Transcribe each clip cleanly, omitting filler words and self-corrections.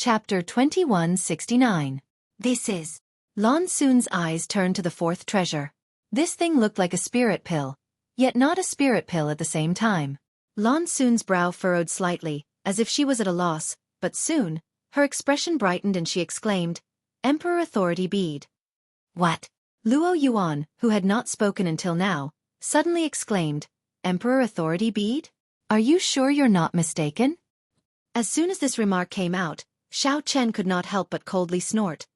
Chapter 2169. This is. Lan Xun's eyes turned to the fourth treasure. This thing looked like a spirit pill, yet not a spirit pill at the same time. Lan Xun's brow furrowed slightly, as if she was at a loss, but soon, her expression brightened and she exclaimed, "Emperor Authority Bead." "What?" Luo Yuan, who had not spoken until now, suddenly exclaimed, "Emperor Authority Bead? Are you sure you're not mistaken?" As soon as this remark came out, Xiao Chen could not help but coldly snort.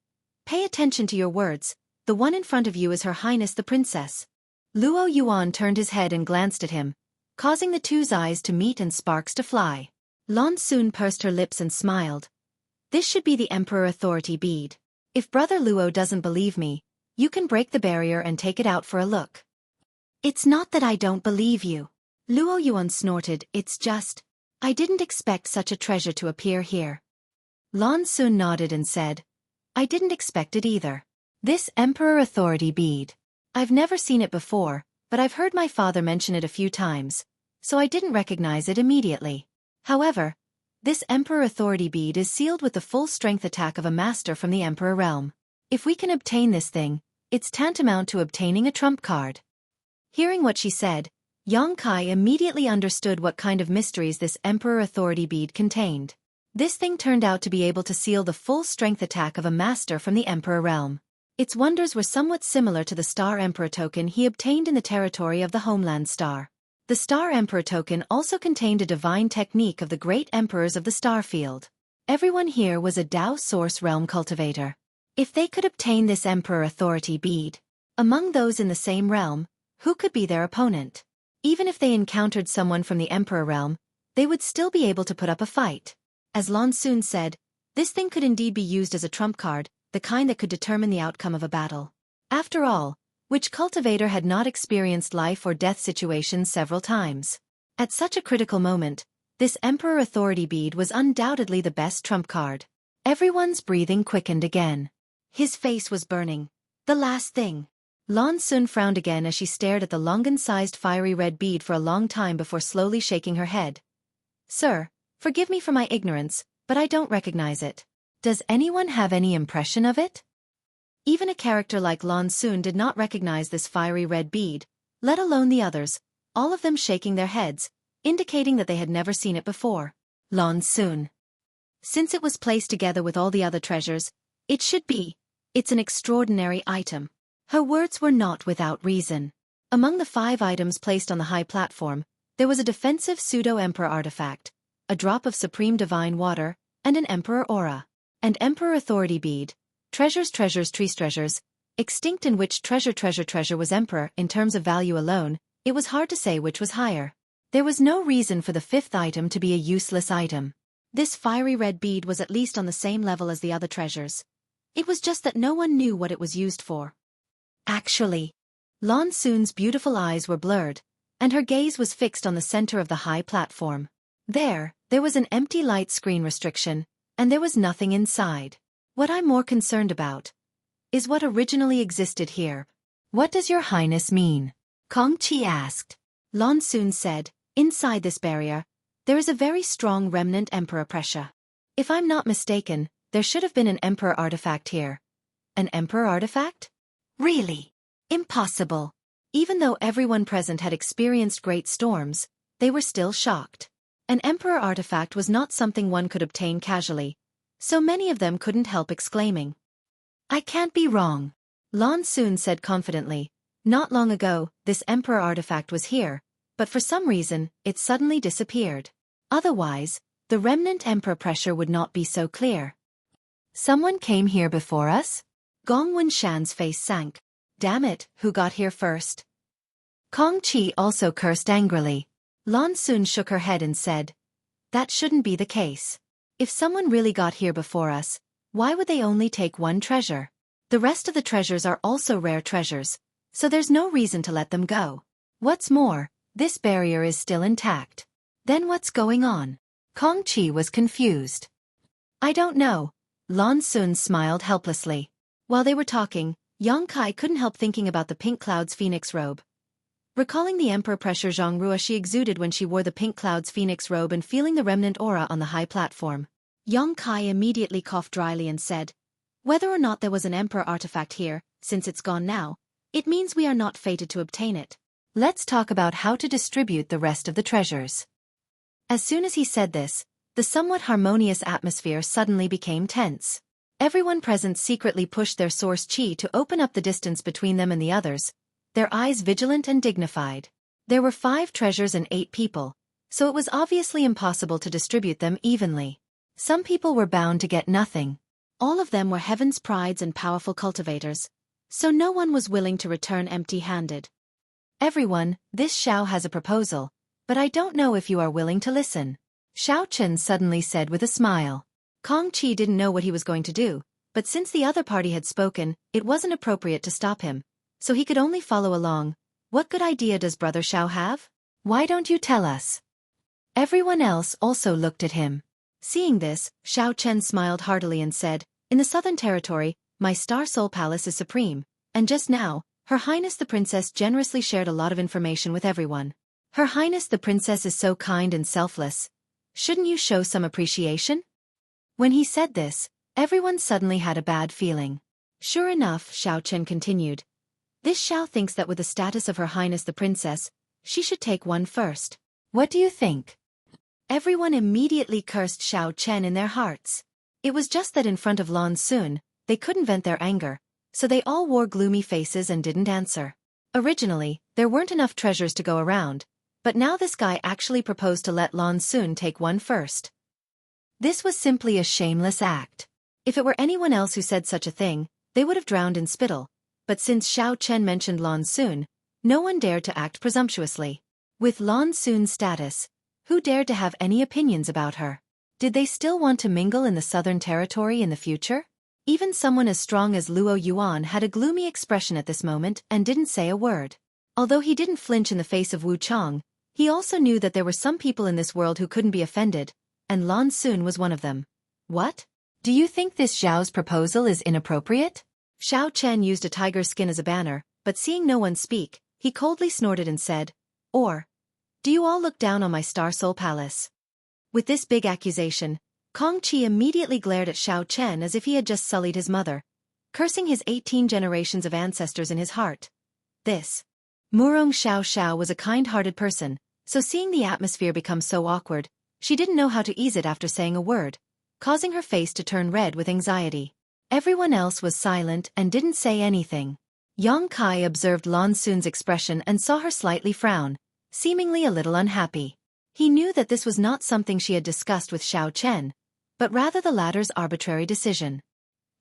"Pay attention to your words, the one in front of you is Her Highness the Princess." Luo Yuan turned his head and glanced at him, causing the two's eyes to meet and sparks to fly. Lan Xun pursed her lips and smiled. "This should be the Emperor Authority Bead. If Brother Luo doesn't believe me, you can break the barrier and take it out for a look." "It's not that I don't believe you." Luo Yuan snorted, "It's just, I didn't expect such a treasure to appear here." Lan Xun nodded and said, "I didn't expect it either. This Emperor Authority Bead. I've never seen it before, but I've heard my father mention it a few times, so I didn't recognize it immediately. However, this Emperor Authority Bead is sealed with the full strength attack of a master from the Emperor realm. If we can obtain this thing, it's tantamount to obtaining a trump card." Hearing what she said, Yang Kai immediately understood what kind of mysteries this Emperor Authority Bead contained. This thing turned out to be able to seal the full strength attack of a master from the Emperor realm. Its wonders were somewhat similar to the Star Emperor token he obtained in the territory of the Homeland Star. The Star Emperor token also contained a divine technique of the great emperors of the star field. Everyone here was a Dao Source realm cultivator. If they could obtain this Emperor Authority Bead, among those in the same realm, who could be their opponent? Even if they encountered someone from the Emperor realm, they would still be able to put up a fight. As Lan Xun said, this thing could indeed be used as a trump card, the kind that could determine the outcome of a battle. After all, which cultivator had not experienced life or death situations several times? At such a critical moment, this Emperor Authority Bead was undoubtedly the best trump card. Everyone's breathing quickened again. His face was burning. The last thing. Lan Xun frowned again as she stared at the longan-sized fiery red bead for a long time before slowly shaking her head. "Sir, forgive me for my ignorance, but I don't recognize it. Does anyone have any impression of it?" Even a character like Lan Xun did not recognize this fiery red bead, let alone the others, all of them shaking their heads, indicating that they had never seen it before. Lan Xun. "Since it was placed together with all the other treasures, it should be. It's an extraordinary item." Her words were not without reason. Among the 5 items placed on the high platform, there was a defensive pseudo-emperor artifact, a drop of supreme divine water, and an emperor aura. And Emperor Authority Bead, treasures treasures, extinct in which treasure was emperor in terms of value alone, it was hard to say which was higher. There was no reason for the 5th item to be a useless item. This fiery red bead was at least on the same level as the other treasures. It was just that no one knew what it was used for. Actually, Lan Xun's beautiful eyes were blurred, and her gaze was fixed on the center of the high platform. There was an empty light screen restriction, and there was nothing inside. What I'm more concerned about is what originally existed here. "What does your highness mean?" Kong Qi asked. Lan Xun said, "Inside this barrier, there is a very strong remnant emperor pressure. If I'm not mistaken, there should have been an emperor artifact here." "An emperor artifact? Really? Impossible." Even though everyone present had experienced great storms, they were still shocked. An emperor artifact was not something one could obtain casually, so many of them couldn't help exclaiming. "I can't be wrong," Lan Xun said confidently. "Not long ago, this emperor artifact was here, but for some reason, it suddenly disappeared. Otherwise, the remnant emperor pressure would not be so clear." "Someone came here before us?" Gong Wenshan's face sank. "Damn it, who got here first?" Kong Qi also cursed angrily. Lan Xun shook her head and said, "That shouldn't be the case. If someone really got here before us, why would they only take one treasure? The rest of the treasures are also rare treasures, so there's no reason to let them go. What's more, this barrier is still intact. Then what's going on?" Kong Qi was confused. "I don't know." Lan Xun smiled helplessly. While they were talking, Yang Kai couldn't help thinking about the Pink Cloud's phoenix robe. Recalling the emperor pressure Zhongrua she exuded when she wore the Pink Cloud's phoenix robe and feeling the remnant aura on the high platform. Yong Kai immediately coughed dryly and said, "Whether or not there was an emperor artifact here, since it's gone now, it means we are not fated to obtain it. Let's talk about how to distribute the rest of the treasures." As soon as he said this, the somewhat harmonious atmosphere suddenly became tense. Everyone present secretly pushed their source chi to open up the distance between them and the others, their eyes vigilant and dignified. There were 5 treasures and 8 people, so it was obviously impossible to distribute them evenly. Some people were bound to get nothing. All of them were heaven's prides and powerful cultivators, so no one was willing to return empty-handed. "Everyone, this Xiao has a proposal, but I don't know if you are willing to listen," Xiao Chen suddenly said with a smile. Kong Qi didn't know what he was going to do, but since the other party had spoken, it wasn't appropriate to stop him, so he could only follow along. "What good idea does Brother Xiao have? Why don't you tell us?" Everyone else also looked at him. Seeing this, Xiao Chen smiled heartily and said, "In the Southern Territory, my Star Soul Palace is supreme, and just now, Her Highness the Princess generously shared a lot of information with everyone. Her Highness the Princess is so kind and selfless. Shouldn't you show some appreciation?" When he said this, everyone suddenly had a bad feeling. Sure enough, Xiao Chen continued, "This Xiao thinks that with the status of Her Highness the Princess, she should take one first. What do you think?" Everyone immediately cursed Xiao Chen in their hearts. It was just that in front of Lan Xun, they couldn't vent their anger, so they all wore gloomy faces and didn't answer. Originally, there weren't enough treasures to go around, but now this guy actually proposed to let Lan Xun take one first. This was simply a shameless act. If it were anyone else who said such a thing, they would have drowned in spittle, but since Xiao Chen mentioned Lan Xun, no one dared to act presumptuously. With Lan Xun's status, who dared to have any opinions about her? Did they still want to mingle in the Southern Territory in the future? Even someone as strong as Luo Yuan had a gloomy expression at this moment and didn't say a word. Although he didn't flinch in the face of Wu Chong, he also knew that there were some people in this world who couldn't be offended, and Lan Xun was one of them. "What? Do you think this Xiao's proposal is inappropriate?" Xiao Chen used a tiger skin as a banner, but seeing no one speak, he coldly snorted and said, "Or, do you all look down on my Star Soul Palace?" With this big accusation, Kong Qi immediately glared at Xiao Chen as if he had just sullied his mother, cursing his 18 generations of ancestors in his heart. This Murong Xiao Xiao was a kind-hearted person, so seeing the atmosphere become so awkward, she didn't know how to ease it after saying a word, causing her face to turn red with anxiety. Everyone else was silent and didn't say anything. Yong Kai observed Lan Xun's expression and saw her slightly frown, seemingly a little unhappy. He knew that this was not something she had discussed with Xiao Chen, but rather the latter's arbitrary decision.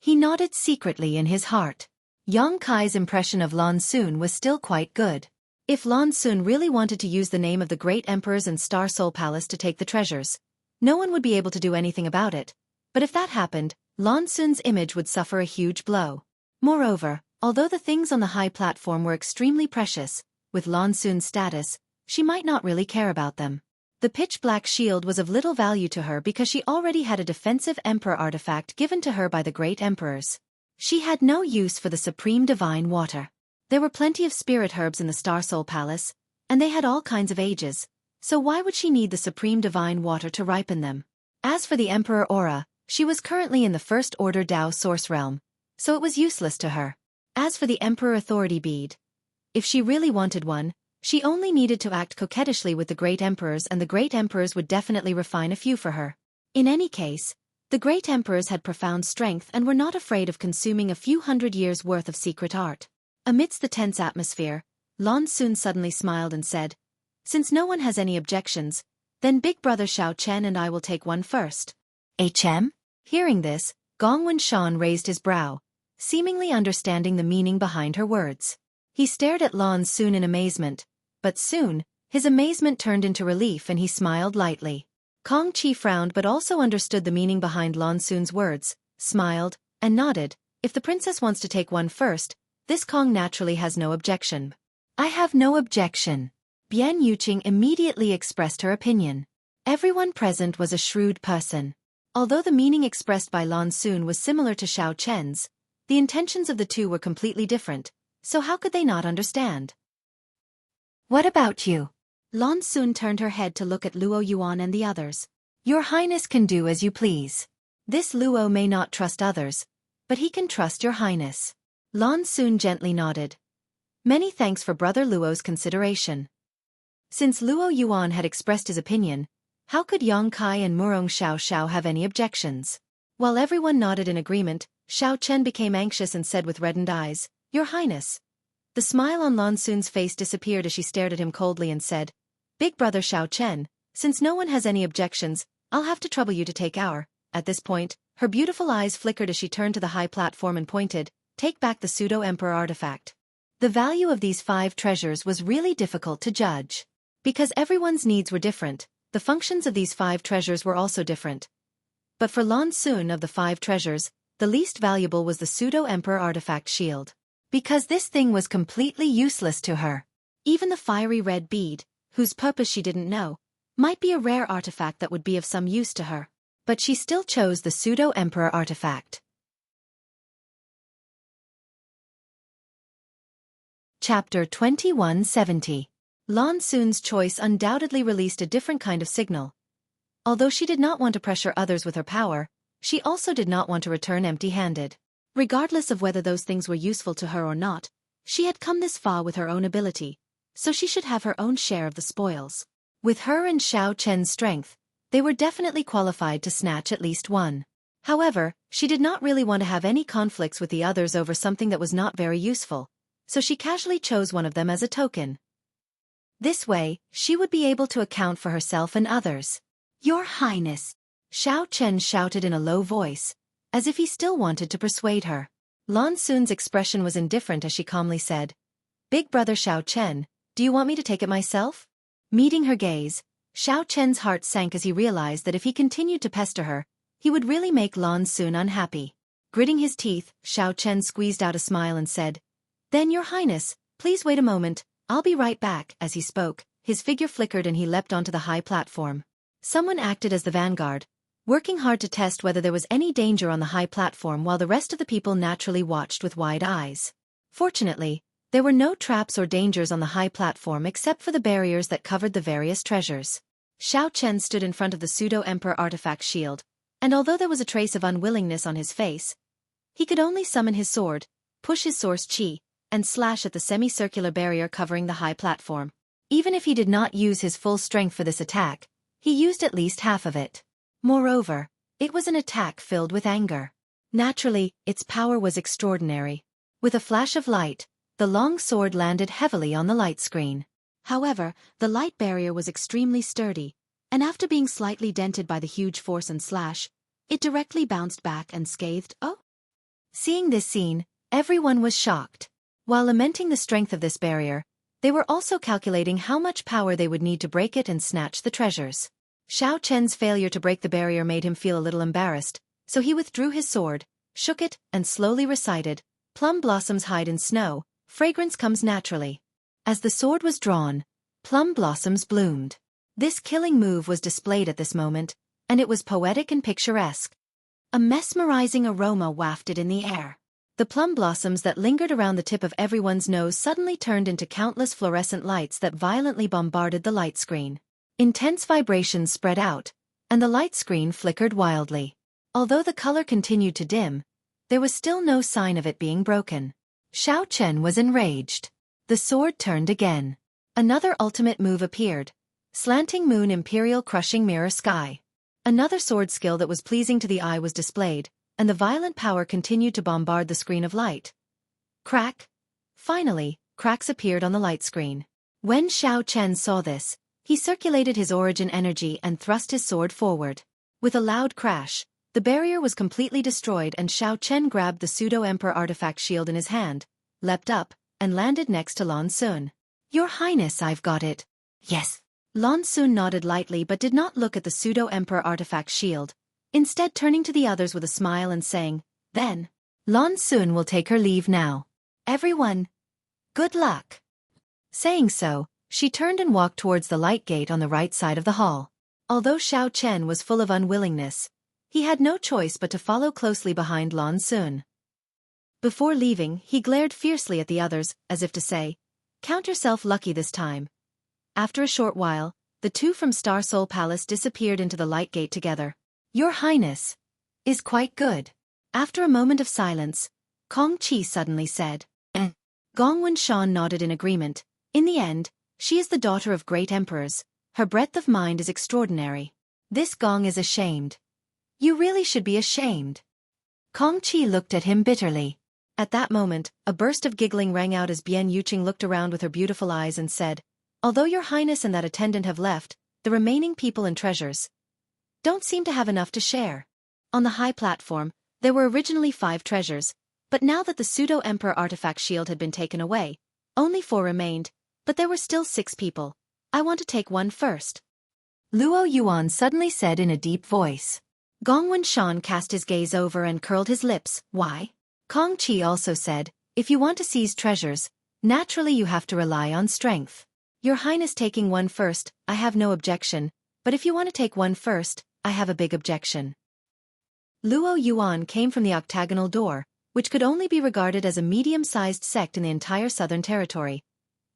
He nodded secretly in his heart. Yong Kai's impression of Lan Xun was still quite good. If Lan Xun really wanted to use the name of the great emperors and Star Soul Palace to take the treasures, no one would be able to do anything about it. But if that happened, Lan Xun's image would suffer a huge blow. Moreover, although the things on the high platform were extremely precious, with Lan Xun's status, she might not really care about them. The pitch-black shield was of little value to her because she already had a defensive emperor artifact given to her by the great emperors. She had no use for the supreme divine water. There were plenty of spirit herbs in the Star Soul Palace, and they had all kinds of ages, so why would she need the supreme divine water to ripen them? As for the Emperor Aura, she was currently in the First Order Dao Source Realm, so it was useless to her. As for the Emperor Authority Bead, if she really wanted one, she only needed to act coquettishly with the great emperors, and the great emperors would definitely refine a few for her. In any case, the great emperors had profound strength and were not afraid of consuming a few hundred years' worth of secret art. Amidst the tense atmosphere, Lan Xun suddenly smiled and said, "Since no one has any objections, then Big Brother Xiao Chen and I will take one first." "HM?" Hearing this, Gongwen Shan raised his brow, seemingly understanding the meaning behind her words. He stared at Lan Xun in amazement, but soon, his amazement turned into relief and he smiled lightly. Kong Qi frowned but also understood the meaning behind Lan Xun's words, smiled, and nodded. If the princess wants to take one first, this Kong naturally has no objection. "I have no objection." Bian Yuqing immediately expressed her opinion. Everyone present was a shrewd person. Although the meaning expressed by Lan Xun was similar to Xiao Chen's, the intentions of the two were completely different, so how could they not understand? "What about you?" Lan Xun turned her head to look at Luo Yuan and the others. "Your Highness can do as you please." This Luo may not trust others, but he can trust your highness. Lan Xun gently nodded. Many thanks for Brother Luo's consideration. Since Luo Yuan had expressed his opinion, how could Yang Kai and Murong Xiao have any objections? While everyone nodded in agreement, Xiao Chen became anxious and said with reddened eyes, Your Highness. The smile on Lan Xun's face disappeared as she stared at him coldly and said, Big Brother Xiao Chen, since no one has any objections, I'll have to trouble you to take our. At this point, her beautiful eyes flickered as she turned to the high platform and pointed, Take back the pseudo-emperor artifact. The value of these 5 treasures was really difficult to judge. Because everyone's needs were different, the functions of these 5 treasures were also different. But for Lan Xun of the 5 treasures, the least valuable was the pseudo-emperor artifact shield. Because this thing was completely useless to her. Even the fiery red bead, whose purpose she didn't know, might be a rare artifact that would be of some use to her. But she still chose the pseudo-emperor artifact. Chapter 2170. Lan Xun's choice undoubtedly released a different kind of signal. Although she did not want to pressure others with her power, she also did not want to return empty-handed. Regardless of whether those things were useful to her or not, she had come this far with her own ability, so she should have her own share of the spoils. With her and Xiao Chen's strength, they were definitely qualified to snatch at least one. However, she did not really want to have any conflicts with the others over something that was not very useful, so she casually chose one of them as a token. This way, she would be able to account for herself and others. Your Highness! Xiao Chen shouted in a low voice, as if he still wanted to persuade her. Lan Xun's expression was indifferent as she calmly said, Big Brother Xiao Chen, do you want me to take it myself? Meeting her gaze, Xiao Chen's heart sank as he realized that if he continued to pester her, he would really make Lan Xun unhappy. Gritting his teeth, Xiao Chen squeezed out a smile and said, Then Your Highness, please wait a moment, I'll be right back. As he spoke, his figure flickered and he leapt onto the high platform. Someone acted as the vanguard, working hard to test whether there was any danger on the high platform while the rest of the people naturally watched with wide eyes. Fortunately, there were no traps or dangers on the high platform except for the barriers that covered the various treasures. Xiao Chen stood in front of the pseudo-emperor artifact shield, and although there was a trace of unwillingness on his face, he could only summon his sword, push his source chi, and slash at the semicircular barrier covering the high platform. Even if he did not use his full strength for this attack, he used at least half of it. Moreover, it was an attack filled with anger. Naturally, its power was extraordinary. With a flash of light, the long sword landed heavily on the light screen. However, the light barrier was extremely sturdy, and after being slightly dented by the huge force and slash, it directly bounced back and scathed. Oh! Seeing this scene, everyone was shocked. While lamenting the strength of this barrier, they were also calculating how much power they would need to break it and snatch the treasures. Xiao Chen's failure to break the barrier made him feel a little embarrassed, so he withdrew his sword, shook it, and slowly recited, Plum blossoms hide in snow, fragrance comes naturally. As the sword was drawn, plum blossoms bloomed. This killing move was displayed at this moment, and it was poetic and picturesque. A mesmerizing aroma wafted in the air. The plum blossoms that lingered around the tip of everyone's nose suddenly turned into countless fluorescent lights that violently bombarded the light screen. Intense vibrations spread out, and the light screen flickered wildly. Although the color continued to dim, there was still no sign of it being broken. Xiao Chen was enraged. The sword turned again. Another ultimate move appeared. Slanting Moon Imperial Crushing Mirror Sky. Another sword skill that was pleasing to the eye was displayed, and the violent power continued to bombard the screen of light. Crack! Finally, cracks appeared on the light screen. When Xiao Chen saw this, he circulated his origin energy and thrust his sword forward. With a loud crash, the barrier was completely destroyed and Xiao Chen grabbed the pseudo-emperor artifact shield in his hand, leapt up, and landed next to Lan Xun. Your Highness, I've got it. Yes. Lan Xun nodded lightly but did not look at the pseudo-emperor artifact shield, instead turning to the others with a smile and saying, Then, Lan Xun will take her leave now. Everyone, good luck. Saying so, she turned and walked towards the light gate on the right side of the hall. Although Xiao Chen was full of unwillingness, he had no choice but to follow closely behind Lan Xun. Before leaving, he glared fiercely at the others, as if to say, Count yourself lucky this time. After a short while, the two from Star Soul Palace disappeared into the light gate together. Your Highness! is quite good. After a moment of silence, Kong Qi suddenly said. Gong Shan nodded in agreement. In the end, she is the daughter of great emperors. Her breadth of mind is extraordinary. This Gong is ashamed. You really should be ashamed. Kong Qi looked at him bitterly. At that moment, a burst of giggling rang out as Bian Yuqing looked around with her beautiful eyes and said, Although your highness and that attendant have left, the remaining people and treasures don't seem to have enough to share. On the high platform, there were originally 5 treasures, but now that the pseudo-emperor artifact shield had been taken away, only 4 remained, but there were still 6 people. I want to take one first. Luo Yuan suddenly said in a deep voice. Gong Shan cast his gaze over and curled his lips. Why? Kong Qi also said, if you want to seize treasures, naturally you have to rely on strength. Your highness taking one first, I have no objection, but if you want to take one first, I have a big objection. Luo Yuan came from the octagonal door, which could only be regarded as a medium-sized sect in the entire southern territory.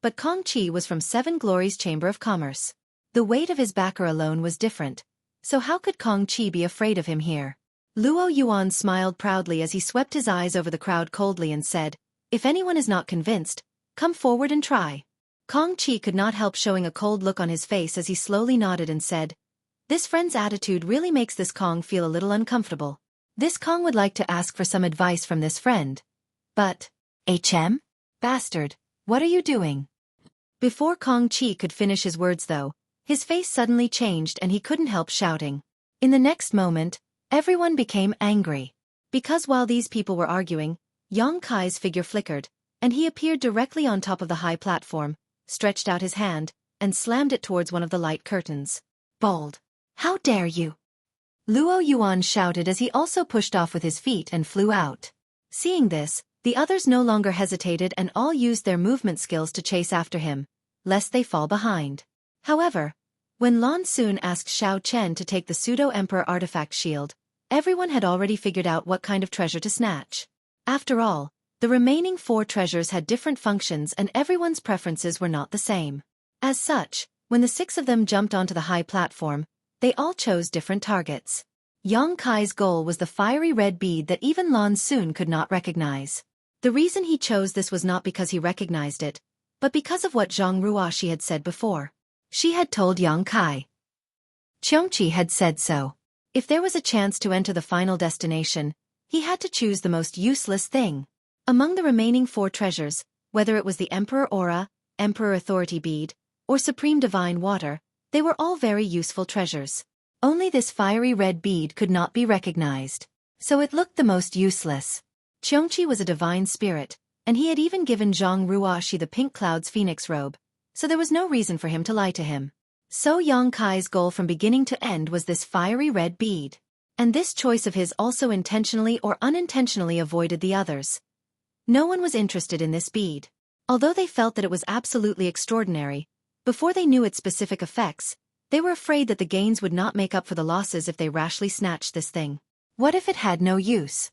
But Kong Qi was from Seven Glories Chamber of Commerce. The weight of his backer alone was different, so how could Kong Qi be afraid of him here? Luo Yuan smiled proudly as he swept his eyes over the crowd coldly and said, If anyone is not convinced, come forward and try. Kong Qi could not help showing a cold look on his face as he slowly nodded and said, This friend's attitude really makes this Kong feel a little uncomfortable. This Kong would like to ask for some advice from this friend. But, bastard, what are you doing? Before Kong Qi could finish his words though, his face suddenly changed and he couldn't help shouting. In the next moment, everyone became angry. Because while these people were arguing, Yang Kai's figure flickered, and he appeared directly on top of the high platform, stretched out his hand, and slammed it towards one of the light curtains. Bold! How dare you! Luo Yuan shouted as he also pushed off with his feet and flew out. Seeing this, the others no longer hesitated and all used their movement skills to chase after him, lest they fall behind. However, when Lan Xun asked Xiao Chen to take the pseudo-emperor artifact shield, everyone had already figured out what kind of treasure to snatch. After all, the remaining 4 treasures had different functions and everyone's preferences were not the same. As such, when the 6 of them jumped onto the high platform, they all chose different targets. Yang Kai's goal was the fiery red bead that even Lan Xun could not recognize. The reason he chose this was not because he recognized it, but because of what Zhang Ruoxi had said before. She had told Yang Kai. Xueqi had said so. If there was a chance to enter the final destination, he had to choose the most useless thing. Among the remaining 4 treasures, whether it was the Emperor Aura, Emperor Authority Bead, or Supreme Divine Water, they were all very useful treasures. Only this fiery red bead could not be recognized, so it looked the most useless. Xueqi was a divine spirit, and he had even given Zhang Ruoxi the Pink Cloud's phoenix robe, so there was no reason for him to lie to him. So Yang Kai's goal from beginning to end was this fiery red bead. And this choice of his also intentionally or unintentionally avoided the others. No one was interested in this bead. Although they felt that it was absolutely extraordinary, before they knew its specific effects, they were afraid that the gains would not make up for the losses if they rashly snatched this thing. What if it had no use?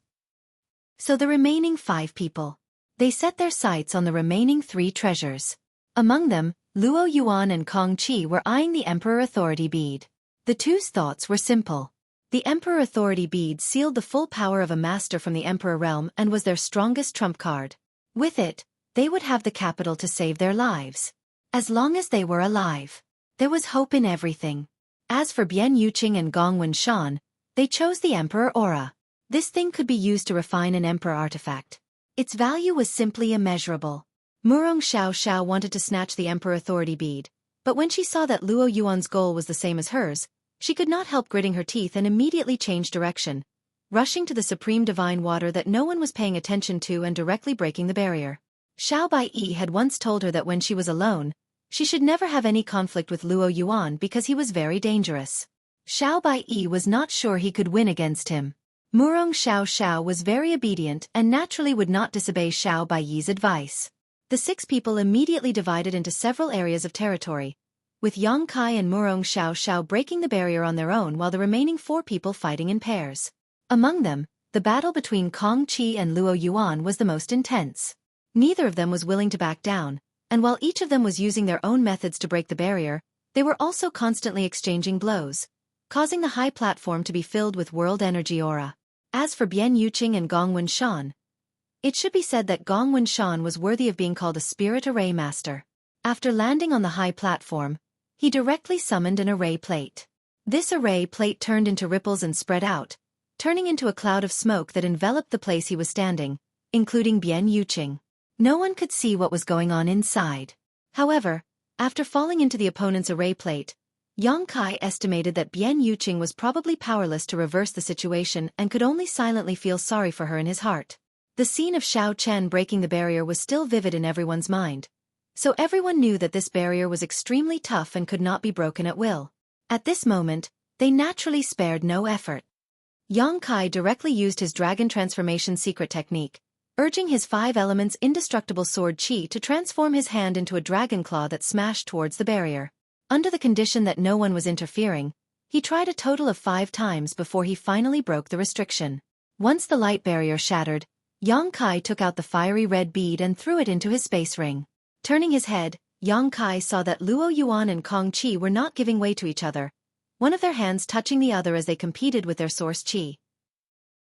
So the remaining 5 people. They set their sights on the remaining 3 treasures. Among them, Luo Yuan and Kong Qi were eyeing the Emperor Authority Bead. The two's thoughts were simple. The Emperor Authority Bead sealed the full power of a master from the Emperor realm and was their strongest trump card. With it, they would have the capital to save their lives. As long as they were alive, there was hope in everything. As for Bian Yuqing and Gong Shan, they chose the Emperor Aura. This thing could be used to refine an Emperor artifact. Its value was simply immeasurable. Murong Xiao wanted to snatch the Emperor Authority Bead, but when she saw that Luo Yuan's goal was the same as hers, she could not help gritting her teeth and immediately changed direction, rushing to the Supreme Divine Water that no one was paying attention to and directly breaking the barrier. Xiao Baiyi had once told her that when she was alone, she should never have any conflict with Luo Yuan because he was very dangerous. Xiao Baiyi was not sure he could win against him. Murong Xiao was very obedient and naturally would not disobey Xiao Baiyi's advice. The 6 people immediately divided into several areas of territory, with Yang Kai and Murong Xiao breaking the barrier on their own while the remaining 4 people fighting in pairs. Among them, the battle between Kong Qi and Luo Yuan was the most intense. Neither of them was willing to back down, and while each of them was using their own methods to break the barrier, they were also constantly exchanging blows, causing the high platform to be filled with world energy aura. As for Bian Yuqing and Gong Shan, it should be said that Gong Shan was worthy of being called a spirit array master. After landing on the high platform, he directly summoned an array plate. This array plate turned into ripples and spread out, turning into a cloud of smoke that enveloped the place he was standing, including Bian Yuqing. No one could see what was going on inside. However, after falling into the opponent's array plate, Yang Kai estimated that Bian Yuqing was probably powerless to reverse the situation and could only silently feel sorry for her in his heart. The scene of Xiao Chen breaking the barrier was still vivid in everyone's mind, so everyone knew that this barrier was extremely tough and could not be broken at will. At this moment, they naturally spared no effort. Yang Kai directly used his dragon transformation secret technique, urging his 5 elements indestructible sword Qi to transform his hand into a dragon claw that smashed towards the barrier. Under the condition that no one was interfering, he tried a total of 5 times before he finally broke the restriction. Once the light barrier shattered, Yang Kai took out the fiery red bead and threw it into his space ring. Turning his head, Yang Kai saw that Luo Yuan and Kong Qi were not giving way to each other, one of their hands touching the other as they competed with their source Qi.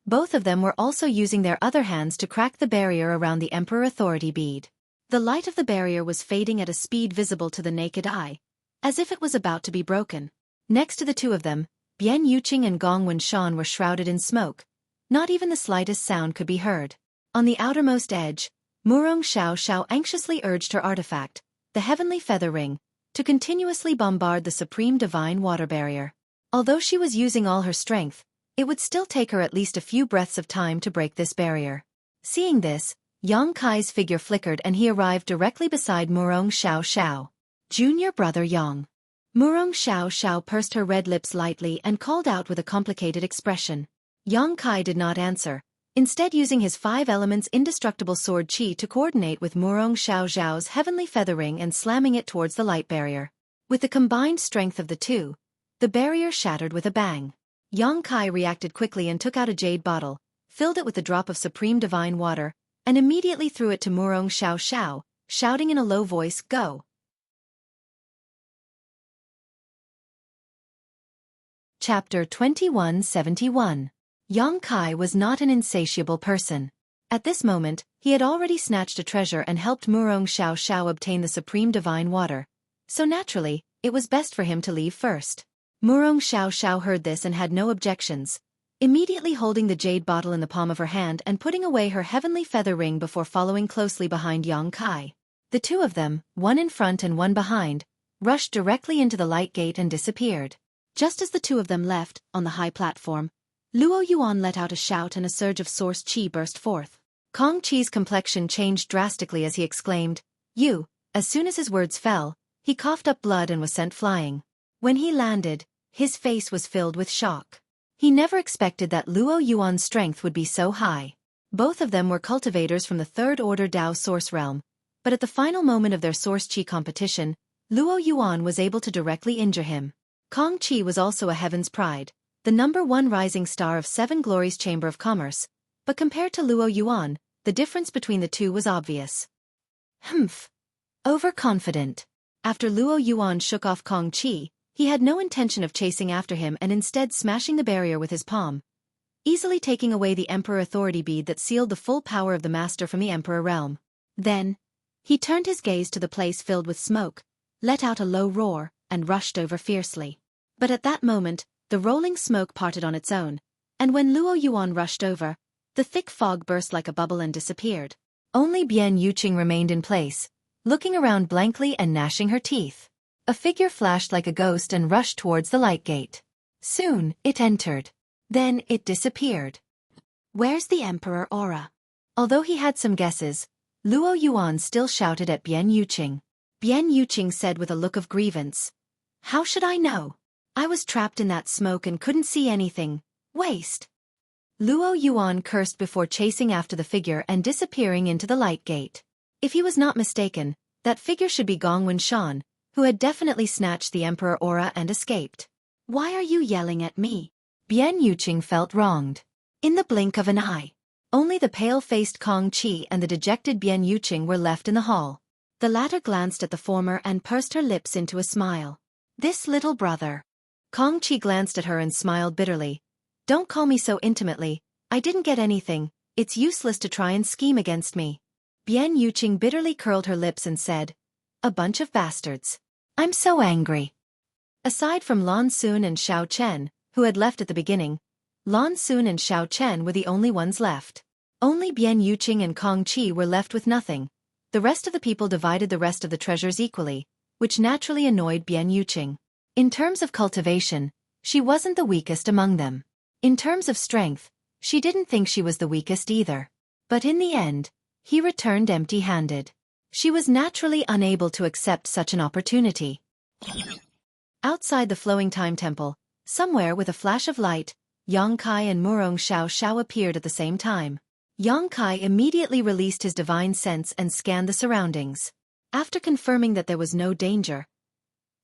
Both of them were also using their other hands to crack the barrier around the Emperor Authority bead. The light of the barrier was fading at a speed visible to the naked eye, as if it was about to be broken. Next to the two of them, Bian Yuqing and Gong Shan were shrouded in smoke. Not even the slightest sound could be heard. On the outermost edge, Murong Xiao anxiously urged her artifact, the heavenly feather ring, to continuously bombard the supreme divine water barrier. Although she was using all her strength, it would still take her at least a few breaths of time to break this barrier. Seeing this, Yang Kai's figure flickered and he arrived directly beside Murong Xiao. Junior brother Yang. Murong Xiao pursed her red lips lightly and called out with a complicated expression. Yang Kai did not answer, instead using his 5 elements indestructible sword Qi to coordinate with Murong Xiao's heavenly feather ring and slamming it towards the light barrier. With the combined strength of the two, the barrier shattered with a bang. Yang Kai reacted quickly and took out a jade bottle, filled it with a drop of supreme divine water, and immediately threw it to Murong Xiao, shouting in a low voice, "Go!" Chapter 2171. Yang Kai was not an insatiable person. At this moment, he had already snatched a treasure and helped Murong Xiao obtain the supreme divine water, so naturally, it was best for him to leave first. Murong Xiao heard this and had no objections, immediately holding the jade bottle in the palm of her hand and putting away her heavenly feather ring before following closely behind Yang Kai. The two of them, one in front and one behind, rushed directly into the light gate and disappeared. Just as the two of them left, on the high platform, Luo Yuan let out a shout and a surge of source Qi burst forth. Kong Qi's complexion changed drastically as he exclaimed, "You!" As soon as his words fell, he coughed up blood and was sent flying. When he landed, his face was filled with shock. He never expected that Luo Yuan's strength would be so high. Both of them were cultivators from the third order Dao source realm, but at the final moment of their source Qi competition, Luo Yuan was able to directly injure him. Kong Qi was also a heaven's pride, the #1 rising star of 7 Glories Chamber of Commerce, but compared to Luo Yuan, the difference between the two was obvious. Humph. Overconfident. After Luo Yuan shook off Kong Qi, he had no intention of chasing after him and instead smashing the barrier with his palm, easily taking away the Emperor Authority bead that sealed the full power of the master from the Emperor realm. Then, he turned his gaze to the place filled with smoke, let out a low roar, and rushed over fiercely. But at that moment, the rolling smoke parted on its own, and when Luo Yuan rushed over, the thick fog burst like a bubble and disappeared. Only Bian Yuqing remained in place, looking around blankly and gnashing her teeth. A figure flashed like a ghost and rushed towards the light gate. Soon, it entered. Then, it disappeared. Where's the Emperor Aura? Although he had some guesses, Luo Yuan still shouted at Bian Yuqing. Bian Yuqing said with a look of grievance, "How should I know? I was trapped in that smoke and couldn't see anything. Waste." Luo Yuan cursed before chasing after the figure and disappearing into the light gate. If he was not mistaken, that figure should be Gong Shan, who had definitely snatched the Emperor Aura and escaped. "Why are you yelling at me?" Bian Yuqing felt wronged. In the blink of an eye, only the pale-faced Kong Qi and the dejected Bian Yuqing were left in the hall. The latter glanced at the former and pursed her lips into a smile. "This little brother." Kong Qi glanced at her and smiled bitterly. "Don't call me so intimately, I didn't get anything, it's useless to try and scheme against me. Bian Yuqing bitterly curled her lips and said, a bunch of bastards. I'm so angry. Aside from Lan Xun and Xiao Chen, who had left at the beginning, Lan Xun and Xiao Chen were the only ones left. Only Bian Yuqing and Kong Qi were left with nothing. The rest of the people divided the rest of the treasures equally, which naturally annoyed Bian Yuqing. In terms of cultivation, she wasn't the weakest among them. In terms of strength, she didn't think she was the weakest either. But in the end, he returned empty-handed. She was naturally unable to accept such an opportunity. Outside the Flowing Time Temple, somewhere with a flash of light, Yang Kai and Murong Xiao Xiao appeared at the same time. Yang Kai immediately released his divine sense and scanned the surroundings. After confirming that there was no danger,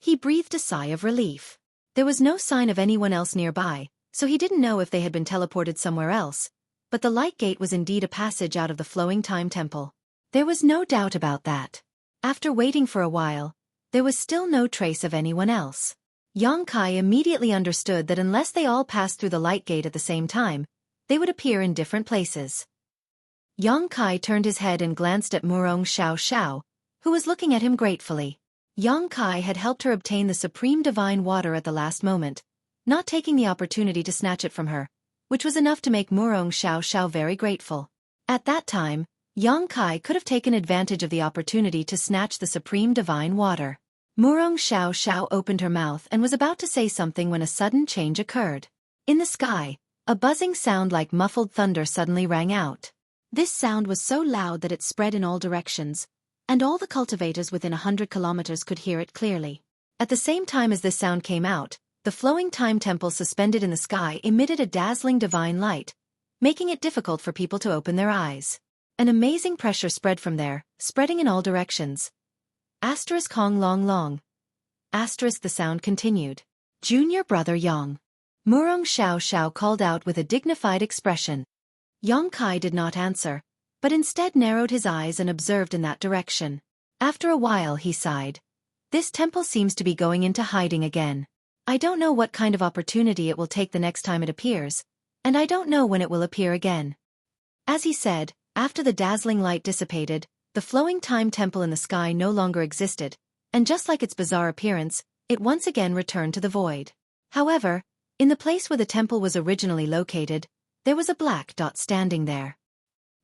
he breathed a sigh of relief. There was no sign of anyone else nearby, so he didn't know if they had been teleported somewhere else, but the light gate was indeed a passage out of the Flowing Time Temple. There was no doubt about that. After waiting for a while, there was still no trace of anyone else. Yang Kai immediately understood that unless they all passed through the light gate at the same time, they would appear in different places. Yang Kai turned his head and glanced at Murong Xiao Xiao, who was looking at him gratefully. Yang Kai had helped her obtain the supreme divine water at the last moment, not taking the opportunity to snatch it from her, which was enough to make Murong Xiao Xiao very grateful. At that time, Yang Kai could have taken advantage of the opportunity to snatch the supreme divine water. Murong Xiao Xiao opened her mouth and was about to say something when a sudden change occurred. In the sky, a buzzing sound like muffled thunder suddenly rang out. This sound was so loud that it spread in all directions, and all the cultivators within 100 kilometers could hear it clearly. At the same time as this sound came out, the Flowing Time Temple suspended in the sky emitted a dazzling divine light, making it difficult for people to open their eyes. An amazing pressure spread from there, spreading in all directions. Asterisk Hong Long Long. Asterisk the sound continued. Junior brother Yang. Murong Xiao Xiao called out with a dignified expression. Yang Kai did not answer, but instead narrowed his eyes and observed in that direction. After a while he sighed. This temple seems to be going into hiding again. I don't know what kind of opportunity it will take the next time it appears, and I don't know when it will appear again. As he said, after the dazzling light dissipated, the Flowing Time Temple in the sky no longer existed, and just like its bizarre appearance, it once again returned to the void. However, in the place where the temple was originally located, there was a black dot standing there.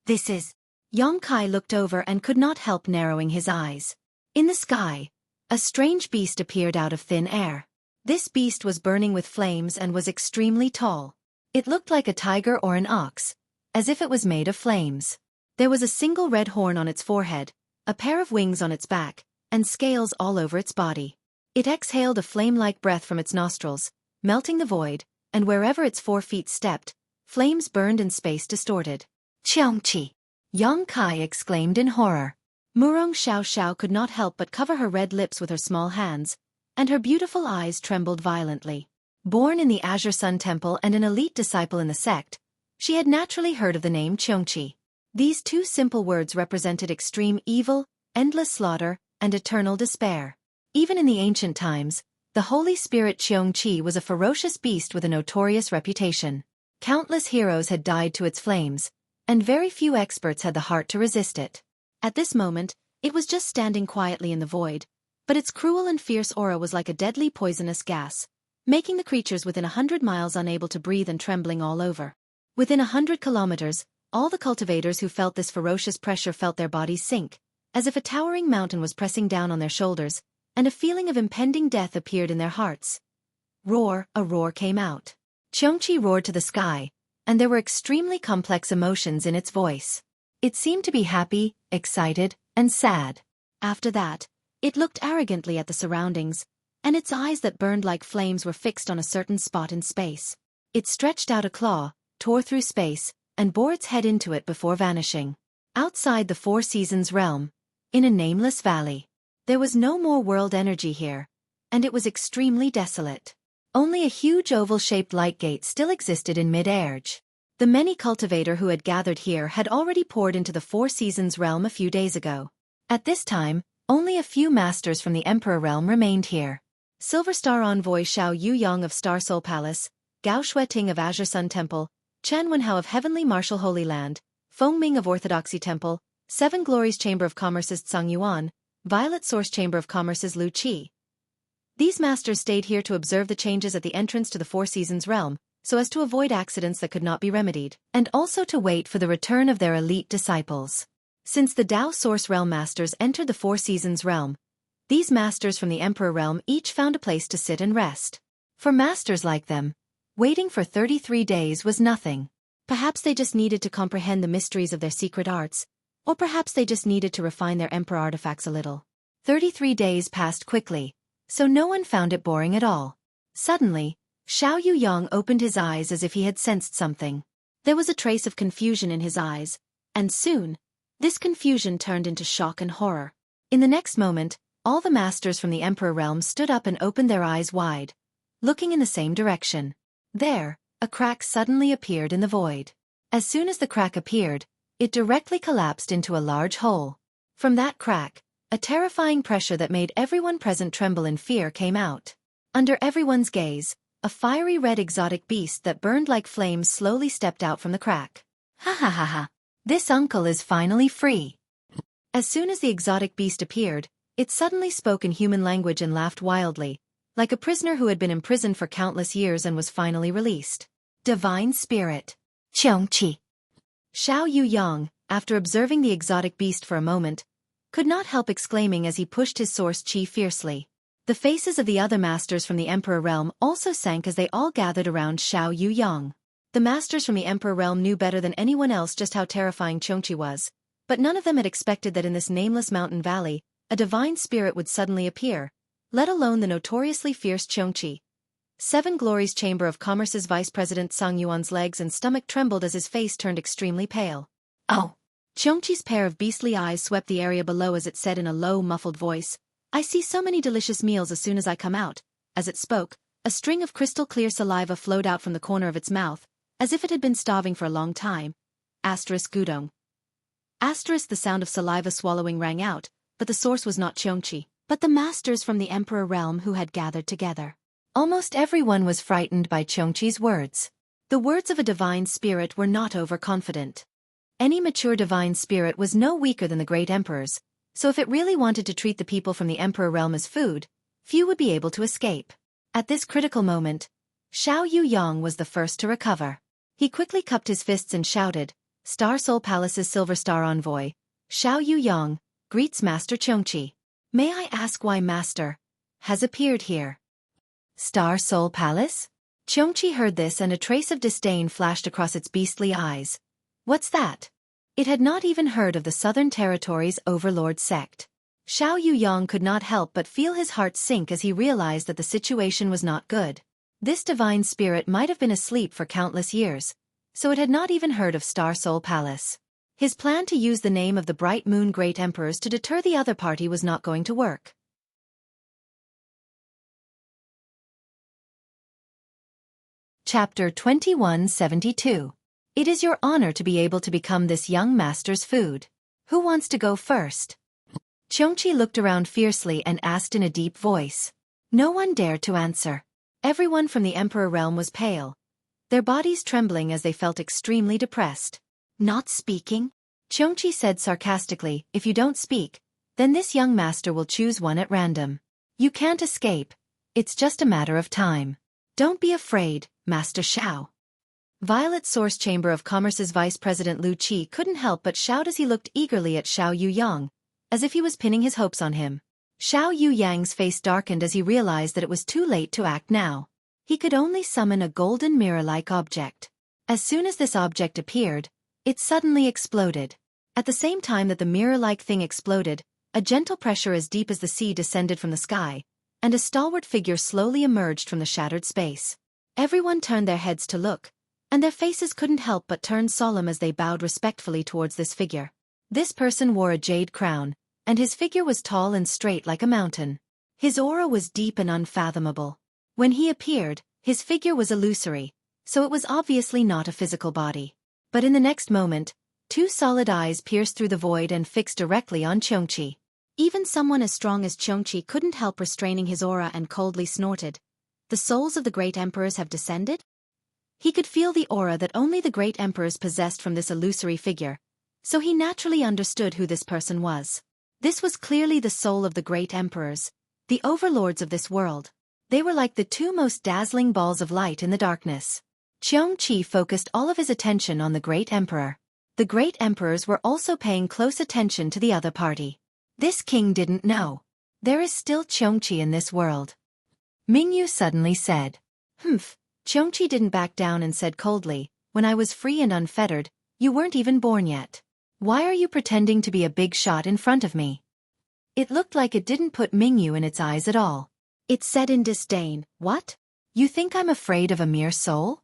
This is... Yang Kai looked over and could not help narrowing his eyes. In the sky, a strange beast appeared out of thin air. This beast was burning with flames and was extremely tall. It looked like a tiger or an ox, as if it was made of flames. There was a single red horn on its forehead, a pair of wings on its back, and scales all over its body. It exhaled a flame-like breath from its nostrils, melting the void, and wherever its 4 feet stepped, flames burned and space distorted. Xueqi! Yang Kai exclaimed in horror. Murong Xiao Xiao could not help but cover her red lips with her small hands, and her beautiful eyes trembled violently. Born in the Azure Sun Temple and an elite disciple in the sect, she had naturally heard of the name Xueqi. These 2 simple words represented extreme evil, endless slaughter, and eternal despair. Even in the ancient times, the Holy Spirit Xueqi was a ferocious beast with a notorious reputation. Countless heroes had died to its flames, and very few experts had the heart to resist it. At this moment, it was just standing quietly in the void, but its cruel and fierce aura was like a deadly poisonous gas, making the creatures within 100 miles unable to breathe and trembling all over. Within 100 kilometers, all the cultivators who felt this ferocious pressure felt their bodies sink, as if a towering mountain was pressing down on their shoulders, and a feeling of impending death appeared in their hearts. Roar, a roar came out. Xueqi roared to the sky, and there were extremely complex emotions in its voice. It seemed to be happy, excited, and sad. After that, it looked arrogantly at the surroundings, and its eyes that burned like flames were fixed on a certain spot in space. It stretched out a claw, tore through space, and bore its head into it before vanishing. Outside the 4 Seasons realm, in a nameless valley, there was no more world energy here, and it was extremely desolate. Only a huge oval-shaped light gate still existed in mid-air. The many cultivator who had gathered here had already poured into the 4 Seasons realm a few days ago. At this time, only a few masters from the Emperor realm remained here. Silver Star Envoy Xiao Yuyang of Star Soul Palace, Gao Xueting of Azure Sun Temple, Chen Wenhao of Heavenly Martial Holy Land, Feng Ming of Orthodoxy Temple, Seven Glories Chamber of Commerce's Tsang Yuan, Violet Source Chamber of Commerce's Lu Qi. These masters stayed here to observe the changes at the entrance to the Four Seasons realm, so as to avoid accidents that could not be remedied, and also to wait for the return of their elite disciples. Since the Tao Source Realm masters entered the Four Seasons realm, these masters from the Emperor realm each found a place to sit and rest. For masters like them, waiting for 33 days was nothing. Perhaps they just needed to comprehend the mysteries of their secret arts, or perhaps they just needed to refine their Emperor artifacts a little. 33 days passed quickly, so no one found it boring at all. Suddenly, Xiao Yuyang opened his eyes as if he had sensed something. There was a trace of confusion in his eyes, and soon, this confusion turned into shock and horror. In the next moment, all the masters from the Emperor realm stood up and opened their eyes wide, looking in the same direction. There, a crack suddenly appeared in the void. As soon as the crack appeared, it directly collapsed into a large hole. From that crack, a terrifying pressure that made everyone present tremble in fear came out. Under everyone's gaze, a fiery red exotic beast that burned like flames slowly stepped out from the crack. Ha ha ha ha! This uncle is finally free. As soon as the exotic beast appeared, it suddenly spoke in human language and laughed wildly, like a prisoner who had been imprisoned for countless years and was finally released. Divine Spirit. Xueqi. Xiao Yuyang, after observing the exotic beast for a moment, could not help exclaiming as he pushed his source qi fiercely. The faces of the other masters from the Emperor realm also sank as they all gathered around Xiao Yuyang. The masters from the Emperor realm knew better than anyone else just how terrifying Xueqi was, but none of them had expected that in this nameless mountain valley, a divine spirit would suddenly appear, let alone the notoriously fierce Xueqi. Seven Glories Chamber of Commerce's Vice President Tsang Yuan's legs and stomach trembled as his face turned extremely pale. Oh! Xueqi's pair of beastly eyes swept the area below as it said in a low, muffled voice, "I see so many delicious meals as soon as I come out." As it spoke, a string of crystal-clear saliva flowed out from the corner of its mouth, as if it had been starving for a long time. Gudong. The sound of saliva swallowing rang out, but the source was not Xueqi, but the masters from the Emperor realm who had gathered together. Almost everyone was frightened by Xueqi's words. The words of a divine spirit were not overconfident. Any mature divine spirit was no weaker than the great emperors, so if it really wanted to treat the people from the Emperor realm as food, few would be able to escape. At this critical moment, Xiao Yuyang was the first to recover. He quickly cupped his fists and shouted, "Star Soul Palace's Silver Star Envoy, Xiao Yuyang, greets Master Xueqi. May I ask why Master has appeared here?" Star Soul Palace? Xueqi heard this and a trace of disdain flashed across its beastly eyes. What's that? It had not even heard of the Southern Territory's overlord sect. Xiao Yuyang could not help but feel his heart sink as he realized that the situation was not good. This divine spirit might have been asleep for countless years, so it had not even heard of Star Soul Palace. His plan to use the name of the Bright Moon Great Emperors to deter the other party was not going to work. Chapter 2172. It is your honor to be able to become this young master's food. Who wants to go first? Xueqi looked around fiercely and asked in a deep voice. No one dared to answer. Everyone from the Emperor realm was pale, their bodies trembling as they felt extremely depressed. Not speaking? Xueqi said sarcastically, if you don't speak, then this young master will choose one at random. You can't escape. It's just a matter of time. Don't be afraid, Master Xiao. Violet Source Chamber of Commerce's Vice President Lu Qi couldn't help but shout as he looked eagerly at Xiao Yuyang, as if he was pinning his hopes on him. Xiao Yuyang's face darkened as he realized that it was too late to act now. He could only summon a golden mirror-like object. As soon as this object appeared, it suddenly exploded. At the same time that the mirror-like thing exploded, a gentle pressure as deep as the sea descended from the sky, and a stalwart figure slowly emerged from the shattered space. Everyone turned their heads to look, and their faces couldn't help but turn solemn as they bowed respectfully towards this figure. This person wore a jade crown, and his figure was tall and straight like a mountain. His aura was deep and unfathomable. When he appeared, his figure was illusory, so it was obviously not a physical body. But in the next moment, two solid eyes pierced through the void and fixed directly on Xueqi. Even someone as strong as Xueqi couldn't help restraining his aura and coldly snorted. The souls of the great emperors have descended? He could feel the aura that only the great emperors possessed from this illusory figure, so he naturally understood who this person was. This was clearly the soul of the great emperors, the overlords of this world. They were like the two most dazzling balls of light in the darkness. Xueqi focused all of his attention on the great emperor. The great emperors were also paying close attention to the other party. This king didn't know. There is still Xueqi in this world. Mingyu suddenly said. Xueqi didn't back down and said coldly, when I was free and unfettered, you weren't even born yet. Why are you pretending to be a big shot in front of me? It looked like it didn't put Mingyu in its eyes at all. It said in disdain, what? You think I'm afraid of a mere soul?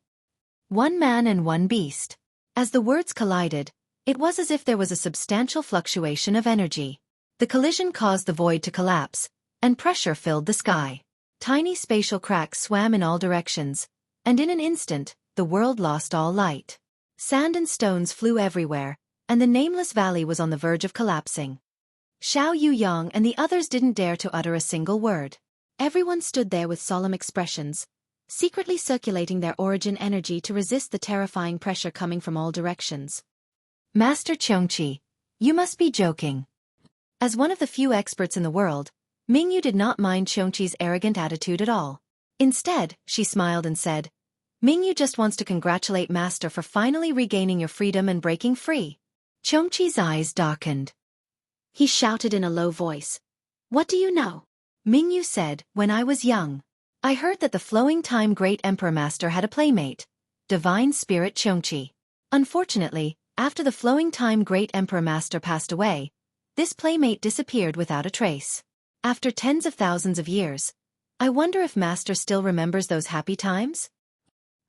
One man and one beast. As the words collided, it was as if there was a substantial fluctuation of energy. The collision caused the void to collapse, and pressure filled the sky. Tiny spatial cracks swam in all directions, and in an instant, the world lost all light. Sand and stones flew everywhere, and the nameless valley was on the verge of collapsing. Xiao Yuyang and the others didn't dare to utter a single word. Everyone stood there with solemn expressions, secretly circulating their origin energy to resist the terrifying pressure coming from all directions. Master Xueqi, you must be joking. As one of the few experts in the world, Mingyu did not mind Xueqi's arrogant attitude at all. Instead, she smiled and said, Mingyu just wants to congratulate Master for finally regaining your freedom and breaking free. Xueqi's eyes darkened. He shouted in a low voice. What do you know? Mingyu said, when I was young, I heard that the flowing time great emperor master had a playmate, divine spirit Xueqi. Unfortunately, after the flowing time great emperor master passed away, this playmate disappeared without a trace. After tens of thousands of years, I wonder if master still remembers those happy times?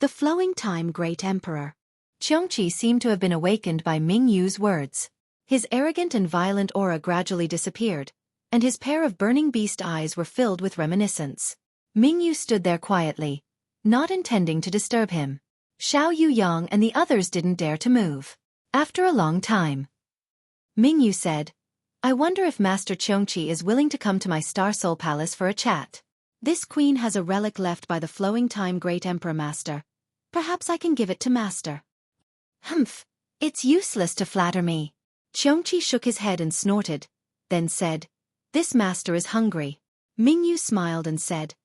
The flowing time great emperor. Xueqi seemed to have been awakened by Mingyu's words. His arrogant and violent aura gradually disappeared, and his pair of burning beast eyes were filled with reminiscence. Mingyu stood there quietly, not intending to disturb him. Xiao Yuyang and the others didn't dare to move. After a long time, Mingyu said, I wonder if Master Xueqi is willing to come to my Star Soul Palace for a chat. This queen has a relic left by the flowing time great emperor master. Perhaps I can give it to master. It's useless to flatter me. Xueqi shook his head and snorted, then said, This master is hungry. Mingyu smiled and said,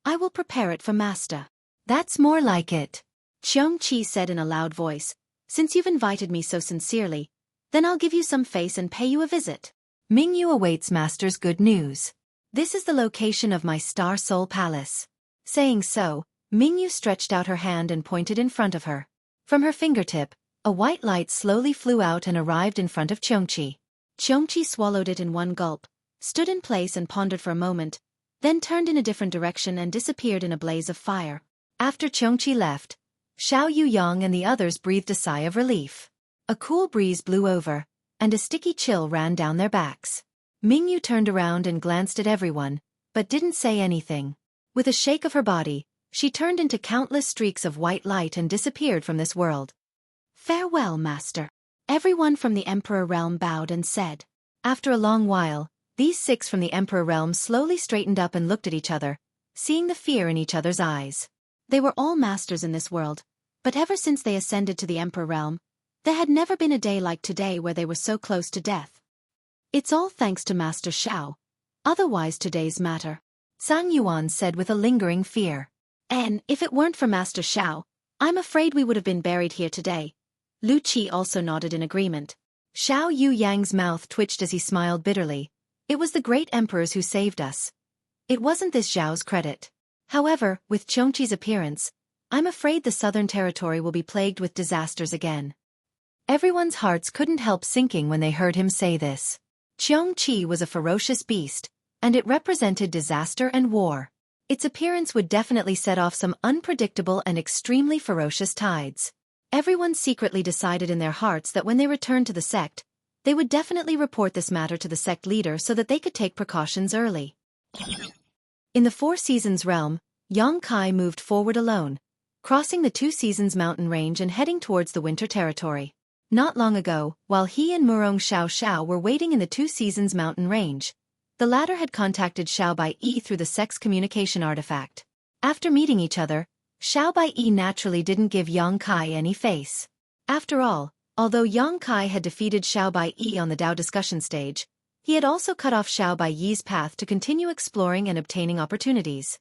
I will prepare it for master. That's more like it. Xueqi said in a loud voice, Since you've invited me so sincerely, then I'll give you some face and pay you a visit. Mingyu awaits master's good news. This is the location of my Star Soul Palace. Saying so, Mingyu stretched out her hand and pointed in front of her. From her fingertip, a white light slowly flew out and arrived in front of Xueqi. Xueqi swallowed it in one gulp, stood in place and pondered for a moment, then turned in a different direction and disappeared in a blaze of fire. After Xueqi left, Xiao Yuyang and the others breathed a sigh of relief. A cool breeze blew over, and a sticky chill ran down their backs. Mingyu turned around and glanced at everyone, but didn't say anything. With a shake of her body, she turned into countless streaks of white light and disappeared from this world. Farewell, master. Everyone from the Emperor realm bowed and said. After a long while, these 6 from the Emperor realm slowly straightened up and looked at each other, seeing the fear in each other's eyes. They were all masters in this world, but ever since they ascended to the Emperor realm, there had never been a day like today where they were so close to death. It's all thanks to Master Xiao. Otherwise today's matter. Sang Yuan said with a lingering fear. And if it weren't for Master Xiao, I'm afraid we would have been buried here today. Lu Qi also nodded in agreement. Xiao Yuyang's mouth twitched as he smiled bitterly. It was the great emperors who saved us. It wasn't this Zhao's credit. However, with Xueqi's appearance, I'm afraid the southern territory will be plagued with disasters again. Everyone's hearts couldn't help sinking when they heard him say this. Xueqi was a ferocious beast, and it represented disaster and war. Its appearance would definitely set off some unpredictable and extremely ferocious tides. Everyone secretly decided in their hearts that when they returned to the sect, they would definitely report this matter to the sect leader so that they could take precautions early. In the Four Seasons realm, Yang Kai moved forward alone, crossing the Two Seasons mountain range and heading towards the winter territory. Not long ago, while he and Murong Xiao were waiting in the Two Seasons mountain range, the latter had contacted Xiao Bai Yi through the sect's communication artifact. After meeting each other, Xiao Bai naturally didn't give Yang Kai any face. After all, although Yang Kai had defeated Xiao Bai on the Dao discussion stage, he had also cut off Xiao Bai's path to continue exploring and obtaining opportunities.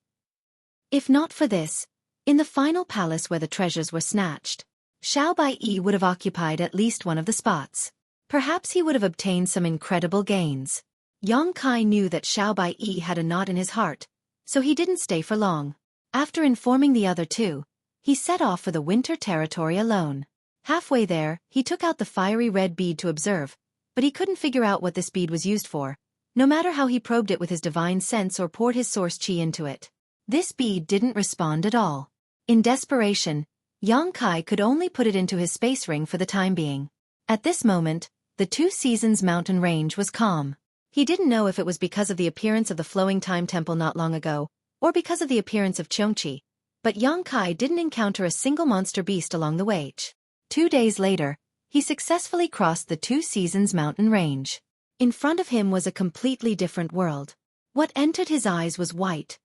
If not for this, in the final palace where the treasures were snatched, Xiao Bai would have occupied at least one of the spots. Perhaps he would have obtained some incredible gains. Yang Kai knew that Xiao Bai had a knot in his heart, so he didn't stay for long. After informing the other two, he set off for the winter territory alone. Halfway there, he took out the fiery red bead to observe, but he couldn't figure out what this bead was used for, no matter how he probed it with his divine sense or poured his source chi into it. This bead didn't respond at all. In desperation, Yang Kai could only put it into his space ring for the time being. At this moment, the Two Seasons mountain range was calm. He didn't know if it was because of the appearance of the flowing time temple not long ago, or because of the appearance of Xueqi, but Yang Kai didn't encounter a single monster beast along the way. 2 days later, he successfully crossed the Two Seasons mountain range. In front of him was a completely different world. What entered his eyes was white,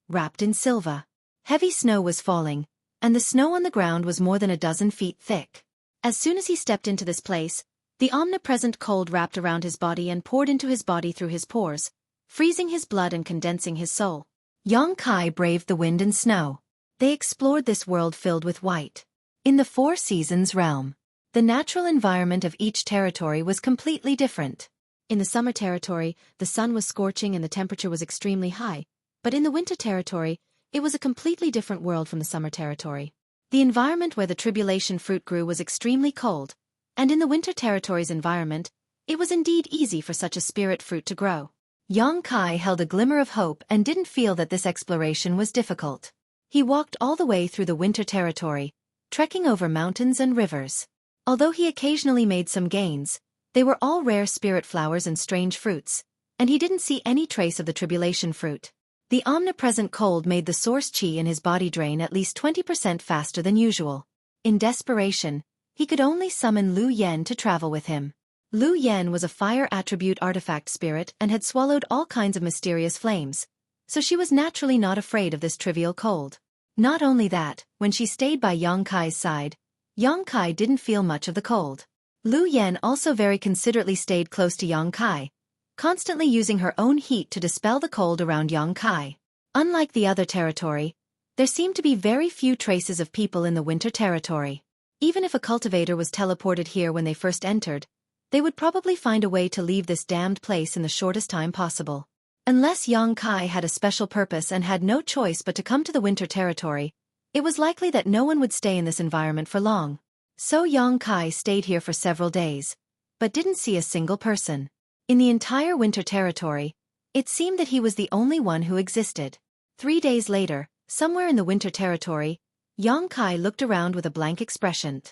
wrapped in silver. Heavy snow was falling, and the snow on the ground was more than a dozen feet thick. As soon as he stepped into this place, the omnipresent cold wrapped around his body and poured into his body through his pores, freezing his blood and condensing his soul. Yang Kai braved the wind and snow. They explored this world filled with white. In the Four Seasons realm, the natural environment of each territory was completely different. In the summer territory, the sun was scorching and the temperature was extremely high, but in the winter territory, it was a completely different world from the summer territory. The environment where the tribulation fruit grew was extremely cold, and in the winter territory's environment, it was indeed easy for such a spirit fruit to grow. Yang Kai held a glimmer of hope and didn't feel that this exploration was difficult. He walked all the way through the winter territory, trekking over mountains and rivers. Although he occasionally made some gains, they were all rare spirit flowers and strange fruits, and he didn't see any trace of the tribulation fruit. The omnipresent cold made the source chi in his body drain at least 20% faster than usual. In desperation, he could only summon Lu Yen to travel with him. Lu Yen was a fire attribute artifact spirit and had swallowed all kinds of mysterious flames, so she was naturally not afraid of this trivial cold. Not only that, when she stayed by Yang Kai's side, Yang Kai didn't feel much of the cold. Lu Yen also very considerately stayed close to Yang Kai, constantly using her own heat to dispel the cold around Yang Kai. Unlike the other territory, there seemed to be very few traces of people in the winter territory. Even if a cultivator was teleported here when they first entered, they would probably find a way to leave this damned place in the shortest time possible. Unless Yang Kai had a special purpose and had no choice but to come to the winter territory, it was likely that no one would stay in this environment for long. So Yang Kai stayed here for several days, but didn't see a single person. In the entire winter territory, it seemed that he was the only one who existed. 3 days later, somewhere in the winter territory, Yang Kai looked around with a blank expression.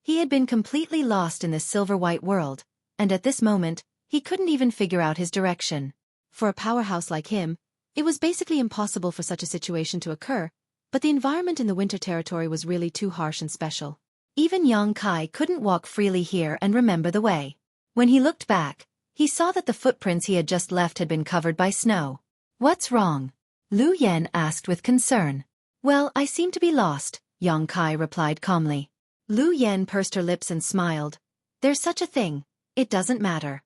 He had been completely lost in this silver-white world, and at this moment, he couldn't even figure out his direction. For a powerhouse like him, it was basically impossible for such a situation to occur, but the environment in the winter territory was really too harsh and special. Even Yang Kai couldn't walk freely here and remember the way. When he looked back, he saw that the footprints he had just left had been covered by snow. "What's wrong?" Lu Yen asked with concern. "Well, I seem to be lost," Yang Kai replied calmly. Lu Yen pursed her lips and smiled. "There's such a thing. It doesn't matter.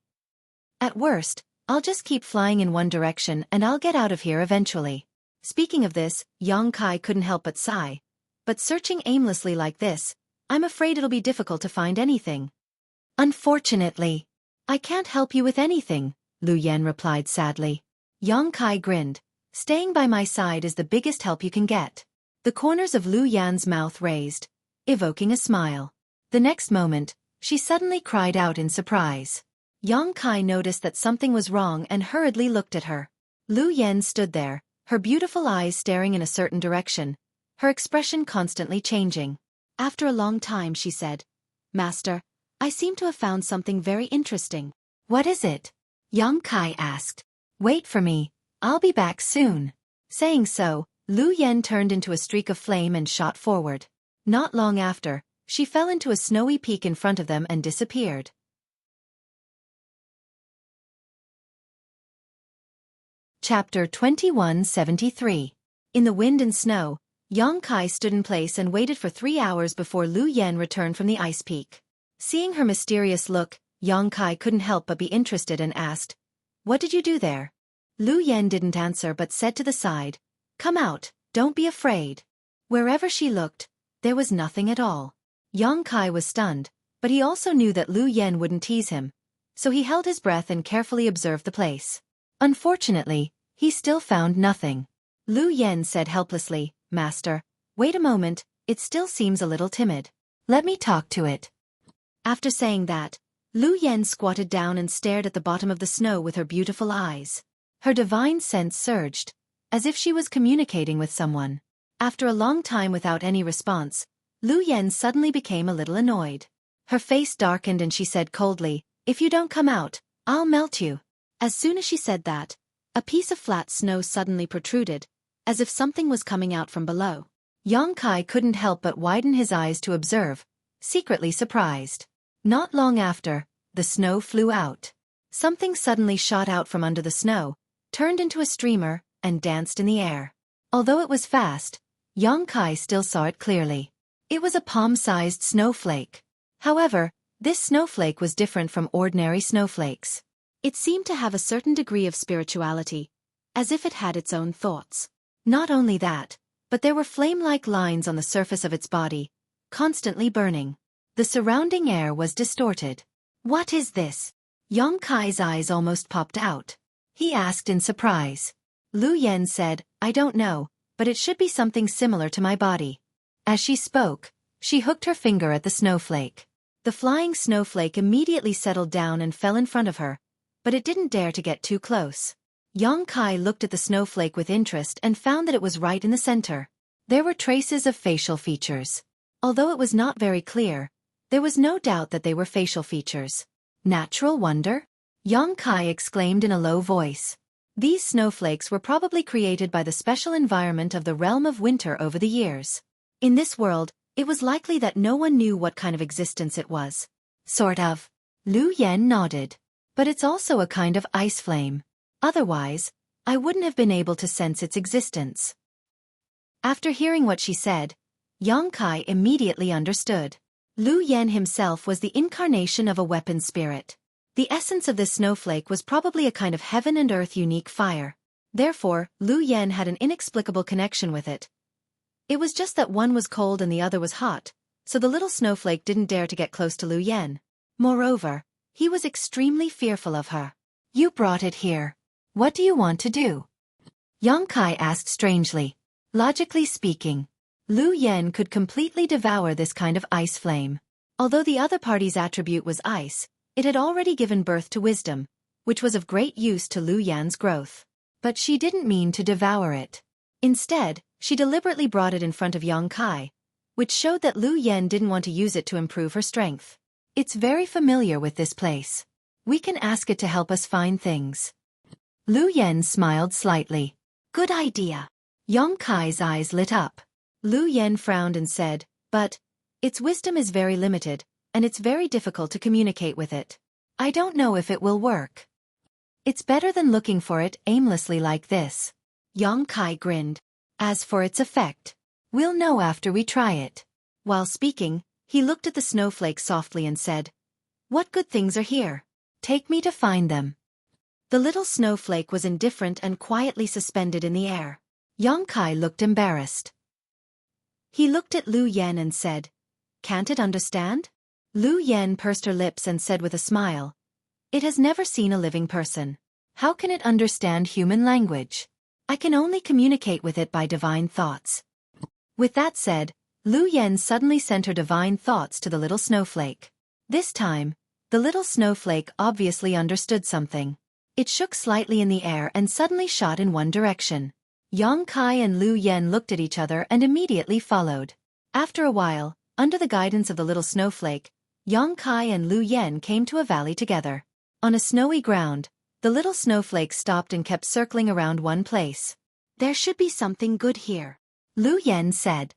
At worst, I'll just keep flying in one direction and I'll get out of here eventually." Speaking of this, Yang Kai couldn't help but sigh. "But searching aimlessly like this, I'm afraid it'll be difficult to find anything." "Unfortunately, I can't help you with anything," Lu Yen replied sadly. Yang Kai grinned. "Staying by my side is the biggest help you can get." The corners of Lu Yan's mouth raised, evoking a smile. The next moment, she suddenly cried out in surprise. Yang Kai noticed that something was wrong and hurriedly looked at her. Lu Yen stood there, her beautiful eyes staring in a certain direction, her expression constantly changing. After a long time she said, "Master, I seem to have found something very interesting." "What is it?" Yang Kai asked. "Wait for me, I'll be back soon." Saying so, Lu Yen turned into a streak of flame and shot forward. Not long after, she fell into a snowy peak in front of them and disappeared. Chapter 2173. In the wind and snow, Yang Kai stood in place and waited for 3 hours before Lu Yen returned from the ice peak. Seeing her mysterious look, Yang Kai couldn't help but be interested and asked, "What did you do there?" Lu Yen didn't answer but said to the side, "Come out, don't be afraid." Wherever she looked, there was nothing at all. Yang Kai was stunned, but he also knew that Lu Yen wouldn't tease him, so he held his breath and carefully observed the place. Unfortunately, he still found nothing. Lu Yen said helplessly, "Master, wait a moment, it still seems a little timid. Let me talk to it." After saying that, Lu Yen squatted down and stared at the bottom of the snow with her beautiful eyes. Her divine sense surged, as if she was communicating with someone. After a long time without any response, Lu Yen suddenly became a little annoyed. Her face darkened and she said coldly, "If you don't come out, I'll melt you." As soon as she said that, a piece of flat snow suddenly protruded, as if something was coming out from below. Yang Kai couldn't help but widen his eyes to observe, secretly surprised. Not long after, the snow flew out. Something suddenly shot out from under the snow, turned into a streamer, and danced in the air. Although it was fast, Yang Kai still saw it clearly. It was a palm-sized snowflake. However, this snowflake was different from ordinary snowflakes. It seemed to have a certain degree of spirituality, as if it had its own thoughts. Not only that, but there were flame-like lines on the surface of its body, constantly burning. The surrounding air was distorted. "What is this?" Yang Kai's eyes almost popped out. He asked in surprise. Lu Yen said, "I don't know, but it should be something similar to my body." As she spoke, she hooked her finger at the snowflake. The flying snowflake immediately settled down and fell in front of her, but it didn't dare to get too close. Yang Kai looked at the snowflake with interest and found that it was right in the center. There were traces of facial features. Although it was not very clear, there was no doubt that they were facial features. "Natural wonder?" Yang Kai exclaimed in a low voice. These snowflakes were probably created by the special environment of the realm of winter over the years. In this world, it was likely that no one knew what kind of existence it was. "Sort of." Lu Yen nodded. "But it's also a kind of ice flame. Otherwise, I wouldn't have been able to sense its existence." After hearing what she said, Yang Kai immediately understood. Lu Yen himself was the incarnation of a weapon spirit. The essence of this snowflake was probably a kind of heaven and earth unique fire. Therefore, Lu Yen had an inexplicable connection with it. It was just that one was cold and the other was hot, so the little snowflake didn't dare to get close to Lu Yen. Moreover, he was extremely fearful of her. "You brought it here. What do you want to do?" Yang Kai asked strangely. Logically speaking, Lu Yen could completely devour this kind of ice flame. Although the other party's attribute was ice, it had already given birth to wisdom, which was of great use to Lu Yan's growth. But she didn't mean to devour it. Instead, she deliberately brought it in front of Yang Kai, which showed that Lu Yen didn't want to use it to improve her strength. "It's very familiar with this place. We can ask it to help us find things." Lu Yen smiled slightly. "Good idea." Yang Kai's eyes lit up. Lu Yen frowned and said, "But its wisdom is very limited, and it's very difficult to communicate with it. I don't know if it will work. It's better than looking for it aimlessly like this." Yang Kai grinned. "As for its effect, we'll know after we try it." While speaking, he looked at the snowflake softly and said, "What good things are here? Take me to find them." The little snowflake was indifferent and quietly suspended in the air. Yang Kai looked embarrassed. He looked at Lu Yen and said, "Can't it understand?" Lu Yen pursed her lips and said with a smile, "It has never seen a living person. How can it understand human language? I can only communicate with it by divine thoughts." With that said, Lu Yen suddenly sent her divine thoughts to the little snowflake. This time, the little snowflake obviously understood something. It shook slightly in the air and suddenly shot in one direction. Yang Kai and Lu Yen looked at each other and immediately followed. After a while, under the guidance of the little snowflake, Yang Kai and Lu Yen came to a valley together. On a snowy ground, the little snowflake stopped and kept circling around one place. "There should be something good here," Lu Yen said.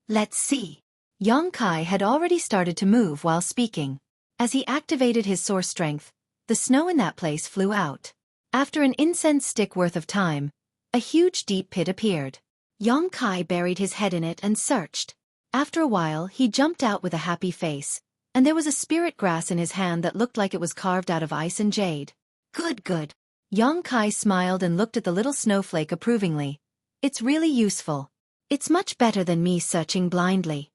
"Let's see." Yang Kai had already started to move while speaking. As he activated his source strength, the snow in that place flew out. After an incense stick worth of time, a huge deep pit appeared. Kai buried his head in it and searched. After a while he jumped out with a happy face, and there was a spirit grass in his hand that looked like it was carved out of ice and jade. Good, good. Kai smiled and looked at the little snowflake approvingly. It's really useful. It's much better than me searching blindly.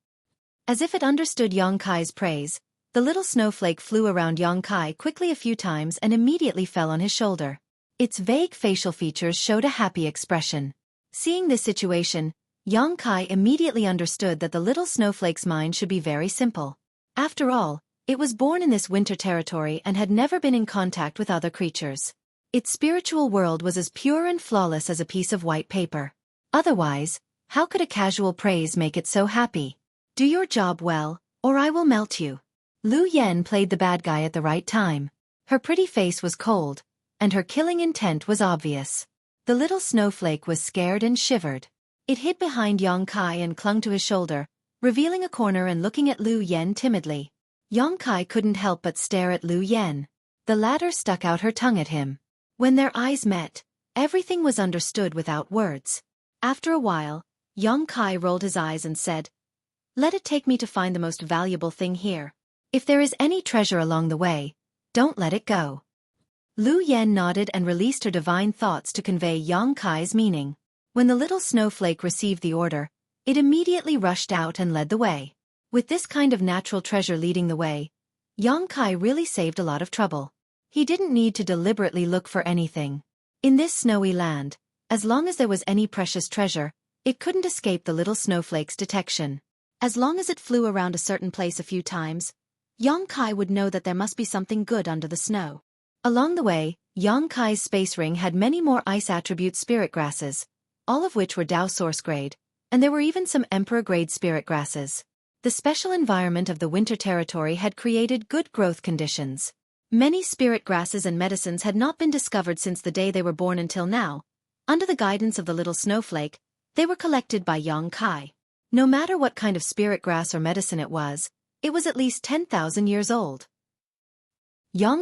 As if it understood Kai's praise, the little snowflake flew around Kai quickly a few times and immediately fell on his shoulder. Its vague facial features showed a happy expression. Seeing this situation, Kai immediately understood that the little snowflake's mind should be very simple. After all, it was born in this winter territory and had never been in contact with other creatures. Its spiritual world was as pure and flawless as a piece of white paper. Otherwise, how could a casual praise make it so happy? Do your job well, or I will melt you. Lu Yen played the bad guy at the right time. Her pretty face was cold, and her killing intent was obvious. The little snowflake was scared and shivered. It hid behind Kai and clung to his shoulder, revealing a corner and looking at Lu Yen timidly. Kai couldn't help but stare at Lu Yen. The latter stuck out her tongue at him. When their eyes met, everything was understood without words. After a while, Kai rolled his eyes and said, "Let it take me to find the most valuable thing here. If there is any treasure along the way, don't let it go." Lu Yen nodded and released her divine thoughts to convey Kai's meaning. When the little snowflake received the order, it immediately rushed out and led the way. With this kind of natural treasure leading the way, Kai really saved a lot of trouble. He didn't need to deliberately look for anything. In this snowy land, as long as there was any precious treasure, it couldn't escape the little snowflake's detection. As long as it flew around a certain place a few times, Kai would know that there must be something good under the snow. Along the way, Kai's space ring had many more ice attribute spirit grasses, all of which were Dao Source grade, and there were even some Emperor grade spirit grasses. The special environment of the winter territory had created good growth conditions. Many spirit grasses and medicines had not been discovered since the day they were born until now. Under the guidance of the little snowflake, they were collected by Kai. No matter what kind of spirit grass or medicine it was at least 10,000 years old.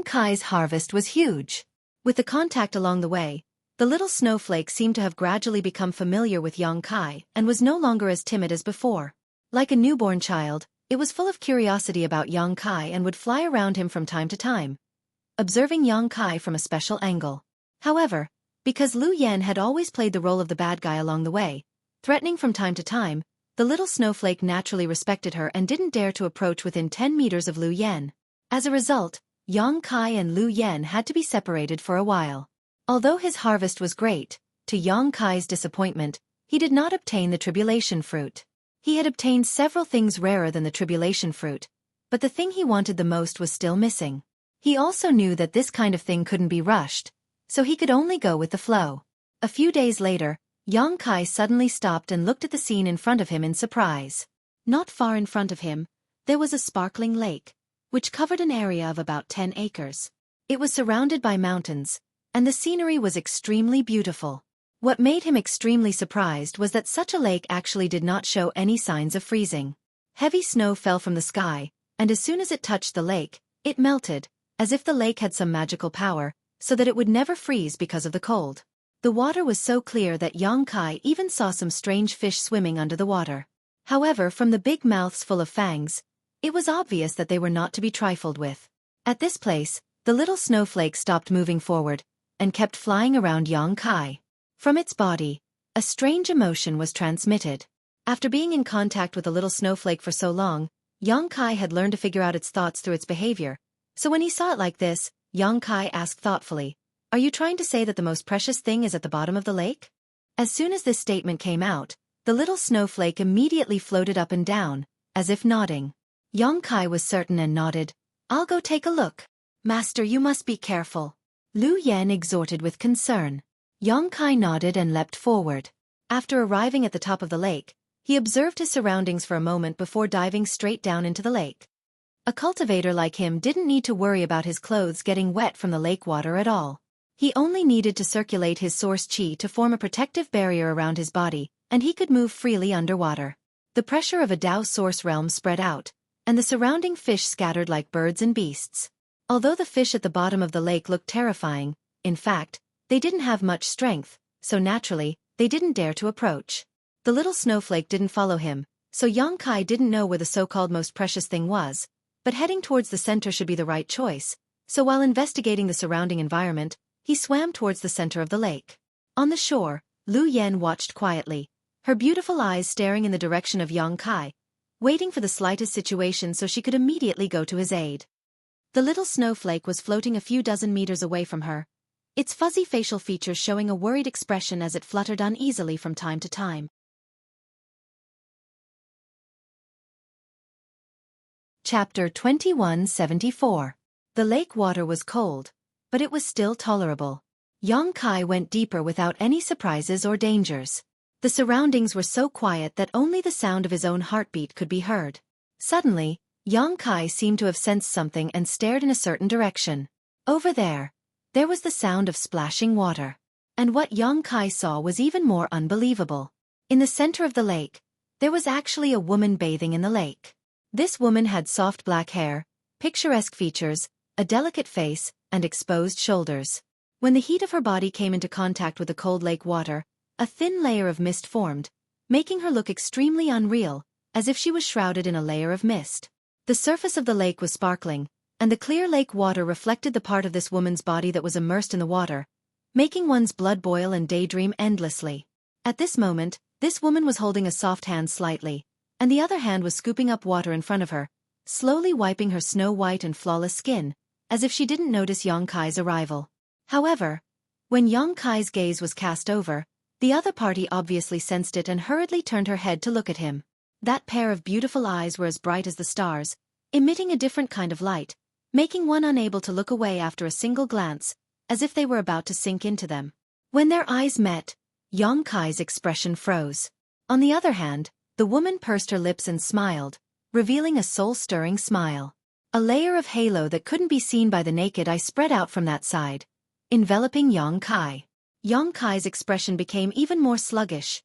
Kai's harvest was huge. With the contact along the way, the little snowflake seemed to have gradually become familiar with Kai and was no longer as timid as before. Like a newborn child, it was full of curiosity about Kai and would fly around him from time to time, observing Kai from a special angle. However, because Lu Yen had always played the role of the bad guy along the way, threatening from time to time, the little snowflake naturally respected her and didn't dare to approach within 10 meters of Lu Yen. As a result, Kai and Lu Yen had to be separated for a while. Although his harvest was great, to Kai's disappointment, he did not obtain the tribulation fruit. He had obtained several things rarer than the tribulation fruit, but the thing he wanted the most was still missing. He also knew that this kind of thing couldn't be rushed, so he could only go with the flow. A few days later, Kai suddenly stopped and looked at the scene in front of him in surprise. Not far in front of him, there was a sparkling lake, which covered an area of about 10 acres. It was surrounded by mountains, and the scenery was extremely beautiful. What made him extremely surprised was that such a lake actually did not show any signs of freezing. Heavy snow fell from the sky, and as soon as it touched the lake, it melted, as if the lake had some magical power, so that it would never freeze because of the cold. The water was so clear that Kai even saw some strange fish swimming under the water. However, from the big mouths full of fangs, it was obvious that they were not to be trifled with. At this place, the little snowflake stopped moving forward, and kept flying around Kai. From its body, a strange emotion was transmitted. After being in contact with the little snowflake for so long, Kai had learned to figure out its thoughts through its behavior. So when he saw it like this, Kai asked thoughtfully, "Are you trying to say that the most precious thing is at the bottom of the lake?" As soon as this statement came out, the little snowflake immediately floated up and down, as if nodding. Kai was certain and nodded, "I'll go take a look." "Master, you must be careful," Lu Yen exhorted with concern. Kai nodded and leapt forward. After arriving at the top of the lake, he observed his surroundings for a moment before diving straight down into the lake. A cultivator like him didn't need to worry about his clothes getting wet from the lake water at all. He only needed to circulate his source chi to form a protective barrier around his body, and he could move freely underwater. The pressure of a Dao source realm spread out, and the surrounding fish scattered like birds and beasts. Although the fish at the bottom of the lake looked terrifying, in fact, they didn't have much strength, so naturally, they didn't dare to approach. The little snowflake didn't follow him, so Yang Kai didn't know where the so-called most precious thing was, but heading towards the center should be the right choice, so while investigating the surrounding environment, he swam towards the center of the lake. On the shore, Lu Yen watched quietly, her beautiful eyes staring in the direction of Yang Kai, waiting for the slightest situation so she could immediately go to his aid. The little snowflake was floating a few dozen meters away from her, its fuzzy facial features showing a worried expression as it fluttered uneasily from time to time. Chapter 2174. The lake water was cold, but it was still tolerable. Yang Kai went deeper without any surprises or dangers. The surroundings were so quiet that only the sound of his own heartbeat could be heard. Suddenly, Yang Kai seemed to have sensed something and stared in a certain direction. Over there was the sound of splashing water. And what Yang Kai saw was even more unbelievable. In the center of the lake, there was actually a woman bathing in the lake. This woman had soft black hair, picturesque features, a delicate face, and exposed shoulders. When the heat of her body came into contact with the cold lake water, a thin layer of mist formed, making her look extremely unreal, as if she was shrouded in a layer of mist. The surface of the lake was sparkling, and the clear lake water reflected the part of this woman's body that was immersed in the water, making one's blood boil and daydream endlessly. At this moment, this woman was holding a soft hand slightly, and the other hand was scooping up water in front of her, slowly wiping her snow-white and flawless skin, as if she didn't notice Yang Kai's arrival. However, when Yang Kai's gaze was cast over, the other party obviously sensed it and hurriedly turned her head to look at him. That pair of beautiful eyes were as bright as the stars, emitting a different kind of light, making one unable to look away after a single glance, as if they were about to sink into them. When their eyes met, Yang Kai's expression froze. On the other hand, the woman pursed her lips and smiled, revealing a soul-stirring smile. A layer of halo that couldn't be seen by the naked eye spread out from that side, enveloping Yang Kai. Yang Kai's expression became even more sluggish.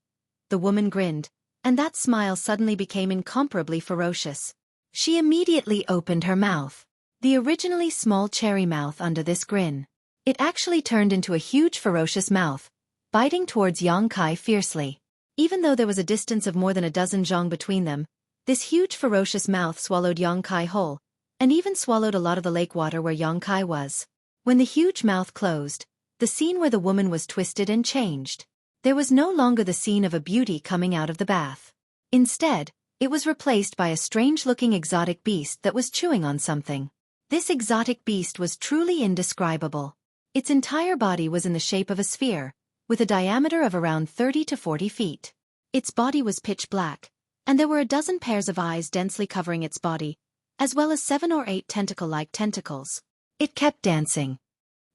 The woman grinned, and that smile suddenly became incomparably ferocious. She immediately opened her mouth. The originally small cherry mouth under this grin. It actually turned into a huge ferocious mouth, biting towards Yang Kai fiercely. Even though there was a distance of more than a dozen zhang between them, this huge ferocious mouth swallowed Yang Kai whole, and even swallowed a lot of the lake water where Yang Kai was. When the huge mouth closed, the scene where the woman was twisted and changed. There was no longer the scene of a beauty coming out of the bath. Instead, it was replaced by a strange-looking exotic beast that was chewing on something. This exotic beast was truly indescribable. Its entire body was in the shape of a sphere, with a diameter of around 30 to 40 feet. Its body was pitch black, and there were a dozen pairs of eyes densely covering its body, as well as 7 or 8 tentacle-like tentacles. It kept dancing.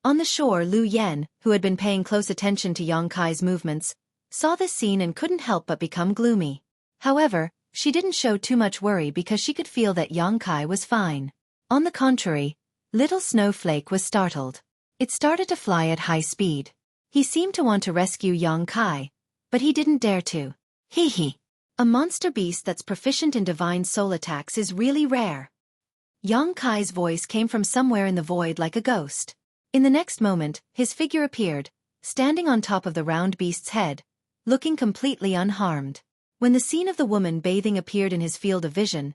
On the shore, Lu Yen, who had been paying close attention to Yang Kai's movements, saw this scene and couldn't help but become gloomy. However, she didn't show too much worry because she could feel that Yang Kai was fine. On the contrary, little Snowflake was startled. It started to fly at high speed. He seemed to want to rescue Yang Kai, but he didn't dare to. Hee. A monster beast that's proficient in divine soul attacks is really rare. Yang Kai's voice came from somewhere in the void like a ghost. In the next moment, his figure appeared, standing on top of the round beast's head, looking completely unharmed. When the scene of the woman bathing appeared in his field of vision,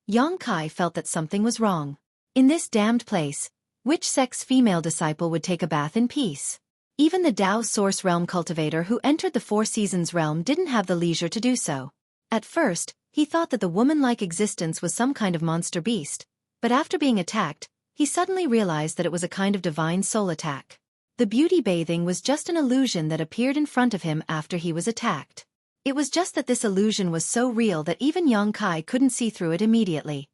Yang Kai felt that something was wrong. In this damned place, which sex female disciple would take a bath in peace? Even the Tao Source Realm cultivator who entered the Four Seasons realm didn't have the leisure to do so. At first, he thought that the woman-like existence was some kind of monster beast, but after being attacked, he suddenly realized that it was a kind of divine soul attack. The beauty bathing was just an illusion that appeared in front of him after he was attacked. It was just that this illusion was so real that even Yang Kai couldn't see through it immediately.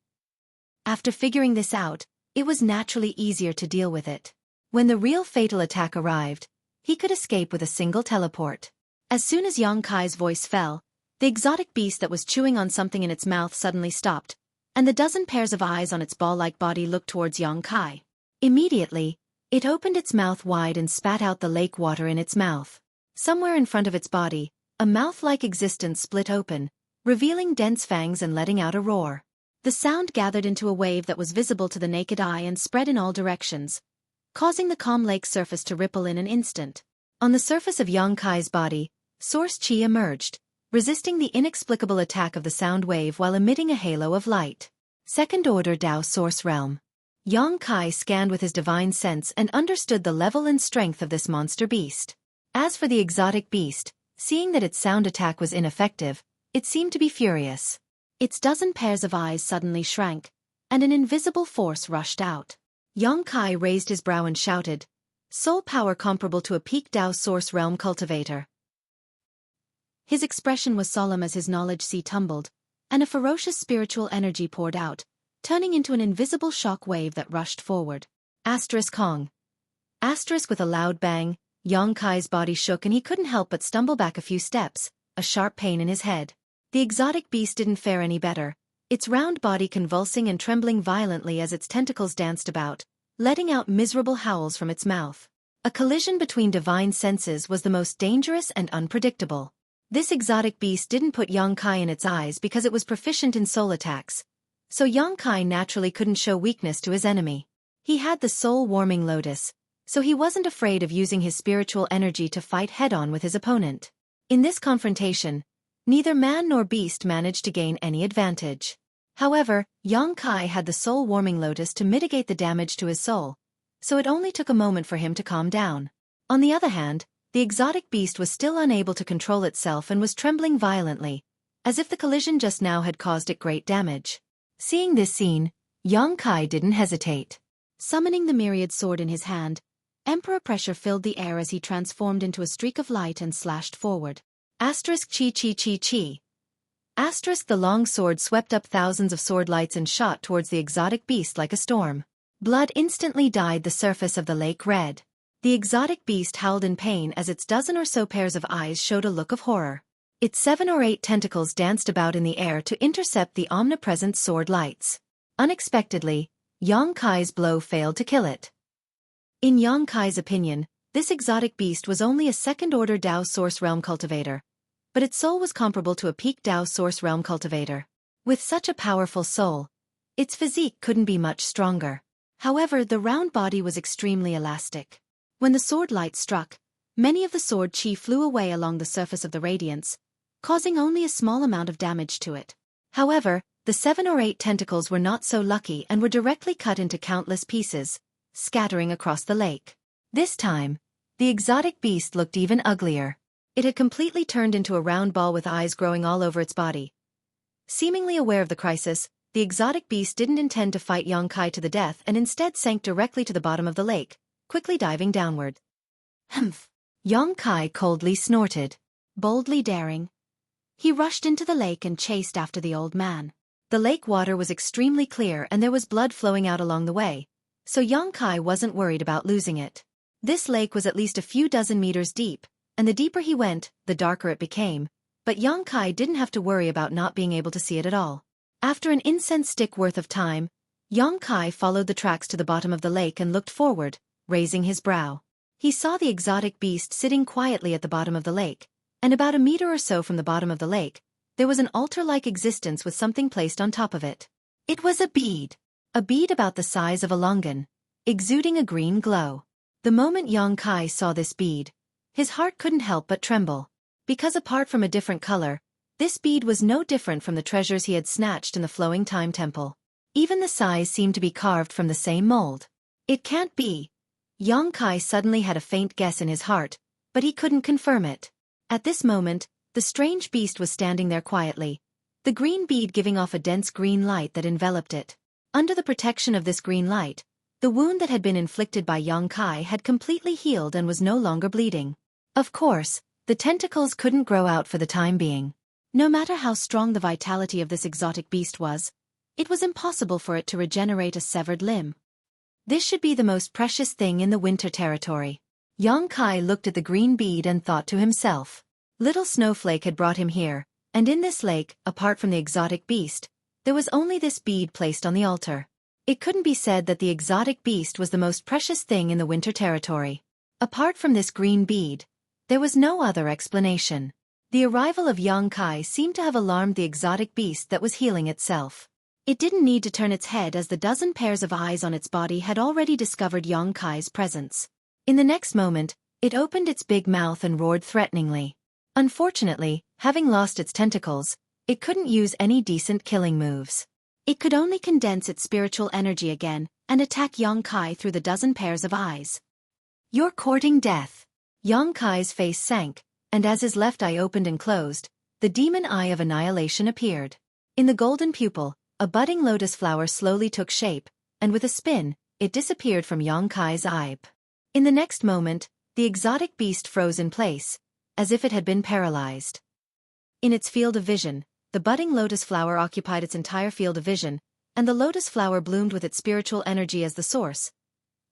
After figuring this out, it was naturally easier to deal with it. When the real fatal attack arrived, he could escape with a single teleport. As soon as Yang Kai's voice fell, the exotic beast that was chewing on something in its mouth suddenly stopped, and the dozen pairs of eyes on its ball-like body looked towards Yang Kai. Immediately, it opened its mouth wide and spat out the lake water in its mouth. Somewhere in front of its body, a mouth-like existence split open, revealing dense fangs and letting out a roar. The sound gathered into a wave that was visible to the naked eye and spread in all directions, causing the calm lake surface to ripple in an instant. On the surface of Yang Kai's body, Source Qi emerged, resisting the inexplicable attack of the sound wave while emitting a halo of light. Second-order Tao Source Realm. Yang Kai scanned with his divine sense and understood the level and strength of this monster beast. As for the exotic beast, seeing that its sound attack was ineffective, it seemed to be furious. Its dozen pairs of eyes suddenly shrank, and an invisible force rushed out. Yang Kai raised his brow and shouted, "Soul power comparable to a peak Tao Source Realm cultivator." His expression was solemn as his knowledge sea tumbled, and a ferocious spiritual energy poured out, turning into an invisible shock wave that rushed forward. Kong. With a loud bang, Yang Kai's body shook and he couldn't help but stumble back a few steps, a sharp pain in his head. The exotic beast didn't fare any better, its round body convulsing and trembling violently as its tentacles danced about, letting out miserable howls from its mouth. A collision between divine senses was the most dangerous and unpredictable. This exotic beast didn't put Yang Kai in its eyes because it was proficient in soul attacks, so Yang Kai naturally couldn't show weakness to his enemy. He had the soul-warming lotus, so he wasn't afraid of using his spiritual energy to fight head-on with his opponent. In this confrontation, neither man nor beast managed to gain any advantage. However, Yang Kai had the soul-warming lotus to mitigate the damage to his soul, so it only took a moment for him to calm down. On the other hand, the exotic beast was still unable to control itself and was trembling violently, as if the collision just now had caused it great damage. Seeing this scene, Yang Kai didn't hesitate. Summoning the myriad sword in his hand, Emperor pressure filled the air as he transformed into a streak of light and slashed forward. Chi. The long sword swept up thousands of sword lights and shot towards the exotic beast like a storm. Blood instantly dyed the surface of the lake red. The exotic beast howled in pain as its dozen or so pairs of eyes showed a look of horror. Its 7 or 8 tentacles danced about in the air to intercept the omnipresent sword lights. Unexpectedly, Yang Kai's blow failed to kill it. In Yang Kai's opinion, this exotic beast was only a second-order Tao Source Realm cultivator, but its soul was comparable to a peak Tao Source Realm cultivator. With such a powerful soul, its physique couldn't be much stronger. However, the round body was extremely elastic. When the sword light struck, many of the sword chi flew away along the surface of the radiance, causing only a small amount of damage to it. However, the 7 or 8 tentacles were not so lucky and were directly cut into countless pieces, scattering across the lake. This time, the exotic beast looked even uglier. It had completely turned into a round ball with eyes growing all over its body. Seemingly aware of the crisis, the exotic beast didn't intend to fight Yang Kai to the death and instead sank directly to the bottom of the lake, quickly diving downward. Humph! Yang Kai coldly snorted. Boldly daring, he rushed into the lake and chased after the old man. The lake water was extremely clear and there was blood flowing out along the way, so Yang Kai wasn't worried about losing it. This lake was at least a few dozen meters deep, and the deeper he went, the darker it became, but Yang Kai didn't have to worry about not being able to see it at all. After an incense stick worth of time, Yang Kai followed the tracks to the bottom of the lake and looked forward, raising his brow. He saw the exotic beast sitting quietly at the bottom of the lake, and about a meter or so from the bottom of the lake, there was an altar-like existence with something placed on top of it. It was a bead about the size of a longan, exuding a green glow. The moment Yang Kai saw this bead, his heart couldn't help but tremble. Because apart from a different color, this bead was no different from the treasures he had snatched in the flowing time temple. Even the size seemed to be carved from the same mold. It can't be. Yang Kai suddenly had a faint guess in his heart, but he couldn't confirm it. At this moment, the strange beast was standing there quietly, the green bead giving off a dense green light that enveloped it. Under the protection of this green light, the wound that had been inflicted by Yang Kai had completely healed and was no longer bleeding. Of course, the tentacles couldn't grow out for the time being. No matter how strong the vitality of this exotic beast was, it was impossible for it to regenerate a severed limb. This should be the most precious thing in the winter territory. Yang Kai looked at the green bead and thought to himself. Little Snowflake had brought him here, and in this lake, apart from the exotic beast, there was only this bead placed on the altar. It couldn't be said that the exotic beast was the most precious thing in the winter territory. Apart from this green bead, there was no other explanation. The arrival of Yang Kai seemed to have alarmed the exotic beast that was healing itself. It didn't need to turn its head as the dozen pairs of eyes on its body had already discovered Yang Kai's presence. In the next moment, it opened its big mouth and roared threateningly. Unfortunately, Having lost its tentacles, it couldn't use any decent killing moves. It could only condense its spiritual energy again and attack Xueqi through the dozen pairs of eyes. You're courting death. Xueqi's face sank, and as his left eye opened and closed, the demon eye of annihilation appeared. In the golden pupil, a budding lotus flower slowly took shape, and with a spin, it disappeared from Xueqi's eye. In the next moment, the exotic beast froze in place, as if it had been paralyzed. In its field of vision, the budding lotus flower occupied its entire field of vision, and the lotus flower bloomed with its spiritual energy as the source.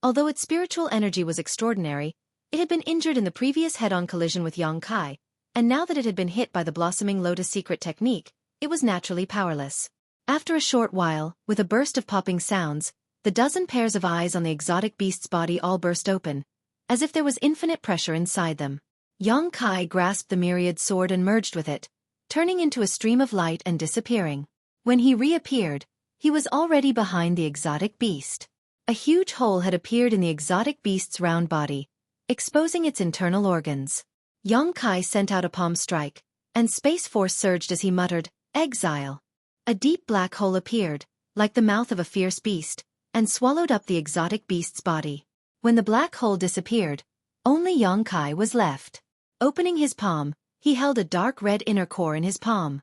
Although its spiritual energy was extraordinary, it had been injured in the previous head-on collision with Xueqi, and now that it had been hit by the blossoming lotus secret technique, it was naturally powerless. After a short while, with a burst of popping sounds, the dozen pairs of eyes on the exotic beast's body all burst open, as if there was infinite pressure inside them. Xueqi grasped the myriad sword and merged with it, turning into a stream of light and disappearing. When he reappeared, he was already behind the exotic beast. A huge hole had appeared in the exotic beast's round body, exposing its internal organs. Xueqi sent out a palm strike, and space force surged as he muttered, "Exile." A deep black hole appeared, like the mouth of a fierce beast, and swallowed up the exotic beast's body. When the black hole disappeared, only Xueqi was left. Opening his palm, he held a dark red inner core in his palm.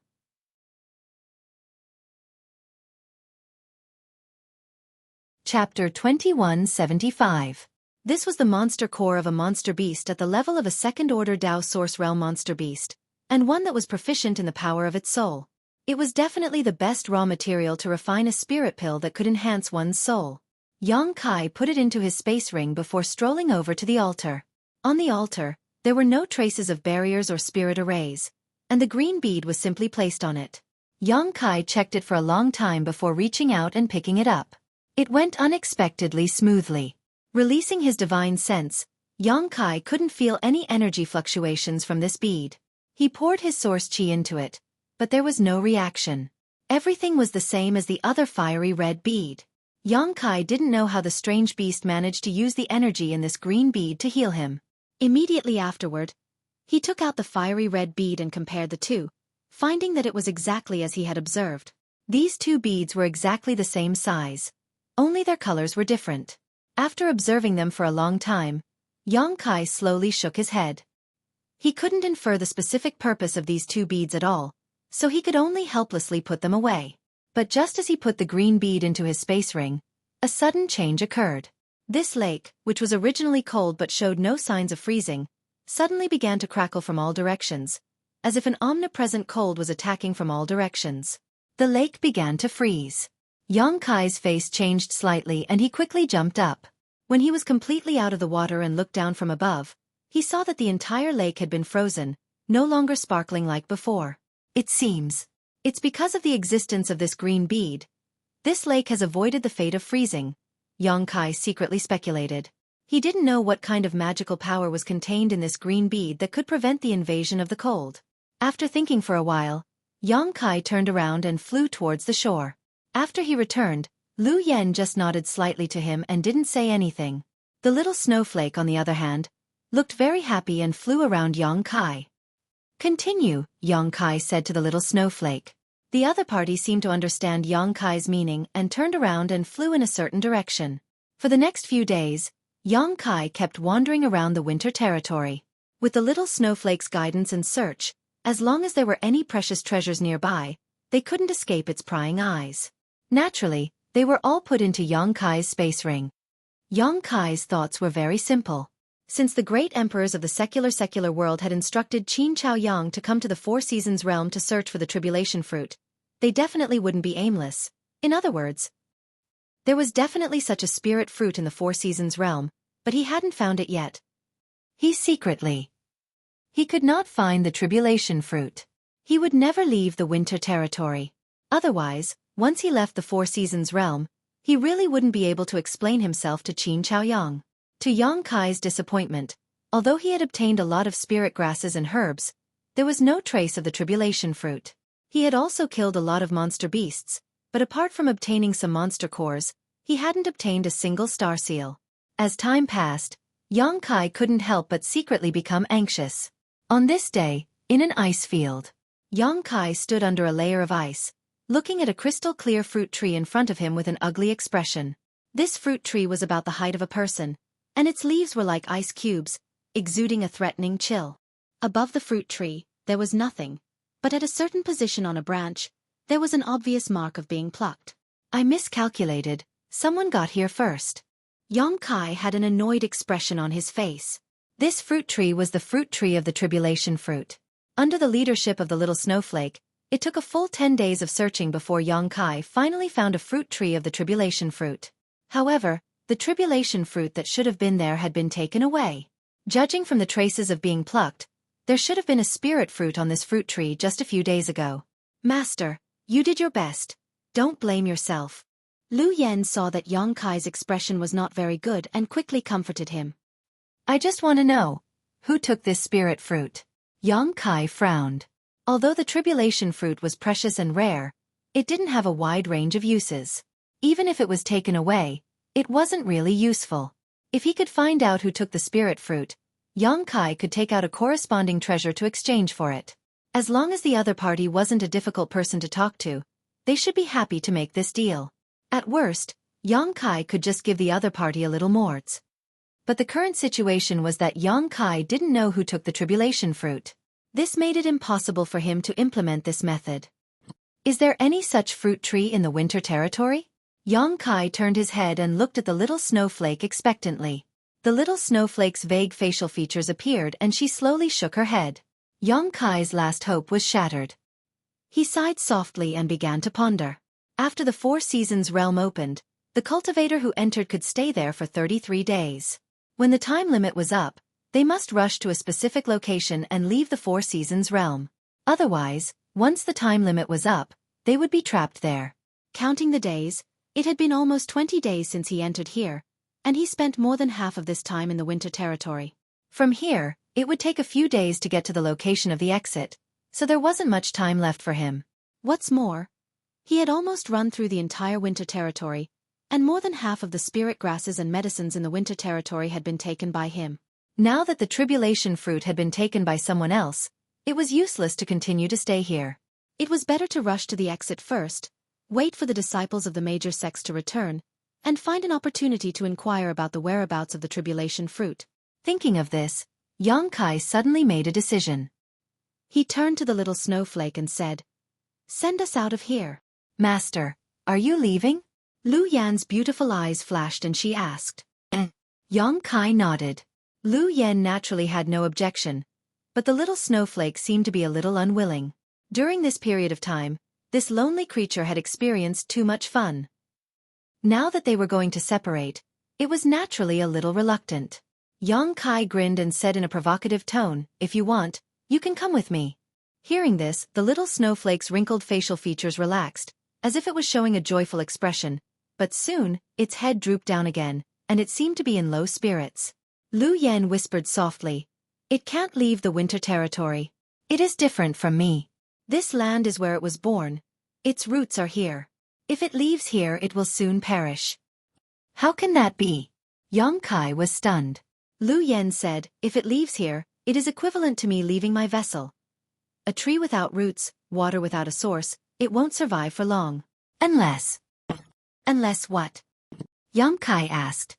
Chapter 2175. This was the monster core of a monster beast at the level of a second-order Dao Source Realm monster beast, and one that was proficient in the power of its soul. It was definitely the best raw material to refine a spirit pill that could enhance one's soul. Xueqi put it into his space ring before strolling over to the altar. On the altar, there were no traces of barriers or spirit arrays, and the green bead was simply placed on it. Xueqi checked it for a long time before reaching out and picking it up. It went unexpectedly smoothly. Releasing his divine sense, Xueqi couldn't feel any energy fluctuations from this bead. He poured his source qi into it, but there was no reaction. Everything was the same as the other fiery red bead. Xueqi didn't know how the strange beast managed to use the energy in this green bead to heal him. Immediately afterward, he took out the fiery red bead and compared the two, finding that it was exactly as he had observed. These two beads were exactly the same size, only their colors were different. After observing them for a long time, Xueqi slowly shook his head. He couldn't infer the specific purpose of these two beads at all, so he could only helplessly put them away. But just as he put the green bead into his space ring, a sudden change occurred. This lake, which was originally cold but showed no signs of freezing, suddenly began to crackle from all directions, as if an omnipresent cold was attacking from all directions. The lake began to freeze. Xueqi's face changed slightly and he quickly jumped up. When he was completely out of the water and looked down from above, he saw that the entire lake had been frozen, no longer sparkling like before. It seems it's because of the existence of this green bead. This lake has avoided the fate of freezing, Xueqi secretly speculated. He didn't know what kind of magical power was contained in this green bead that could prevent the invasion of the cold. After thinking for a while, Xueqi turned around and flew towards the shore. After he returned, Lu Yen just nodded slightly to him and didn't say anything. The little snowflake, on the other hand, looked very happy and flew around Xueqi. "Continue," Xueqi said to the little snowflake. The other party seemed to understand Xueqi's meaning and turned around and flew in a certain direction. For the next few days, Xueqi kept wandering around the winter territory. With the little snowflake's guidance and search, as long as there were any precious treasures nearby, they couldn't escape its prying eyes. Naturally, they were all put into Xueqi's space ring. Xueqi's thoughts were very simple. Since the great emperors of the secular world had instructed Qin Chaoyang to come to the Four Seasons realm to search for the tribulation fruit, they definitely wouldn't be aimless. In other words, there was definitely such a spirit fruit in the Four Seasons realm, but he hadn't found it yet. He could not find the tribulation fruit. He would never leave the winter territory. Otherwise, once he left the Four Seasons realm, he really wouldn't be able to explain himself to Qin Chaoyang. To Xueqi's disappointment, although he had obtained a lot of spirit grasses and herbs, there was no trace of the tribulation fruit. He had also killed a lot of monster beasts, but apart from obtaining some monster cores, he hadn't obtained a single star seal. As time passed, Xueqi couldn't help but secretly become anxious. On this day, In an ice field. Yang Kai stood under a layer of ice, looking at a crystal-clear fruit tree in front of him with an ugly expression. This fruit tree was about the height of a person, and its leaves were like ice cubes, exuding a threatening chill. Above the fruit tree, there was nothing, but at a certain position on a branch, there was an obvious mark of being plucked. I miscalculated. Someone got here first. Yang Kai had an annoyed expression on his face. This fruit tree was the fruit tree of the tribulation fruit. Under the leadership of the little snowflake, it took a full 10 days of searching before Yang Kai finally found a fruit tree of the tribulation fruit. However, the tribulation fruit that should have been there had been taken away. Judging from the traces of being plucked, there should have been a spirit fruit on this fruit tree just a few days ago. Master, you did your best. Don't blame yourself. Lu Yen saw that Yang Kai's expression was not very good and quickly comforted him. I just want to know, who took this spirit fruit? Yang Kai frowned. Although the tribulation fruit was precious and rare, it didn't have a wide range of uses. Even if it was taken away, it wasn't really useful. If he could find out who took the spirit fruit, Yang Kai could take out a corresponding treasure to exchange for it. As long as the other party wasn't a difficult person to talk to, they should be happy to make this deal. At worst, Yang Kai could just give the other party a little mords. But the current situation was that Yang Kai didn't know who took the tribulation fruit. This made it impossible for him to implement this method. Is there any such fruit tree in the winter territory? Yang Kai turned his head and looked at the little snowflake expectantly. The little snowflake's vague facial features appeared and she slowly shook her head. Yang Kai's last hope was shattered. He sighed softly and began to ponder. After the Four Seasons realm opened, the cultivator who entered could stay there for 33 days. When the time limit was up, they must rush to a specific location and leave the Four Seasons realm. Otherwise, once the time limit was up, they would be trapped there. Counting the days, it had been almost 20 days since he entered here, and he spent more than half of this time in the winter territory. From here, it would take a few days to get to the location of the exit, so there wasn't much time left for him. What's more, he had almost run through the entire winter territory, and more than half of the spirit grasses and medicines in the winter territory had been taken by him. Now that the tribulation fruit had been taken by someone else, it was useless to continue to stay here. It was better to rush to the exit first, wait for the disciples of the major sects to return, and find an opportunity to inquire about the whereabouts of the tribulation fruit. Thinking of this, Yang Kai suddenly made a decision. He turned to the little snowflake and said, "Send us out of here." "Master, are you leaving?" Lu Yan's beautiful eyes flashed and she asked. Yang Kai nodded. Lu Yan naturally had no objection, but the little snowflake seemed to be a little unwilling. During this period of time, this lonely creature had experienced too much fun. Now that they were going to separate, it was naturally a little reluctant. Yang Kai grinned and said in a provocative tone, "If you want, you can come with me." Hearing this, the little snowflake's wrinkled facial features relaxed, as if it was showing a joyful expression, but soon, its head drooped down again, and it seemed to be in low spirits. Lu Yan whispered softly, "It can't leave the winter territory. It is different from me. This land is where it was born. Its roots are here. If it leaves here it will soon perish." "How can that be?" Yang Kai was stunned. Lu Yan said, "If it leaves here, it is equivalent to me leaving my vessel. A tree without roots, water without a source, it won't survive for long." Unless what? Yang Kai asked.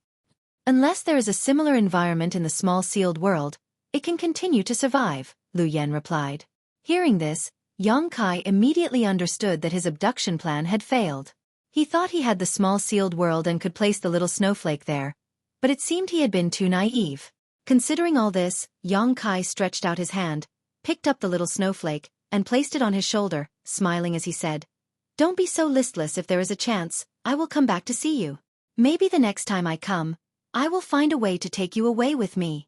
"Unless there is a similar environment in the small sealed world, it can continue to survive," Lu Yan replied. Hearing this, Yang Kai immediately understood that his abduction plan had failed. He thought he had the small sealed world and could place the little snowflake there, but it seemed he had been too naive. Considering all this, Yang Kai stretched out his hand, picked up the little snowflake, and placed it on his shoulder, smiling as he said, "Don't be so listless. If there is a chance, I will come back to see you. Maybe the next time I come, I will find a way to take you away with me."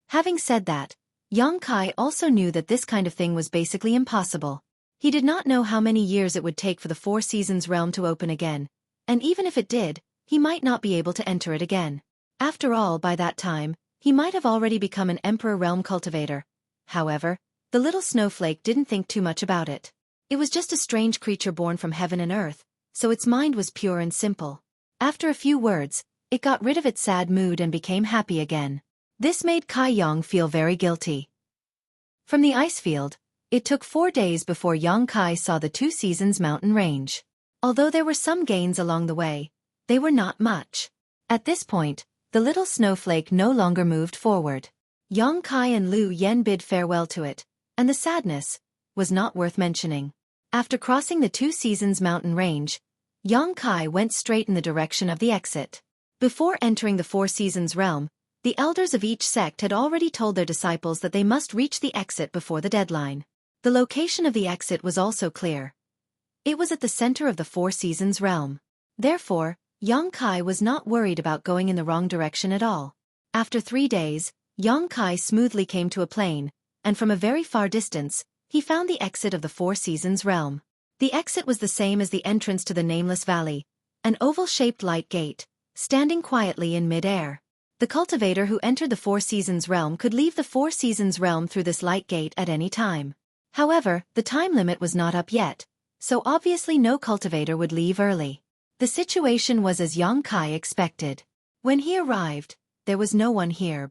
Having said that, Yang Kai also knew that this kind of thing was basically impossible. He did not know how many years it would take for the Four Seasons realm to open again, and even if it did, he might not be able to enter it again. After all, by that time, he might have already become an Emperor realm cultivator. However, the little snowflake didn't think too much about it. It was just a strange creature born from heaven and earth, so its mind was pure and simple. After a few words, it got rid of its sad mood and became happy again. This made Kai Yang feel very guilty. From the ice field, it took 4 days before Yang Kai saw the Two Seasons mountain range. Although there were some gains along the way, they were not much. At this point, the little snowflake no longer moved forward. Yang Kai and Liu Yen bid farewell to it, and the sadness was not worth mentioning. After crossing the Two Seasons mountain range, Yang Kai went straight in the direction of the exit. Before entering the Four Seasons realm, the elders of each sect had already told their disciples that they must reach the exit before the deadline. The location of the exit was also clear. It was at the center of the Four Seasons realm. Therefore, Yang Kai was not worried about going in the wrong direction at all. After 3 days, Yang Kai smoothly came to a plain, and from a very far distance, he found the exit of the Four Seasons realm. The exit was the same as the entrance to the Nameless Valley, an oval-shaped light gate, standing quietly in mid-air. The cultivator who entered the Four Seasons realm could leave the Four Seasons realm through this light gate at any time. However, the time limit was not up yet, so obviously no cultivator would leave early. The situation was as Yang Kai expected. When he arrived, there was no one here.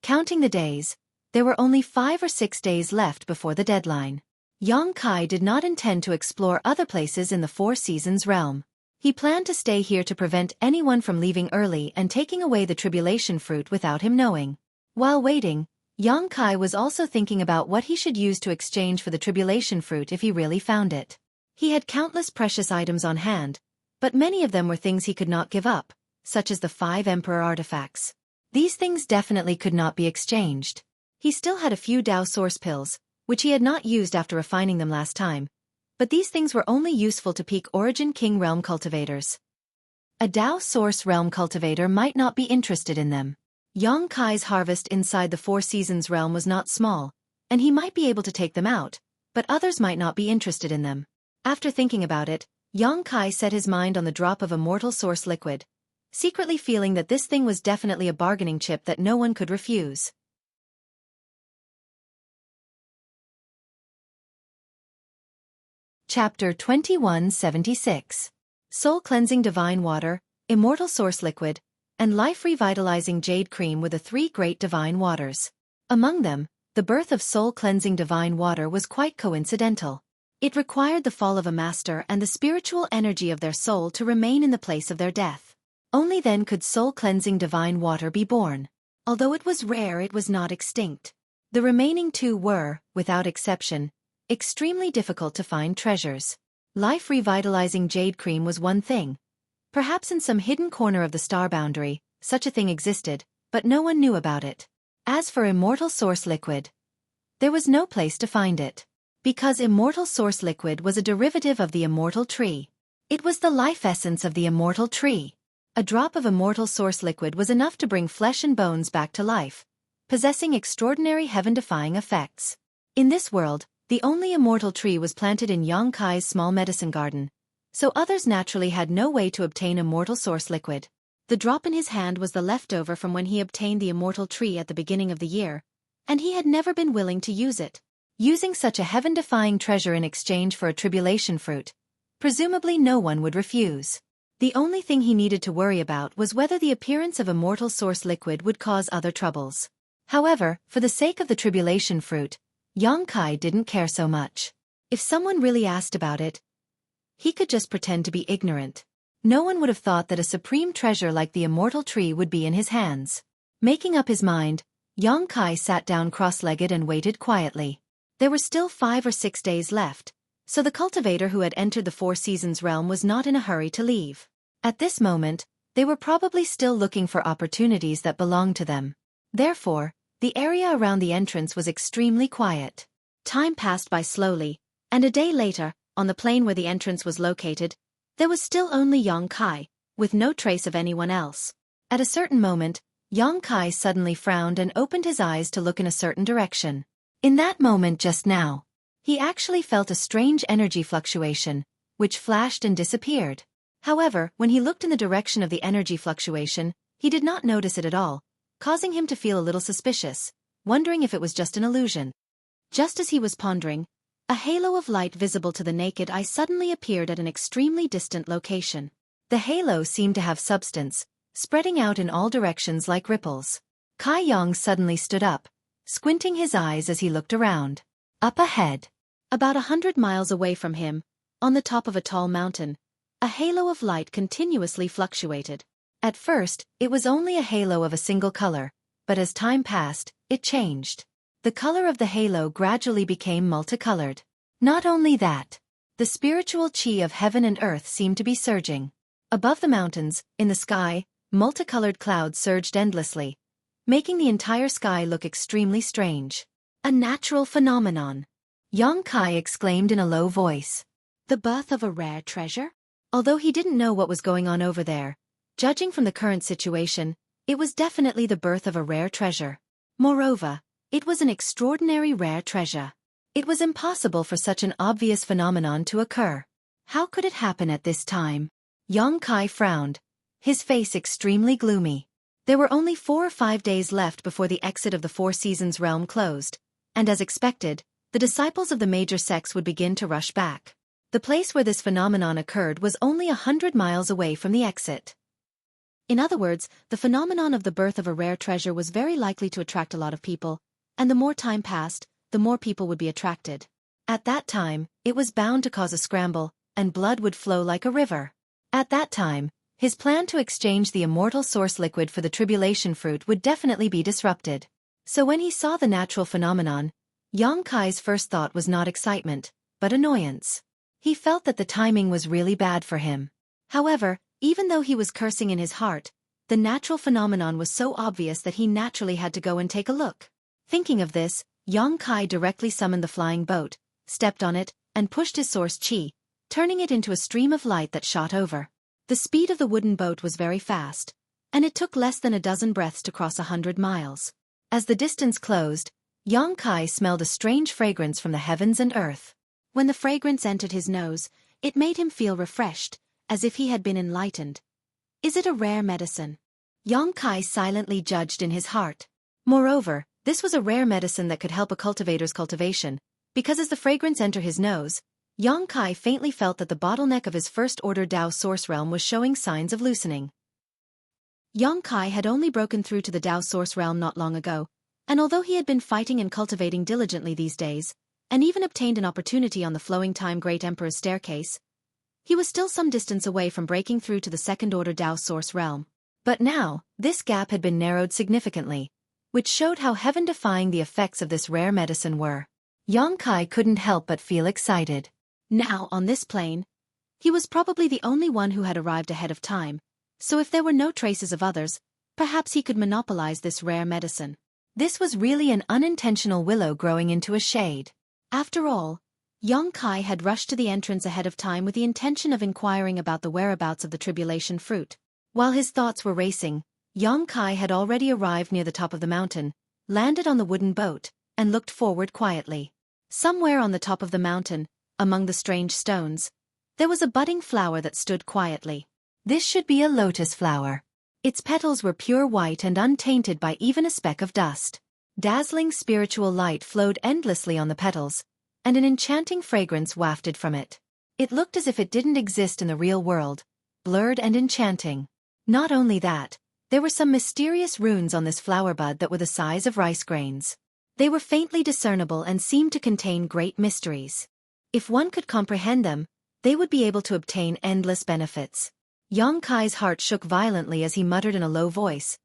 Counting the days, there were only 5 or 6 days left before the deadline. Yang Kai did not intend to explore other places in the Four Seasons realm. He planned to stay here to prevent anyone from leaving early and taking away the tribulation fruit without him knowing. While waiting, Yang Kai was also thinking about what he should use to exchange for the tribulation fruit if he really found it. He had countless precious items on hand, but many of them were things he could not give up, such as the 5 Emperor artifacts. These things definitely could not be exchanged. He still had a few Dao Source pills, which he had not used after refining them last time, but these things were only useful to peak Origin King Realm cultivators. A Dao Source Realm cultivator might not be interested in them. Yang Kai's harvest inside the Four Seasons realm was not small, and he might be able to take them out, but others might not be interested in them. After thinking about it, Yang Kai set his mind on the drop of Immortal Source liquid, secretly feeling that this thing was definitely a bargaining chip that no one could refuse. Chapter 2176. Soul Cleansing Divine Water, Immortal Source Liquid, and Life Revitalizing Jade Cream were the 3 great divine waters. Among them, the birth of Soul Cleansing Divine Water was quite coincidental. It required the fall of a master and the spiritual energy of their soul to remain in the place of their death. Only then could Soul Cleansing Divine Water be born. Although it was rare, it was not extinct. The remaining 2 were, without exception, extremely difficult to find treasures. Life Revitalizing Jade Cream was one thing. Perhaps in some hidden corner of the star boundary, such a thing existed, but no one knew about it. As for Immortal Source Liquid, there was no place to find it. Because Immortal Source Liquid was a derivative of the Immortal Tree. It was the life essence of the Immortal Tree. A drop of Immortal Source Liquid was enough to bring flesh and bones back to life, possessing extraordinary heaven-defying effects. In this world, the only immortal tree was planted in Yang Kai's small medicine garden, so others naturally had no way to obtain Immortal Source Liquid. The drop in his hand was the leftover from when he obtained the immortal tree at the beginning of the year, and he had never been willing to use it. Using such a heaven-defying treasure in exchange for a tribulation fruit, presumably no one would refuse. The only thing he needed to worry about was whether the appearance of Immortal Source Liquid would cause other troubles. However, for the sake of the tribulation fruit, Yang Kai didn't care so much. If someone really asked about it, he could just pretend to be ignorant. No one would have thought that a supreme treasure like the immortal tree would be in his hands. Making up his mind, Yang Kai sat down cross-legged and waited quietly. There were still 5 or 6 days left, so the cultivator who had entered the Four Seasons realm was not in a hurry to leave. At this moment, they were probably still looking for opportunities that belonged to them. Therefore, the area around the entrance was extremely quiet. Time passed by slowly, and a day later, on the plain where the entrance was located, there was still only Yang Kai, with no trace of anyone else. At a certain moment, Yang Kai suddenly frowned and opened his eyes to look in a certain direction. In that moment just now, he actually felt a strange energy fluctuation, which flashed and disappeared. However, when he looked in the direction of the energy fluctuation, he did not notice it at all, causing him to feel a little suspicious, wondering if it was just an illusion. Just as he was pondering, a halo of light visible to the naked eye suddenly appeared at an extremely distant location. The halo seemed to have substance, spreading out in all directions like ripples. Kai Yang suddenly stood up, squinting his eyes as he looked around. Up ahead, About 100 miles away from him, on the top of a tall mountain, a halo of light continuously fluctuated. At first, it was only a halo of a single color, but as time passed, it changed. The color of the halo gradually became multicolored. Not only that, the spiritual chi of heaven and earth seemed to be surging. Above the mountains, in the sky, multicolored clouds surged endlessly, making the entire sky look extremely strange. A natural phenomenon, Xueqi exclaimed in a low voice. the birth of a rare treasure? Although he didn't know what was going on over there, judging from the current situation, it was definitely the birth of a rare treasure. Moreover, it was an extraordinary rare treasure. It was impossible for such an obvious phenomenon to occur. How could it happen at this time? Xueqi frowned, his face extremely gloomy. There were only 4 or 5 days left before the exit of the Four Seasons realm closed, and as expected, the disciples of the major sects would begin to rush back. The place where this phenomenon occurred was only 100 miles away from the exit. In other words, the phenomenon of the birth of a rare treasure was very likely to attract a lot of people, and the more time passed, the more people would be attracted. At that time, it was bound to cause a scramble, and blood would flow like a river. At that time, his plan to exchange the immortal source liquid for the tribulation fruit would definitely be disrupted. So when he saw the natural phenomenon, Xueqi's first thought was not excitement, but annoyance. He felt that the timing was really bad for him. However, even though he was cursing in his heart, the natural phenomenon was so obvious that he naturally had to go and take a look. Thinking of this, Xueqi directly summoned the flying boat, stepped on it, and pushed his source chi, turning it into a stream of light that shot over. The speed of the wooden boat was very fast, and it took less than a dozen breaths to cross 100 miles. As the distance closed, Xueqi smelled a strange fragrance from the heavens and earth. When the fragrance entered his nose, it made him feel refreshed, as if he had been enlightened. Is it a rare medicine? Xueqi silently judged in his heart. Moreover, this was a rare medicine that could help a cultivator's cultivation, because as the fragrance entered his nose, Xueqi faintly felt that the bottleneck of his first-order Tao source realm was showing signs of loosening. Xueqi had only broken through to the Tao source realm not long ago, and although he had been fighting and cultivating diligently these days, and even obtained an opportunity on the flowing time Great Emperor's staircase, he was still some distance away from breaking through to the second-order Tao source realm. But now, this gap had been narrowed significantly, which showed how heaven-defying the effects of this rare medicine were. Xueqi couldn't help but feel excited. Now, on this plane, he was probably the only one who had arrived ahead of time, so if there were no traces of others, perhaps he could monopolize this rare medicine. This was really an unintentional willow growing into a shade. After all, Xueqi had rushed to the entrance ahead of time with the intention of inquiring about the whereabouts of the tribulation fruit. While his thoughts were racing, Xueqi had already arrived near the top of the mountain, landed on the wooden boat, and looked forward quietly. Somewhere on the top of the mountain, among the strange stones, there was a budding flower that stood quietly. This should be a lotus flower. Its petals were pure white and untainted by even a speck of dust. Dazzling spiritual light flowed endlessly on the petals, and an enchanting fragrance wafted from it. It looked as if it didn't exist in the real world, blurred and enchanting. Not only that, there were some mysterious runes on this flower bud that were the size of rice grains. They were faintly discernible and seemed to contain great mysteries. If one could comprehend them, they would be able to obtain endless benefits. Xueqi's heart shook violently as he muttered in a low voice.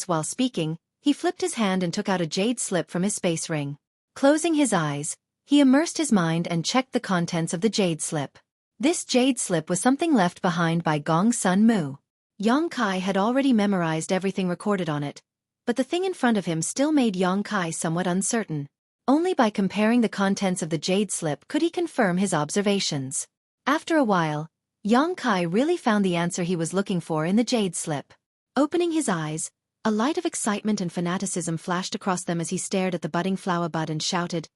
While speaking, he flipped his hand and took out a jade slip from his space ring. Closing his eyes, he immersed his mind and checked the contents of the jade slip. This jade slip was something left behind by Gong Sun Mu. Xueqi had already memorized everything recorded on it, but the thing in front of him still made Xueqi somewhat uncertain. Only by comparing the contents of the jade slip could he confirm his observations. After a while, Xueqi really found the answer he was looking for in the jade slip. Opening his eyes, a light of excitement and fanaticism flashed across them as he stared at the budding flower bud and shouted,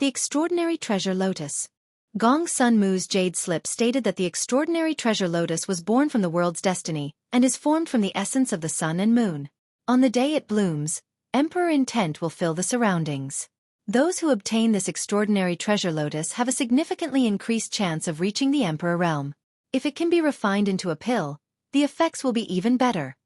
"The extraordinary treasure lotus." Gong Sun Mu's jade slip stated that the extraordinary treasure lotus was born from the world's destiny, and is formed from the essence of the sun and moon. On the day it blooms, Emperor intent will fill the surroundings. Those who obtain this extraordinary treasure lotus have a significantly increased chance of reaching the Emperor realm. If it can be refined into a pill, the effects will be even better.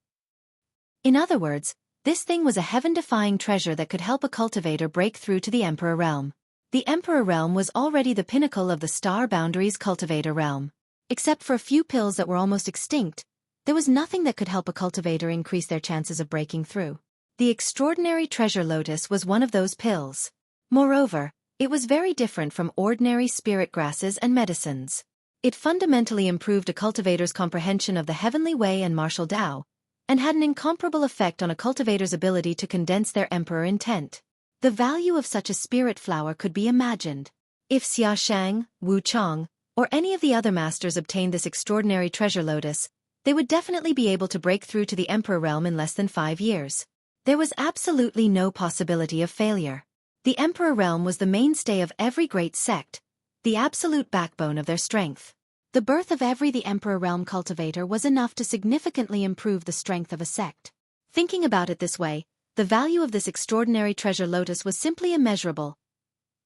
In other words, This thing was a heaven-defying treasure that could help a cultivator break through to the Emperor realm. The Emperor realm was already the pinnacle of the Star Boundaries cultivator realm. Except for a few pills that were almost extinct, there was nothing that could help a cultivator increase their chances of breaking through. The extraordinary treasure lotus was one of those pills. Moreover, it was very different from ordinary spirit grasses and medicines. It fundamentally improved a cultivator's comprehension of the heavenly way and martial Tao, and had an incomparable effect on a cultivator's ability to condense their emperor intent. The value of such a spirit flower could be imagined. If Xia Shang, Wu Chong, or any of the other masters obtained this extraordinary treasure lotus, they would definitely be able to break through to the emperor realm in less than 5 years. There was absolutely no possibility of failure. The Emperor realm was the mainstay of every great sect, the absolute backbone of their strength. The birth of the Emperor realm cultivator was enough to significantly improve the strength of a sect. Thinking about it this way, the value of this extraordinary treasure lotus was simply immeasurable.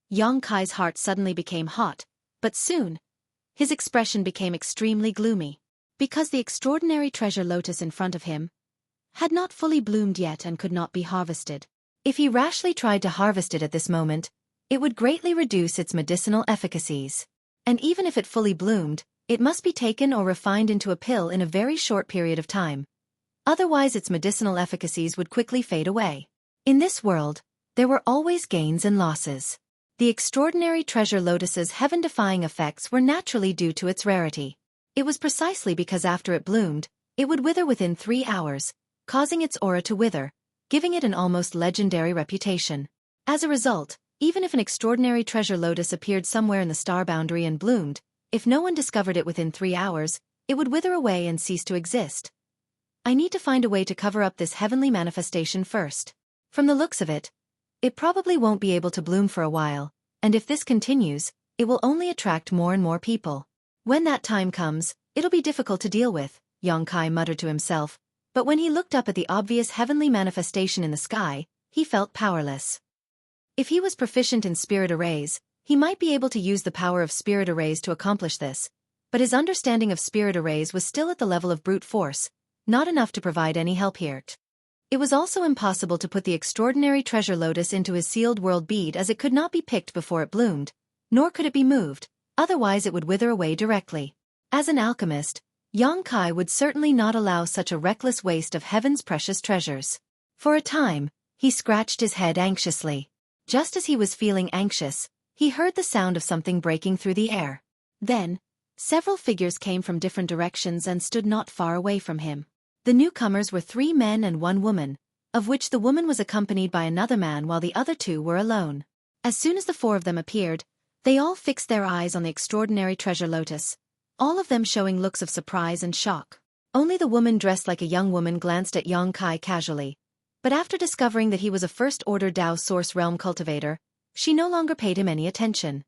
Yang Kai's heart suddenly became hot, but soon, his expression became extremely gloomy. Because the extraordinary treasure lotus in front of him had not fully bloomed yet and could not be harvested. If he rashly tried to harvest it at this moment, it would greatly reduce its medicinal efficacies. And even if it fully bloomed, it must be taken or refined into a pill in a very short period of time. Otherwise its medicinal efficacies would quickly fade away. In this world, there were always gains and losses. The extraordinary treasure lotus's heaven-defying effects were naturally due to its rarity. It was precisely because after it bloomed, it would wither within 3 hours, causing its aura to wither, giving it an almost legendary reputation. As a result, even if an extraordinary treasure lotus appeared somewhere in the star boundary and bloomed, if no one discovered it within 3 hours, it would wither away and cease to exist. I need to find a way to cover up this heavenly manifestation first. From the looks of it, it probably won't be able to bloom for a while, and if this continues, it will only attract more and more people. When that time comes, it'll be difficult to deal with, Yang Kai muttered to himself. But when he looked up at the obvious heavenly manifestation in the sky, he felt powerless. If he was proficient in spirit arrays, he might be able to use the power of spirit arrays to accomplish this, but his understanding of spirit arrays was still at the level of brute force, not enough to provide any help here. It was also impossible to put the extraordinary treasure lotus into his sealed world bead as it could not be picked before it bloomed, nor could it be moved, otherwise it would wither away directly. As an alchemist, Yang Kai would certainly not allow such a reckless waste of heaven's precious treasures. For a time, he scratched his head anxiously. Just as he was feeling anxious, he heard the sound of something breaking through the air. Then, several figures came from different directions and stood not far away from him. The newcomers were 3 men and 1 woman, of which the woman was accompanied by another man while the other 2 were alone. As soon as the 4 of them appeared, they all fixed their eyes on the extraordinary treasure lotus, all of them showing looks of surprise and shock. Only the woman dressed like a young woman glanced at Yang Kai casually, but after discovering that he was a first-order Tao Source Realm cultivator, she no longer paid him any attention.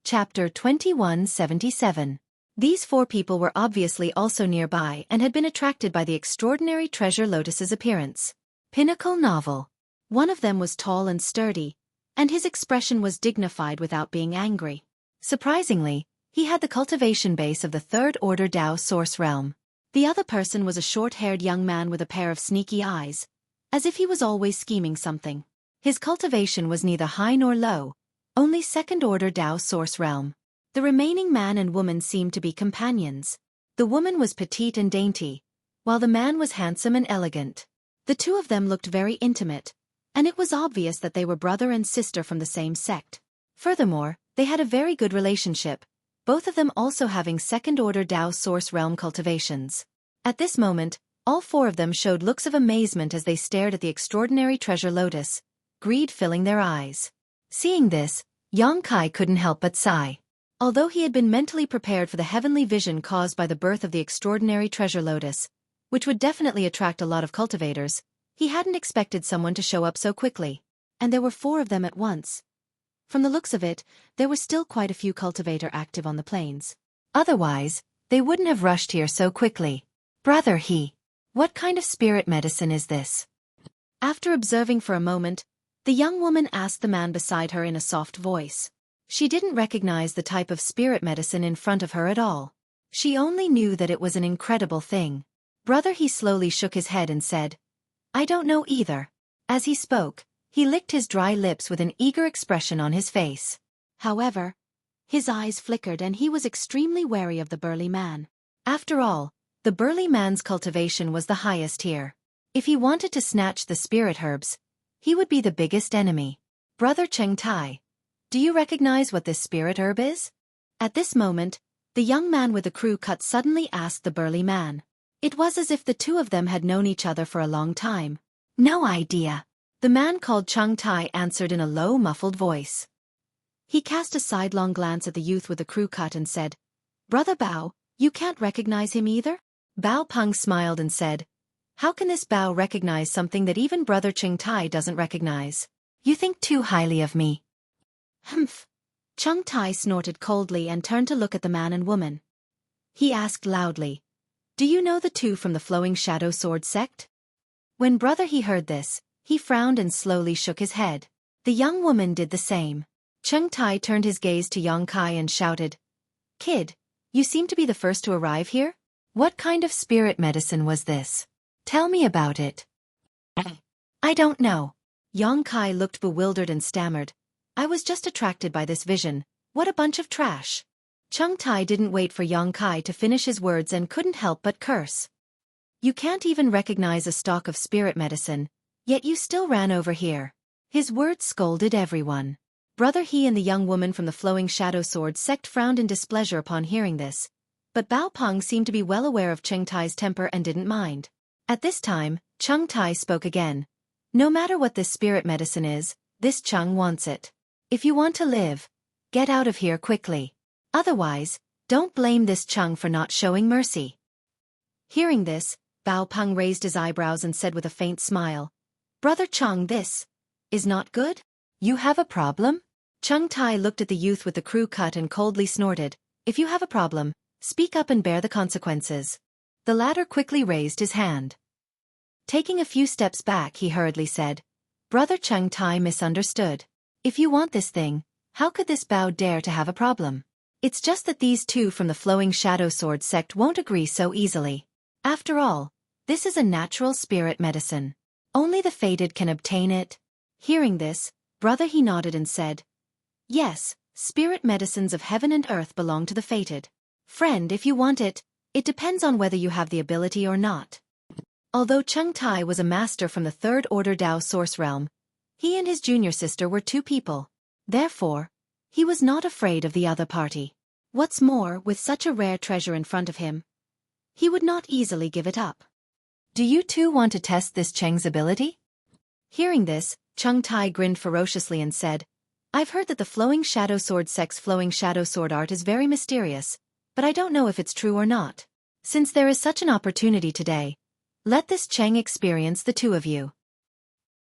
Chapter 2177. These 4 people were obviously also nearby and had been attracted by the extraordinary treasure lotus's appearance. Pinnacle novel. One of them was tall and sturdy, and his expression was dignified without being angry. Surprisingly, he had the cultivation base of the third-order Tao Source Realm. The other person was a short-haired young man with a pair of sneaky eyes, as if he was always scheming something. His cultivation was neither high nor low, only second-order Tao Source Realm. The remaining man and woman seemed to be companions. The woman was petite and dainty, while the man was handsome and elegant. The 2 of them looked very intimate, and it was obvious that they were brother and sister from the same sect. Furthermore, they had a very good relationship, both of them also having second-order Tao Source Realm cultivations. At this moment, all 4 of them showed looks of amazement as they stared at the extraordinary treasure lotus, greed filling their eyes. Seeing this, Yang Kai couldn't help but sigh. Although he had been mentally prepared for the heavenly vision caused by the birth of the extraordinary treasure lotus, which would definitely attract a lot of cultivators, he hadn't expected someone to show up so quickly. And there were 4 of them at once. From the looks of it, there were still quite a few cultivators active on the plains. Otherwise, they wouldn't have rushed here so quickly. Brother what kind of spirit medicine is this? After observing for a moment, the young woman asked the man beside her in a soft voice. She didn't recognize the type of spirit medicine in front of her at all. She only knew that it was an incredible thing. Brother He slowly shook his head and said, I don't know either. As he spoke, he licked his dry lips with an eager expression on his face. However, his eyes flickered and he was extremely wary of the burly man. After all, the burly man's cultivation was the highest here. If he wanted to snatch the spirit herbs, he would be the biggest enemy. Brother Cheng Tai, do you recognize what this spirit herb is? At this moment, the young man with the crew cut suddenly asked the burly man. It was as if the two of them had known each other for a long time. No idea. The man called Cheng Tai answered in a low, muffled voice. He cast a sidelong glance at the youth with the crew cut and said, Brother Bao, you can't recognize him either? Bao Peng smiled and said, How can this Bao recognize something that even Brother Cheng Tai doesn't recognize? You think too highly of me. Humph. Cheng Tai snorted coldly and turned to look at the man and woman. He asked loudly, Do you know the two from the Flowing Shadow Sword sect? When Brother He heard this, he frowned and slowly shook his head. The young woman did the same. Cheng Tai turned his gaze to Yong Kai and shouted, Kid, you seem to be the first to arrive here? What kind of spirit medicine was this? Tell me about it. I don't know. Yong Kai looked bewildered and stammered. I was just attracted by this vision. What a bunch of trash. Cheng Tai didn't wait for Yong Kai to finish his words and couldn't help but curse. You can't even recognize a stock of spirit medicine, yet you still ran over here. His words scolded everyone. Brother He and the young woman from the Flowing Shadow Sword sect frowned in displeasure upon hearing this, but Bao Peng seemed to be well aware of Cheng Tai's temper and didn't mind. At this time, Cheng Tai spoke again. No matter what this spirit medicine is, this Cheng wants it. If you want to live, get out of here quickly. Otherwise, don't blame this Cheng for not showing mercy. Hearing this, Bao Peng raised his eyebrows and said with a faint smile, Brother Cheng, this is not good? You have a problem? Cheng Tai looked at the youth with the crew cut and coldly snorted, If you have a problem, speak up and bear the consequences. The latter quickly raised his hand. Taking a few steps back, he hurriedly said, Brother Cheng Tai misunderstood. If you want this thing, how could this Bao dare to have a problem? It's just that these two from the Flowing Shadow Sword sect won't agree so easily. After all, this is a natural spirit medicine. Only the fated can obtain it. Hearing this, Brother He nodded and said, Yes, spirit medicines of heaven and earth belong to the fated. Friend, if you want it, it depends on whether you have the ability or not. Although Cheng Tai was a master from the Third Order Dao Source Realm, he and his junior sister were two people. Therefore, he was not afraid of the other party. What's more, with such a rare treasure in front of him, he would not easily give it up. Do you two want to test this Cheng's ability? Hearing this, Cheng Tai grinned ferociously and said, I've heard that the Flowing Shadow Sword sect's Flowing Shadow Sword art is very mysterious, but I don't know if it's true or not. Since there is such an opportunity today, let this Cheng experience the two of you.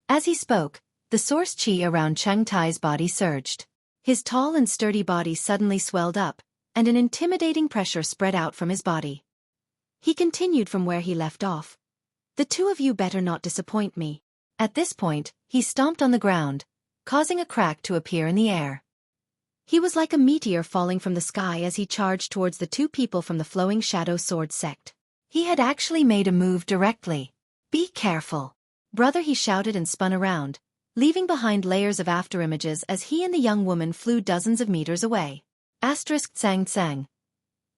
As he spoke, the source chi around Cheng Tai's body surged. His tall and sturdy body suddenly swelled up, and an intimidating pressure spread out from his body. He continued from where he left off. The two of you better not disappoint me. At this point, he stomped on the ground, causing a crack to appear in the air. He was like a meteor falling from the sky as he charged towards the two people from the Flowing Shadow Sword sect. He had actually made a move directly. Be careful. Brother, he shouted and spun around, leaving behind layers of afterimages as he and the young woman flew dozens of meters away. Asterisk tsang tsang.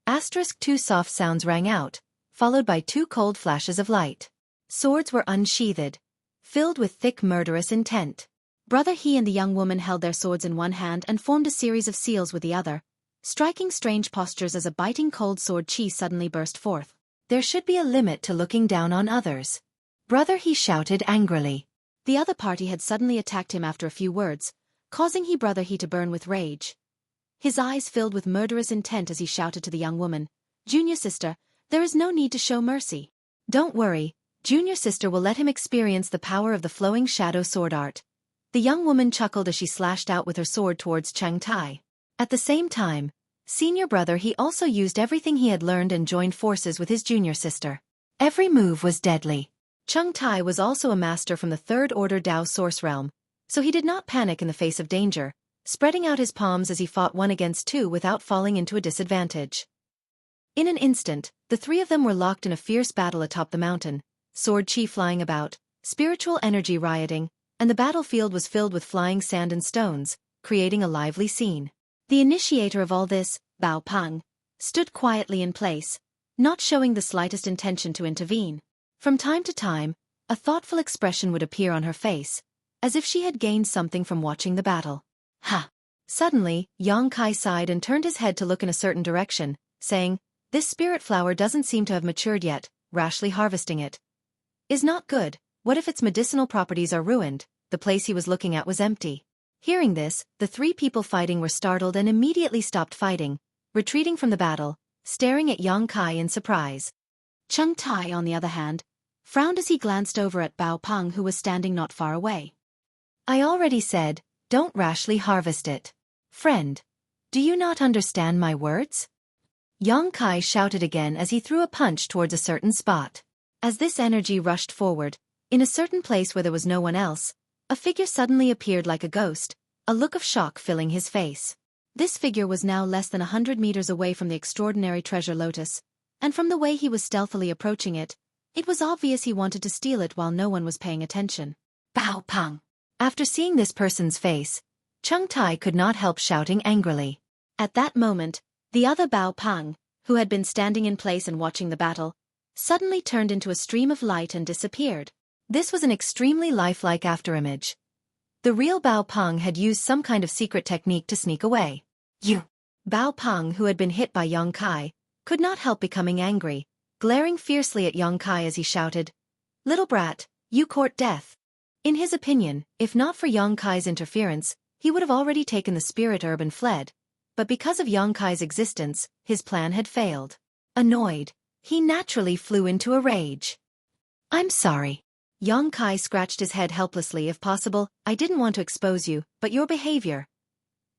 Asterisk two soft sounds rang out, followed by two cold flashes of light. Swords were unsheathed, filled with thick murderous intent. Brother He and the young woman held their swords in one hand and formed a series of seals with the other, striking strange postures as a biting cold sword chi suddenly burst forth. There should be a limit to looking down on others. Brother He shouted angrily. The other party had suddenly attacked him after a few words, causing Brother He to burn with rage. His eyes filled with murderous intent as he shouted to the young woman, Junior sister, there is no need to show mercy. Don't worry, Junior sister will let him experience the power of the Flowing Shadow Sword art. The young woman chuckled as she slashed out with her sword towards Cheng Tai. At the same time, Senior Brother He also used everything he had learned and joined forces with his junior sister. Every move was deadly. Cheng Tai was also a master from the Third Order Dao Source Realm, so he did not panic in the face of danger, spreading out his palms as he fought one against two without falling into a disadvantage. In an instant, the three of them were locked in a fierce battle atop the mountain, sword chi flying about, spiritual energy rioting, and the battlefield was filled with flying sand and stones, creating a lively scene. The initiator of all this, Bao Peng, stood quietly in place, not showing the slightest intention to intervene. From time to time, a thoughtful expression would appear on her face, as if she had gained something from watching the battle. Ha! Suddenly, Yang Kai sighed and turned his head to look in a certain direction, saying, "This spirit flower doesn't seem to have matured yet, rashly harvesting it is not good. What if its medicinal properties are ruined?" The place he was looking at was empty. Hearing this, the three people fighting were startled and immediately stopped fighting, retreating from the battle, staring at Yang Kai in surprise. Cheng Tai, on the other hand, frowned as he glanced over at Bao Peng, who was standing not far away. "I already said, don't rashly harvest it. Friend, do you not understand my words?" Yang Kai shouted again as he threw a punch towards a certain spot. As this energy rushed forward, in a certain place where there was no one else, a figure suddenly appeared like a ghost, a look of shock filling his face. This figure was now less than 100 meters away from the extraordinary treasure lotus, and from the way he was stealthily approaching it, it was obvious he wanted to steal it while no one was paying attention. Bao Peng! After seeing this person's face, Cheng Tai could not help shouting angrily. At that moment, the other Bao Peng, who had been standing in place and watching the battle, suddenly turned into a stream of light and disappeared. This was an extremely lifelike afterimage. The real Bao Peng had used some kind of secret technique to sneak away. "You!" Bao Peng, who had been hit by Yang Kai, could not help becoming angry, glaring fiercely at Yang Kai as he shouted, "Little brat, you court death." In his opinion, if not for Yang Kai's interference, he would have already taken the spirit herb and fled, but because of Yang Kai's existence, his plan had failed. Annoyed, he naturally flew into a rage. "I'm sorry." Yang Kai scratched his head helplessly. "If possible, I didn't want to expose you, but your behavior,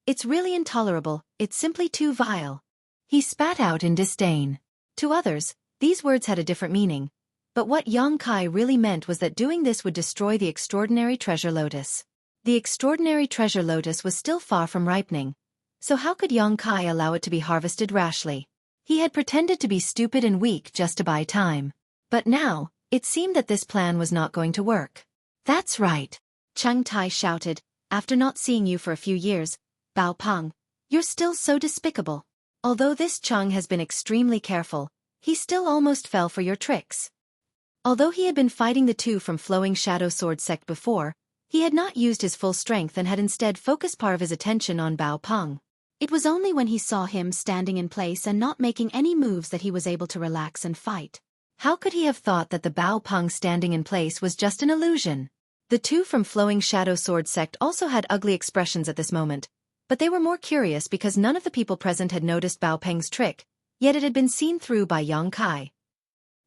it's really intolerable, it's simply too vile." He spat out in disdain. To others, these words had a different meaning, but what Yang Kai really meant was that doing this would destroy the extraordinary treasure lotus. The extraordinary treasure lotus was still far from ripening, so how could Yang Kai allow it to be harvested rashly? He had pretended to be stupid and weak just to buy time. But now, it seemed that this plan was not going to work. "That's right," Cheng Tai shouted, "after not seeing you for a few years, Bao Peng, you're still so despicable. Although this Cheng has been extremely careful, he still almost fell for your tricks." Although he had been fighting the two from Flowing Shadow Sword sect before, he had not used his full strength and had instead focused part of his attention on Bao Peng. It was only when he saw him standing in place and not making any moves that he was able to relax and fight. How could he have thought that the Bao Peng standing in place was just an illusion? The two from Flowing Shadow Sword sect also had ugly expressions at this moment, but they were more curious because none of the people present had noticed Bao Peng's trick, yet it had been seen through by Yang Kai.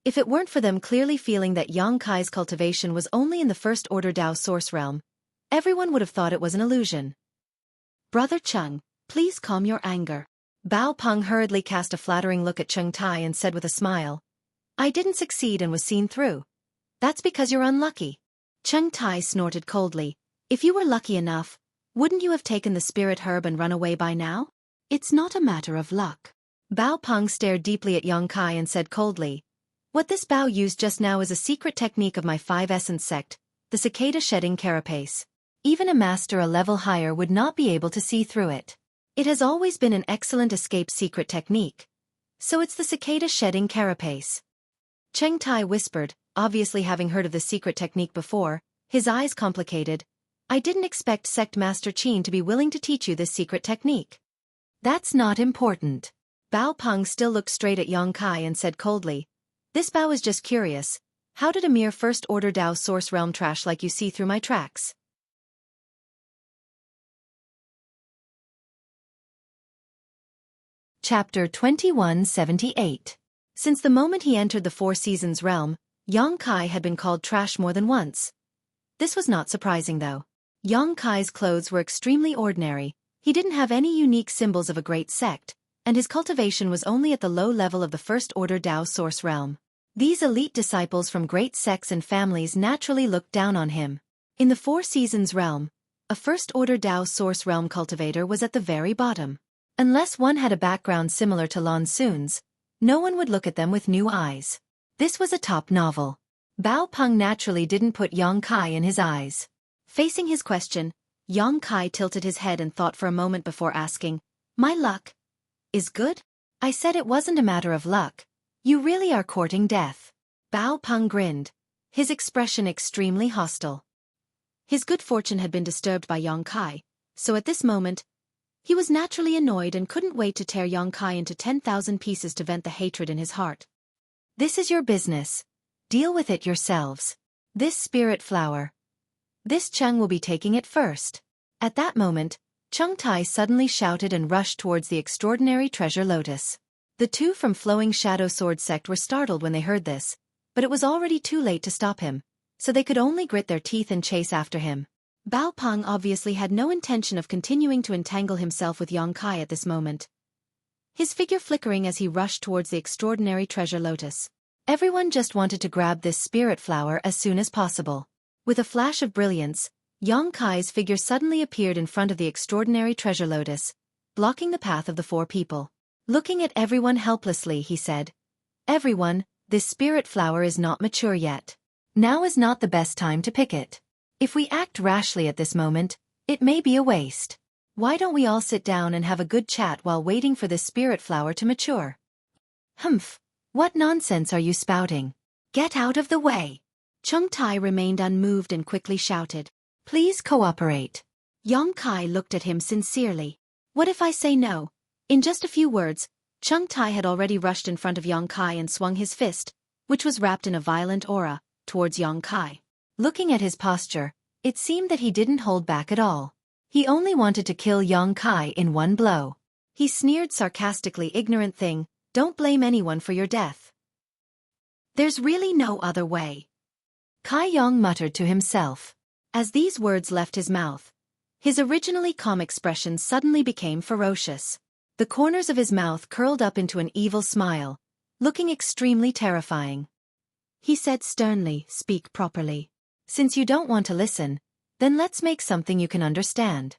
If it weren't for them clearly feeling that Yang Kai's cultivation was only in the first order Dao source realm, everyone would have thought it was an illusion. "Brother Cheng, please calm your anger." Bao Peng hurriedly cast a flattering look at Cheng Tai and said with a smile, "I didn't succeed and was seen through. That's because you're unlucky." Cheng Tai snorted coldly. "If you were lucky enough, wouldn't you have taken the spirit herb and run away by now? It's not a matter of luck." Bao Peng stared deeply at Yang Kai and said coldly, "What this Bao used just now is a secret technique of my 5 essence sect, the cicada shedding carapace. Even a master a level higher would not be able to see through it. It has always been an excellent escape secret technique. So it's the cicada shedding carapace." Cheng Tai whispered, obviously having heard of the secret technique before, his eyes complicated. "I didn't expect Sect Master Qin to be willing to teach you this secret technique." "That's not important." Bao Peng still looked straight at Yang Kai and said coldly, "This Bao is just curious. How did a mere first-order Dao source realm trash like you see through my tracks?" Chapter 2178. Since the moment he entered the Four Seasons realm, Yang Kai had been called trash more than once. This was not surprising though. Yang Kai's clothes were extremely ordinary, he didn't have any unique symbols of a great sect, and his cultivation was only at the low level of the first-order Dao source realm. These elite disciples from great sects and families naturally looked down on him. In the Four Seasons realm, a first-order Dao source realm cultivator was at the very bottom. Unless one had a background similar to Lan Sun's, no one would look at them with new eyes. This was a top novel. Bao Peng naturally didn't put Yang Kai in his eyes. Facing his question, Yang Kai tilted his head and thought for a moment before asking, "My luck is good?" I said it wasn't a matter of luck. You really are courting death. Bao Peng grinned, his expression extremely hostile. His good fortune had been disturbed by Yang Kai, so at this moment, he was naturally annoyed and couldn't wait to tear Yang Kai into 10,000 pieces to vent the hatred in his heart. This is your business. Deal with it yourselves. This spirit flower. This Cheng will be taking it first. At that moment, Chung Tai suddenly shouted and rushed towards the extraordinary treasure lotus. The two from Flowing Shadow Sword sect were startled when they heard this, but it was already too late to stop him, so they could only grit their teeth and chase after him. Bao Peng obviously had no intention of continuing to entangle himself with Yang Kai at this moment, his figure flickering as he rushed towards the extraordinary treasure lotus. Everyone just wanted to grab this spirit flower as soon as possible. With a flash of brilliance, Yang Kai's figure suddenly appeared in front of the extraordinary treasure lotus, blocking the path of the four people. Looking at everyone helplessly, he said, "Everyone, this spirit flower is not mature yet. Now is not the best time to pick it. If we act rashly at this moment, it may be a waste. Why don't we all sit down and have a good chat while waiting for this spirit flower to mature?" "Humph, what nonsense are you spouting? Get out of the way." Chung Tai remained unmoved and quickly shouted, "Please cooperate." Yang Kai looked at him sincerely. "What if I say no?" In just a few words, Chung Tai had already rushed in front of Yang Kai and swung his fist, which was wrapped in a violent aura, towards Yang Kai. Looking at his posture, it seemed that he didn't hold back at all. He only wanted to kill Yang Kai in one blow. He sneered sarcastically, "Ignorant thing, don't blame anyone for your death. There's really no other way." Kai Yang muttered to himself. As these words left his mouth, his originally calm expression suddenly became ferocious. The corners of his mouth curled up into an evil smile, looking extremely terrifying. He said sternly, "Speak properly. Since you don't want to listen, then let's make something you can understand."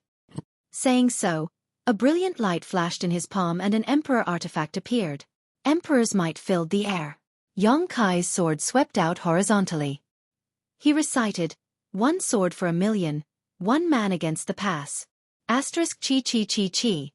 Saying so, a brilliant light flashed in his palm and an emperor artifact appeared. Emperor's might filled the air. Yang Kai's sword swept out horizontally. He recited, "One sword for 1,000,000, one man against the pass. Asterisk chi chi chi chi."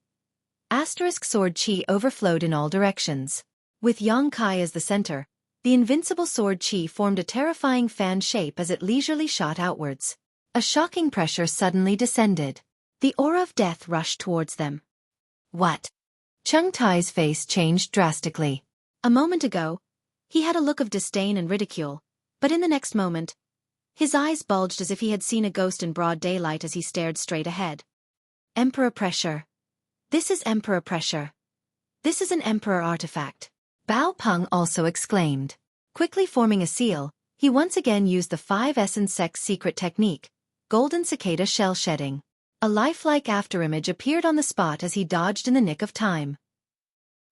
Asterisk sword chi overflowed in all directions. With Yang Kai as the center, the invincible sword chi formed a terrifying fan shape as it leisurely shot outwards. A shocking pressure suddenly descended. The aura of death rushed towards them. "What?" Chung Tai's face changed drastically. A moment ago, he had a look of disdain and ridicule, but in the next moment, his eyes bulged as if he had seen a ghost in broad daylight as he stared straight ahead. "Emperor pressure. This is Emperor pressure. This is an Emperor artifact." Bao Peng also exclaimed. Quickly forming a seal, he once again used the 5 Essence Sect's secret technique, Golden Cicada Shell Shedding. A lifelike afterimage appeared on the spot as he dodged in the nick of time.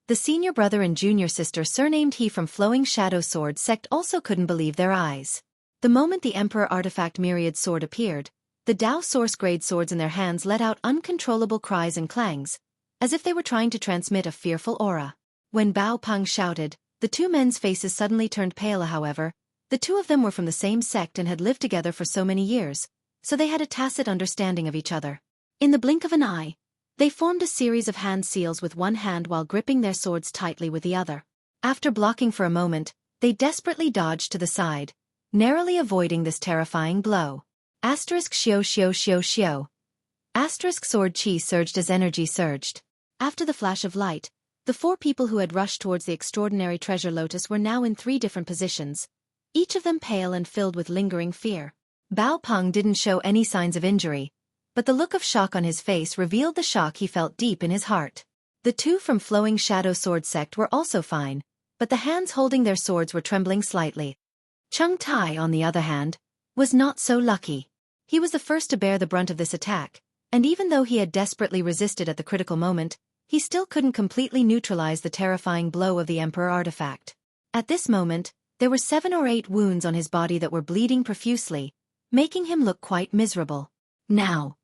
The senior brother and junior sister surnamed He from Flowing Shadow Sword sect also couldn't believe their eyes. The moment the Emperor artifact Myriad sword appeared, the Dao Source grade swords in their hands let out uncontrollable cries and clangs, as if they were trying to transmit a fearful aura. When Bao Peng shouted, the two men's faces suddenly turned pale. However, the two of them were from the same sect and had lived together for so many years, so they had a tacit understanding of each other. In the blink of an eye, they formed a series of hand seals with one hand while gripping their swords tightly with the other. After blocking for a moment, they desperately dodged to the side, narrowly avoiding this terrifying blow. Asterisk shio shio shio shio. Asterisk sword chi surged as energy surged. After the flash of light, the four people who had rushed towards the extraordinary treasure lotus were now in 3 different positions, each of them pale and filled with lingering fear. Bao Peng didn't show any signs of injury, but the look of shock on his face revealed the shock he felt deep in his heart. The two from Flowing Shadow Sword sect were also fine, but the hands holding their swords were trembling slightly. Chung Tai, on the other hand, was not so lucky. He was the first to bear the brunt of this attack, and even though he had desperately resisted at the critical moment, he still couldn't completely neutralize the terrifying blow of the Emperor artifact. At this moment, there were 7 or 8 wounds on his body that were bleeding profusely, making him look quite miserable. "Now,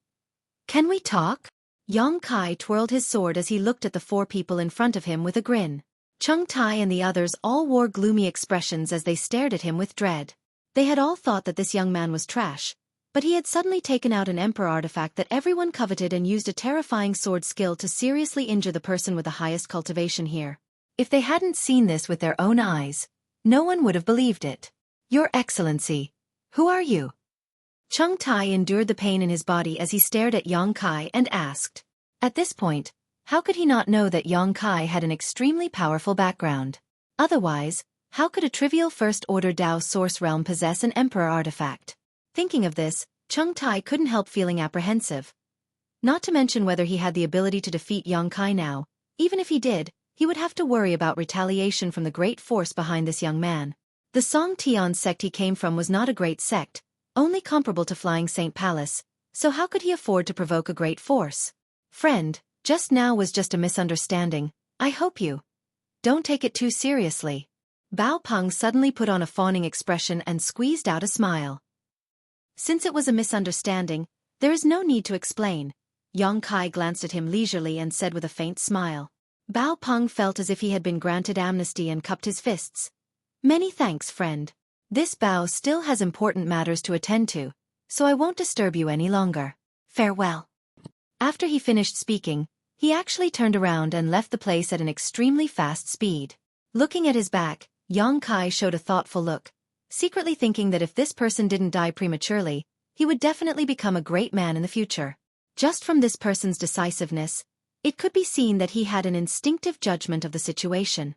can we talk?" Yang Kai twirled his sword as he looked at the 4 people in front of him with a grin. Tai and the others all wore gloomy expressions as they stared at him with dread. They had all thought that this young man was trash, but he had suddenly taken out an emperor artifact that everyone coveted and used a terrifying sword skill to seriously injure the person with the highest cultivation here. If they hadn't seen this with their own eyes, no one would have believed it. Your Excellency, who are you? Tai endured the pain in his body as he stared at Yang Kai and asked. At this point, how could he not know that Yang Kai had an extremely powerful background? Otherwise, how could a trivial first-order Dao source realm possess an emperor artifact? Thinking of this, Tai couldn't help feeling apprehensive. Not to mention whether he had the ability to defeat Yang Kai now. Even if he did, he would have to worry about retaliation from the great force behind this young man. The Song Tian sect he came from was not a great sect, only comparable to Flying Saint Palace, so how could he afford to provoke a great force? Friend, just now was just a misunderstanding, I hope you don't take it too seriously. Bao Peng suddenly put on a fawning expression and squeezed out a smile. Since it was a misunderstanding, there is no need to explain. Yang Kai glanced at him leisurely and said with a faint smile. Bao Peng felt as if he had been granted amnesty and cupped his fists. Many thanks, friend. This Bao still has important matters to attend to, so I won't disturb you any longer. Farewell. After he finished speaking, he actually turned around and left the place at an extremely fast speed. Looking at his back, Yang Kai showed a thoughtful look, secretly thinking that if this person didn't die prematurely, he would definitely become a great man in the future. Just from this person's decisiveness, it could be seen that he had an instinctive judgment of the situation.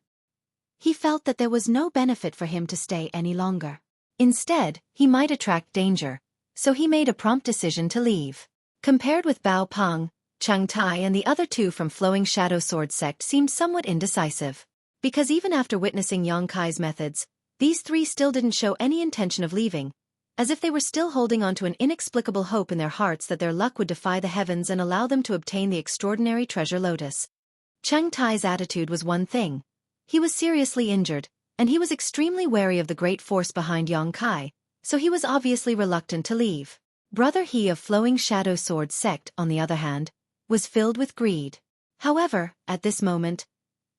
He felt that there was no benefit for him to stay any longer. Instead, he might attract danger, so he made a prompt decision to leave. Compared with Bao Peng, Tai and the other two from Flowing Shadow Sword sect seemed somewhat indecisive. Because even after witnessing Yang Kai's methods, these three still didn't show any intention of leaving, as if they were still holding on to an inexplicable hope in their hearts that their luck would defy the heavens and allow them to obtain the extraordinary treasure lotus. Tai's attitude was one thing. He was seriously injured, and he was extremely wary of the great force behind Yang Kai, so he was obviously reluctant to leave. Brother He of Flowing Shadow Sword sect, on the other hand, was filled with greed. However, at this moment,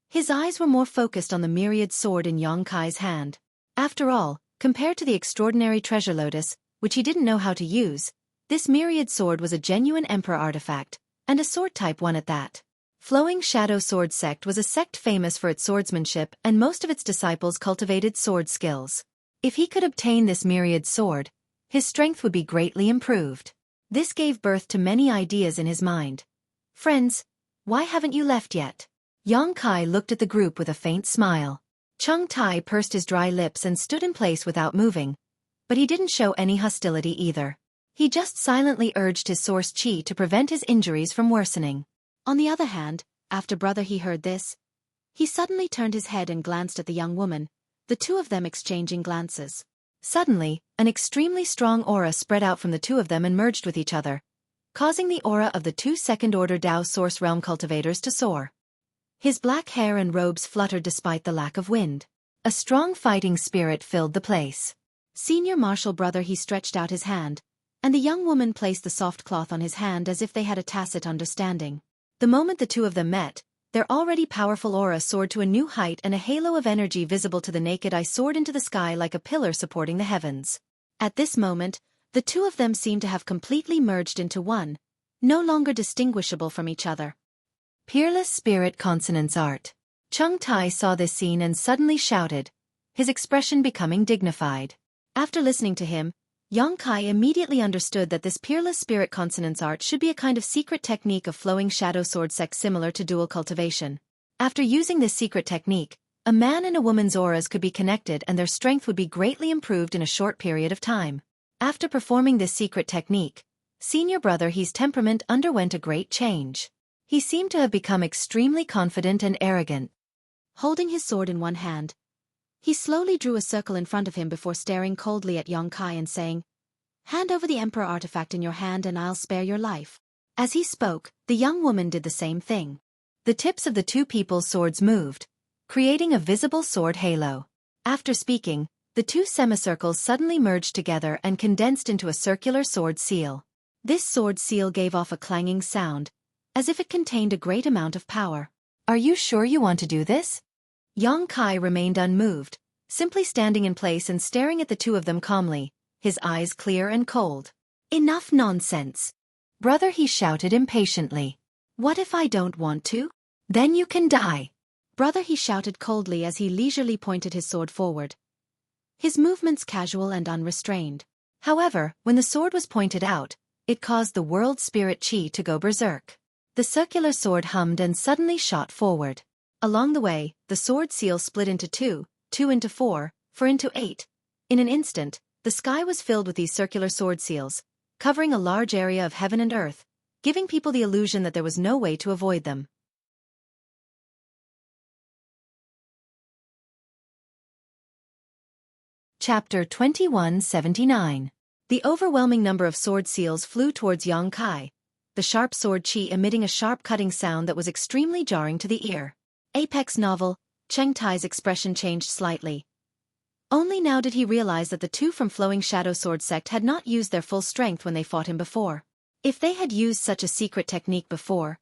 his eyes were more focused on the myriad sword in Yang Kai's hand. After all, compared to the extraordinary treasure lotus, which he didn't know how to use, this myriad sword was a genuine emperor artifact, and a sword-type one at that. Flowing Shadow Sword sect was a sect famous for its swordsmanship, and most of its disciples cultivated sword skills. If he could obtain this myriad sword, his strength would be greatly improved. This gave birth to many ideas in his mind. Friends, why haven't you left yet? Yang Kai looked at the group with a faint smile. Tai pursed his dry lips and stood in place without moving, but he didn't show any hostility either. He just silently urged his source chi to prevent his injuries from worsening. On the other hand, after Brother He heard this, he suddenly turned his head and glanced at the young woman, the two of them exchanging glances. Suddenly, an extremely strong aura spread out from the two of them and merged with each other, causing the aura of the two second-order Dao Source Realm cultivators to soar. His black hair and robes fluttered despite the lack of wind. A strong fighting spirit filled the place. Senior Marshal Brother He stretched out his hand, and the young woman placed the soft cloth on his hand as if they had a tacit understanding. The moment the two of them met, their already powerful aura soared to a new height and a halo of energy visible to the naked eye soared into the sky like a pillar supporting the heavens. At this moment, the two of them seemed to have completely merged into one, no longer distinguishable from each other. Peerless Spirit Consonance Art. Tai saw this scene and suddenly shouted, his expression becoming dignified. After listening to him, Yang Kai immediately understood that this peerless spirit consonance art should be a kind of secret technique of Flowing Shadow Sword sect similar to dual cultivation. After using this secret technique, a man and a woman's auras could be connected and their strength would be greatly improved in a short period of time. After performing this secret technique, Senior Brother He's temperament underwent a great change. He seemed to have become extremely confident and arrogant. Holding his sword in one hand, he slowly drew a circle in front of him before staring coldly at Yang Kai and saying, "Hand over the Emperor artifact in your hand and I'll spare your life." As he spoke, the young woman did the same thing. The tips of the two people's swords moved, creating a visible sword halo. After speaking, the two semicircles suddenly merged together and condensed into a circular sword seal. This sword seal gave off a clanging sound, as if it contained a great amount of power. "Are you sure you want to do this?" Yang Kai remained unmoved, simply standing in place and staring at the two of them calmly, his eyes clear and cold. "Enough nonsense!" Brother, he shouted impatiently. "What if I don't want to?" "Then you can die." Brother, he shouted coldly as he leisurely pointed his sword forward, his movements casual and unrestrained. However, when the sword was pointed out, it caused the world spirit chi to go berserk. The circular sword hummed and suddenly shot forward. Along the way, the sword seal split into 2, 2 into 4, 4 into 8. In an instant, the sky was filled with these circular sword seals, covering a large area of heaven and earth, giving people the illusion that there was no way to avoid them. Chapter 2179. The overwhelming number of sword seals flew towards Yang Kai, the sharp sword chi emitting a sharp cutting sound that was extremely jarring to the ear. Apex novel, Cheng Tai's expression changed slightly. Only now did he realize that the two from Flowing Shadow Sword sect had not used their full strength when they fought him before. If they had used such a secret technique before,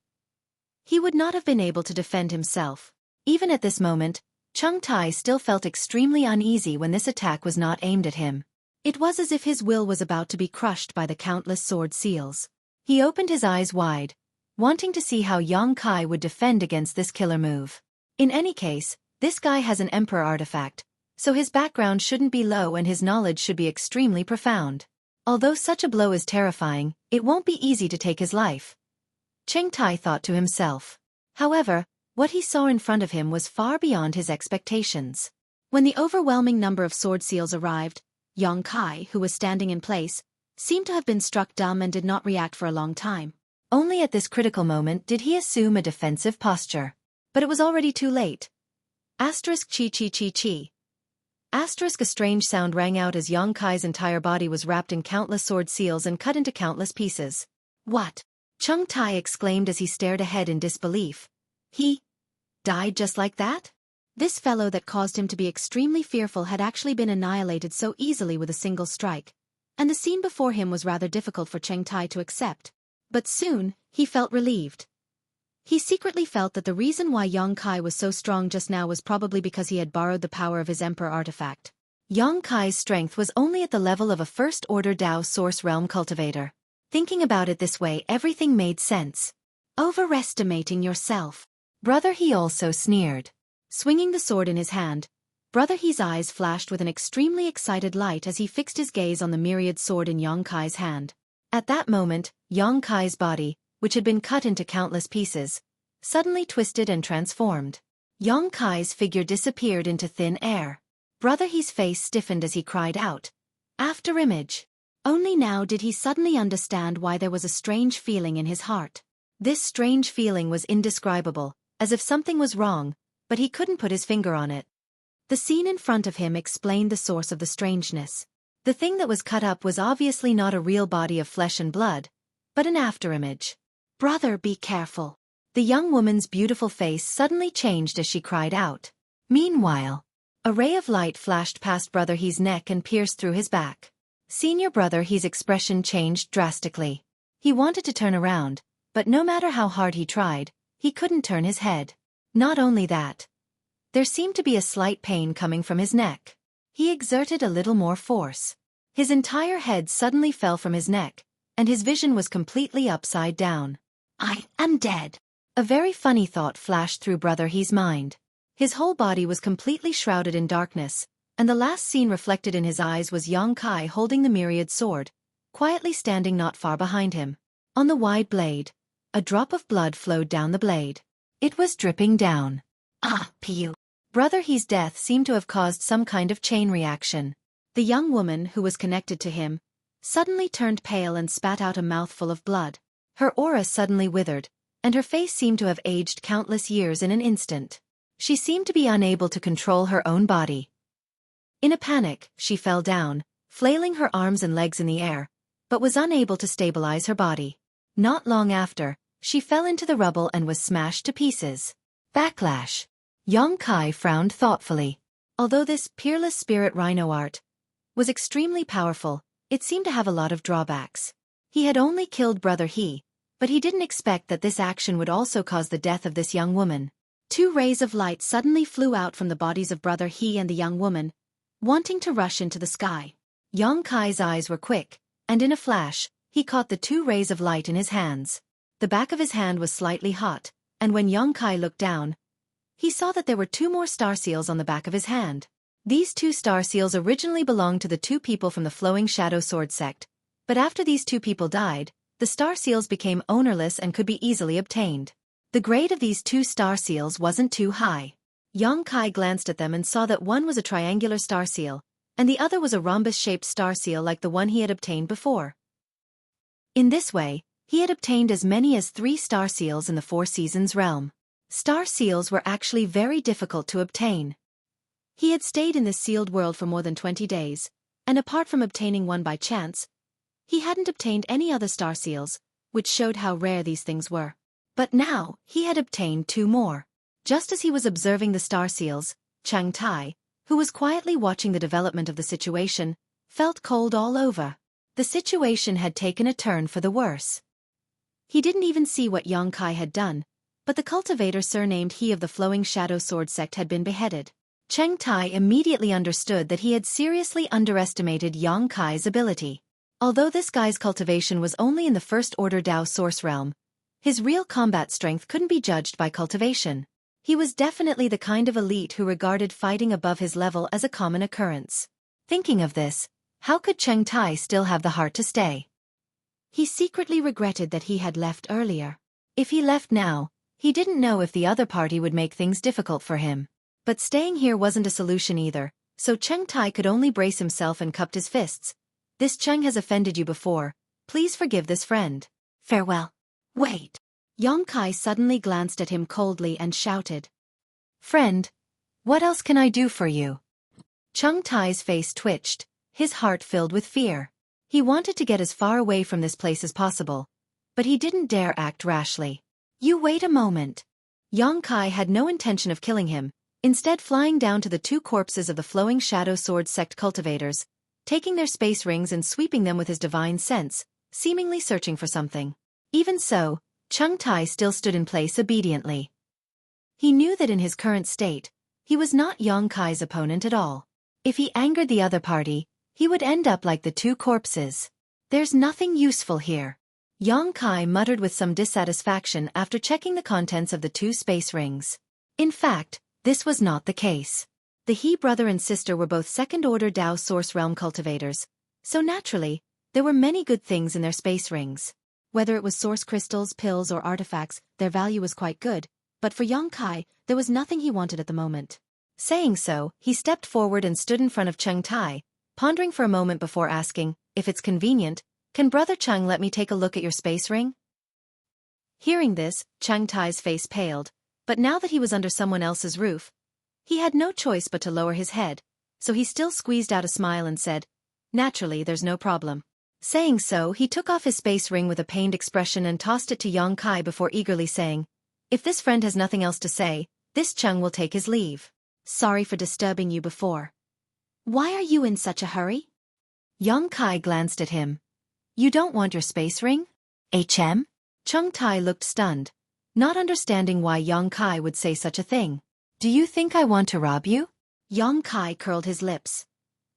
he would not have been able to defend himself. Even at this moment, Cheng Tai still felt extremely uneasy when this attack was not aimed at him. It was as if his will was about to be crushed by the countless sword seals. He opened his eyes wide, wanting to see how Yang Kai would defend against this killer move. In any case, this guy has an emperor artifact, so his background shouldn't be low and his knowledge should be extremely profound. Although such a blow is terrifying, it won't be easy to take his life, Cheng Tai thought to himself. However, what he saw in front of him was far beyond his expectations. When the overwhelming number of sword seals arrived, Yang Kai, who was standing in place, seemed to have been struck dumb and did not react for a long time. Only at this critical moment did he assume a defensive posture. But it was already too late. Asterisk chi chi chi chi. Asterisk, a strange sound rang out as Yang Kai's entire body was wrapped in countless sword seals and cut into countless pieces. "What?" Cheng Tai exclaimed as he stared ahead in disbelief. He died just like that? This fellow that caused him to be extremely fearful had actually been annihilated so easily with a single strike, and the scene before him was rather difficult for Cheng Tai to accept. But soon, he felt relieved. He secretly felt that the reason why Yang Kai was so strong just now was probably because he had borrowed the power of his Emperor artifact. Yang Kai's strength was only at the level of a first-order Dao Source Realm cultivator. Thinking about it this way, everything made sense. Overestimating yourself. Brother He also sneered. Swinging the sword in his hand, Brother He's eyes flashed with an extremely excited light as he fixed his gaze on the myriad sword in Yang Kai's hand. At that moment, Yang Kai's body, which had been cut into countless pieces, suddenly twisted and transformed. Yang Kai's figure disappeared into thin air. Brother He's face stiffened as he cried out, "After image!" Only now did he suddenly understand why there was a strange feeling in his heart. This strange feeling was indescribable, as if something was wrong, but he couldn't put his finger on it. The scene in front of him explained the source of the strangeness. The thing that was cut up was obviously not a real body of flesh and blood, but an afterimage. "Brother, be careful." The young woman's beautiful face suddenly changed as she cried out. Meanwhile, a ray of light flashed past Brother He's neck and pierced through his back. Senior Brother He's expression changed drastically. He wanted to turn around, but no matter how hard he tried, he couldn't turn his head. Not only that, there seemed to be a slight pain coming from his neck. He exerted a little more force. His entire head suddenly fell from his neck, and his vision was completely upside down. "I am dead." A very funny thought flashed through Brother He's mind. His whole body was completely shrouded in darkness, and the last scene reflected in his eyes was Yang Kai holding the myriad sword, quietly standing not far behind him. On the wide blade, a drop of blood flowed down the blade. It was dripping down. "Ah, Piu." Brother He's death seemed to have caused some kind of chain reaction. The young woman, who was connected to him, suddenly turned pale and spat out a mouthful of blood. Her aura suddenly withered, and her face seemed to have aged countless years in an instant. She seemed to be unable to control her own body. In a panic, she fell down, flailing her arms and legs in the air, but was unable to stabilize her body. Not long after, she fell into the rubble and was smashed to pieces. Backlash. Yang Kai frowned thoughtfully. Although this peerless spirit rhino art was extremely powerful, it seemed to have a lot of drawbacks. He had only killed Brother He, but he didn't expect that this action would also cause the death of this young woman. 2 rays of light suddenly flew out from the bodies of brother He and the young woman, wanting to rush into the sky. Yang Kai's eyes were quick, and in a flash, he caught the 2 rays of light in his hands. The back of his hand was slightly hot, and when Yang Kai looked down, he saw that there were 2 more star seals on the back of his hand. These 2 star seals originally belonged to the 2 people from the Flowing Shadow Sword sect, but after these 2 people died, the star seals became ownerless and could be easily obtained. The grade of these 2 star seals wasn't too high. Yang Kai glanced at them and saw that one was a triangular star seal, and the other was a rhombus-shaped star seal like the one he had obtained before. In this way, he had obtained as many as 3 star seals in the 4 Seasons realm. Star seals were actually very difficult to obtain. He had stayed in this sealed world for more than 20 days, and apart from obtaining one by chance, he hadn't obtained any other star seals, which showed how rare these things were. But now, he had obtained 2 more. Just as he was observing the star seals, Chang Tai, who was quietly watching the development of the situation, felt cold all over. The situation had taken a turn for the worse. He didn't even see what Yang Kai had done, but the cultivator surnamed He of the Flowing Shadow Sword sect had been beheaded. Chang Tai immediately understood that he had seriously underestimated Yang Kai's ability. Although this guy's cultivation was only in the First Order Dao Source realm, his real combat strength couldn't be judged by cultivation. He was definitely the kind of elite who regarded fighting above his level as a common occurrence. Thinking of this, how could Chang Tai still have the heart to stay? He secretly regretted that he had left earlier. If he left now, he didn't know if the other party would make things difficult for him. But staying here wasn't a solution either, so Chang Tai could only brace himself and cupped his fists. This Cheng has offended you before. Please forgive this friend. Farewell. Wait. Yang Kai suddenly glanced at him coldly and shouted. Friend, what else can I do for you? Chang Tai's face twitched, his heart filled with fear. He wanted to get as far away from this place as possible, but he didn't dare act rashly. You wait a moment. Yang Kai had no intention of killing him, instead flying down to the 2 corpses of the Flowing Shadow Sword sect cultivators, taking their space rings and sweeping them with his divine sense, seemingly searching for something. Even so, Chang Tai still stood in place obediently. He knew that in his current state, he was not Yang Kai's opponent at all. If he angered the other party, he would end up like the 2 corpses. There's nothing useful here. Yang Kai muttered with some dissatisfaction after checking the contents of the 2 space rings. In fact, this was not the case. The He brother and sister were both second-order Dao Source Realm cultivators, so naturally, there were many good things in their space rings. Whether it was source crystals, pills, or artifacts, their value was quite good, but for Yang Kai, there was nothing he wanted at the moment. Saying so, he stepped forward and stood in front of Chang Tai, pondering for a moment before asking, if it's convenient, can Brother Chang let me take a look at your space ring? Hearing this, Chang Tai's face paled, but now that he was under someone else's roof, he had no choice but to lower his head, so he still squeezed out a smile and said, naturally, there's no problem. Saying so, he took off his space ring with a pained expression and tossed it to Yang Kai before eagerly saying, if this friend has nothing else to say, this Cheng will take his leave. Sorry for disturbing you before. Why are you in such a hurry? Yang Kai glanced at him. You don't want your space ring? HM? Cheng Tai looked stunned, not understanding why Yang Kai would say such a thing. Do you think I want to rob you? Yang Kai curled his lips.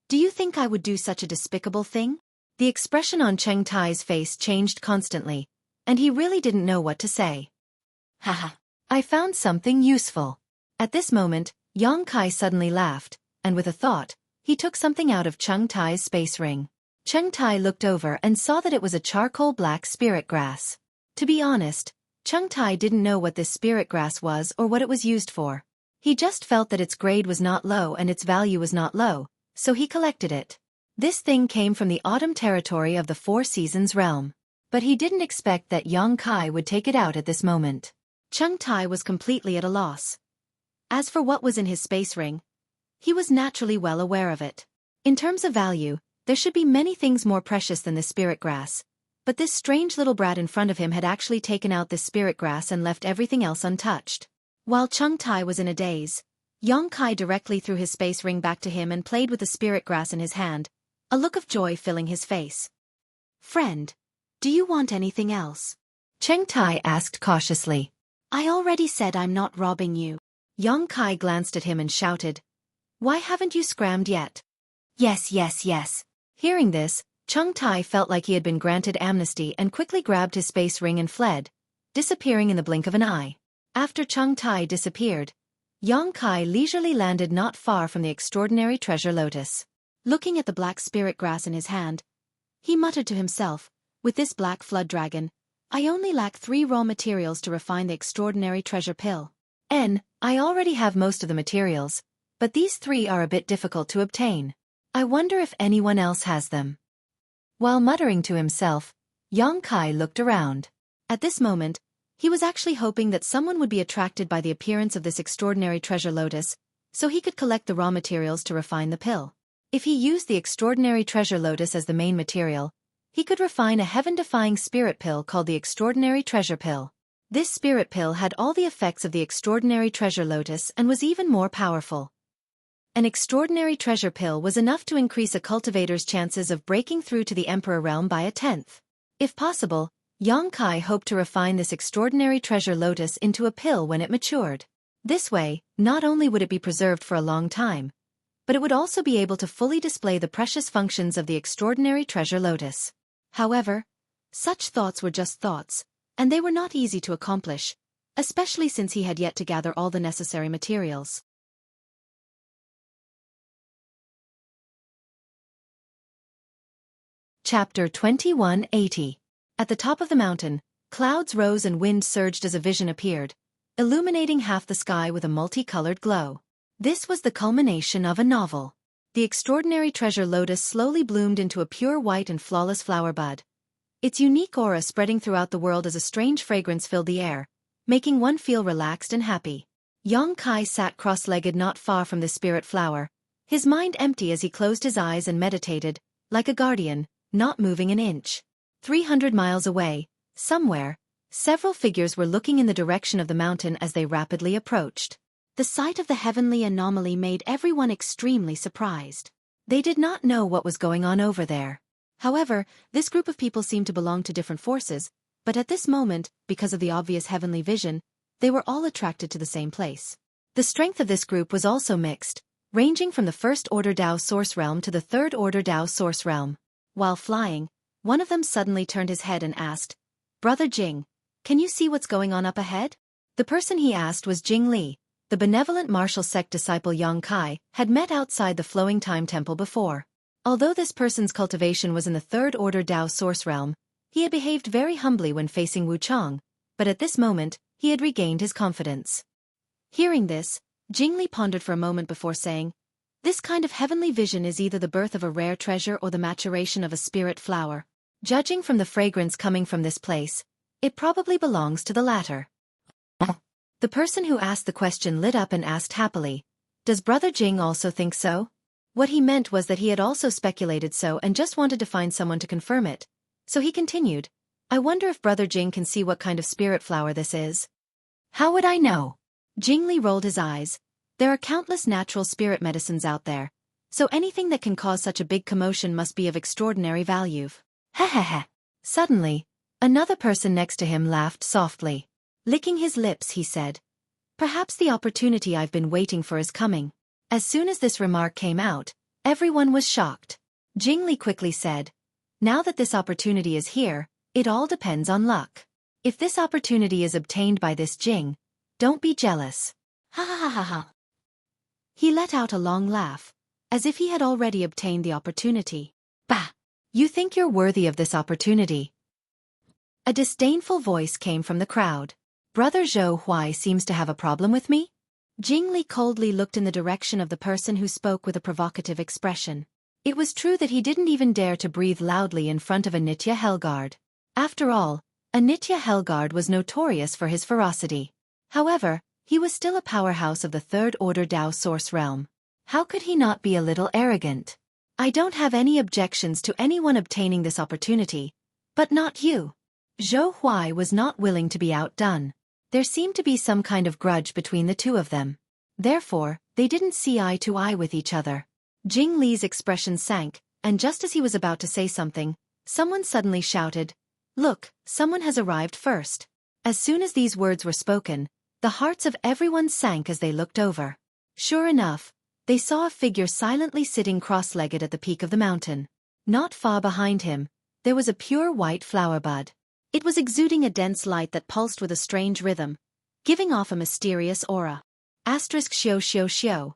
Do you think I would do such a despicable thing? The expression on Cheng Tai's face changed constantly, and he really didn't know what to say. Haha, I found something useful. At this moment, Yang Kai suddenly laughed, and with a thought, he took something out of Cheng Tai's space ring. Cheng Tai looked over and saw that it was a charcoal black spirit grass. To be honest, Cheng Tai didn't know what this spirit grass was or what it was used for. He just felt that its grade was not low and its value was not low, so he collected it. This thing came from the autumn territory of the 4 Seasons realm. But he didn't expect that Yang Kai would take it out at this moment. Cheng Tai was completely at a loss. As for what was in his space ring, he was naturally well aware of it. In terms of value, there should be many things more precious than the spirit grass. But this strange little brat in front of him had actually taken out this spirit grass and left everything else untouched. While Cheng Tai was in a daze, Yang Kai directly threw his space ring back to him and played with the spirit grass in his hand, a look of joy filling his face. Friend, do you want anything else? Cheng Tai asked cautiously. I already said I'm not robbing you. Yang Kai glanced at him and shouted, "Why haven't you scrammed yet?" Yes, yes, yes. Hearing this, Chung Tai felt like he had been granted amnesty and quickly grabbed his space ring and fled, disappearing in the blink of an eye. After Chung Tai disappeared, Yang Kai leisurely landed not far from the extraordinary treasure lotus. Looking at the black spirit grass in his hand, he muttered to himself, with this black flood dragon, I only lack 3 raw materials to refine the extraordinary treasure pill. I already have most of the materials, but these 3 are a bit difficult to obtain. I wonder if anyone else has them. While muttering to himself, Yang Kai looked around. At this moment, he was actually hoping that someone would be attracted by the appearance of this extraordinary treasure lotus, so he could collect the raw materials to refine the pill. If he used the extraordinary treasure lotus as the main material, he could refine a heaven-defying spirit pill called the extraordinary treasure pill. This spirit pill had all the effects of the extraordinary treasure lotus and was even more powerful. An extraordinary treasure pill was enough to increase a cultivator's chances of breaking through to the Emperor realm by a 10th. If possible, Yang Kai hoped to refine this extraordinary treasure lotus into a pill when it matured. This way, not only would it be preserved for a long time, but it would also be able to fully display the precious functions of the extraordinary treasure lotus. However, such thoughts were just thoughts, and they were not easy to accomplish, especially since he had yet to gather all the necessary materials. Chapter 2180. At the top of the mountain, clouds rose and wind surged as a vision appeared, illuminating half the sky with a multicolored glow. This was the culmination of a novel. The extraordinary treasure lotus slowly bloomed into a pure white and flawless flower bud. Its unique aura spreading throughout the world as a strange fragrance filled the air, making one feel relaxed and happy. Yang Kai sat cross-legged not far from the spirit flower, his mind empty as he closed his eyes and meditated, like a guardian, not moving an inch. 300 miles away, somewhere, several figures were looking in the direction of the mountain as they rapidly approached. The sight of the heavenly anomaly made everyone extremely surprised. They did not know what was going on over there. However, this group of people seemed to belong to different forces, but at this moment, because of the obvious heavenly vision, they were all attracted to the same place. The strength of this group was also mixed, ranging from the first-order Dao Source Realm to the third-order Dao Source Realm. While flying, one of them suddenly turned his head and asked, Brother Jing, can you see what's going on up ahead? The person he asked was Jing Li. The benevolent martial sect disciple Yang Kai had met outside the Flowing Time Temple before. Although this person's cultivation was in the third-order Dao Source Realm, he had behaved very humbly when facing Wu Chang, but at this moment, he had regained his confidence. Hearing this, Jing Li pondered for a moment before saying, This kind of heavenly vision is either the birth of a rare treasure or the maturation of a spirit flower. Judging from the fragrance coming from this place, it probably belongs to the latter. The person who asked the question lit up and asked happily, Does Brother Jing also think so? What he meant was that he had also speculated so and just wanted to find someone to confirm it. So he continued, I wonder if Brother Jing can see what kind of spirit flower this is. How would I know? Jing Li rolled his eyes. There are countless natural spirit medicines out there, so anything that can cause such a big commotion must be of extraordinary value. Hehehe. Suddenly, another person next to him laughed softly. Licking his lips, he said, Perhaps the opportunity I've been waiting for is coming. As soon as this remark came out, everyone was shocked. Jing Li quickly said, Now that this opportunity is here, it all depends on luck. If this opportunity is obtained by this Jing, don't be jealous. Ha ha ha ha ha. He let out a long laugh, as if he had already obtained the opportunity. Bah! You think you're worthy of this opportunity? A disdainful voice came from the crowd. Brother Zhou Huai seems to have a problem with me? Jing Li coldly looked in the direction of the person who spoke with a provocative expression. It was true that he didn't even dare to breathe loudly in front of a Nitya Hellguard. After all, a Nitya Hellguard was notorious for his ferocity. However, he was still a powerhouse of the third-order Dao Source Realm. How could he not be a little arrogant? I don't have any objections to anyone obtaining this opportunity, but not you. Zhou Huai was not willing to be outdone. There seemed to be some kind of grudge between the two of them. Therefore, they didn't see eye to eye with each other. Jing Li's expression sank, and just as he was about to say something, someone suddenly shouted, Look, someone has arrived first. As soon as these words were spoken, the hearts of everyone sank as they looked over. Sure enough, they saw a figure silently sitting cross-legged at the peak of the mountain. Not far behind him, there was a pure white flower bud. It was exuding a dense light that pulsed with a strange rhythm, giving off a mysterious aura. Xiao.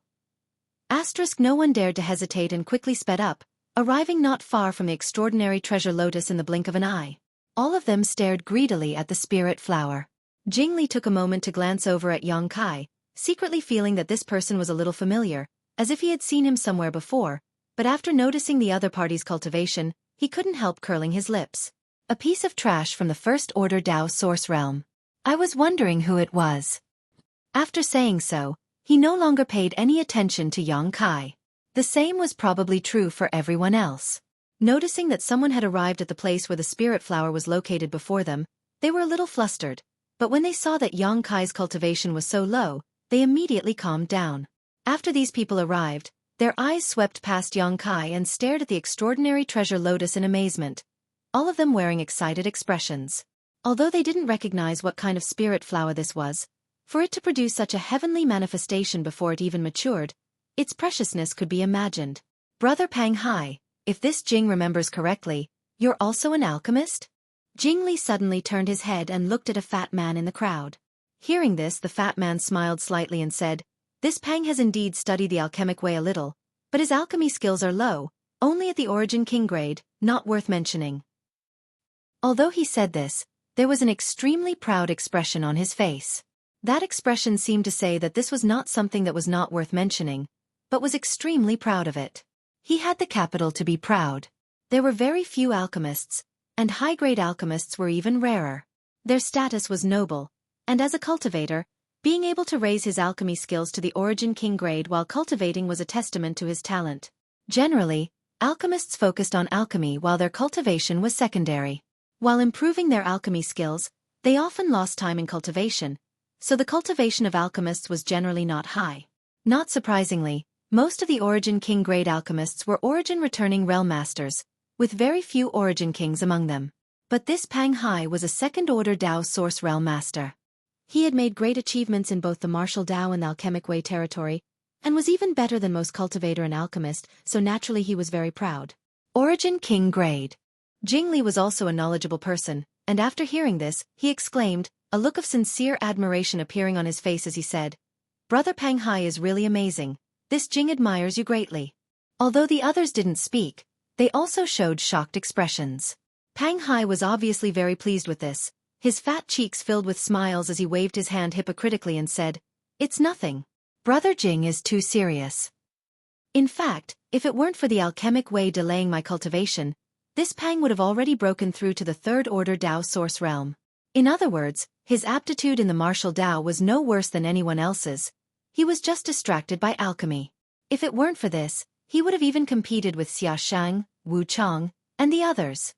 No one dared to hesitate and quickly sped up, arriving not far from the extraordinary treasure lotus in the blink of an eye. All of them stared greedily at the spirit flower. Jingli took a moment to glance over at Yang Kai, secretly feeling that this person was a little familiar, as if he had seen him somewhere before, but after noticing the other party's cultivation, he couldn't help curling his lips. A piece of trash from the First Order Dao Source realm. I was wondering who it was. After saying so, he no longer paid any attention to Yang Kai. The same was probably true for everyone else. Noticing that someone had arrived at the place where the spirit flower was located before them, they were a little flustered, but when they saw that Yang Kai's cultivation was so low, they immediately calmed down. After these people arrived, their eyes swept past Yang Kai and stared at the extraordinary treasure lotus in amazement, all of them wearing excited expressions. Although they didn't recognize what kind of spirit flower this was, for it to produce such a heavenly manifestation before it even matured, its preciousness could be imagined. Brother Pang Hai, if this Jing remembers correctly, you're also an alchemist? Jingli suddenly turned his head and looked at a fat man in the crowd. Hearing this, the fat man smiled slightly and said, "This Pang has indeed studied the alchemic way a little, but his alchemy skills are low, only at the Origin King grade, not worth mentioning." Although he said this, there was an extremely proud expression on his face. That expression seemed to say that this was not something that was not worth mentioning, but was extremely proud of it. He had the capital to be proud. There were very few alchemists, and high-grade alchemists were even rarer. Their status was noble, and as a cultivator, being able to raise his alchemy skills to the Origin King grade while cultivating was a testament to his talent. Generally, alchemists focused on alchemy while their cultivation was secondary. While improving their alchemy skills, they often lost time in cultivation, so the cultivation of alchemists was generally not high. Not surprisingly, most of the Origin King grade alchemists were Origin returning realm masters, with very few Origin Kings among them. But this Pang Hai was a second-order Dao Source realm master. He had made great achievements in both the martial Dao and alchemic way territory, and was even better than most cultivator and alchemist, so naturally he was very proud. Origin King grade. Jingli was also a knowledgeable person, and after hearing this, he exclaimed, a look of sincere admiration appearing on his face as he said, "Brother Pang Hai is really amazing. This Jing admires you greatly." Although the others didn't speak, they also showed shocked expressions. Pang Hai was obviously very pleased with this, his fat cheeks filled with smiles as he waved his hand hypocritically and said, "It's nothing. Brother Jing is too serious. In fact, if it weren't for the alchemic way delaying my cultivation, this Pang would have already broken through to the third-order Dao Source realm." In other words, his aptitude in the martial Dao was no worse than anyone else's. He was just distracted by alchemy. If it weren't for this, he would have even competed with Xia Shang, Wu Chong, and the others.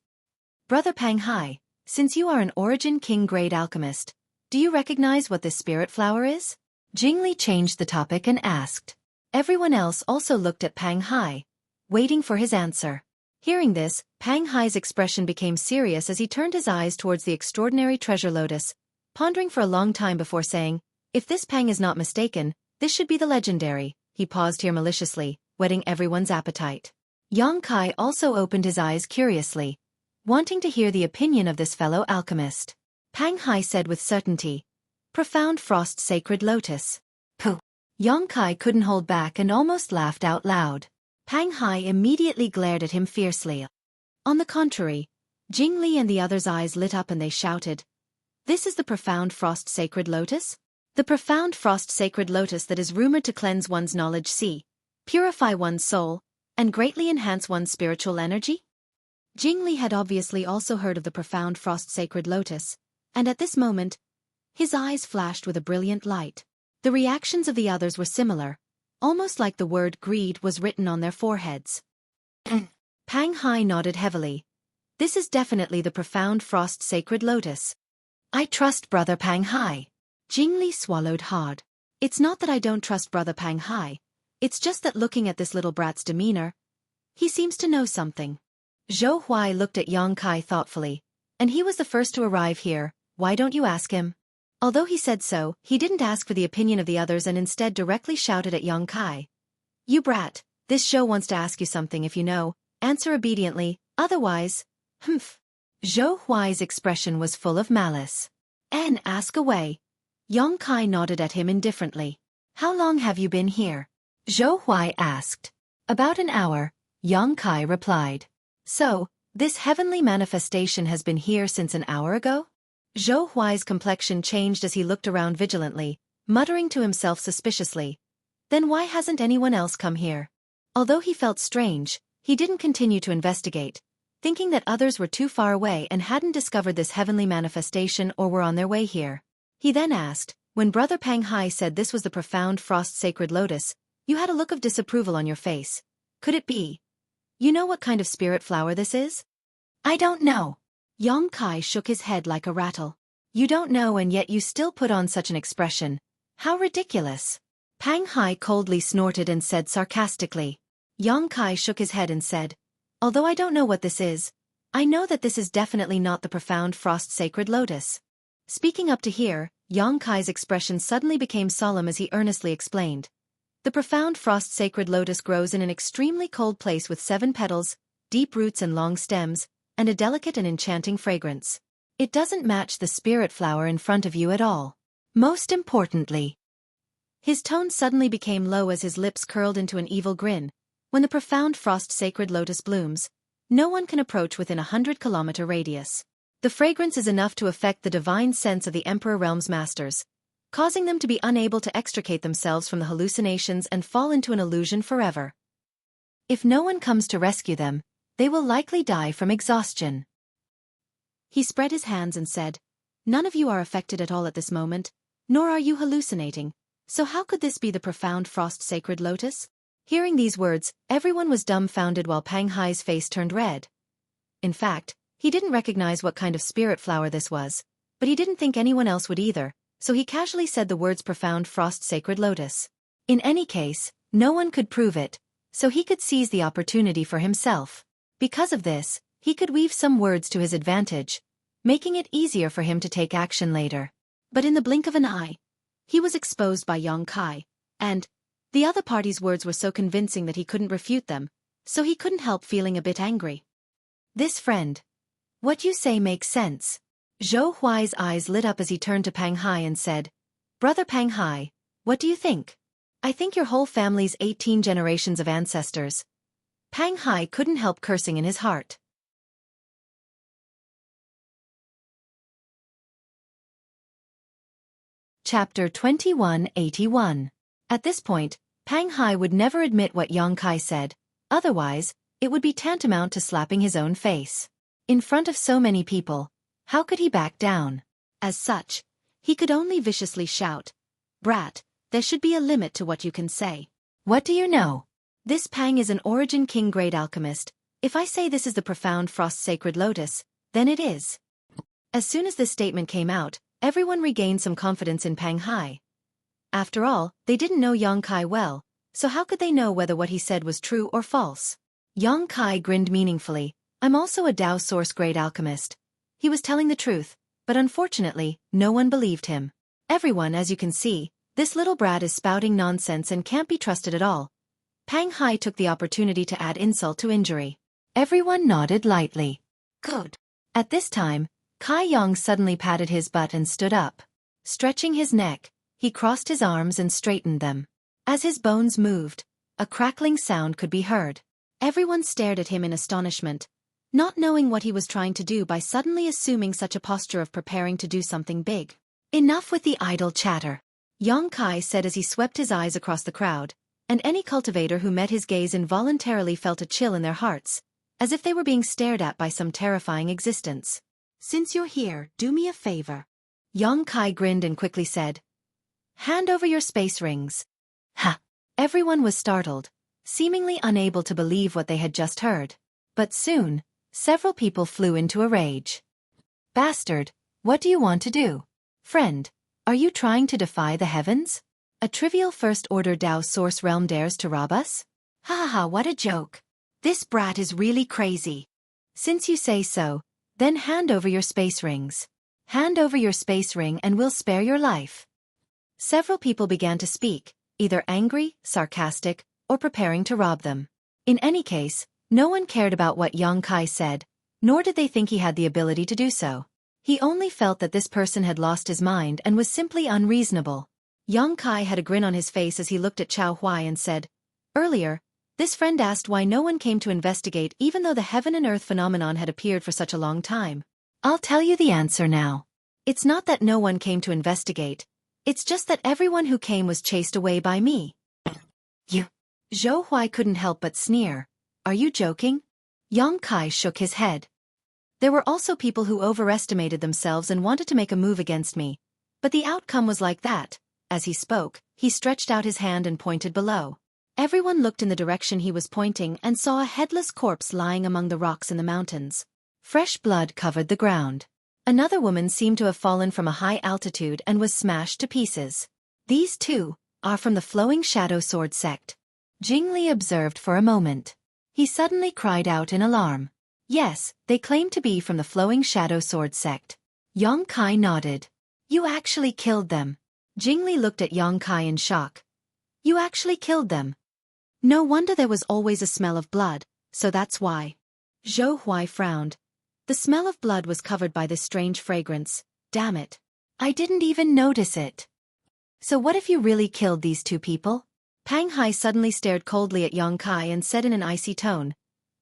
Brother Pang Hai, since you are an Origin King grade alchemist, do you recognize what this spirit flower is? Jingli changed the topic and asked. Everyone else also looked at Pang Hai, waiting for his answer. Hearing this, Pang Hai's expression became serious as he turned his eyes towards the extraordinary treasure lotus, pondering for a long time before saying, "If this Pang is not mistaken, this should be the legendary." He paused here maliciously, whetting everyone's appetite. Yang Kai also opened his eyes curiously, wanting to hear the opinion of this fellow alchemist. Pang Hai said with certainty, "Profound Frost Sacred Lotus." Pooh! Yang Kai couldn't hold back and almost laughed out loud. Pang Hai immediately glared at him fiercely. On the contrary, Jingli and the others' eyes lit up and they shouted, "This is the Profound Frost Sacred Lotus? The Profound Frost Sacred Lotus that is rumored to cleanse one's knowledge sea, purify one's soul, and greatly enhance one's spiritual energy?" Jingli had obviously also heard of the Profound Frost Sacred Lotus, and at this moment, his eyes flashed with a brilliant light. The reactions of the others were similar, almost like the word greed was written on their foreheads. Pang Hai nodded heavily. "This is definitely the Profound Frost Sacred Lotus. I trust Brother Pang Hai." Jingli swallowed hard. "It's not that I don't trust Brother Pang Hai, it's just that looking at this little brat's demeanor, he seems to know something." Zhou Huai looked at Yang Kai thoughtfully, and he was the first to arrive here, why don't you ask him? Although he said so, he didn't ask for the opinion of the others and instead directly shouted at Xueqi. You brat, this show wants to ask you something if you know, answer obediently, otherwise, humph. Xueqi's expression was full of malice. And ask away. Xueqi nodded at him indifferently. How long have you been here? Xueqi asked. About an hour, Xueqi replied. So, this heavenly manifestation has been here since an hour ago? Xueqi's complexion changed as he looked around vigilantly, muttering to himself suspiciously. Then why hasn't anyone else come here? Although he felt strange, he didn't continue to investigate, thinking that others were too far away and hadn't discovered this heavenly manifestation or were on their way here. He then asked, when Brother Pang Hai said this was the profound frost sacred lotus, you had a look of disapproval on your face. Could it be? You know what kind of spirit flower this is? I don't know. Xueqi shook his head like a rattle. You don't know and yet you still put on such an expression. How ridiculous. Pang Hai coldly snorted and said sarcastically. Xueqi shook his head and said, although I don't know what this is, I know that this is definitely not the profound frost sacred lotus. Speaking up to here, Xueqi's expression suddenly became solemn as he earnestly explained. The profound frost sacred lotus grows in an extremely cold place with 7 petals, deep roots and long stems, and a delicate and enchanting fragrance. It doesn't match the spirit flower in front of you at all. Most importantly. His tone suddenly became low as his lips curled into an evil grin. When the profound frost sacred lotus blooms, no one can approach within 100-kilometer radius. The fragrance is enough to affect the divine sense of the Emperor Realm's masters, causing them to be unable to extricate themselves from the hallucinations and fall into an illusion forever. If no one comes to rescue them, they will likely die from exhaustion. He spread his hands and said, none of you are affected at all at this moment, nor are you hallucinating, so how could this be the profound frost sacred lotus? Hearing these words, everyone was dumbfounded while Pang Hai's face turned red. In fact, he didn't recognize what kind of spirit flower this was, but he didn't think anyone else would either, so he casually said the words profound frost sacred lotus. In any case, no one could prove it, so he could seize the opportunity for himself. Because of this, he could weave some words to his advantage, making it easier for him to take action later. But in the blink of an eye, he was exposed by Xueqi, and the other party's words were so convincing that he couldn't refute them, so he couldn't help feeling a bit angry. This friend. What you say makes sense. Xueqi's eyes lit up as he turned to Pang Hai and said, Brother Pang Hai, what do you think? I think your whole family's 18 generations of ancestors. Pang Hai couldn't help cursing in his heart. Chapter 2181. At this point, Pang Hai would never admit what Xueqi said, otherwise, it would be tantamount to slapping his own face. In front of so many people, how could he back down? As such, he could only viciously shout, Brat, there should be a limit to what you can say. What do you know? This Pang is an origin king great alchemist. If I say this is the profound frost sacred lotus, then it is. As soon as this statement came out, everyone regained some confidence in Pang Hai. After all, they didn't know Xueqi well, so how could they know whether what he said was true or false? Xueqi grinned meaningfully. I'm also a Dao Source grade alchemist. He was telling the truth, but unfortunately, no one believed him. Everyone, as you can see, this little brat is spouting nonsense and can't be trusted at all. Pang Hai took the opportunity to add insult to injury. Everyone nodded lightly. Good. At this time, Kai Yang suddenly patted his butt and stood up. Stretching his neck, he crossed his arms and straightened them. As his bones moved, a crackling sound could be heard. Everyone stared at him in astonishment, not knowing what he was trying to do by suddenly assuming such a posture of preparing to do something big. Enough with the idle chatter, Xueqi said as he swept his eyes across the crowd, and any cultivator who met his gaze involuntarily felt a chill in their hearts, as if they were being stared at by some terrifying existence. Since you're here, do me a favor. Xueqi grinned and quickly said, Hand over your space rings. Ha! Everyone was startled, seemingly unable to believe what they had just heard. But soon, several people flew into a rage. Bastard, what do you want to do? Friend, are you trying to defy the heavens? A trivial first-order Dao Source realm dares to rob us? Ha ha ha, what a joke. This brat is really crazy. Since you say so, then hand over your space rings. Hand over your space ring and we'll spare your life. Several people began to speak, either angry, sarcastic, or preparing to rob them. In any case, no one cared about what Yang Kai said, nor did they think he had the ability to do so. He only felt that this person had lost his mind and was simply unreasonable. Yang Kai had a grin on his face as he looked at Xiao Huai and said, "Earlier, this friend asked why no one came to investigate even though the heaven and earth phenomenon had appeared for such a long time. I'll tell you the answer now. It's not that no one came to investigate, it's just that everyone who came was chased away by me." "You?" Zhou Huai couldn't help but sneer. "Are you joking?" Yang Kai shook his head. "There were also people who overestimated themselves and wanted to make a move against me. But the outcome was like that." As he spoke, he stretched out his hand and pointed below. Everyone looked in the direction he was pointing and saw a headless corpse lying among the rocks in the mountains. Fresh blood covered the ground. Another woman seemed to have fallen from a high altitude and was smashed to pieces. "These two are from the Flowing Shadow Sword sect." Jingli observed for a moment. He suddenly cried out in alarm. "Yes, they claim to be from the Flowing Shadow Sword sect." Yang Kai nodded. "You actually killed them." Jingli looked at Yang Kai in shock. "You actually killed them? No wonder there was always a smell of blood, so that's why." Zhou Huai frowned. The smell of blood was covered by this strange fragrance. "Damn it. I didn't even notice it." "So what if you really killed these two people?" Pang Hai suddenly stared coldly at Yang Kai and said in an icy tone,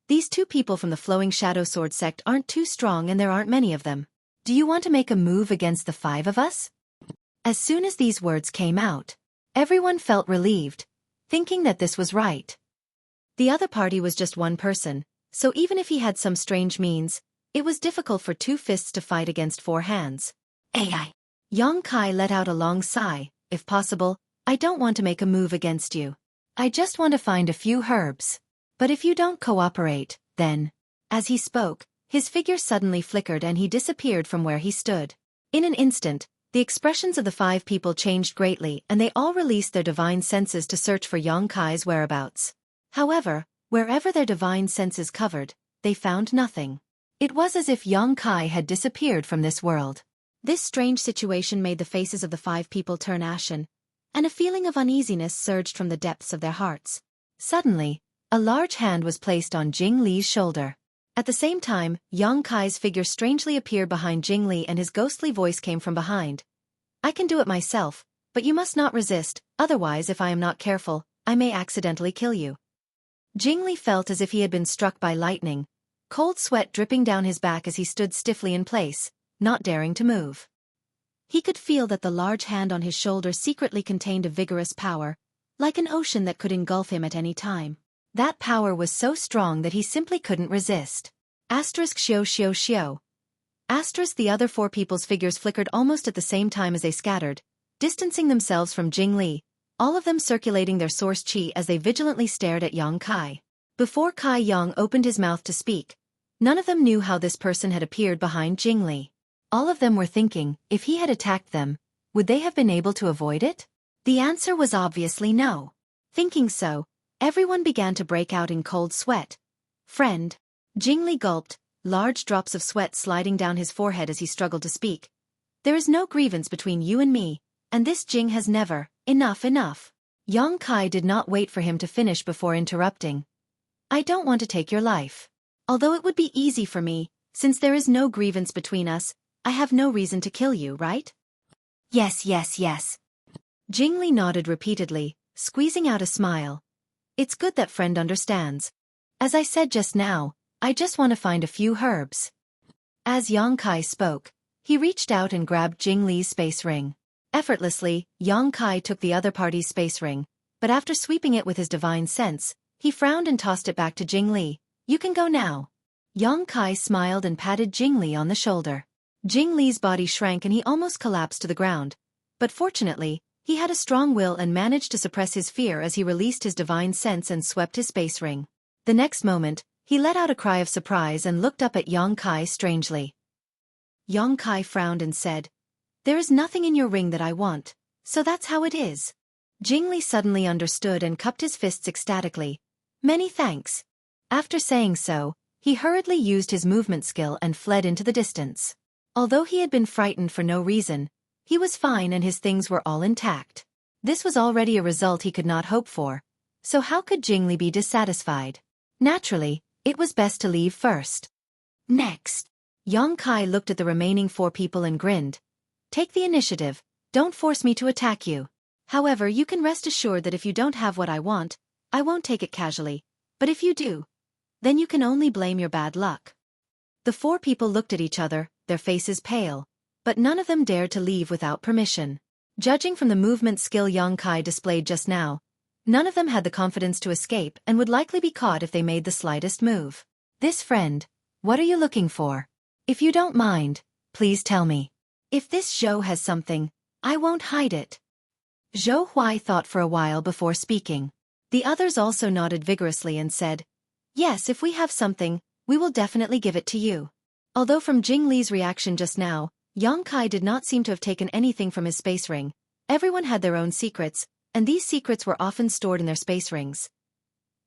"These two people from the Flowing Shadow Sword sect aren't too strong and there aren't many of them. Do you want to make a move against the five of us?" As soon as these words came out, everyone felt relieved, thinking that this was right. The other party was just one person, so even if he had some strange means, it was difficult for two fists to fight against four hands. "AI." Yang Kai let out a long sigh. "If possible, I don't want to make a move against you. I just want to find a few herbs. But if you don't cooperate, then..." As he spoke, his figure suddenly flickered and he disappeared from where he stood. In an instant, the expressions of the five people changed greatly and they all released their divine senses to search for Yang Kai's whereabouts. However, wherever their divine senses covered, they found nothing. It was as if Yang Kai had disappeared from this world. This strange situation made the faces of the five people turn ashen, and a feeling of uneasiness surged from the depths of their hearts. Suddenly, a large hand was placed on Jing Li's shoulder. At the same time, Yang Kai's figure strangely appeared behind Jing Li and his ghostly voice came from behind. "I can do it myself, but you must not resist, otherwise if I am not careful, I may accidentally kill you." Jing Li felt as if he had been struck by lightning, cold sweat dripping down his back as he stood stiffly in place, not daring to move. He could feel that the large hand on his shoulder secretly contained a vigorous power, like an ocean that could engulf him at any time. That power was so strong that he simply couldn't resist. Xiao Xiao Xiao. The other four people's figures flickered almost at the same time as they scattered, distancing themselves from Jing Li, all of them circulating their source qi as they vigilantly stared at Yang Kai. Before Kai Yang opened his mouth to speak, none of them knew how this person had appeared behind Jing Li. All of them were thinking, if he had attacked them, would they have been able to avoid it? The answer was obviously no. Thinking so, everyone began to break out in cold sweat. "Friend." Jing Li gulped, large drops of sweat sliding down his forehead as he struggled to speak. "There is no grievance between you and me, and this Jing has never..." Enough. Yang Kai did not wait for him to finish before interrupting. "I don't want to take your life. Although it would be easy for me, since there is no grievance between us, I have no reason to kill you, right?" Yes. Jing Li nodded repeatedly, squeezing out a smile. "It's good that friend understands. As I said just now, I just want to find a few herbs." As Yang Kai spoke, he reached out and grabbed Jing Li's space ring. Effortlessly, Yang Kai took the other party's space ring, but after sweeping it with his divine sense, he frowned and tossed it back to Jing Li. "You can go now." Yang Kai smiled and patted Jing Li on the shoulder. Jing Li's body shrank and he almost collapsed to the ground. But fortunately, he had a strong will and managed to suppress his fear as he released his divine sense and swept his space ring. The next moment, he let out a cry of surprise and looked up at Yang Kai strangely. Yang Kai frowned and said, "There is nothing in your ring that I want, so that's how it is." Jing Li suddenly understood and cupped his fists ecstatically. "Many thanks." After saying so, he hurriedly used his movement skill and fled into the distance. Although he had been frightened for no reason, he was fine and his things were all intact. This was already a result he could not hope for, so how could Jingli be dissatisfied? Naturally, it was best to leave first. Next, Yang Kai looked at the remaining 4 people and grinned. Take the initiative, don't force me to attack you. However, you can rest assured that if you don't have what I want, I won't take it casually, but if you do, then you can only blame your bad luck. The 4 people looked at each other, their faces pale, but none of them dared to leave without permission. Judging from the movement skill Yang Kai displayed just now, none of them had the confidence to escape and would likely be caught if they made the slightest move. This friend, what are you looking for? If you don't mind, please tell me. If this Zhou has something, I won't hide it. Zhou Huai thought for a while before speaking. The others also nodded vigorously and said, yes, if we have something, we will definitely give it to you. Although from Jing Li's reaction just now, Yang Kai did not seem to have taken anything from his space ring. Everyone had their own secrets, and these secrets were often stored in their space rings.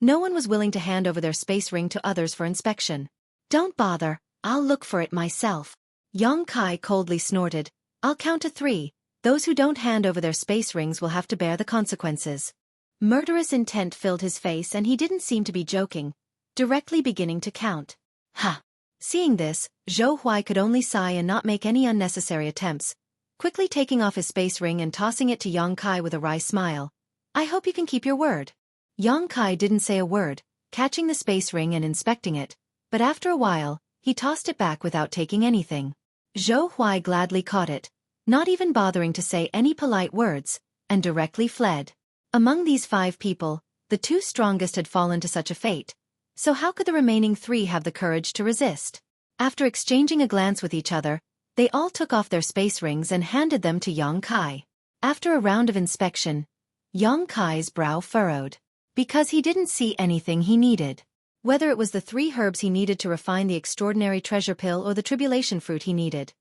No one was willing to hand over their space ring to others for inspection. Don't bother, I'll look for it myself. Yang Kai coldly snorted. I'll count to 3. Those who don't hand over their space rings will have to bear the consequences. Murderous intent filled his face and he didn't seem to be joking, directly beginning to count. Ha! Seeing this, Zhou Huai could only sigh and not make any unnecessary attempts, quickly taking off his space ring and tossing it to Yang Kai with a wry smile. I hope you can keep your word. Yang Kai didn't say a word, catching the space ring and inspecting it, but after a while, he tossed it back without taking anything. Zhou Huai gladly caught it, not even bothering to say any polite words, and directly fled. Among these 5 people, the 2 strongest had fallen to such a fate, so how could the remaining 3 have the courage to resist? After exchanging a glance with each other, they all took off their space rings and handed them to Yang Kai. After a round of inspection, Yang Kai's brow furrowed, because he didn't see anything he needed. Whether it was the 3 herbs he needed to refine the extraordinary treasure pill or the tribulation fruit he needed.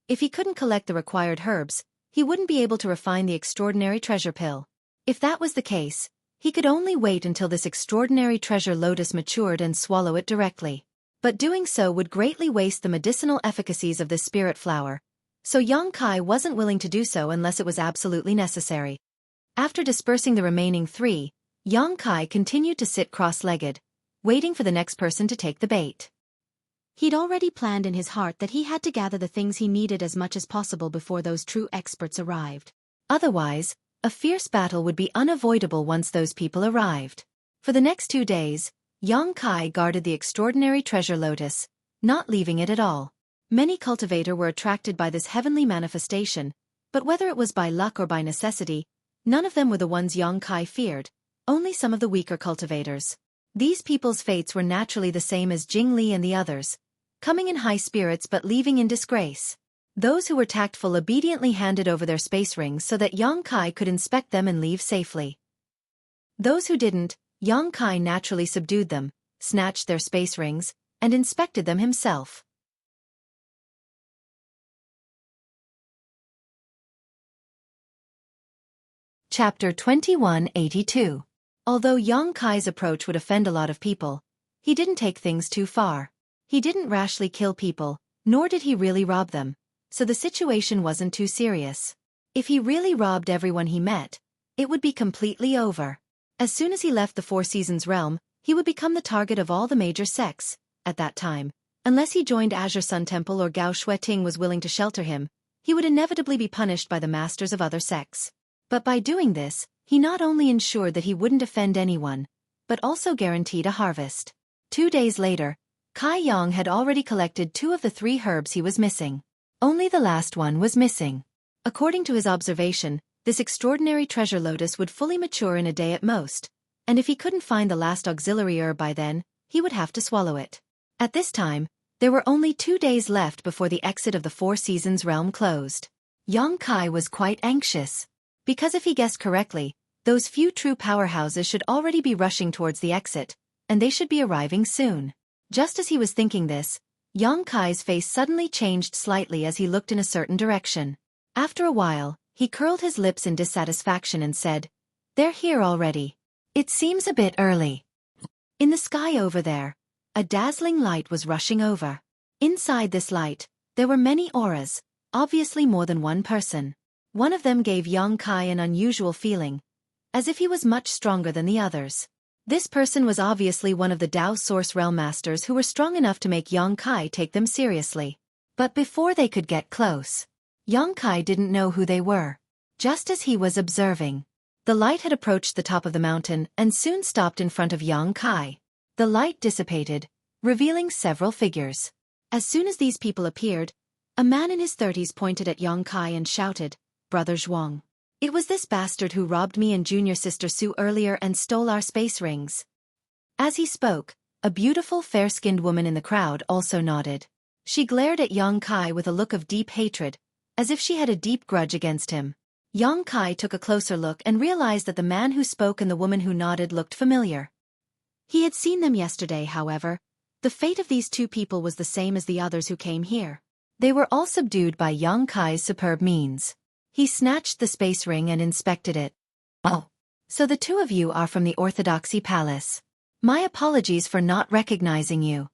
If he couldn't collect the required herbs, he wouldn't be able to refine the extraordinary treasure pill. If that was the case, he could only wait until this extraordinary treasure lotus matured and swallow it directly. But doing so would greatly waste the medicinal efficacies of this spirit flower, so Yang Kai wasn't willing to do so unless it was absolutely necessary. After dispersing the remaining 3, Yang Kai continued to sit cross-legged, waiting for the next person to take the bait. He'd already planned in his heart that he had to gather the things he needed as much as possible before those true experts arrived. Otherwise, a fierce battle would be unavoidable once those people arrived. For the next 2 days, Yang Kai guarded the extraordinary treasure lotus, not leaving it at all. Many cultivators were attracted by this heavenly manifestation, but whether it was by luck or by necessity, none of them were the ones Yang Kai feared, only some of the weaker cultivators. These people's fates were naturally the same as Jing Li and the others, coming in high spirits but leaving in disgrace. Those who were tactful obediently handed over their space rings so that Yang Kai could inspect them and leave safely. Those who didn't, Yang Kai naturally subdued them, snatched their space rings, and inspected them himself. Chapter 2182. Although Yang Kai's approach would offend a lot of people, he didn't take things too far. He didn't rashly kill people, nor did he really rob them, so the situation wasn't too serious. If he really robbed everyone he met, it would be completely over. As soon as he left the Four Seasons realm, he would become the target of all the major sects, at that time. Unless he joined Azure Sun Temple or Gao Xueqi was willing to shelter him, he would inevitably be punished by the masters of other sects. But by doing this, he not only ensured that he wouldn't offend anyone, but also guaranteed a harvest. 2 days later, Kai Yang had already collected 2 of the 3 herbs he was missing. Only the last one was missing. According to his observation, this extraordinary treasure lotus would fully mature in a day at most, and if he couldn't find the last auxiliary herb by then, he would have to swallow it. At this time, there were only 2 days left before the exit of the Four Seasons realm closed. Yang Kai was quite anxious, because if he guessed correctly, those few true powerhouses should already be rushing towards the exit, and they should be arriving soon. Just as he was thinking this, Yang Kai's face suddenly changed slightly as he looked in a certain direction. After a while, he curled his lips in dissatisfaction and said, "They're here already. It seems a bit early." In the sky over there, a dazzling light was rushing over. Inside this light, There were many auras, obviously more than one person. One of them gave Yang Kai an unusual feeling, as if he was much stronger than the others. This person was obviously one of the Tao Source Realm Masters who were strong enough to make Yang Kai take them seriously. But before they could get close, Yang Kai didn't know who they were. Just as he was observing, the light had approached the top of the mountain and soon stopped in front of Yang Kai. The light dissipated, revealing several figures. As soon as these people appeared, a man in his 30s pointed at Yang Kai and shouted, "Brother Zhuang. It was this bastard who robbed me and junior sister Su earlier and stole our space rings." As he spoke, a beautiful fair-skinned woman in the crowd also nodded. She glared at Yang Kai with a look of deep hatred, as if she had a deep grudge against him. Yang Kai took a closer look and realized that the man who spoke and the woman who nodded looked familiar. He had seen them yesterday, however. The fate of these two people was the same as the others who came here. They were all subdued by Yang Kai's superb means. He snatched the space ring and inspected it. "Oh, so the two of you are from the Orthodoxy Palace. My apologies for not recognizing you."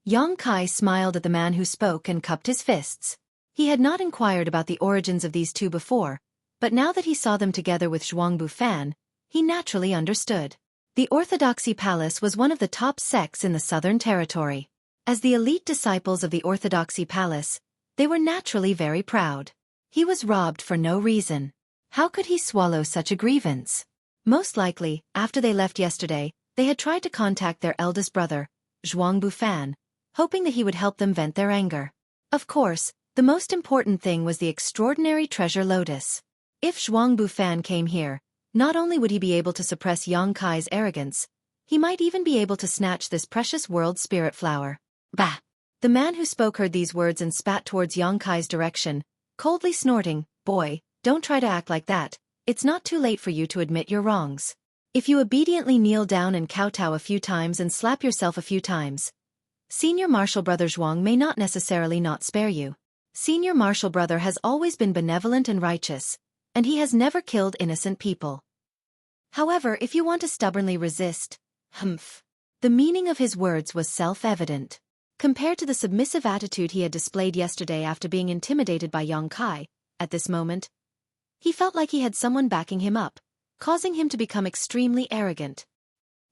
Yang Kai smiled at the man who spoke and cupped his fists. He had not inquired about the origins of these two before, but now that he saw them together with Zhuang Bufan, he naturally understood. The Orthodoxy Palace was one of the top sects in the Southern Territory. As the elite disciples of the Orthodoxy Palace, they were naturally very proud. He was robbed for no reason. How could he swallow such a grievance? Most likely, after they left yesterday, they had tried to contact their eldest brother, Zhuang Bufan, hoping that he would help them vent their anger. Of course, the most important thing was the extraordinary treasure lotus. If Zhuang Bufan came here, not only would he be able to suppress Yang Kai's arrogance, he might even be able to snatch this precious world spirit flower. Bah! The man who spoke heard these words and spat towards Yang Kai's direction, coldly snorting, "Boy, don't try to act like that. It's not too late for you to admit your wrongs. If you obediently kneel down and kowtow a few times and slap yourself a few times, Senior Marshal Brother Zhuang may not necessarily not spare you. Senior Marshal Brother has always been benevolent and righteous, and he has never killed innocent people. However, if you want to stubbornly resist, humph." The meaning of his words was self-evident. Compared to the submissive attitude he had displayed yesterday after being intimidated by Yang Kai, at this moment, he felt like he had someone backing him up, causing him to become extremely arrogant.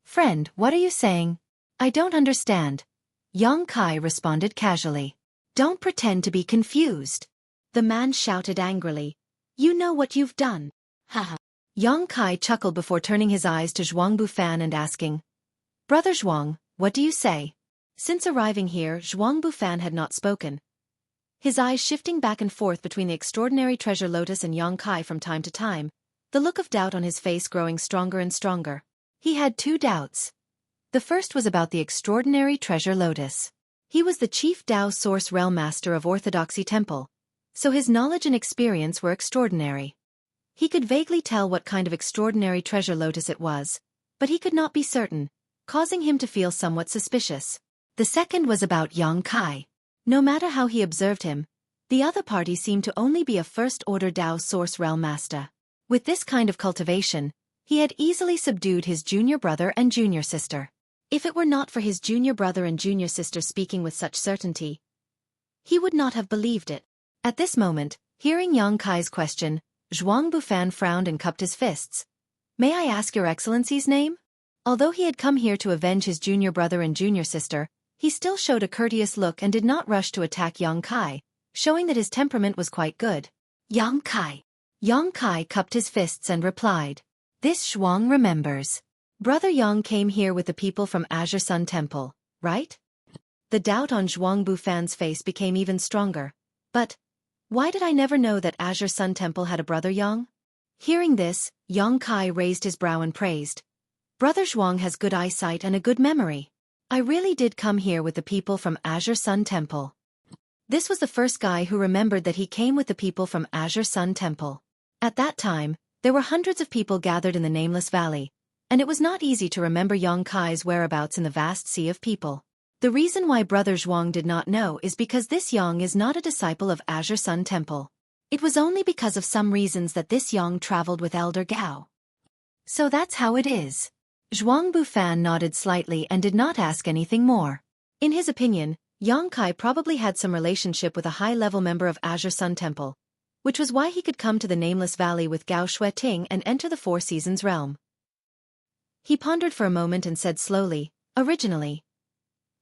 "Friend, what are you saying? I don't understand," Yang Kai responded casually. "Don't pretend to be confused." The man shouted angrily, "You know what you've done." Haha. Yang Kai chuckled before turning his eyes to Zhuang Bufan and asking, "Brother Zhuang, what do you say?" Since arriving here, Zhuang Bufan had not spoken, his eyes shifting back and forth between the extraordinary treasure lotus and Yang Kai from time to time, the look of doubt on his face growing stronger and stronger. He had two doubts. The first was about the extraordinary treasure lotus. He was the chief Tao Source Realm Master of Orthodoxy Temple, so his knowledge and experience were extraordinary. He could vaguely tell what kind of extraordinary treasure lotus it was, but he could not be certain, causing him to feel somewhat suspicious. The second was about Yang Kai. No matter how he observed him, the other party seemed to only be a first-order Tao Source Realm Master. With this kind of cultivation, he had easily subdued his junior brother and junior sister. If it were not for his junior brother and junior sister speaking with such certainty, he would not have believed it. At this moment, hearing Yang Kai's question, Zhuang Bufan frowned and cupped his fists. "May I ask your excellency's name?" Although he had come here to avenge his junior brother and junior sister, he still showed a courteous look and did not rush to attack Yang Kai, showing that his temperament was quite good. "Yang Kai." Yang Kai cupped his fists and replied, "This Zhuang remembers. Brother Yang came here with the people from Azure Sun Temple, right?" The doubt on Zhuang Bufan's face became even stronger. "But why did I never know that Azure Sun Temple had a brother Yang?" Hearing this, Yang Kai raised his brow and praised, "Brother Zhuang has good eyesight and a good memory. I really did come here with the people from Azure Sun Temple." This was the first guy who remembered that he came with the people from Azure Sun Temple. At that time, there were hundreds of people gathered in the Nameless Valley, and it was not easy to remember Yang Kai's whereabouts in the vast sea of people. The reason why Brother Zhuang did not know is because this Yang is not a disciple of Azure Sun Temple. It was only because of some reasons that this Yang traveled with Elder Gao. "So that's how it is." Zhuang Bufan nodded slightly and did not ask anything more. In his opinion, Yang Kai probably had some relationship with a high-level member of Azure Sun Temple, which was why he could come to the Nameless Valley with Gao Xueqi and enter the Four Seasons realm. He pondered for a moment and said slowly, originally,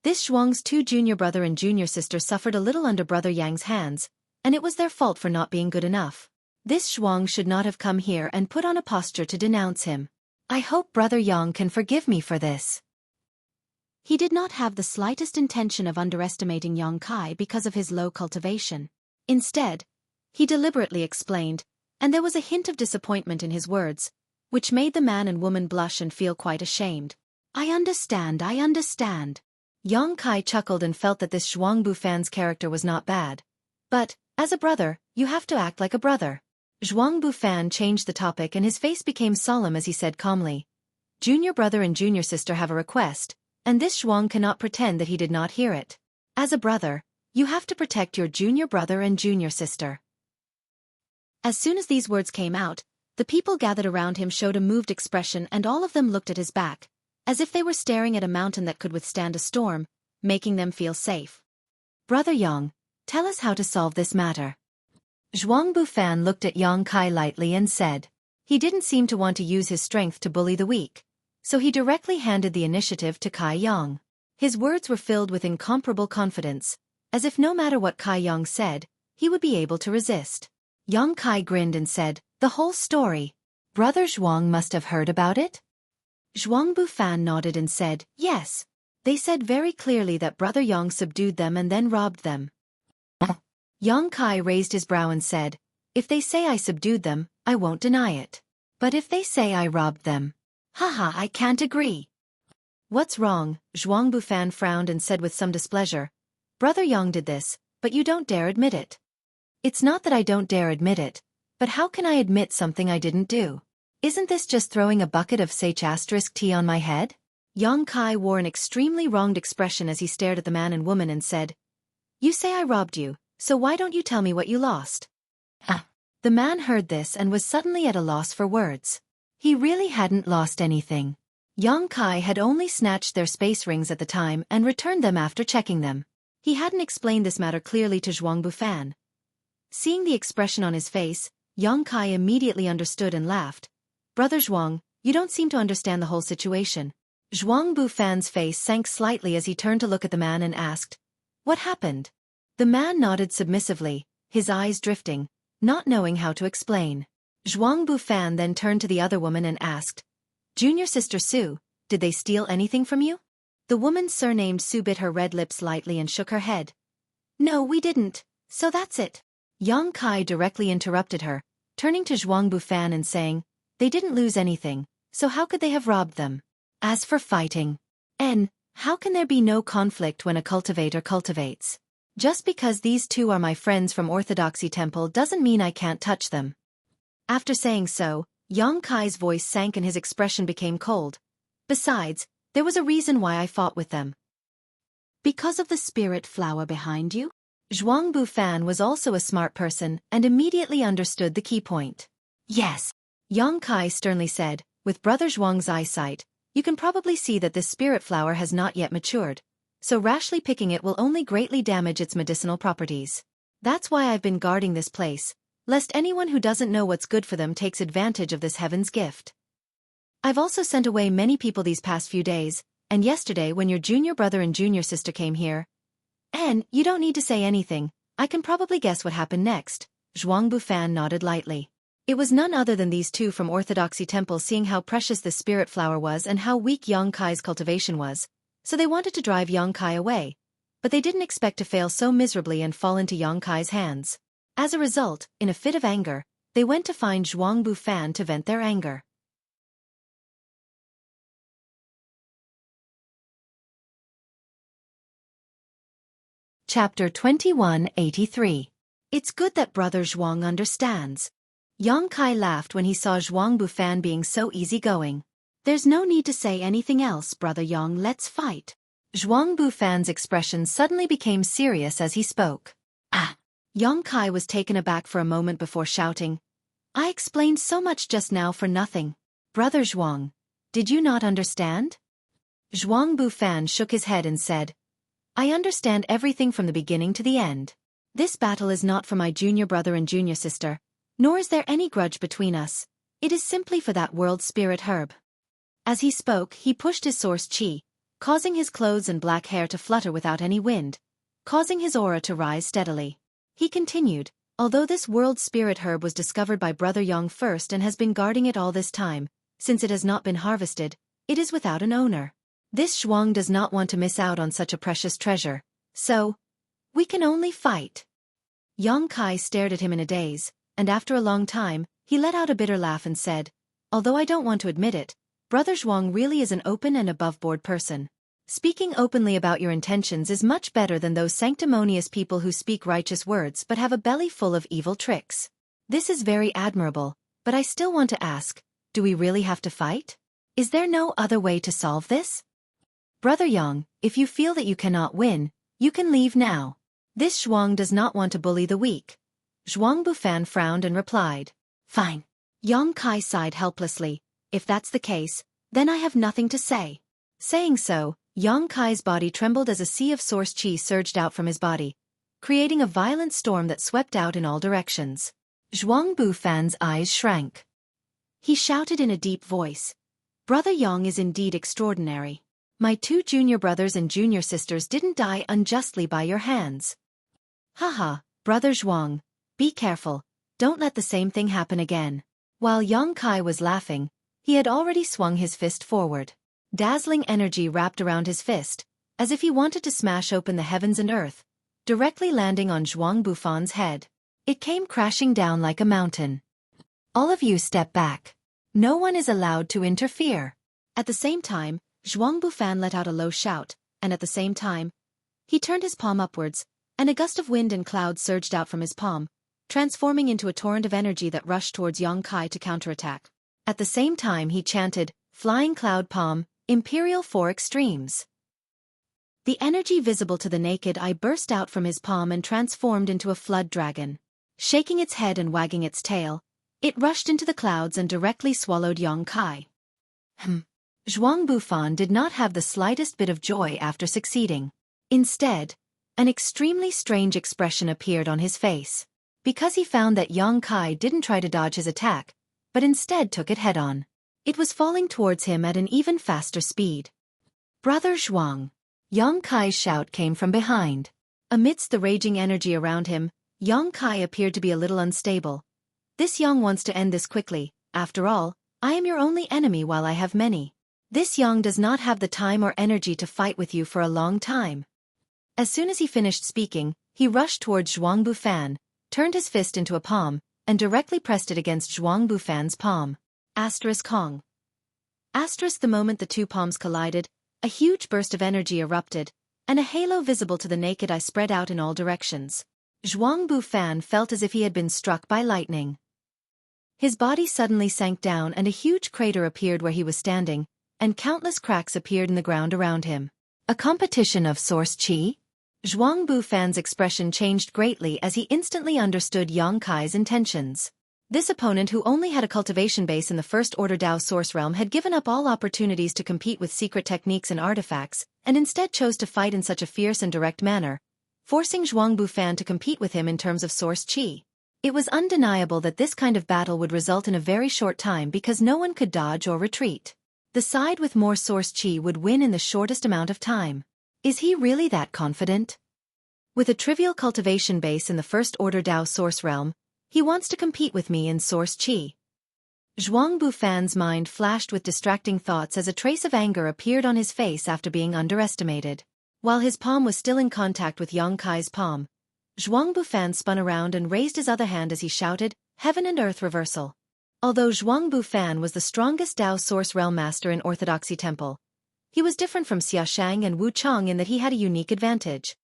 this Zhuang's two junior brother and junior sister suffered a little under Brother Yang's hands, and it was their fault for not being good enough. This Zhuang should not have come here and put on a posture to denounce him. I hope Brother Yang can forgive me for this. He did not have the slightest intention of underestimating Yang Kai because of his low cultivation. Instead, he deliberately explained, and there was a hint of disappointment in his words, which made the man and woman blush and feel quite ashamed. I understand. Yang Kai chuckled and felt that this Zhuang Bufan's character was not bad. But, as a brother, you have to act like a brother. Zhuang Bufan changed the topic and his face became solemn as he said calmly, junior brother and junior sister have a request, and this Zhuang cannot pretend that he did not hear it. As a brother, you have to protect your junior brother and junior sister. As soon as these words came out, the people gathered around him showed a moved expression and all of them looked at his back, as if they were staring at a mountain that could withstand a storm, making them feel safe. Brother Yang, tell us how to solve this matter. Zhuang Bufan looked at Yang Kai lightly and said. He didn't seem to want to use his strength to bully the weak, so he directly handed the initiative to Kai Yang. His words were filled with incomparable confidence, as if no matter what Kai Yang said, he would be able to resist. Yang Kai grinned and said, the whole story. Brother Zhuang must have heard about it? Zhuang Bufan nodded and said, yes. They said very clearly that Brother Yang subdued them and then robbed them. Yang Kai raised his brow and said, if they say I subdued them, I won't deny it. But if they say I robbed them, haha, I can't agree. What's wrong? Zhuang Bufan frowned and said with some displeasure, Brother Yang did this, but you don't dare admit it. It's not that I don't dare admit it, but how can I admit something I didn't do? Isn't this just throwing a bucket of *tea on my head? Yang Kai wore an extremely wronged expression as he stared at the man and woman and said, you say I robbed you, so why don't you tell me what you lost? The man heard this and was suddenly at a loss for words. He really hadn't lost anything. Yang Kai had only snatched their space rings at the time and returned them after checking them. He hadn't explained this matter clearly to Zhuang Bufan. Seeing the expression on his face, Yang Kai immediately understood and laughed. Brother Zhuang, you don't seem to understand the whole situation. Zhuang Bufan's face sank slightly as he turned to look at the man and asked, what happened? The man nodded submissively, his eyes drifting, not knowing how to explain. Zhuang Bufan then turned to the other woman and asked, Junior Sister Su, did they steal anything from you? The woman surnamed Su bit her red lips lightly and shook her head. No, we didn't, so that's it. Yang Kai directly interrupted her, turning to Zhuang Bufan and saying, they didn't lose anything, so how could they have robbed them? As for fighting, how can there be no conflict when a cultivator cultivates? Just because these two are my friends from Orthodoxy Temple doesn't mean I can't touch them. After saying so, Yang Kai's voice sank and his expression became cold. Besides, there was a reason why I fought with them. Because of the spirit flower behind you? Zhuang Bufan was also a smart person and immediately understood the key point. Yes. Yang Kai sternly said, with Brother Zhuang's eyesight, you can probably see that this spirit flower has not yet matured, so rashly picking it will only greatly damage its medicinal properties. That's why I've been guarding this place, lest anyone who doesn't know what's good for them takes advantage of this heaven's gift. I've also sent away many people these past few days, and yesterday when your junior brother and junior sister came here. You don't need to say anything, I can probably guess what happened next. Zhuang Bufan nodded lightly. It was none other than these two from Orthodoxy Temple seeing how precious the spirit flower was and how weak Yang Kai's cultivation was, so they wanted to drive Yang Kai away, but they didn't expect to fail so miserably and fall into Yang Kai's hands. As a result, in a fit of anger, they went to find Zhuang Bufan to vent their anger. Chapter 2183. It's good that Brother Zhuang understands. Yang Kai laughed when he saw Zhuang Bufan being so easygoing. There's no need to say anything else, Brother Yang, let's fight. Zhuang Bufan's expression suddenly became serious as he spoke. Yang Kai was taken aback for a moment before shouting, I explained so much just now for nothing. Brother Zhuang, did you not understand? Zhuang Bufan shook his head and said, I understand everything from the beginning to the end. This battle is not for my junior brother and junior sister, nor is there any grudge between us. It is simply for that world spirit herb. As he spoke, he pushed his source chi, causing his clothes and black hair to flutter without any wind, causing his aura to rise steadily. He continued, although this world spirit herb was discovered by Brother Yang first and has been guarding it all this time, since it has not been harvested, it is without an owner. This Zhuang does not want to miss out on such a precious treasure, so we can only fight. Yang Kai stared at him in a daze, and after a long time, he let out a bitter laugh and said, although I don't want to admit it, Brother Zhuang really is an open and above-board person. Speaking openly about your intentions is much better than those sanctimonious people who speak righteous words but have a belly full of evil tricks. This is very admirable, but I still want to ask, do we really have to fight? Is there no other way to solve this? Brother Yang, if you feel that you cannot win, you can leave now. This Zhuang does not want to bully the weak. Zhuang Bufan frowned and replied, fine. Yang Kai sighed helplessly, if that's the case, then I have nothing to say. Saying so, Yang Kai's body trembled as a sea of source chi surged out from his body, creating a violent storm that swept out in all directions. Zhuang Bufan's eyes shrank. He shouted in a deep voice, Brother Yang is indeed extraordinary. My two junior brothers and junior sisters didn't die unjustly by your hands. Haha, Brother Zhuang, be careful, don't let the same thing happen again. While Yang Kai was laughing, he had already swung his fist forward. Dazzling energy wrapped around his fist, as if he wanted to smash open the heavens and earth, directly landing on Zhuang Bufan's head. It came crashing down like a mountain. All of you step back. No one is allowed to interfere. At the same time, Zhuang Bufan let out a low shout, and at the same time, he turned his palm upwards, and a gust of wind and clouds surged out from his palm, transforming into a torrent of energy that rushed towards Yang Kai to counterattack. At the same time he chanted, Flying Cloud Palm, Imperial Four Extremes. The energy visible to the naked eye burst out from his palm and transformed into a flood dragon. Shaking its head and wagging its tail, it rushed into the clouds and directly swallowed Yang Kai. Zhuang Bufan did not have the slightest bit of joy after succeeding. Instead, an extremely strange expression appeared on his face. Because he found that Yang Kai didn't try to dodge his attack, but instead took it head-on. It was falling towards him at an even faster speed. Brother Zhuang! Yang Kai's shout came from behind. Amidst the raging energy around him, Yang Kai appeared to be a little unstable. This Yang wants to end this quickly. After all, I am your only enemy while I have many. This Yang does not have the time or energy to fight with you for a long time. As soon as he finished speaking, he rushed towards Zhuang Bufan, turned his fist into a palm, and directly pressed it against Zhuang Bufan's palm. Kong. The moment the two palms collided, a huge burst of energy erupted, and a halo visible to the naked eye spread out in all directions. Zhuang Bufan felt as if he had been struck by lightning. His body suddenly sank down and a huge crater appeared where he was standing, and countless cracks appeared in the ground around him. A competition of source chi? Zhuang Bufan's expression changed greatly as he instantly understood Yang Kai's intentions. This opponent who only had a cultivation base in the First Order Dao Source Realm had given up all opportunities to compete with secret techniques and artifacts, and instead chose to fight in such a fierce and direct manner, forcing Zhuang Bufan to compete with him in terms of source chi. It was undeniable that this kind of battle would result in a very short time because no one could dodge or retreat. The side with more source chi would win in the shortest amount of time. Is he really that confident? With a trivial cultivation base in the First Order Dao Source Realm, he wants to compete with me in source chi. Zhuang Bufan's mind flashed with distracting thoughts as a trace of anger appeared on his face after being underestimated. While his palm was still in contact with Yang Kai's palm, Zhuang Bufan spun around and raised his other hand as he shouted, Heaven and Earth Reversal. Although Zhuang Bufan was the strongest Dao Source Realm Master in Orthodoxy Temple, he was different from Xiaoshang and Wu Chang in that he had a unique advantage.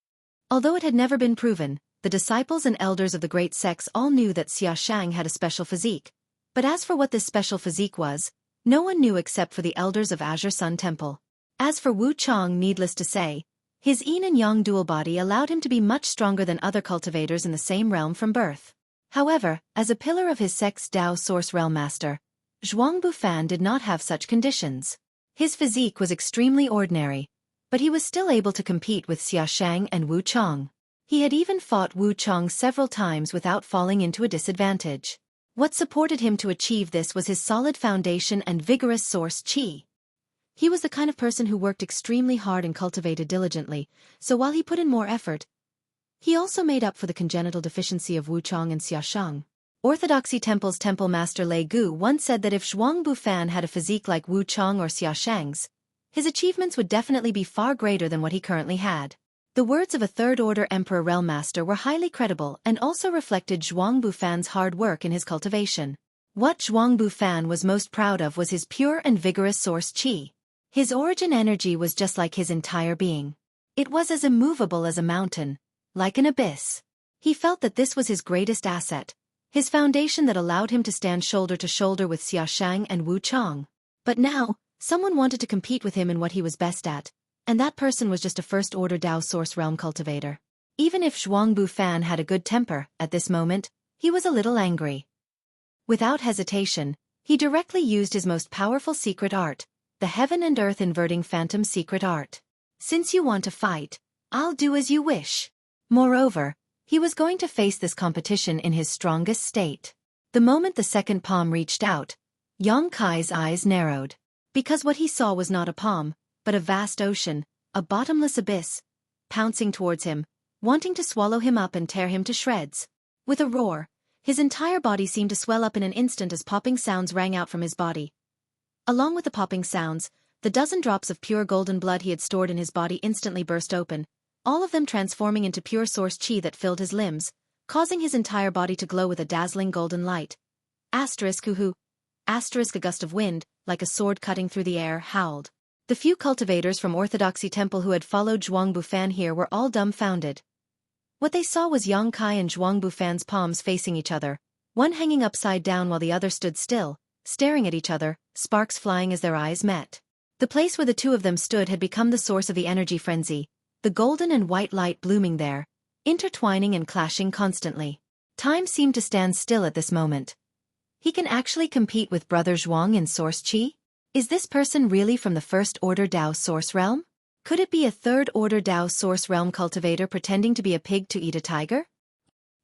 Although it had never been proven, the disciples and elders of the great sects all knew that Xiaoshang had a special physique. But as for what this special physique was, no one knew except for the elders of Azure Sun Temple. As for Wu Chang, needless to say, his yin and yang dual body allowed him to be much stronger than other cultivators in the same realm from birth. However, as a pillar of his sect's Dao Source Realm Master, Zhuang Bufan did not have such conditions. His physique was extremely ordinary, but he was still able to compete with Xiaoshang and Wu Chong. He had even fought Wu Chong several times without falling into a disadvantage. What supported him to achieve this was his solid foundation and vigorous source qi. He was the kind of person who worked extremely hard and cultivated diligently, so while he put in more effort, he also made up for the congenital deficiency of Wu Chong and Xiaoshang. Orthodoxy Temple's temple master Lei Gu once said that if Zhuang Bufan had a physique like Wu Chong or Xiaoshang's, his achievements would definitely be far greater than what he currently had. The words of a third-order Emperor Realm Master were highly credible and also reflected Zhuang Bufan's hard work in his cultivation. What Zhuang Bufan was most proud of was his pure and vigorous source qi. His origin energy was just like his entire being. It was as immovable as a mountain, like an abyss. He felt that this was his greatest asset, his foundation that allowed him to stand shoulder to shoulder with Xiaoshang and Wu Chong. But now, someone wanted to compete with him in what he was best at, and that person was just a first-order Dao Source Realm cultivator. Even if Zhuang Bufan had a good temper, at this moment, he was a little angry. Without hesitation, he directly used his most powerful secret art, the Heaven and Earth Inverting Phantom Secret Art. Since you want to fight, I'll do as you wish. Moreover, he was going to face this competition in his strongest state. The moment the second palm reached out, Yang Kai's eyes narrowed. Because what he saw was not a palm, but a vast ocean, a bottomless abyss, pouncing towards him, wanting to swallow him up and tear him to shreds. With a roar, his entire body seemed to swell up in an instant as popping sounds rang out from his body. Along with the popping sounds, the dozen drops of pure golden blood he had stored in his body instantly burst open, all of them transforming into pure source qi that filled his limbs, causing his entire body to glow with a dazzling golden light. Asterisk hoo-hoo. Asterisk a gust of wind, like a sword cutting through the air, howled. The few cultivators from Orthodoxy Temple who had followed Zhuang Bufan here were all dumbfounded. What they saw was Yang Kai and Zhuang Bufan's palms facing each other, one hanging upside down while the other stood still, staring at each other, sparks flying as their eyes met. The place where the two of them stood had become the source of the energy frenzy, the golden and white light blooming there, intertwining and clashing constantly. Time seemed to stand still at this moment. He can actually compete with Brother Zhuang in source qi? Is this person really from the first-order Dao Source Realm? Could it be a third-order Dao Source Realm cultivator pretending to be a pig to eat a tiger?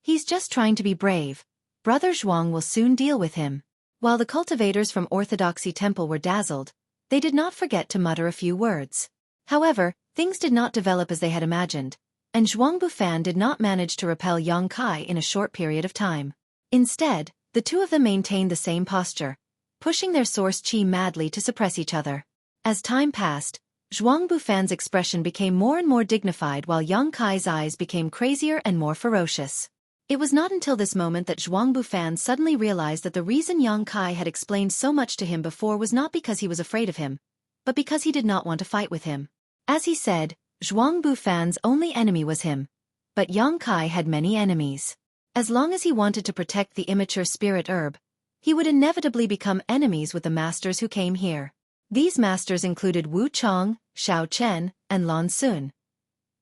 He's just trying to be brave. Brother Zhuang will soon deal with him. While the cultivators from Orthodoxy Temple were dazzled, they did not forget to mutter a few words. However, things did not develop as they had imagined, and Zhuang Bufan did not manage to repel Yang Kai in a short period of time. Instead, the two of them maintained the same posture, pushing their source qi madly to suppress each other. As time passed, Zhuang Bufan's expression became more and more dignified while Yang Kai's eyes became crazier and more ferocious. It was not until this moment that Zhuang Bufan suddenly realized that the reason Yang Kai had explained so much to him before was not because he was afraid of him, but because he did not want to fight with him. As he said, Zhuang Bufan's only enemy was him, but Yang Kai had many enemies. As long as he wanted to protect the immature spirit herb, he would inevitably become enemies with the masters who came here. These masters included Wu Chong, Xiao Chen, and Lan Sun.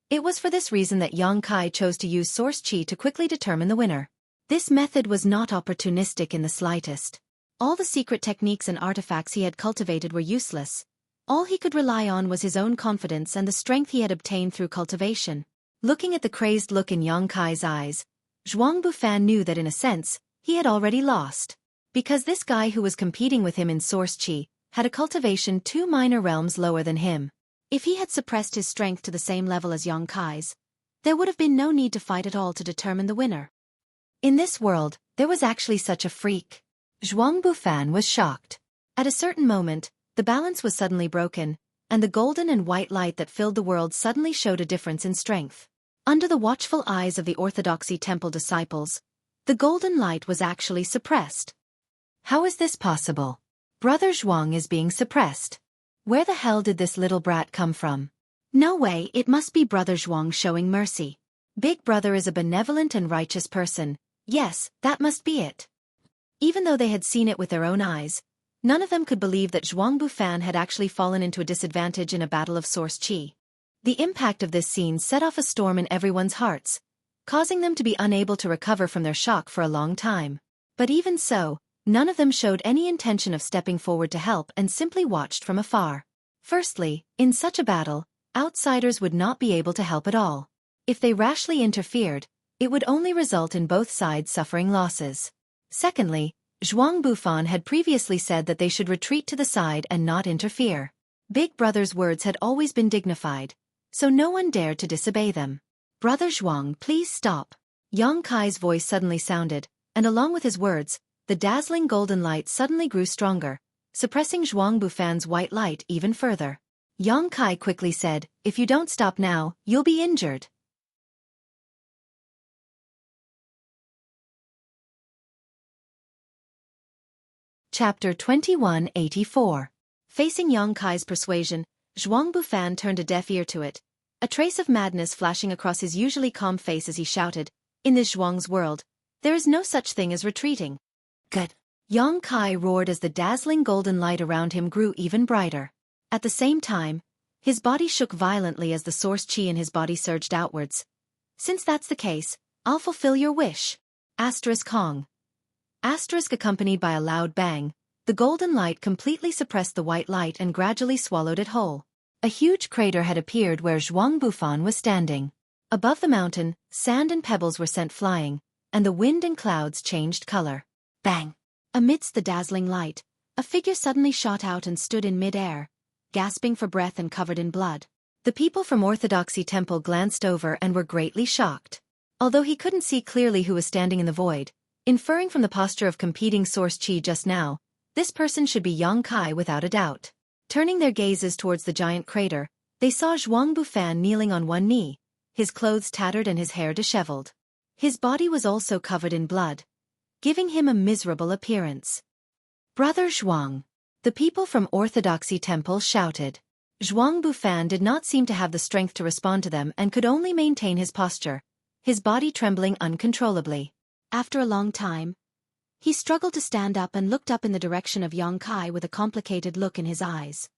It was for this reason that Yang Kai chose to use source qi to quickly determine the winner. This method was not opportunistic in the slightest. All the secret techniques and artifacts he had cultivated were useless. All he could rely on was his own confidence and the strength he had obtained through cultivation. Looking at the crazed look in Yang Kai's eyes, Zhuang Bufan knew that in a sense, he had already lost. Because this guy who was competing with him in source qi had a cultivation 2 minor realms lower than him. If he had suppressed his strength to the same level as Yang Kai's, there would have been no need to fight at all to determine the winner. In this world, there was actually such a freak. Zhuang Bufan was shocked. At a certain moment, the balance was suddenly broken, and the golden and white light that filled the world suddenly showed a difference in strength. Under the watchful eyes of the Orthodoxy Temple disciples, the golden light was actually suppressed. How is this possible? Brother Zhuang is being suppressed. Where the hell did this little brat come from? No way, it must be Brother Zhuang showing mercy. Big Brother is a benevolent and righteous person. Yes, that must be it. Even though they had seen it with their own eyes, none of them could believe that Zhuang Bufan had actually fallen into a disadvantage in a battle of source qi. The impact of this scene set off a storm in everyone's hearts, causing them to be unable to recover from their shock for a long time. But even so, none of them showed any intention of stepping forward to help and simply watched from afar. Firstly, in such a battle, Outsiders would not be able to help at all. If they rashly interfered, it would only result in both sides suffering losses. Secondly, Zhuang Bufan had previously said that they should retreat to the side and not interfere. Big Brother's words had always been dignified, so no one dared to disobey them. "Brother Zhuang, please stop." Yang Kai's voice suddenly sounded, and along with his words, the dazzling golden light suddenly grew stronger, suppressing Zhuang Bufan's white light even further. Yang Kai quickly said, "If you don't stop now, you'll be injured." Chapter 2184. Facing Yang Kai's persuasion, Zhuang Bufan turned a deaf ear to it, a trace of madness flashing across his usually calm face as he shouted, "In this Zhuang's world, there is no such thing as retreating." "Good." Yang Kai roared as the dazzling golden light around him grew even brighter. At the same time, his body shook violently as the source chi in his body surged outwards. "Since that's the case, I'll fulfill your wish." Asterisk Hong. Asterisk accompanied by a loud bang, the golden light completely suppressed the white light and gradually swallowed it whole. A huge crater had appeared where Zhuang Bufan was standing. Above the mountain, sand and pebbles were sent flying, and the wind and clouds changed color. Bang! Amidst the dazzling light, a figure suddenly shot out and stood in mid-air, gasping for breath and covered in blood. The people from Orthodoxy Temple glanced over and were greatly shocked. Although he couldn't see clearly who was standing in the void, inferring from the posture of competing source chi just now, this person should be Yang Kai without a doubt. Turning their gazes towards the giant crater, they saw Zhuang Bufan kneeling on one knee, his clothes tattered and his hair disheveled. His body was also covered in blood, giving him a miserable appearance. "Brother Zhuang!" The people from Orthodoxy Temple shouted. Zhuang Bufan did not seem to have the strength to respond to them and could only maintain his posture, his body trembling uncontrollably. After a long time, he struggled to stand up and looked up in the direction of Yang Kai with a complicated look in his eyes.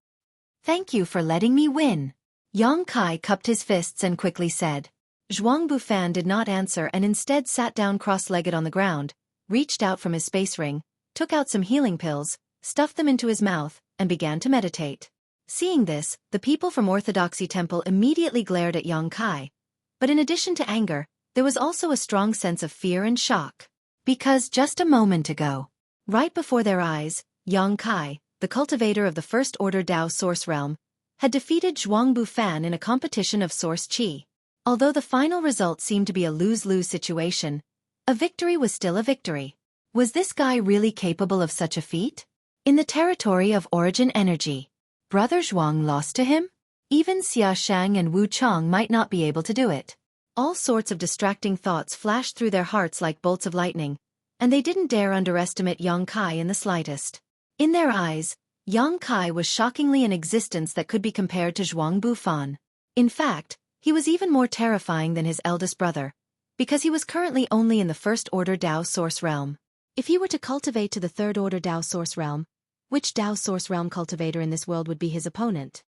"Thank you for letting me win." Yang Kai cupped his fists and quickly said. Zhuang Bufan did not answer and instead sat down cross-legged on the ground, reached out from his space ring, took out some healing pills, stuffed them into his mouth, and began to meditate. Seeing this, the people from Orthodoxy Temple immediately glared at Yang Kai. But in addition to anger, there was also a strong sense of fear and shock. Because just a moment ago, right before their eyes, Yang Kai, the cultivator of the First Order Dao Source Realm, had defeated Zhuang Bufan in a competition of Source Qi. Although the final result seemed to be a lose-lose situation, a victory was still a victory. Was this guy really capable of such a feat? In the territory of Origin Energy, Brother Zhuang lost to him? Even Xia Shang and Wu Chang might not be able to do it. All sorts of distracting thoughts flashed through their hearts like bolts of lightning, and they didn't dare underestimate Yang Kai in the slightest. In their eyes, Yang Kai was shockingly an existence that could be compared to Zhuang Bufan. In fact, he was even more terrifying than his eldest brother, because he was currently only in the First Order Dao Source Realm. If he were to cultivate to the Third Order Dao Source Realm, which Dao Source Realm cultivator in this world would be his opponent?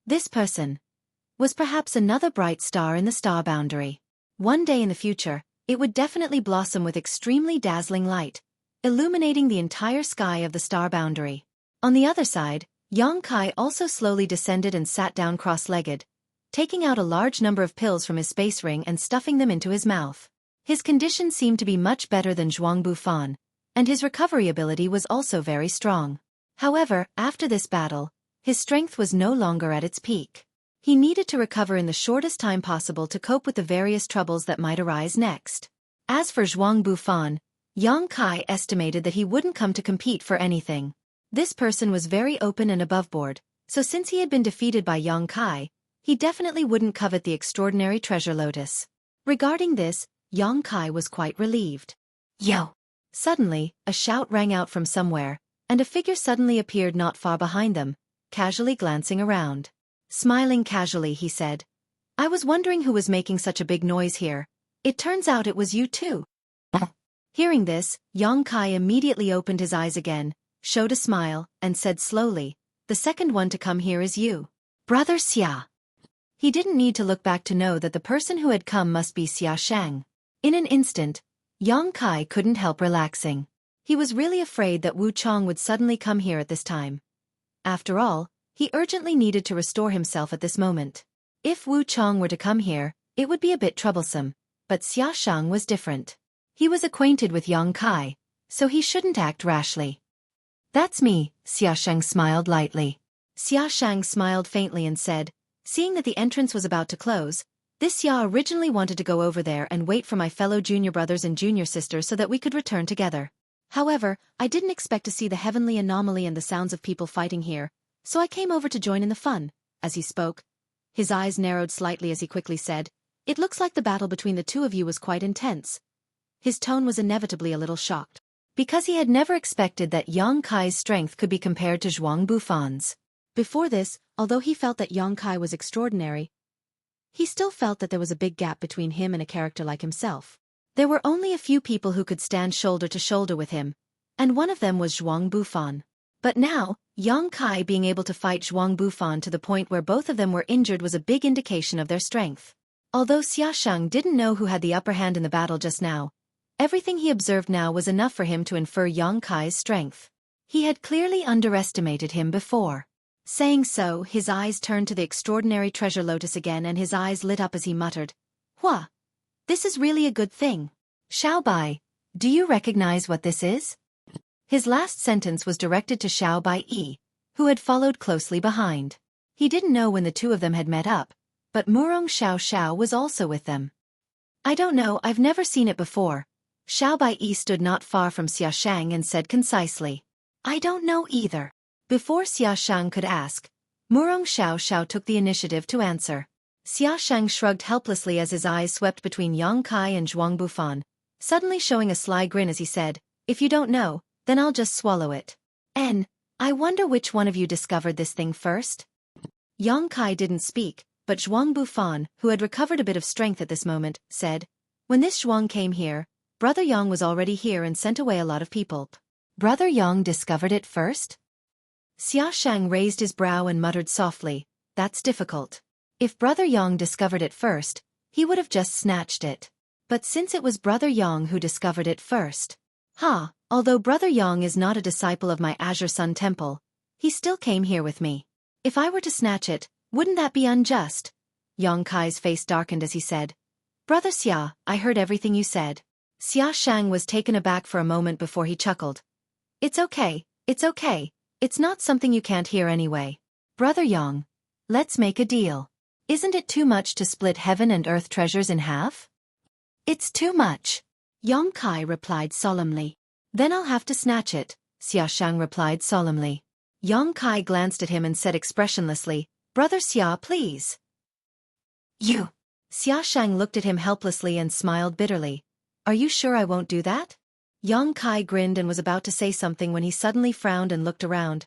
This person was perhaps another bright star in the star boundary. One day in the future, it would definitely blossom with extremely dazzling light, illuminating the entire sky of the star boundary. On the other side, Yang Kai also slowly descended and sat down cross-legged, taking out a large number of pills from his space ring and stuffing them into his mouth. His condition seemed to be much better than Zhuang Bufan, and his recovery ability was also very strong. However, after this battle, his strength was no longer at its peak. He needed to recover in the shortest time possible to cope with the various troubles that might arise next. As for Zhuang Bufan, Yang Kai estimated that he wouldn't come to compete for anything. This person was very open and aboveboard, so since he had been defeated by Yang Kai, he definitely wouldn't covet the extraordinary treasure lotus. Regarding this, Yang Kai was quite relieved. "Yo!" Suddenly, a shout rang out from somewhere, and a figure suddenly appeared not far behind them, casually glancing around. Smiling casually, he said, "I was wondering who was making such a big noise here. It turns out it was you too." Hearing this, Yang Kai immediately opened his eyes again, showed a smile, and said slowly, "The second one to come here is you, Brother Xia." He didn't need to look back to know that the person who had come must be Xia Shang. In an instant, Yang Kai couldn't help relaxing. He was really afraid that Wu Chang would suddenly come here at this time. After all, he urgently needed to restore himself at this moment. If Wu Chong were to come here, it would be a bit troublesome, but Xia Shang was different. He was acquainted with Yang Kai, so he shouldn't act rashly. That's me, Xia Shang smiled lightly. Xia Shang smiled faintly and said, seeing that the entrance was about to close, this Xia originally wanted to go over there and wait for my fellow junior brothers and junior sisters so that we could return together. However, I didn't expect to see the heavenly anomaly and the sounds of people fighting here, so I came over to join in the fun. As he spoke, his eyes narrowed slightly as he quickly said, it looks like the battle between the two of you was quite intense. His tone was inevitably a little shocked, because he had never expected that Yang Kai's strength could be compared to Zhuang Bufan's. Before this, although he felt that Yang Kai was extraordinary, he still felt that there was a big gap between him and a character like himself. There were only a few people who could stand shoulder to shoulder with him, and one of them was Zhuang Bufan. But now, Yang Kai being able to fight Zhuang Bufan to the point where both of them were injured was a big indication of their strength. Although Xia Shang didn't know who had the upper hand in the battle just now, everything he observed now was enough for him to infer Yang Kai's strength. He had clearly underestimated him before. Saying so, his eyes turned to the extraordinary treasure lotus again and his eyes lit up as he muttered, "Hua! This is really a good thing. Xiao Bai, do you recognize what this is?" His last sentence was directed to Xiao Bai Yi, who had followed closely behind. He didn't know when the two of them had met up, but Murong Xiao Xiao was also with them. "I don't know, I've never seen it before." Xiao Bai Yi stood not far from Xia Shang and said concisely, "I don't know either." Before Xia Shang could ask, Murong Xiao Xiao took the initiative to answer. Xia Shang shrugged helplessly as his eyes swept between Yang Kai and Zhuang Bufan, suddenly showing a sly grin as he said, "If you don't know, then I'll just swallow it. I wonder which one of you discovered this thing first?" Yang Kai didn't speak, but Zhuang Bufan, who had recovered a bit of strength at this moment, said, "When this Zhuang came here, Brother Yang was already here and sent away a lot of people." "Brother Yang discovered it first?" Xia Shang raised his brow and muttered softly, "That's difficult. If Brother Yang discovered it first, he would have just snatched it. But since it was Brother Yang who discovered it first. Although Brother Yang is not a disciple of my Azure Sun Temple, he still came here with me. If I were to snatch it, wouldn't that be unjust?" Yang Kai's face darkened as he said, "Brother Xia, I heard everything you said." Xia Shang was taken aback for a moment before he chuckled. It's okay. It's not something you can't hear anyway. Brother Yang, let's make a deal. Isn't it too much to split heaven and earth treasures in half?" "It's too much," Yang Kai replied solemnly. "Then I'll have to snatch it," Xia Shang replied solemnly. Yang Kai glanced at him and said expressionlessly, "Brother Xia, please." "You." Xia Shang looked at him helplessly and smiled bitterly. "Are you sure I won't do that?" Yang Kai grinned and was about to say something when he suddenly frowned and looked around.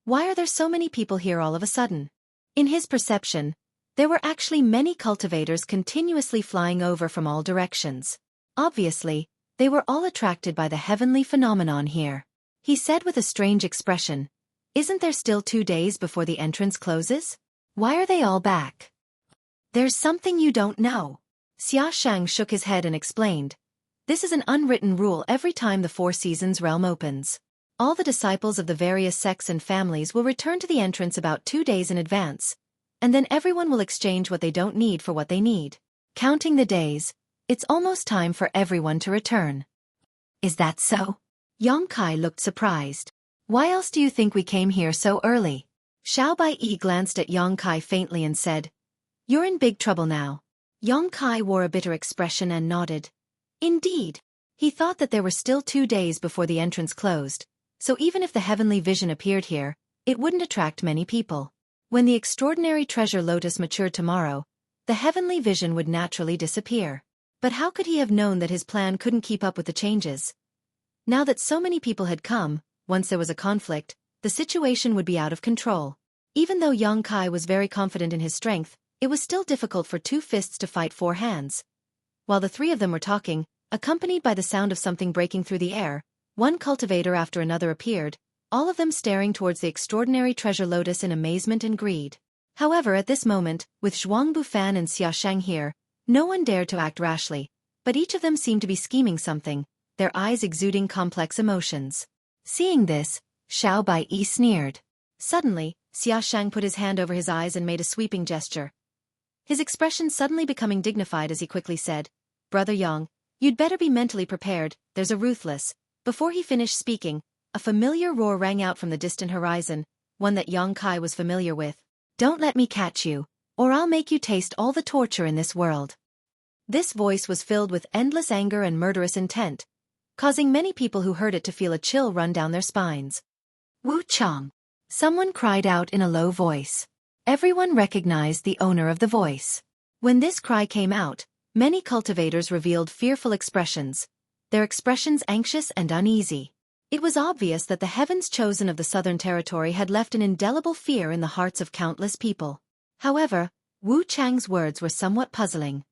Why are there so many people here all of a sudden? In his perception, there were actually many cultivators continuously flying over from all directions. Obviously, they were all attracted by the heavenly phenomenon here. He said with a strange expression, "Isn't there still 2 days before the entrance closes? Why are they all back?" "There's something you don't know." Xia Shang shook his head and explained, "This is an unwritten rule every time the Four Seasons realm opens. All the disciples of the various sects and families will return to the entrance about 2 days in advance, and then everyone will exchange what they don't need for what they need. Counting the days, it's almost time for everyone to return." "Is that so?" Yang Kai looked surprised. "Why else do you think we came here so early?" Xiao Bai Yi glanced at Yang Kai faintly and said, "You're in big trouble now." Yang Kai wore a bitter expression and nodded. Indeed. He thought that there were still 2 days before the entrance closed, so even if the heavenly vision appeared here, it wouldn't attract many people. When the extraordinary treasure lotus matured tomorrow, the heavenly vision would naturally disappear. But how could he have known that his plan couldn't keep up with the changes? Now that so many people had come, once there was a conflict, the situation would be out of control. Even though Yang Kai was very confident in his strength, it was still difficult for 2 fists to fight 4 hands. While the 3 of them were talking, accompanied by the sound of something breaking through the air, one cultivator after another appeared, all of them staring towards the extraordinary treasure lotus in amazement and greed. However, at this moment, with Zhuang Bufan and Xia Shang here, no one dared to act rashly, but each of them seemed to be scheming something, their eyes exuding complex emotions. Seeing this, Xiao Bai Yi sneered. Suddenly, Xia Shang put his hand over his eyes and made a sweeping gesture. his expression suddenly becoming dignified as he quickly said, "Brother Yang, you'd better be mentally prepared, there's a ruthless." Before he finished speaking, a familiar roar rang out from the distant horizon, one that Yang Kai was familiar with. "Don't let me catch you, or I'll make you taste all the torture in this world." This voice was filled with endless anger and murderous intent, causing many people who heard it to feel a chill run down their spines. "Wu Chang!" someone cried out in a low voice. Everyone recognized the owner of the voice. When this cry came out, many cultivators revealed fearful expressions, their expressions anxious and uneasy. It was obvious that the heavens chosen of the Southern Territory had left an indelible fear in the hearts of countless people. However, Wu Chang's words were somewhat puzzling.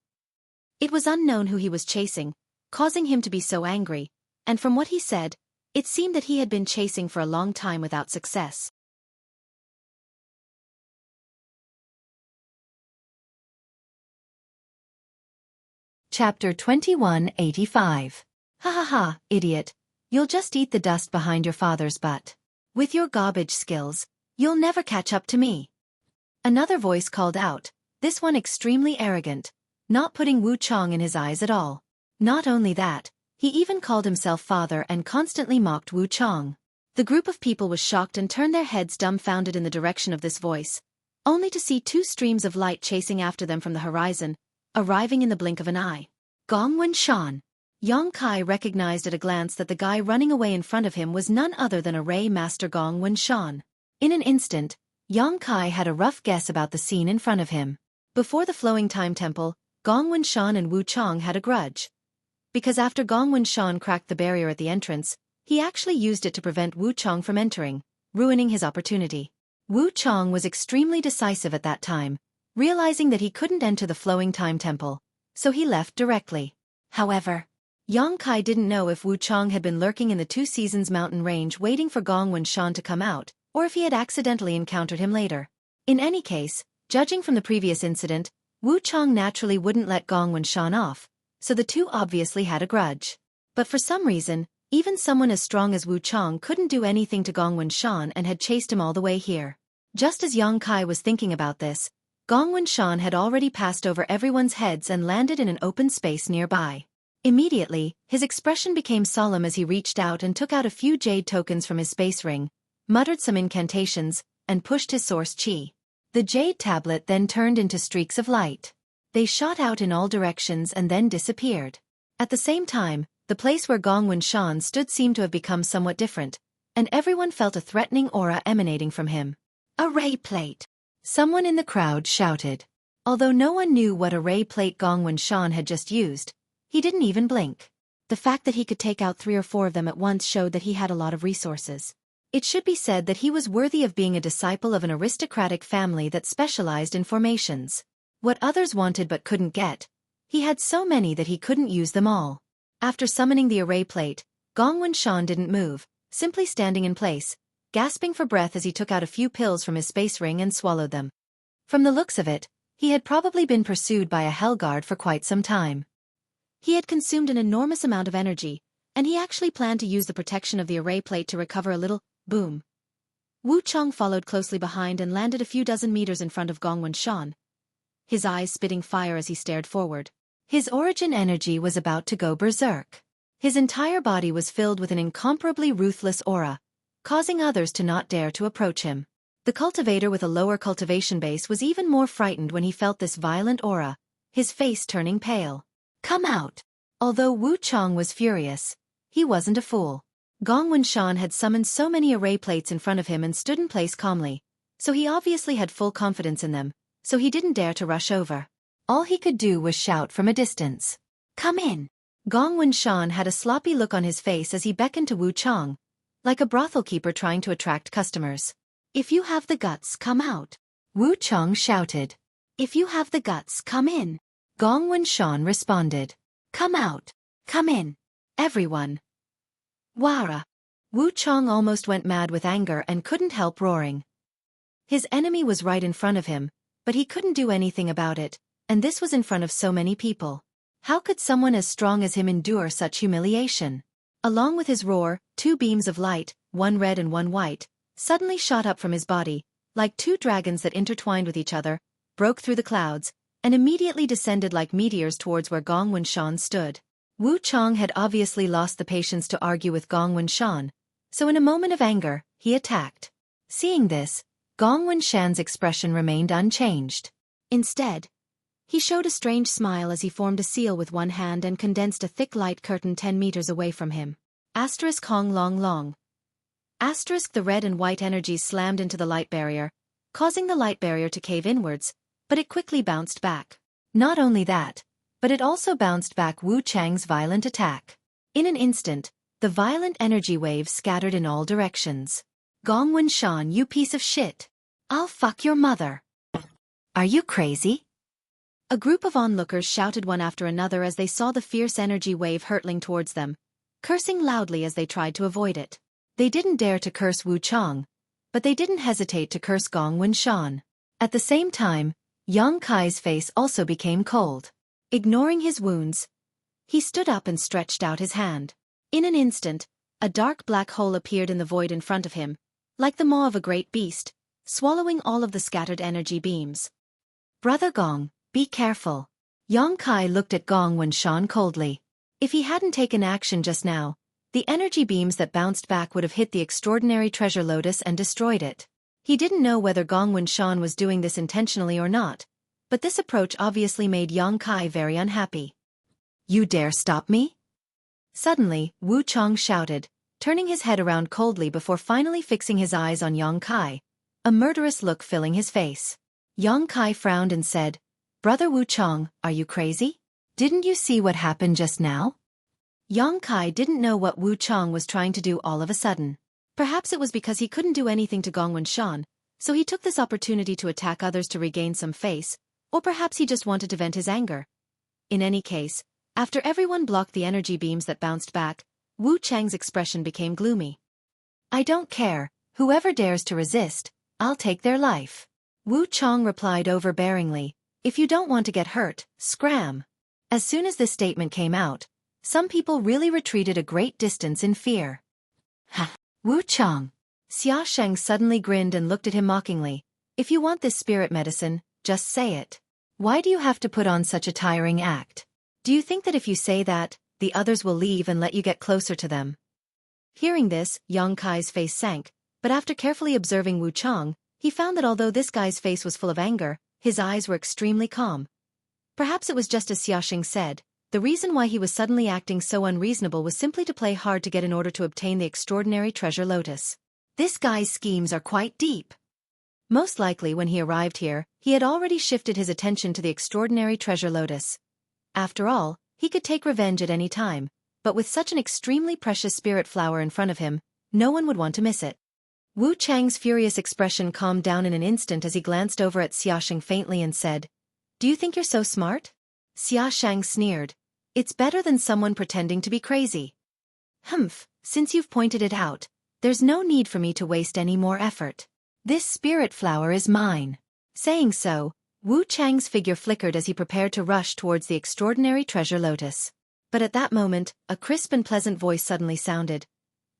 It was unknown who he was chasing, causing him to be so angry, and from what he said, it seemed that he had been chasing for a long time without success. Chapter 2185. Ha ha ha, idiot. You'll just eat the dust behind your father's butt. With your garbage skills, you'll never catch up to me. Another voice called out, this one extremely arrogant, not putting Wu Chang in his eyes at all. Not only that, he even called himself father and constantly mocked Wu Chang. The group of people was shocked and turned their heads dumbfounded in the direction of this voice, only to see two streams of light chasing after them from the horizon, arriving in the blink of an eye. Gong Wenshan. Yang Kai recognized at a glance that the guy running away in front of him was none other than Array Master Gong Wenshan. In an instant, Yang Kai had a rough guess about the scene in front of him. Before the Flowing Time Temple, Gong Wenshan and Wu Chang had a grudge. Because after Gong Wenshan cracked the barrier at the entrance, he actually used it to prevent Wu Chang from entering, ruining his opportunity. Wu Chang was extremely decisive at that time, realizing that he couldn't enter the Flowing Time Temple, so he left directly. However, Yang Kai didn't know if Wu Chang had been lurking in the Two Seasons mountain range waiting for Gong Wenshan to come out, or if he had accidentally encountered him later. In any case, judging from the previous incident, Wu Chang naturally wouldn't let Gong Wenshan off, so the two obviously had a grudge. But for some reason, even someone as strong as Wu Chang couldn't do anything to Gong Wenshan and had chased him all the way here. Just as Yang Kai was thinking about this, Gong Wenshan had already passed over everyone's heads and landed in an open space nearby. Immediately, his expression became solemn as he reached out and took out a few jade tokens from his space ring, muttered some incantations, and pushed his source chi. The jade tablet then turned into streaks of light. They shot out in all directions and then disappeared. At the same time, the place where Gong Wenshan stood seemed to have become somewhat different, and everyone felt a threatening aura emanating from him. A ray plate! Someone in the crowd shouted. Although no one knew what a ray plate Gong Wenshan had just used, he didn't even blink. The fact that he could take out 3 or 4 of them at once showed that he had a lot of resources. It should be said that he was worthy of being a disciple of an aristocratic family that specialized in formations. What others wanted but couldn't get, he had so many that he couldn't use them all. After summoning the array plate, Gong Wenshan didn't move, simply standing in place, gasping for breath as he took out a few pills from his space ring and swallowed them. From the looks of it, he had probably been pursued by a Hellguard for quite some time. He had consumed an enormous amount of energy, and he actually planned to use the protection of the array plate to recover a little. Boom. Wu Chang followed closely behind and landed a few dozen meters in front of Gong Wenshan, his eyes spitting fire as he stared forward. His origin energy was about to go berserk. His entire body was filled with an incomparably ruthless aura, causing others to not dare to approach him. The cultivator with a lower cultivation base was even more frightened when he felt this violent aura, his face turning pale. Come out! Although Wu Chang was furious, he wasn't a fool. Gong Wenshan had summoned so many array plates in front of him and stood in place calmly, so he obviously had full confidence in them, so he didn't dare to rush over. All he could do was shout from a distance. Come in! Gong Wenshan had a sloppy look on his face as he beckoned to Wu Chang, like a brothel keeper trying to attract customers. If you have the guts, come out! Wu Chang shouted. If you have the guts, come in! Gong Wenshan responded. Come out! Come in! Everyone! Wara! Wu Chang almost went mad with anger and couldn't help roaring. His enemy was right in front of him, but he couldn't do anything about it, and this was in front of so many people. How could someone as strong as him endure such humiliation? Along with his roar, 2 beams of light, one red and one white, suddenly shot up from his body, like 2 dragons that intertwined with each other, broke through the clouds, and immediately descended like meteors towards where Gong Wenshan stood. Wu Chang had obviously lost the patience to argue with Gong Wenshan, so in a moment of anger, he attacked. Seeing this, Gong Wenshan's expression remained unchanged. Instead, he showed a strange smile as he formed a seal with one hand and condensed a thick light curtain 10 meters away from him. Asterisk Hong Long Long. Asterisk the red and white energies slammed into the light barrier, causing the light barrier to cave inwards, but it quickly bounced back. Not only that, but it also bounced back Wu Chang's violent attack. In an instant, the violent energy waves scattered in all directions. Gong Wenshan, you piece of shit. I'll fuck your mother. Are you crazy? A group of onlookers shouted one after another as they saw the fierce energy wave hurtling towards them, cursing loudly as they tried to avoid it. They didn't dare to curse Wu Chang, but they didn't hesitate to curse Gong Wenshan. At the same time, Yang Kai's face also became cold. Ignoring his wounds, he stood up and stretched out his hand. In an instant, a dark black hole appeared in the void in front of him, like the maw of a great beast, swallowing all of the scattered energy beams. Brother Gong, be careful. Yang Kai looked at Gong Wenshan coldly. If he hadn't taken action just now, the energy beams that bounced back would have hit the extraordinary treasure lotus and destroyed it. He didn't know whether Gong Wenshan was doing this intentionally or not, but this approach obviously made Yang Kai very unhappy. You dare stop me? Suddenly, Wu Chang shouted, turning his head around coldly before finally fixing his eyes on Yang Kai, a murderous look filling his face. Yang Kai frowned and said, Brother Wu Chang, are you crazy? Didn't you see what happened just now? Yang Kai didn't know what Wu Chang was trying to do all of a sudden. Perhaps it was because he couldn't do anything to Gong Wenshan, so he took this opportunity to attack others to regain some face, or perhaps he just wanted to vent his anger. In any case, after everyone blocked the energy beams that bounced back, Wu Chang's expression became gloomy. I don't care, whoever dares to resist, I'll take their life. Wu Chang replied overbearingly, if you don't want to get hurt, scram. As soon as this statement came out, some people really retreated a great distance in fear. Ha! Wu Chang. Xia Sheng suddenly grinned and looked at him mockingly. If you want this spirit medicine, just say it. Why do you have to put on such a tiring act? Do you think that if you say that, the others will leave and let you get closer to them? Hearing this, Yang Kai's face sank, but after carefully observing Wu Chang, he found that although this guy's face was full of anger, his eyes were extremely calm. Perhaps it was just as Xia Sheng said, the reason why he was suddenly acting so unreasonable was simply to play hard to get in order to obtain the extraordinary treasure lotus. This guy's schemes are quite deep. Most likely when he arrived here, he had already shifted his attention to the extraordinary treasure lotus. After all, he could take revenge at any time, but with such an extremely precious spirit flower in front of him, no one would want to miss it. Wu Chang's furious expression calmed down in an instant as he glanced over at Xia Sheng faintly and said, Do you think you're so smart? Xia Sheng sneered. It's better than someone pretending to be crazy. Humph, since you've pointed it out, there's no need for me to waste any more effort. This spirit flower is mine. Saying so, Wu Chang's figure flickered as he prepared to rush towards the extraordinary treasure lotus. But at that moment, a crisp and pleasant voice suddenly sounded.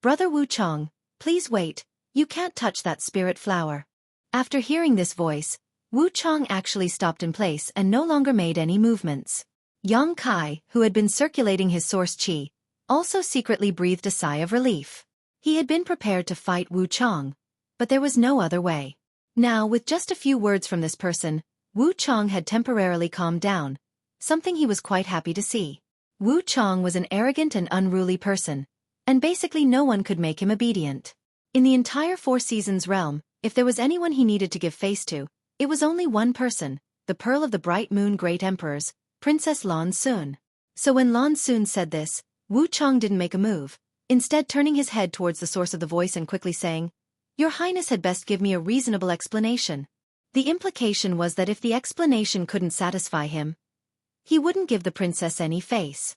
Brother Wu Chang, please wait, you can't touch that spirit flower. After hearing this voice, Wu Chang actually stopped in place and no longer made any movements. Yang Kai, who had been circulating his source qi, also secretly breathed a sigh of relief. He had been prepared to fight Wu Chang, but there was no other way. Now, with just a few words from this person, Wu Chang had temporarily calmed down, something he was quite happy to see. Wu Chang was an arrogant and unruly person, and basically no one could make him obedient. In the entire Four Seasons realm, if there was anyone he needed to give face to, it was only one person, the Pearl of the Bright Moon Great Emperors, Princess Lan Xun. So when Lan Xun said this, Wu Chang didn't make a move, instead turning his head towards the source of the voice and quickly saying, Your Highness had best give me a reasonable explanation. The implication was that if the explanation couldn't satisfy him, he wouldn't give the princess any face.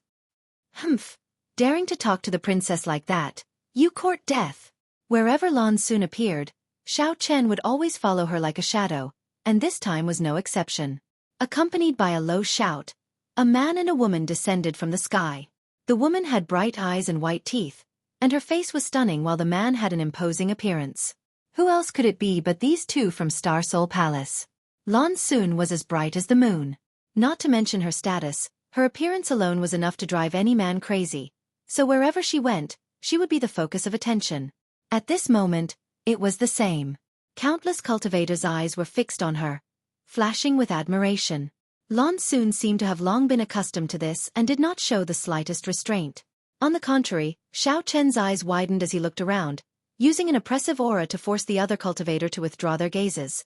Humph, daring to talk to the princess like that, you court death. Wherever Lan Xun appeared, Xiao Chen would always follow her like a shadow, and this time was no exception. Accompanied by a low shout, a man and a woman descended from the sky. The woman had bright eyes and white teeth, and her face was stunning while the man had an imposing appearance. Who else could it be but these two from Star Soul Palace? Lan Xun was as bright as the moon. Not to mention her status, her appearance alone was enough to drive any man crazy. So wherever she went, she would be the focus of attention. At this moment, it was the same. Countless cultivators' eyes were fixed on her, flashing with admiration. Lan Xun seemed to have long been accustomed to this and did not show the slightest restraint. On the contrary, Xiao Chen's eyes widened as he looked around, using an oppressive aura to force the other cultivator to withdraw their gazes.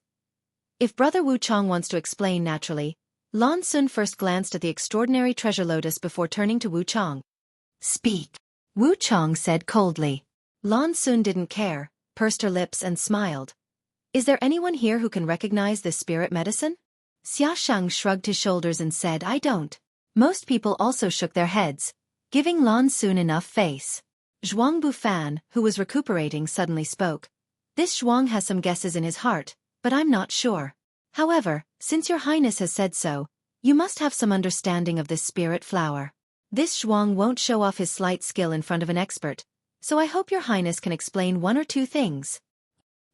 If Brother Wu Chong wants to explain naturally, Lan Xun first glanced at the extraordinary treasure lotus before turning to Wu Chong. Speak, Wu Chong said coldly. Lan Xun didn't care, pursed her lips and smiled. Is there anyone here who can recognize this spirit medicine? Xia Shang shrugged his shoulders and said, I don't. Most people also shook their heads, giving Lan Xun enough face. Zhuang Bufan, who was recuperating, suddenly spoke. This Zhuang has some guesses in his heart, but I'm not sure. However, since your highness has said so, you must have some understanding of this spirit flower. This Zhuang won't show off his slight skill in front of an expert, so I hope your highness can explain one or two things.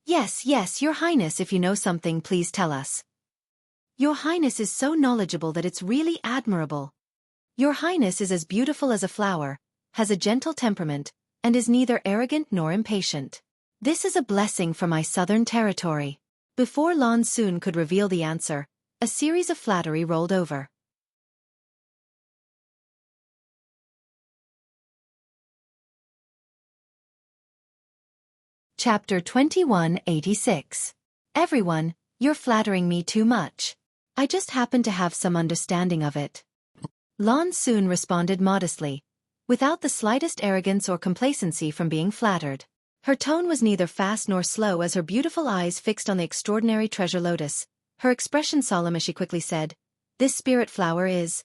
Yes, your highness, if you know something, please tell us. Your highness is so knowledgeable that it's really admirable. Your highness is as beautiful as a flower, has a gentle temperament, and is neither arrogant nor impatient. This is a blessing for my southern territory. Before Lan Xun could reveal the answer, a series of flattery rolled over. Chapter 2186. Everyone, you're flattering me too much. I just happen to have some understanding of it. Lan Xun responded modestly, without the slightest arrogance or complacency from being flattered. Her tone was neither fast nor slow as her beautiful eyes fixed on the extraordinary treasure lotus, her expression solemn as she quickly said, This spirit flower is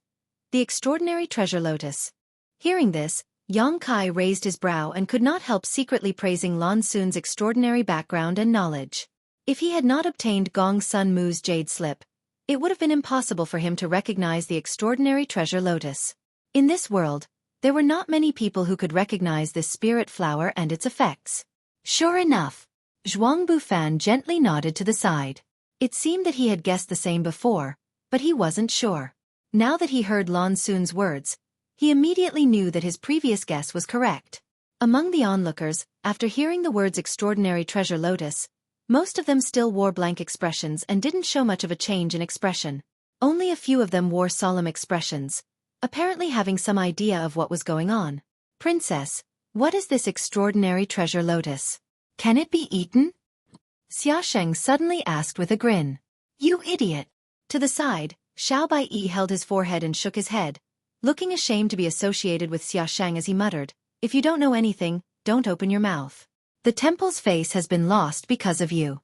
the extraordinary treasure lotus. Hearing this, Yang Kai raised his brow and could not help secretly praising Lan Xun's extraordinary background and knowledge. If he had not obtained Gong Sun Mu's jade slip, it would have been impossible for him to recognize the extraordinary treasure lotus. In this world, there were not many people who could recognize this spirit flower and its effects. Sure enough. Zhuang Bufan gently nodded to the side. It seemed that he had guessed the same before, but he wasn't sure. Now that he heard Lan Xun's words, he immediately knew that his previous guess was correct. Among the onlookers, after hearing the words extraordinary treasure lotus, most of them still wore blank expressions and didn't show much of a change in expression. Only a few of them wore solemn expressions, apparently having some idea of what was going on. Princess, what is this extraordinary treasure lotus? Can it be eaten? Xia Sheng suddenly asked with a grin. You idiot. To the side, Xiao Baiyi held his forehead and shook his head, looking ashamed to be associated with Xia Sheng as he muttered, If you don't know anything, don't open your mouth. The temple's face has been lost because of you.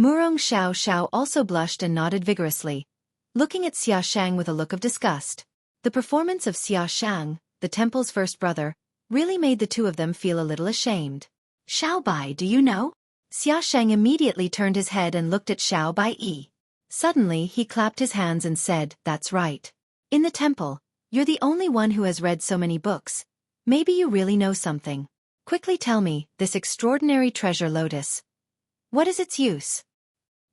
Murong Xiao Xiao also blushed and nodded vigorously, looking at Xia Shang with a look of disgust. The performance of Xia Shang, the temple's first brother, really made the two of them feel a little ashamed. Xiao Bai, do you know? Xia Shang immediately turned his head and looked at Xiao Baiyi. Suddenly he clapped his hands and said, That's right. In the temple, you're the only one who has read so many books. Maybe you really know something. Quickly tell me, this extraordinary treasure lotus. What is its use?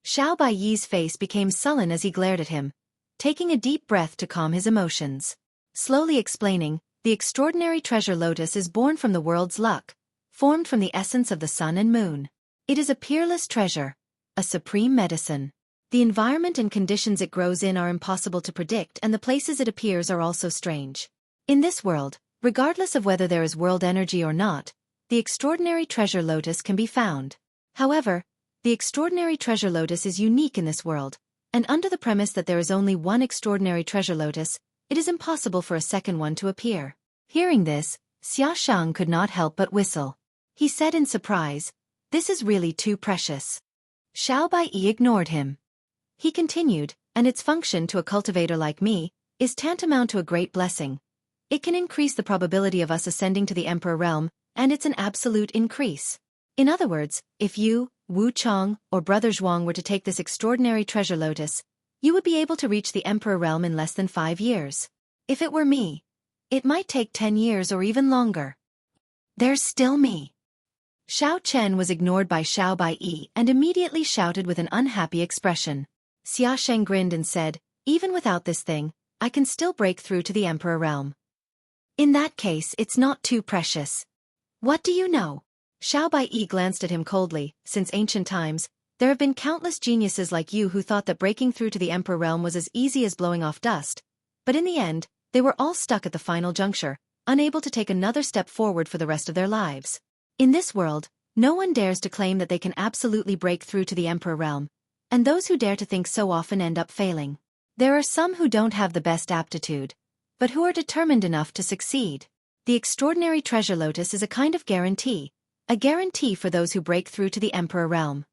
Xiao Baiyi's face became sullen as he glared at him, taking a deep breath to calm his emotions. Slowly explaining, the extraordinary treasure lotus is born from the world's luck, formed from the essence of the sun and moon. It is a peerless treasure, a supreme medicine. The environment and conditions it grows in are impossible to predict, and the places it appears are also strange. In this world, regardless of whether there is world energy or not, the extraordinary treasure lotus can be found. However, the extraordinary treasure lotus is unique in this world, and under the premise that there is only one extraordinary treasure lotus, it is impossible for a second one to appear. Hearing this, Xia Shang could not help but whistle. He said in surprise, This is really too precious. Xiao Baiyi ignored him. He continued, and its function to a cultivator like me is tantamount to a great blessing. It can increase the probability of us ascending to the Emperor realm, and it's an absolute increase. In other words, if you, Wu Chong, or Brother Zhuang were to take this extraordinary treasure lotus, you would be able to reach the Emperor realm in less than 5 years. If it were me, it might take 10 years or even longer. There's still me. Xiao Chen was ignored by Xiao Baiyi and immediately shouted with an unhappy expression. Xia Sheng grinned and said, Even without this thing, I can still break through to the Emperor realm. In that case, it's not too precious. What do you know? Xiao Baiyi glanced at him coldly. Since ancient times, there have been countless geniuses like you who thought that breaking through to the Emperor realm was as easy as blowing off dust, but in the end, they were all stuck at the final juncture, unable to take another step forward for the rest of their lives. In this world, no one dares to claim that they can absolutely break through to the Emperor realm, and those who dare to think so often end up failing. There are some who don't have the best aptitude, but who are determined enough to succeed. The extraordinary treasure lotus is a kind of guarantee, a guarantee for those who break through to the Emperor realm.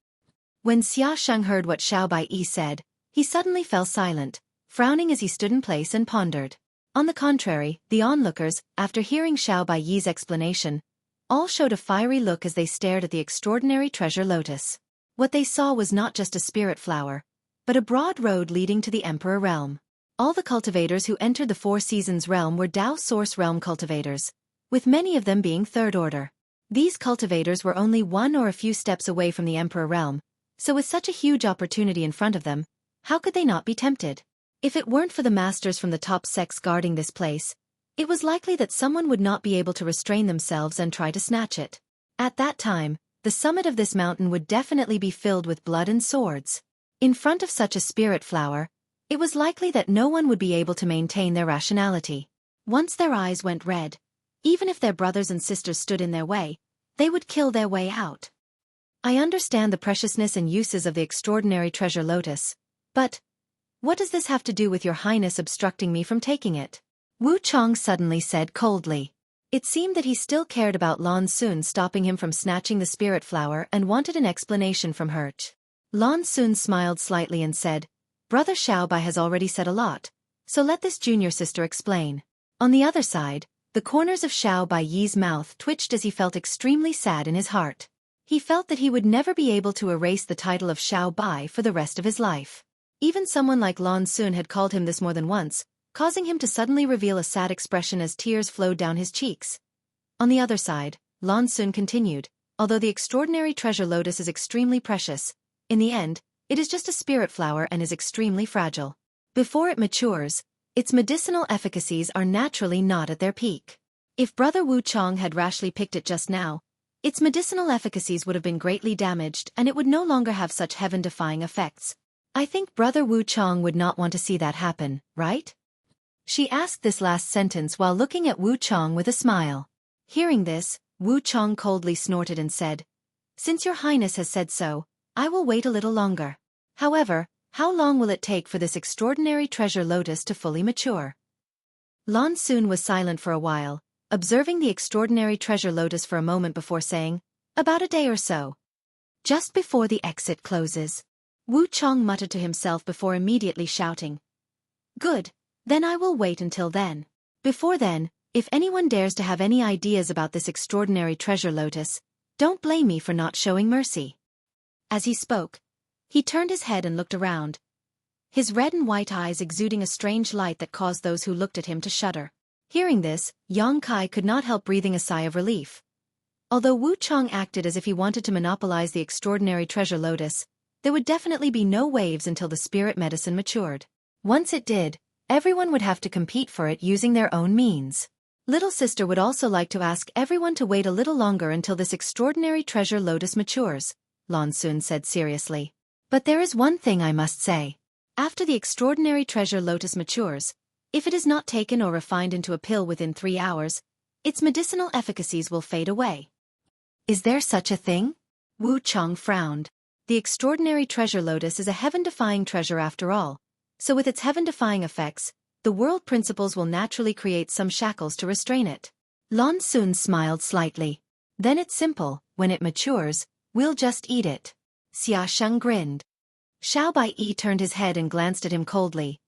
When Xia Sheng heard what Xiao Baiyi said, he suddenly fell silent, frowning as he stood in place and pondered. On the contrary, the onlookers, after hearing Xiao Baiyi's explanation, all showed a fiery look as they stared at the extraordinary treasure lotus. What they saw was not just a spirit flower, but a broad road leading to the Emperor realm. All the cultivators who entered the Four Seasons realm were Dao Source realm cultivators, with many of them being third order. These cultivators were only one or a few steps away from the Emperor realm, so with such a huge opportunity in front of them, how could they not be tempted? If it weren't for the masters from the top sects guarding this place, it was likely that someone would not be able to restrain themselves and try to snatch it. At that time, the summit of this mountain would definitely be filled with blood and swords. In front of such a spirit flower, it was likely that no one would be able to maintain their rationality. Once their eyes went red, even if their brothers and sisters stood in their way, they would kill their way out. I understand the preciousness and uses of the extraordinary treasure lotus, but what does this have to do with your highness obstructing me from taking it? Wu Chong suddenly said coldly. It seemed that he still cared about Lan Xun stopping him from snatching the spirit flower and wanted an explanation from her. Lan Xun smiled slightly and said, Brother Xiao Bai has already said a lot, so let this junior sister explain. On the other side, the corners of Xiao Baiyi's mouth twitched as he felt extremely sad in his heart. He felt that he would never be able to erase the title of Xiao Bai for the rest of his life. Even someone like Lan Xun had called him this more than once, causing him to suddenly reveal a sad expression as tears flowed down his cheeks. On the other side, Lan Xun continued, although the extraordinary treasure lotus is extremely precious, in the end, it is just a spirit flower and is extremely fragile. Before it matures, its medicinal efficacies are naturally not at their peak. If Brother Wu Chong had rashly picked it just now, its medicinal efficacies would have been greatly damaged and it would no longer have such heaven-defying effects. I think Brother Wu Chong would not want to see that happen, right? She asked this last sentence while looking at Wu Chong with a smile. Hearing this, Wu Chong coldly snorted and said, Since your highness has said so, I will wait a little longer. However, how long will it take for this extraordinary treasure lotus to fully mature? Lan Xun was silent for a while, observing the extraordinary treasure lotus for a moment before saying, About a day or so. Just before the exit closes. Wu Chong muttered to himself before immediately shouting, Good, then I will wait until then. Before then, if anyone dares to have any ideas about this extraordinary treasure lotus, don't blame me for not showing mercy. As he spoke, he turned his head and looked around, his red and white eyes exuding a strange light that caused those who looked at him to shudder. Hearing this, Yang Kai could not help breathing a sigh of relief. Although Wu Chong acted as if he wanted to monopolize the extraordinary treasure lotus, there would definitely be no waves until the spirit medicine matured. Once it did, everyone would have to compete for it using their own means. Little sister would also like to ask everyone to wait a little longer until this extraordinary treasure lotus matures, Lan Xun said seriously. But there is one thing I must say. After the extraordinary treasure lotus matures, if it is not taken or refined into a pill within 3 hours, its medicinal efficacies will fade away. Is there such a thing? Wu Chong frowned. The extraordinary treasure lotus is a heaven-defying treasure after all, so with its heaven-defying effects, the world principles will naturally create some shackles to restrain it. Lan Xun smiled slightly. Then it's simple, when it matures, we'll just eat it. Xia Sheng grinned. Xiao Baiyi turned his head and glanced at him coldly.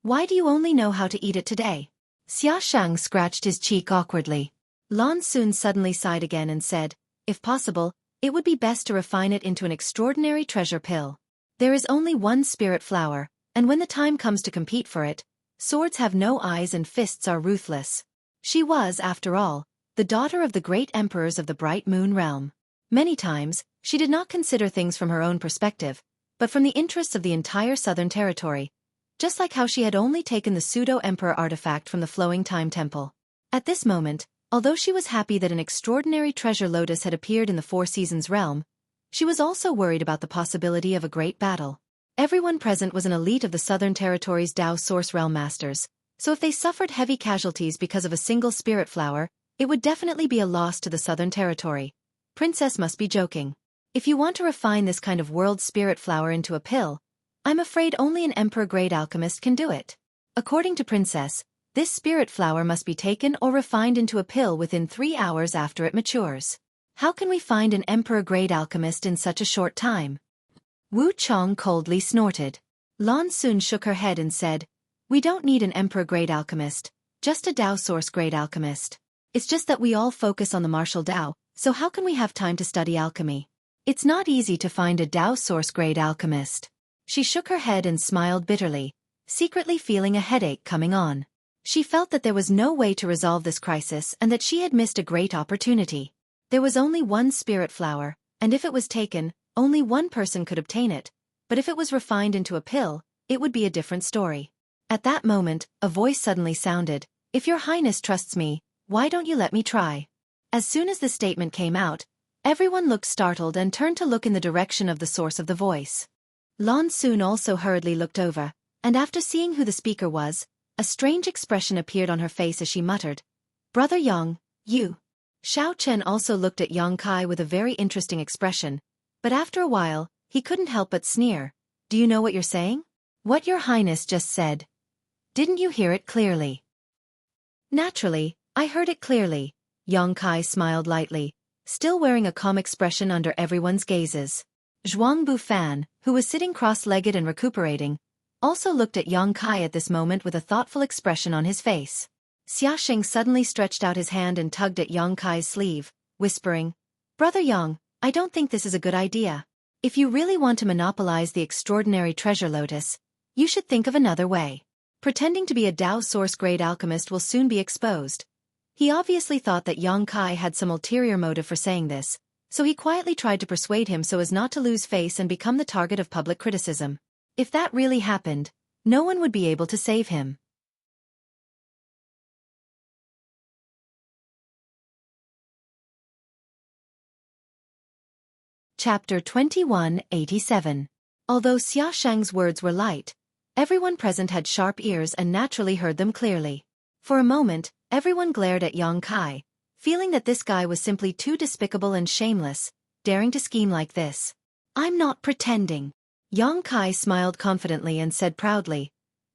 Why do you only know how to eat it today? Xia Sheng scratched his cheek awkwardly. Lan Xun suddenly sighed again and said, If possible, it would be best to refine it into an extraordinary treasure pill. There is only one spirit flower, and when the time comes to compete for it, swords have no eyes and fists are ruthless. She was, after all, the daughter of the great emperors of the Bright Moon realm. Many times, she did not consider things from her own perspective, but from the interests of the entire southern territory. just like how she had only taken the pseudo-emperor artifact from the flowing time temple. At this moment, although she was happy that an extraordinary treasure lotus had appeared in the Four Seasons realm, she was also worried about the possibility of a great battle. Everyone present was an elite of the Southern Territory's Dao Source Realm Masters, so if they suffered heavy casualties because of a single spirit flower, it would definitely be a loss to the Southern Territory. Princess must be joking. If you want to refine this kind of world spirit flower into a pill, I'm afraid only an emperor-grade alchemist can do it. According to Princess, this spirit flower must be taken or refined into a pill within 3 hours after it matures. How can we find an emperor-grade alchemist in such a short time? Wu Chong coldly snorted. Lan Xun shook her head and said, "We don't need an emperor-grade alchemist, just a Dao Source-grade alchemist. It's just that we all focus on the martial Dao, so how can we have time to study alchemy? It's not easy to find a Dao Source-grade alchemist." She shook her head and smiled bitterly, secretly feeling a headache coming on. She felt that there was no way to resolve this crisis and that she had missed a great opportunity. There was only one spirit flower, and if it was taken, only one person could obtain it, but if it was refined into a pill, it would be a different story. At that moment, a voice suddenly sounded, "If your highness trusts me, why don't you let me try?" As soon as the statement came out, everyone looked startled and turned to look in the direction of the source of the voice. Lan Xun also hurriedly looked over, and after seeing who the speaker was, a strange expression appeared on her face as she muttered, "Brother Yang, you." Xiao Chen also looked at Yang Kai with a very interesting expression, but after a while, he couldn't help but sneer. "Do you know what you're saying?" "What your highness just said. Didn't you hear it clearly?" "Naturally, I heard it clearly." Yang Kai smiled lightly, still wearing a calm expression under everyone's gazes. Zhuang Bufan, who was sitting cross-legged and recuperating, also looked at Yang Kai at this moment with a thoughtful expression on his face. Xiaxing suddenly stretched out his hand and tugged at Yang Kai's sleeve, whispering, "Brother Yang, I don't think this is a good idea. If you really want to monopolize the extraordinary treasure lotus, you should think of another way. Pretending to be a Dao Source-grade alchemist will soon be exposed." He obviously thought that Yang Kai had some ulterior motive for saying this, so he quietly tried to persuade him so as not to lose face and become the target of public criticism. If that really happened, no one would be able to save him. Chapter 2187. Although Xia Shang's words were light, everyone present had sharp ears and naturally heard them clearly. For a moment, everyone glared at Yang Kai, feeling that this guy was simply too despicable and shameless, daring to scheme like this. "I'm not pretending." Yang Kai smiled confidently and said proudly,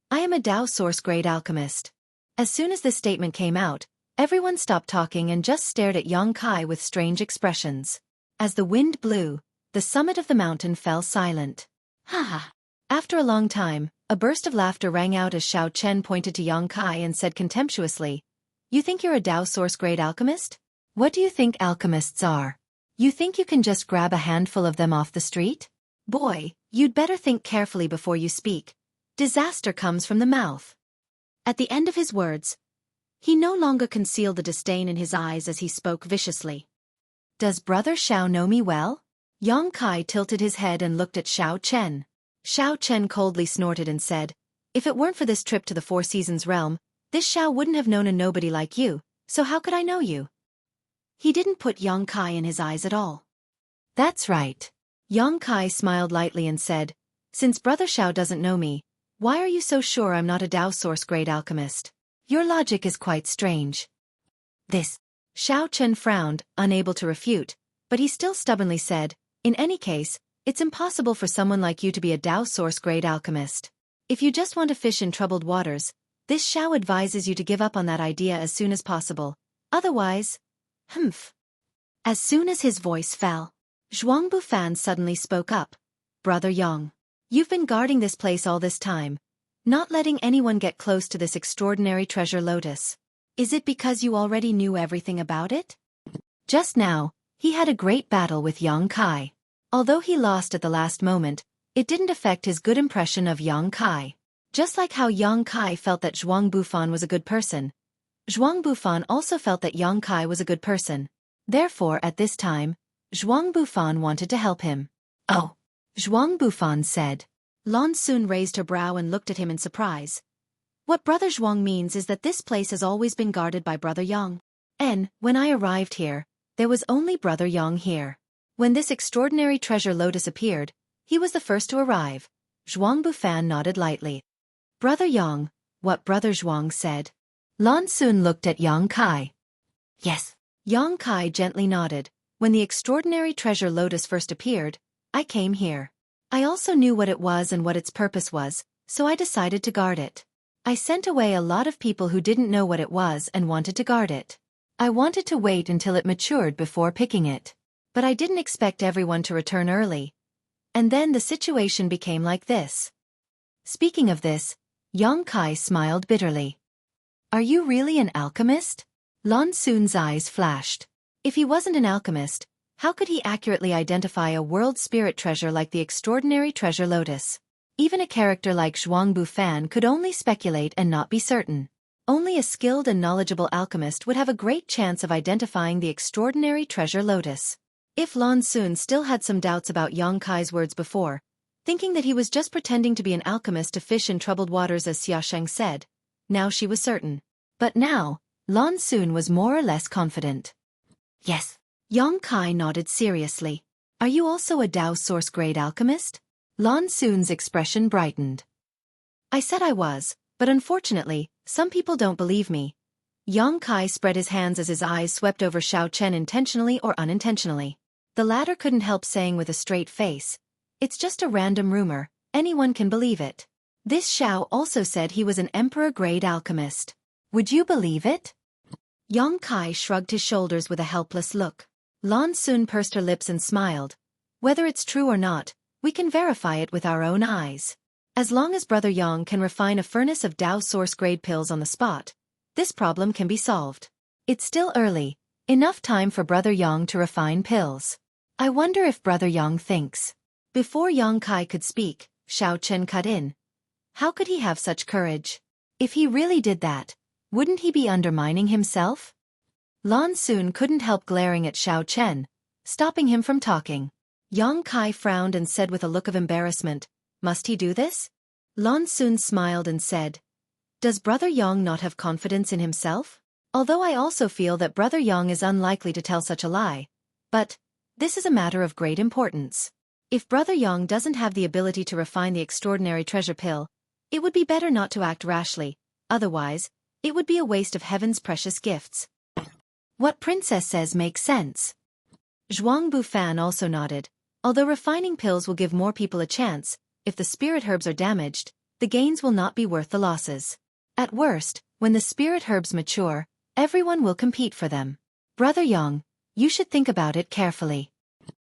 "I am a Dao Source-grade alchemist." As soon as this statement came out, everyone stopped talking and just stared at Yang Kai with strange expressions. As the wind blew, the summit of the mountain fell silent. "Ha ha!" After a long time, a burst of laughter rang out as Xiao Chen pointed to Yang Kai and said contemptuously, "You think you're a Dao Source-grade alchemist? What do you think alchemists are? You think you can just grab a handful of them off the street? Boy, you'd better think carefully before you speak. Disaster comes from the mouth." At the end of his words, he no longer concealed the disdain in his eyes as he spoke viciously. "Does Brother Xiao know me well?" Yang Kai tilted his head and looked at Xiao Chen. Xiao Chen coldly snorted and said, "If it weren't for this trip to the Four Seasons realm, this Xiao wouldn't have known a nobody like you, so how could I know you?" He didn't put Yang Kai in his eyes at all. "That's right." Yang Kai smiled lightly and said, "Since Brother Xiao doesn't know me, why are you so sure I'm not a Dao Source-grade alchemist? Your logic is quite strange." This. Xiao Chen frowned, unable to refute, but he still stubbornly said, "In any case, it's impossible for someone like you to be a Dao Source-grade alchemist. If you just want to fish in troubled waters, this Xiao advises you to give up on that idea as soon as possible. Otherwise, humph." As soon as his voice fell, Zhuang Bufan suddenly spoke up. "Brother Yang, you've been guarding this place all this time, not letting anyone get close to this extraordinary treasure lotus. Is it because you already knew everything about it?" Just now, he had a great battle with Yang Kai. Although he lost at the last moment, it didn't affect his good impression of Yang Kai. Just like how Yang Kai felt that Zhuang Bufan was a good person, Zhuang Bufan also felt that Yang Kai was a good person. Therefore, at this time, Zhuang Bufan wanted to help him. "Oh," Zhuang Bufan said. Lan Xun raised her brow and looked at him in surprise. What Brother Zhuang means is that this place has always been guarded by Brother Yang. And, when I arrived here, there was only Brother Yang here. When this extraordinary treasure lotus appeared, he was the first to arrive. Zhuang Bufan nodded lightly. Brother Yang, what Brother Zhuang said. Lan Xun looked at Yang Kai. Yes. Yang Kai gently nodded. When the extraordinary treasure lotus first appeared, I came here. I also knew what it was and what its purpose was, so I decided to guard it. I sent away a lot of people who didn't know what it was and wanted to guard it. I wanted to wait until it matured before picking it. But I didn't expect everyone to return early. And then the situation became like this. Speaking of this, Yang Kai smiled bitterly. Are you really an alchemist? Lan Xun's eyes flashed. If he wasn't an alchemist, how could he accurately identify a world spirit treasure like the extraordinary treasure lotus? Even a character like Zhuang Bufan could only speculate and not be certain. Only a skilled and knowledgeable alchemist would have a great chance of identifying the extraordinary treasure lotus. If Lan Xun still had some doubts about Yang Kai's words before, thinking that he was just pretending to be an alchemist to fish in troubled waters as Xiaosheng said, now she was certain. But now, Lan Xun was more or less confident. Yes. Yang Kai nodded seriously. Are you also a Dao source grade alchemist? Lan Xun's expression brightened. I said I was, but unfortunately, some people don't believe me. Yang Kai spread his hands as his eyes swept over Xiao Chen intentionally or unintentionally. The latter couldn't help saying with a straight face, it's just a random rumor, anyone can believe it. This Xiao also said he was an emperor-grade alchemist. Would you believe it? Yang Kai shrugged his shoulders with a helpless look. Lan Xun pursed her lips and smiled. Whether it's true or not, we can verify it with our own eyes. As long as Brother Yang can refine a furnace of Dao source-grade pills on the spot, this problem can be solved. It's still early, enough time for Brother Yang to refine pills. I wonder if Brother Yang thinks. Before Yang Kai could speak, Xiao Chen cut in. How could he have such courage? If he really did that, wouldn't he be undermining himself? Lan Xun couldn't help glaring at Xiao Chen, stopping him from talking. Yang Kai frowned and said with a look of embarrassment, must he do this? Lan Xun smiled and said, does Brother Yang not have confidence in himself? Although I also feel that Brother Yang is unlikely to tell such a lie. But, this is a matter of great importance. If Brother Yang doesn't have the ability to refine the extraordinary treasure pill, it would be better not to act rashly, otherwise, it would be a waste of heaven's precious gifts. What Princess says makes sense. Zhuang Bufan also nodded. Although refining pills will give more people a chance, if the spirit herbs are damaged, the gains will not be worth the losses. At worst, when the spirit herbs mature, everyone will compete for them. Brother Yang, you should think about it carefully.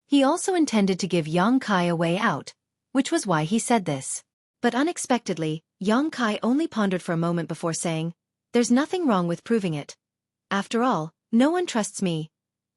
He also intended to give Yang Kai a way out, which was why he said this. But unexpectedly, Yang Kai only pondered for a moment before saying, there's nothing wrong with proving it. After all, no one trusts me.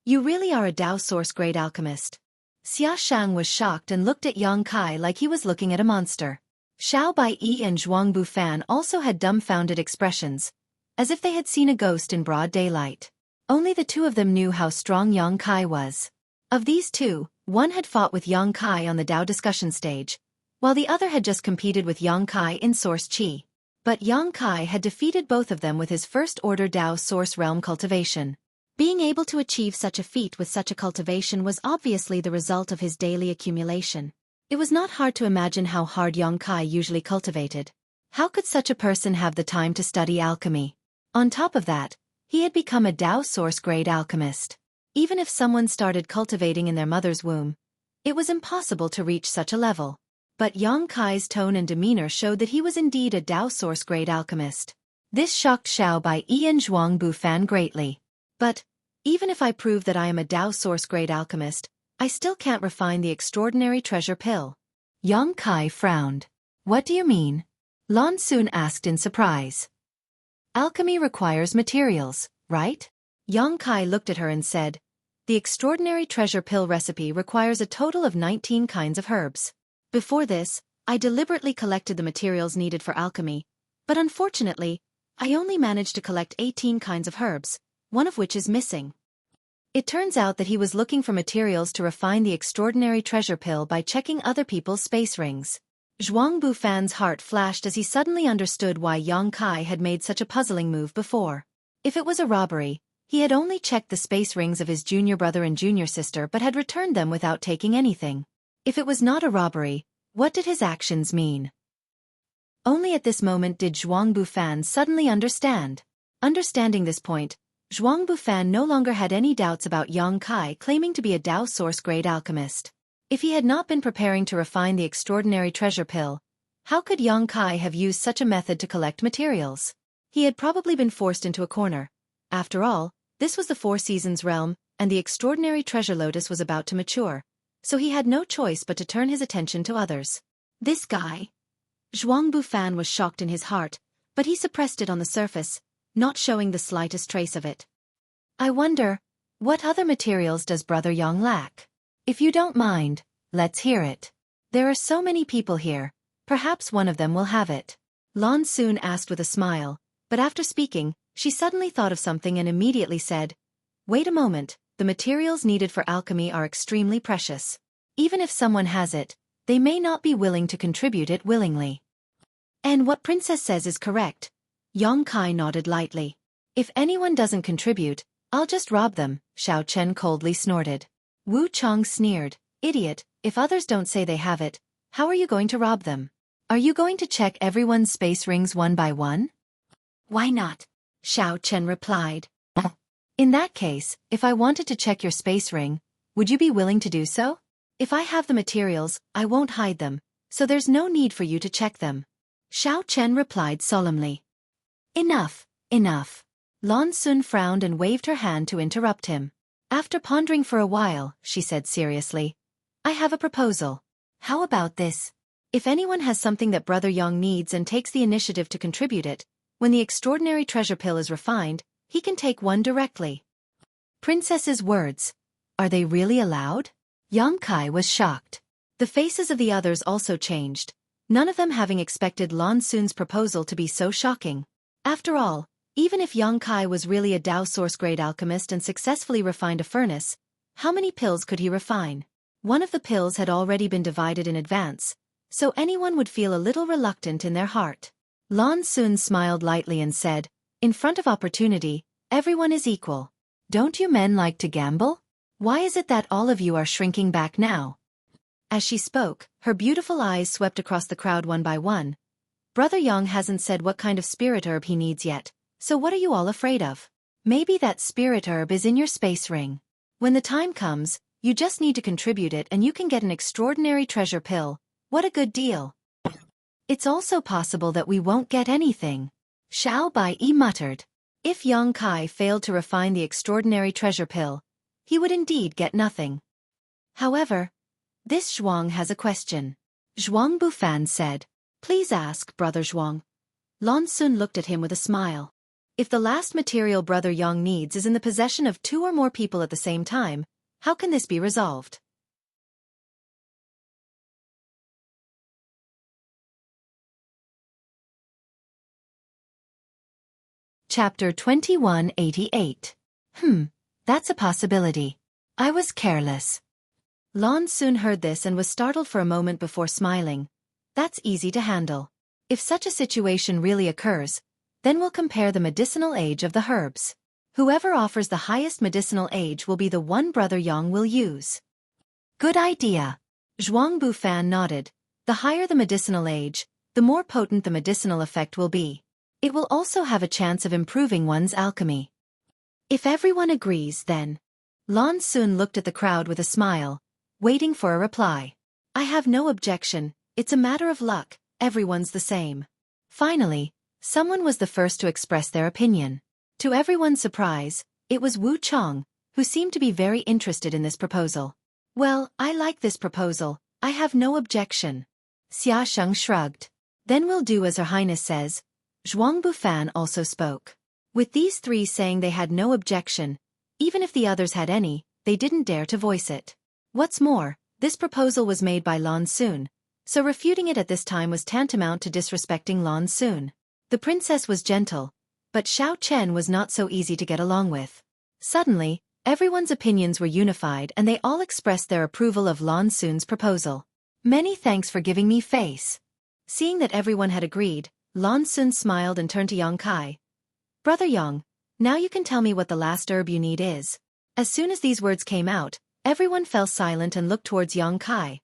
You really are a Dao source-grade alchemist. Xia Shang was shocked and looked at Yang Kai like he was looking at a monster. Xiao Baiyi and Zhuang Bufan also had dumbfounded expressions, as if they had seen a ghost in broad daylight. Only the two of them knew how strong Yang Kai was. Of these two, one had fought with Yang Kai on the Dao discussion stage, while the other had just competed with Yang Kai in Source Qi. But Yang Kai had defeated both of them with his first-order Dao Source Realm cultivation. Being able to achieve such a feat with such a cultivation was obviously the result of his daily accumulation. It was not hard to imagine how hard Yang Kai usually cultivated. How could such a person have the time to study alchemy? On top of that, he had become a Dao source-grade alchemist. Even if someone started cultivating in their mother's womb, it was impossible to reach such a level. But Yang Kai's tone and demeanor showed that he was indeed a Dao source-grade alchemist. This shocked Xiao Baiyi and Zhuang Bufan greatly. But, even if I prove that I am a Dao source-grade alchemist, I still can't refine the extraordinary treasure pill. Yang Kai frowned. What do you mean? Lan Xun asked in surprise. Alchemy requires materials, right? Yang Kai looked at her and said, the extraordinary treasure pill recipe requires a total of 19 kinds of herbs. Before this, I deliberately collected the materials needed for alchemy, but unfortunately, I only managed to collect 18 kinds of herbs, one of which is missing. It turns out that he was looking for materials to refine the extraordinary treasure pill by checking other people's space rings. Zhuang Bufan's heart flashed as he suddenly understood why Yang Kai had made such a puzzling move before. If it was a robbery, he had only checked the space rings of his junior brother and junior sister but had returned them without taking anything. If it was not a robbery, what did his actions mean? Only at this moment did Zhuang Bufan suddenly understand. Understanding this point, Zhuang Bufan no longer had any doubts about Yang Kai claiming to be a Dao Source-grade alchemist. If he had not been preparing to refine the extraordinary treasure pill, how could Yang Kai have used such a method to collect materials? He had probably been forced into a corner. After all, this was the Four Seasons realm, and the extraordinary treasure lotus was about to mature, so he had no choice but to turn his attention to others. This guy. Zhuang Bufan was shocked in his heart, but he suppressed it on the surface, not showing the slightest trace of it. I wonder, what other materials does Brother Yang lack? If you don't mind, let's hear it. There are so many people here, perhaps one of them will have it. Lan Xun asked with a smile, but after speaking, she suddenly thought of something and immediately said, "Wait a moment, the materials needed for alchemy are extremely precious. Even if someone has it, they may not be willing to contribute it willingly." And what Princess says is correct. Yang Kai nodded lightly. If anyone doesn't contribute, I'll just rob them, Xiao Chen coldly snorted. Wu Chong sneered, "Idiot, if others don't say they have it, how are you going to rob them? Are you going to check everyone's space rings one by one?" "Why not?" Xiao Chen replied. "In that case, if I wanted to check your space ring, would you be willing to do so? If I have the materials, I won't hide them, so there's no need for you to check them." Xiao Chen replied solemnly. Enough, enough. Lan Xun frowned and waved her hand to interrupt him. After pondering for a while, she said seriously, "I have a proposal. How about this? If anyone has something that Brother Yang needs and takes the initiative to contribute it, when the extraordinary treasure pill is refined, he can take one directly." Princess's words. Are they really allowed? Yang Kai was shocked. The faces of the others also changed, none of them having expected Lan Xun's proposal to be so shocking. After all, even if Yang Kai was really a Dao Source-grade alchemist and successfully refined a furnace, how many pills could he refine? One of the pills had already been divided in advance, so anyone would feel a little reluctant in their heart. Lan Xun smiled lightly and said, "In front of opportunity, everyone is equal. Don't you men like to gamble? Why is it that all of you are shrinking back now?" As she spoke, her beautiful eyes swept across the crowd one by one. "Brother Yang hasn't said what kind of spirit herb he needs yet, so what are you all afraid of? Maybe that spirit herb is in your space ring. When the time comes, you just need to contribute it and you can get an extraordinary treasure pill. What a good deal." "It's also possible that we won't get anything," Xiao Baiyi muttered. If Yang Kai failed to refine the extraordinary treasure pill, he would indeed get nothing. However, this Zhuang has a question. Zhuang Bufan said, "Please ask, Brother Zhuang." Lan Xun looked at him with a smile. If the last material Brother Yang needs is in the possession of 2 or more people at the same time, how can this be resolved? Chapter 2188. That's a possibility. I was careless. Lan Xun heard this and was startled for a moment before smiling. That's easy to handle. If such a situation really occurs, then we'll compare the medicinal age of the herbs. Whoever offers the highest medicinal age will be the one Brother Yang will use. Good idea. Zhuang Bufan nodded. The higher the medicinal age, the more potent the medicinal effect will be. It will also have a chance of improving one's alchemy. If everyone agrees, then. Lan Xun looked at the crowd with a smile, waiting for a reply. I have no objection, it's a matter of luck, everyone's the same. Finally, someone was the first to express their opinion. To everyone's surprise, it was Wu Chong, who seemed to be very interested in this proposal. Well, I like this proposal, I have no objection. Xia Sheng shrugged. Then we'll do as Her Highness says. Zhuang Bufan also spoke. With these 3 saying they had no objection, even if the others had any, they didn't dare to voice it. What's more, this proposal was made by Lan Xun, so refuting it at this time was tantamount to disrespecting Lan Xun. The princess was gentle, but Xiao Chen was not so easy to get along with. Suddenly, everyone's opinions were unified and they all expressed their approval of Lan Xun's proposal. Many thanks for giving me face. Seeing that everyone had agreed, Lan Xun smiled and turned to Yang Kai. Brother Yang, now you can tell me what the last herb you need is. As soon as these words came out, everyone fell silent and looked towards Yang Kai,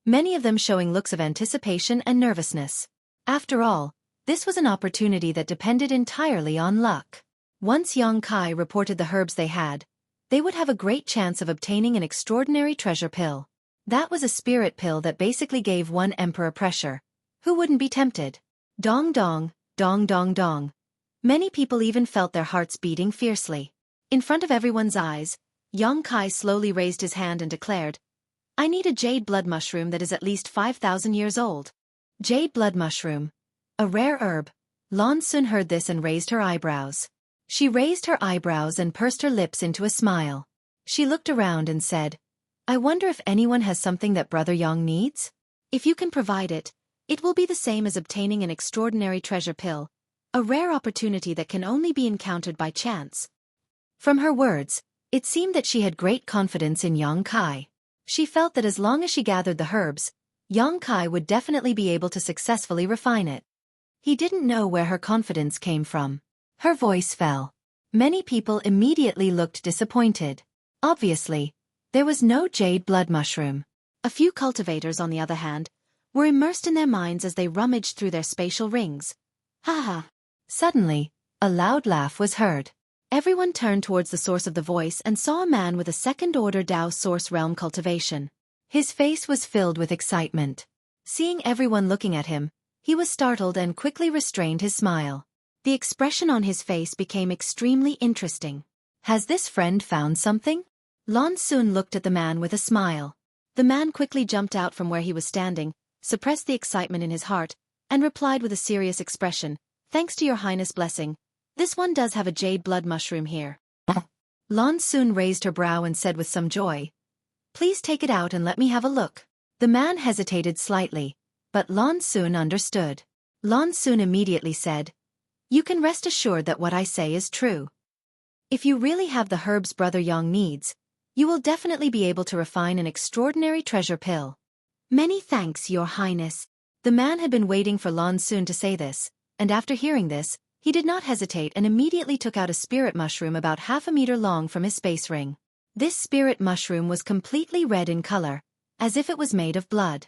many of them showing looks of anticipation and nervousness. After all, this was an opportunity that depended entirely on luck. Once Yang Kai reported the herbs they had, they would have a great chance of obtaining an extraordinary treasure pill. That was a spirit pill that basically gave one emperor pressure. Who wouldn't be tempted? Dong dong, dong dong dong. Many people even felt their hearts beating fiercely. In front of everyone's eyes, Yang Kai slowly raised his hand and declared, I need a jade blood mushroom that is at least 5,000 years old. Jade blood mushroom. A rare herb. Lan Xun heard this and raised her eyebrows. She raised her eyebrows and pursed her lips into a smile. She looked around and said, I wonder if anyone has something that Brother Yang needs? If you can provide it, it will be the same as obtaining an extraordinary treasure pill, a rare opportunity that can only be encountered by chance. From her words, it seemed that she had great confidence in Yang Kai. She felt that as long as she gathered the herbs, Yang Kai would definitely be able to successfully refine it. He didn't know where her confidence came from. Her voice fell. Many people immediately looked disappointed. Obviously, there was no jade blood mushroom. A few cultivators, on the other hand, were immersed in their minds as they rummaged through their spatial rings. Ha ha! Suddenly, a loud laugh was heard. Everyone turned towards the source of the voice and saw a man with a second-order Dao source realm cultivation. His face was filled with excitement. Seeing everyone looking at him, he was startled and quickly restrained his smile. The expression on his face became extremely interesting. Has this friend found something? Lan Xun looked at the man with a smile. The man quickly jumped out from where he was standing, suppressed the excitement in his heart, and replied with a serious expression, Thanks to your highness' blessing, this one does have a jade blood mushroom here. Lan Xun raised her brow and said with some joy, Please take it out and let me have a look. The man hesitated slightly, but Lan Xun understood. Lan Xun immediately said, You can rest assured that what I say is true. If you really have the herbs Brother Yang needs, you will definitely be able to refine an extraordinary treasure pill. Many thanks, Your Highness. The man had been waiting for Lan Xun to say this, and after hearing this, he did not hesitate and immediately took out a spirit mushroom about half a meter long from his space ring. This spirit mushroom was completely red in color, as if it was made of blood.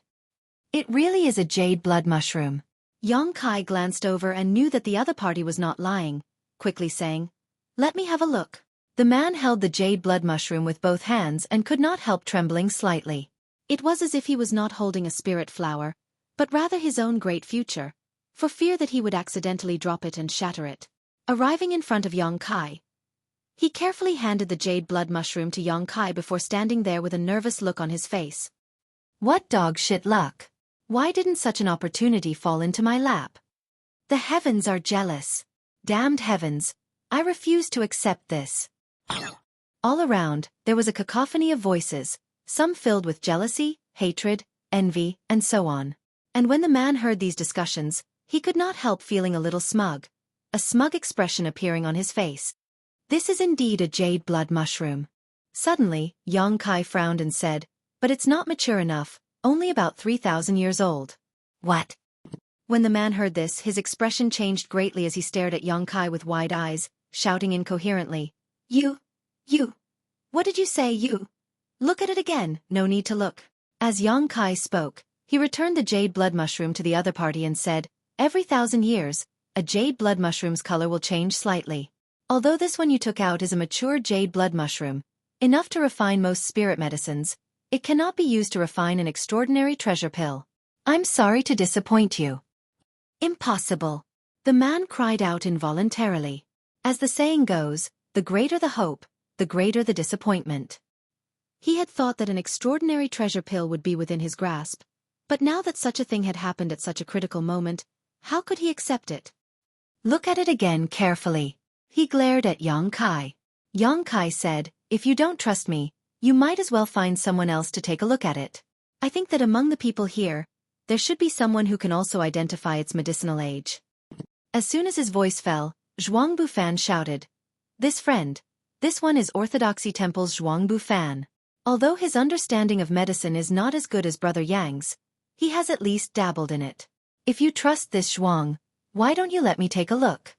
It really is a jade blood mushroom. Yang Kai glanced over and knew that the other party was not lying, quickly saying, Let me have a look. The man held the jade blood mushroom with both hands and could not help trembling slightly. It was as if he was not holding a spirit flower, but rather his own great future, for fear that he would accidentally drop it and shatter it. Arriving in front of Yang Kai, he carefully handed the jade blood mushroom to Yang Kai before standing there with a nervous look on his face. What dog shit luck? Why didn't such an opportunity fall into my lap? The heavens are jealous. Damned heavens, I refuse to accept this. All around, there was a cacophony of voices, some filled with jealousy, hatred, envy, and so on. And when the man heard these discussions, he could not help feeling a little smug, a smug expression appearing on his face. This is indeed a jade blood mushroom. Suddenly, Yang Kai frowned and said, But it's not mature enough, only about 3,000 years old. What? When the man heard this, his expression changed greatly as he stared at Yang Kai with wide eyes, shouting incoherently, You! What did you say, you? Look at it again, no need to look. As Yang Kai spoke, he returned the jade blood mushroom to the other party and said, Every 1,000 years, a jade blood mushroom's color will change slightly. Although this one you took out is a mature jade blood mushroom, enough to refine most spirit medicines, it cannot be used to refine an extraordinary treasure pill. I'm sorry to disappoint you. Impossible. The man cried out involuntarily. As the saying goes, the greater the hope, the greater the disappointment. He had thought that an extraordinary treasure pill would be within his grasp, but now that such a thing had happened at such a critical moment, how could he accept it? Look at it again carefully. He glared at Yang Kai. Yang Kai said, If you don't trust me, you might as well find someone else to take a look at it. I think that among the people here, there should be someone who can also identify its medicinal age. As soon as his voice fell, Zhuang Bufan shouted, This friend, this one is Orthodoxy Temple's Zhuang Bufan. Although his understanding of medicine is not as good as Brother Yang's, he has at least dabbled in it. If you trust this Zhuang, why don't you let me take a look?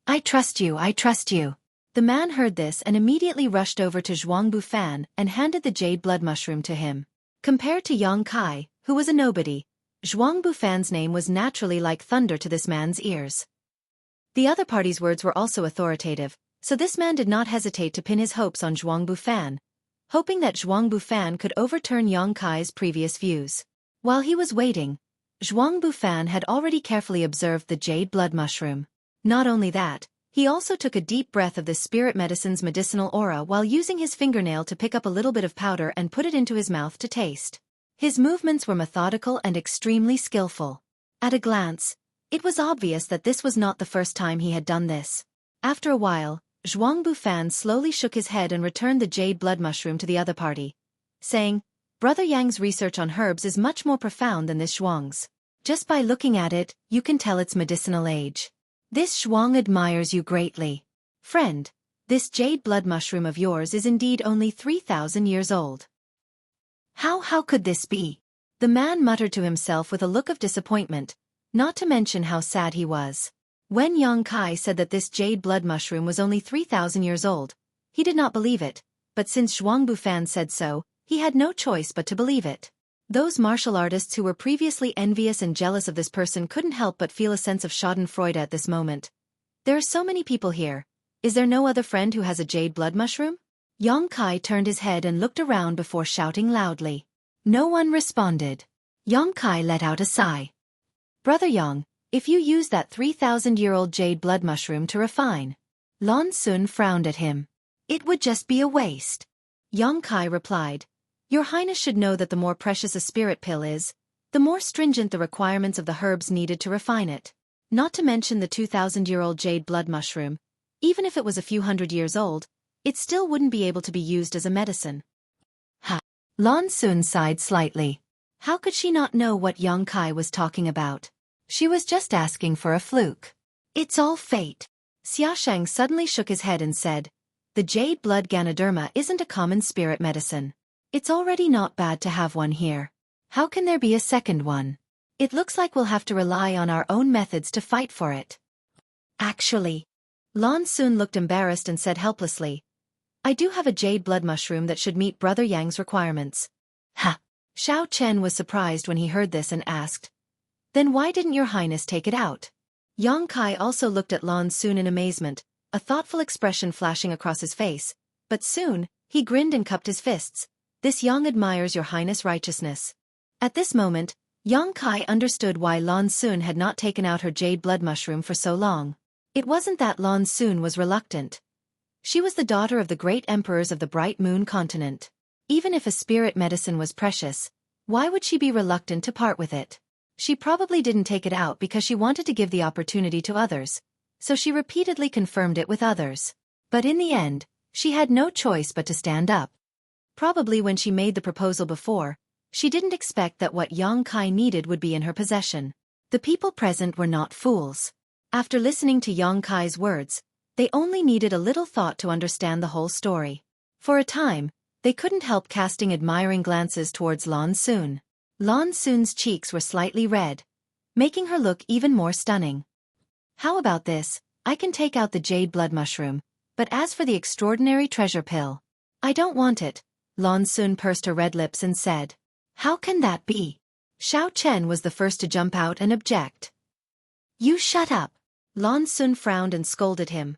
I trust you, I trust you. The man heard this and immediately rushed over to Zhuang Bufan and handed the jade blood mushroom to him. Compared to Yang Kai, who was a nobody, Zhuang Bufan's name was naturally like thunder to this man's ears. The other party's words were also authoritative, so this man did not hesitate to pin his hopes on Zhuang Bufan, hoping that Zhuang Bufan could overturn Yang Kai's previous views. While he was waiting, Zhuang Bufan had already carefully observed the jade blood mushroom. Not only that, he also took a deep breath of the spirit medicine's medicinal aura while using his fingernail to pick up a little bit of powder and put it into his mouth to taste. His movements were methodical and extremely skillful. At a glance, it was obvious that this was not the first time he had done this. After a while, Zhuang Bufan slowly shook his head and returned the jade blood mushroom to the other party, saying, Brother Yang's research on herbs is much more profound than this Zhuang's. Just by looking at it, you can tell its medicinal age. This Zhuang admires you greatly. Friend, this jade blood mushroom of yours is indeed only 3,000 years old. How could this be? The man muttered to himself with a look of disappointment, not to mention how sad he was. When Yang Kai said that this jade blood mushroom was only 3,000 years old, he did not believe it, but since Zhuang Bufan said so, he had no choice but to believe it. Those martial artists who were previously envious and jealous of this person couldn't help but feel a sense of schadenfreude at this moment. There are so many people here. Is there no other friend who has a jade blood mushroom? Yang Kai turned his head and looked around before shouting loudly. No one responded. Yang Kai let out a sigh. Brother Yang, if you use that 3,000-year-old jade blood mushroom to refine. Lan Sun frowned at him. It would just be a waste. Yang Kai replied. Your Highness should know that the more precious a spirit pill is, the more stringent the requirements of the herbs needed to refine it. Not to mention the 2,000-year-old jade blood mushroom. Even if it was a few hundred years old, it still wouldn't be able to be used as a medicine. Ha! Lan Sun sighed slightly. How could she not know what Yang Kai was talking about? She was just asking for a fluke. It's all fate. Xiaoshang suddenly shook his head and said, the jade blood Ganoderma isn't a common spirit medicine. It's already not bad to have one here. How can there be a second one? It looks like we'll have to rely on our own methods to fight for it. Actually, Lan Sun looked embarrassed and said helplessly, I do have a jade blood mushroom that should meet Brother Yang's requirements. Ha! Xiao Chen was surprised when he heard this and asked, then why didn't your Highness take it out? Yang Kai also looked at Lan Sun in amazement, a thoughtful expression flashing across his face, but soon, he grinned and cupped his fists. This Yang admires your Highness' righteousness. At this moment, Yang Kai understood why Lan Sun had not taken out her jade blood mushroom for so long. It wasn't that Lan Sun was reluctant. She was the daughter of the great emperors of the Bright Moon continent. Even if a spirit medicine was precious, why would she be reluctant to part with it? She probably didn't take it out because she wanted to give the opportunity to others, so she repeatedly confirmed it with others. But in the end, she had no choice but to stand up. Probably when she made the proposal before, she didn't expect that what Yang Kai needed would be in her possession. The people present were not fools. After listening to Yang Kai's words, they only needed a little thought to understand the whole story. For a time, they couldn't help casting admiring glances towards Lan Sun. Lan Sun's cheeks were slightly red, making her look even more stunning. How about this? I can take out the jade blood mushroom, but as for the extraordinary treasure pill, I don't want it. Lan Sun pursed her red lips and said, how can that be? Xiao Chen was the first to jump out and object. You shut up. Lan Sun frowned and scolded him.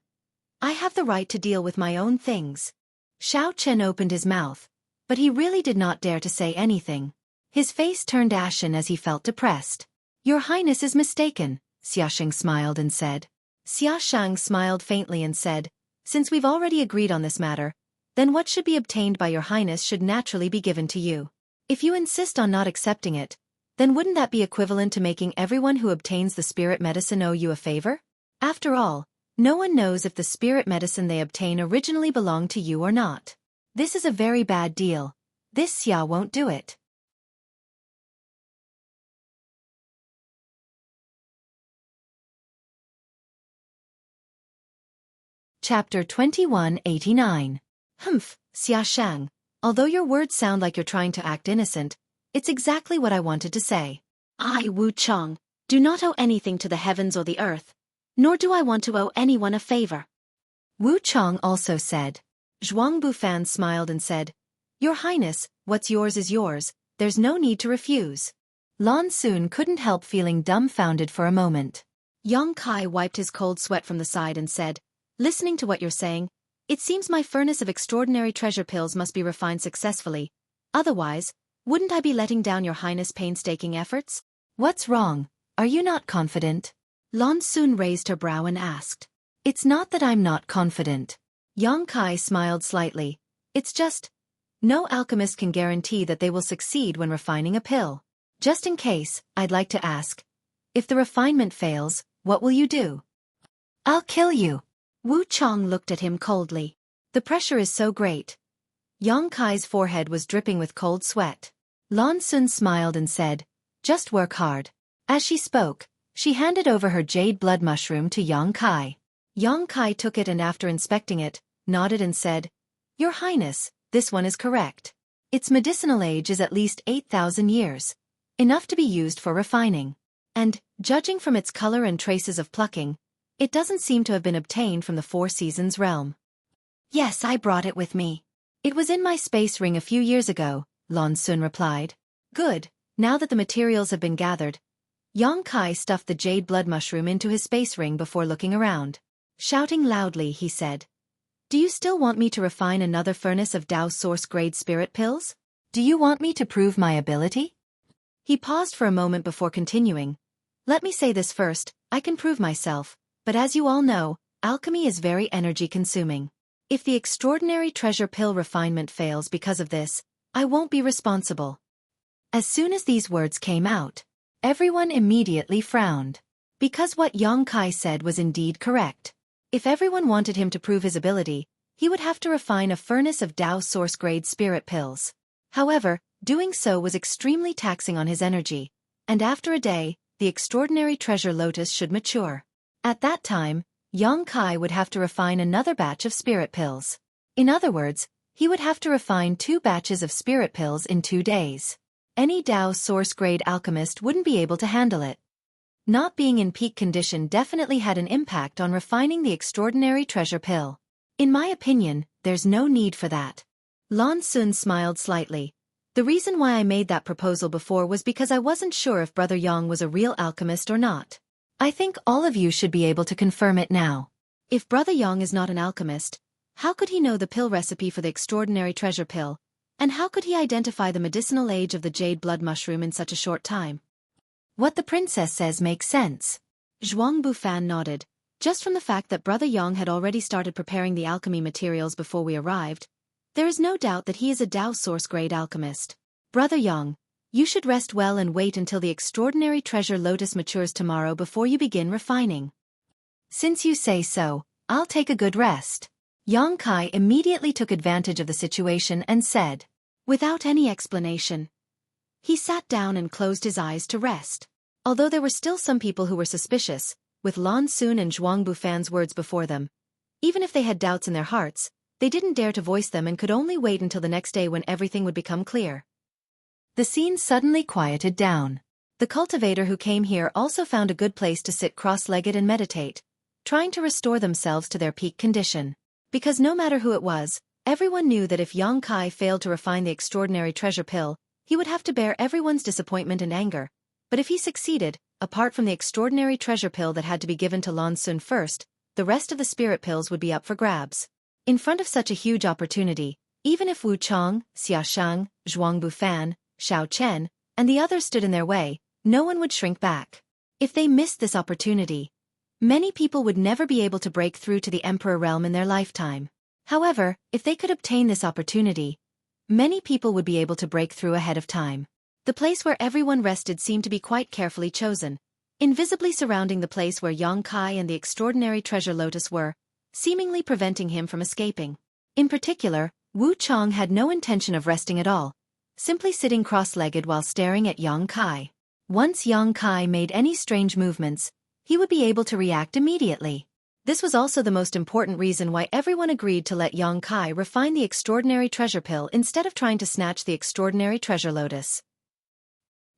I have the right to deal with my own things. Xiao Chen opened his mouth, but he really did not dare to say anything. His face turned ashen as he felt depressed. Your Highness is mistaken, Xiaoshang smiled and said. Xiaoshang smiled faintly and said, since we've already agreed on this matter, then what should be obtained by your Highness should naturally be given to you. If you insist on not accepting it, then wouldn't that be equivalent to making everyone who obtains the spirit medicine owe you a favor? After all, no one knows if the spirit medicine they obtain originally belonged to you or not. This is a very bad deal. This Xia won't do it. Chapter 2189. Humph, Xiaoshang, although your words sound like you're trying to act innocent, it's exactly what I wanted to say. I, Wu Cheng, Do not owe anything to the heavens or the earth, nor do I want to owe anyone a favor. Wu Chong also said. Zhuang Bufan smiled and said, Your Highness, what's yours is yours, there's no need to refuse. Lan Xun couldn't help feeling dumbfounded for a moment. Yang Kai wiped his cold sweat from the side and said, Listening to what you're saying, it seems my furnace of extraordinary treasure pills must be refined successfully. Otherwise, wouldn't I be letting down your Highness' painstaking efforts? What's wrong? Are you not confident? Lan Xun raised her brow and asked. It's not that I'm not confident. Yang Kai smiled slightly. It's just, no alchemist can guarantee that they will succeed when refining a pill. Just in case, I'd like to ask. If the refinement fails, what will you do? I'll kill you. Wu Chong looked at him coldly. The pressure is so great. Yang Kai's forehead was dripping with cold sweat. Lan Xun smiled and said, Just work hard. As she spoke, she handed over her jade blood mushroom to Yang Kai. Yang Kai took it and after inspecting it, nodded and said, Your Highness, this one is correct. Its medicinal age is at least 8,000 years. Enough to be used for refining. And, judging from its color and traces of plucking, it doesn't seem to have been obtained from the Four Seasons realm. Yes, I brought it with me. It was in my space ring a few years ago, Lan Xun replied. Good, now that the materials have been gathered. Yang Kai stuffed the jade blood mushroom into his space ring before looking around. Shouting loudly, he said, Do you still want me to refine another furnace of Dao source-grade spirit pills? Do you want me to prove my ability? He paused for a moment before continuing. Let me say this first, I can prove myself, but as you all know, alchemy is very energy-consuming. If the extraordinary treasure pill refinement fails because of this, I won't be responsible. As soon as these words came out, everyone immediately frowned. Because what Yang Kai said was indeed correct. If everyone wanted him to prove his ability, he would have to refine a furnace of Dao source-grade spirit pills. However, doing so was extremely taxing on his energy, and after a day, the extraordinary treasure lotus should mature. At that time, Yang Kai would have to refine another batch of spirit pills. In other words, he would have to refine 2 batches of spirit pills in 2 days. Any Dao source-grade alchemist wouldn't be able to handle it. Not being in peak condition definitely had an impact on refining the extraordinary treasure pill. In my opinion, there's no need for that. Lan Xun smiled slightly. The reason why I made that proposal before was because I wasn't sure if Brother Yang was a real alchemist or not. I think all of you should be able to confirm it now. If Brother Yang is not an alchemist, how could he know the pill recipe for the extraordinary treasure pill? And how could he identify the medicinal age of the jade blood mushroom in such a short time? What the princess says makes sense. Zhuang Bufan nodded. Just from the fact that Brother Yang had already started preparing the alchemy materials before we arrived, there is no doubt that he is a Dao source-grade alchemist. Brother Yang, you should rest well and wait until the extraordinary treasure lotus matures tomorrow before you begin refining. Since you say so, I'll take a good rest. Yang Kai immediately took advantage of the situation and said, without any explanation. He sat down and closed his eyes to rest. Although there were still some people who were suspicious, with Lan Xun and Zhuang Bufan's words before them. Even if they had doubts in their hearts, they didn't dare to voice them and could only wait until the next day when everything would become clear. The scene suddenly quieted down. The cultivator who came here also found a good place to sit cross-legged and meditate, trying to restore themselves to their peak condition. Because no matter who it was, everyone knew that if Yang Kai failed to refine the extraordinary treasure pill, he would have to bear everyone's disappointment and anger. But if he succeeded, apart from the extraordinary treasure pill that had to be given to Lan Xun first, the rest of the spirit pills would be up for grabs. In front of such a huge opportunity, even if Wu Chong, Xia Shang, Zhuang Bufan, Xiao Chen, and the others stood in their way, no one would shrink back. If they missed this opportunity, many people would never be able to break through to the Emperor realm in their lifetime. However, if they could obtain this opportunity, many people would be able to break through ahead of time. The place where everyone rested seemed to be quite carefully chosen, invisibly surrounding the place where Yang Kai and the extraordinary treasure lotus were, seemingly preventing him from escaping. In particular, Wu Chong had no intention of resting at all, simply sitting cross-legged while staring at Yang Kai. Once Yang Kai made any strange movements, he would be able to react immediately. This was also the most important reason why everyone agreed to let Yang Kai refine the extraordinary treasure pill instead of trying to snatch the extraordinary treasure lotus.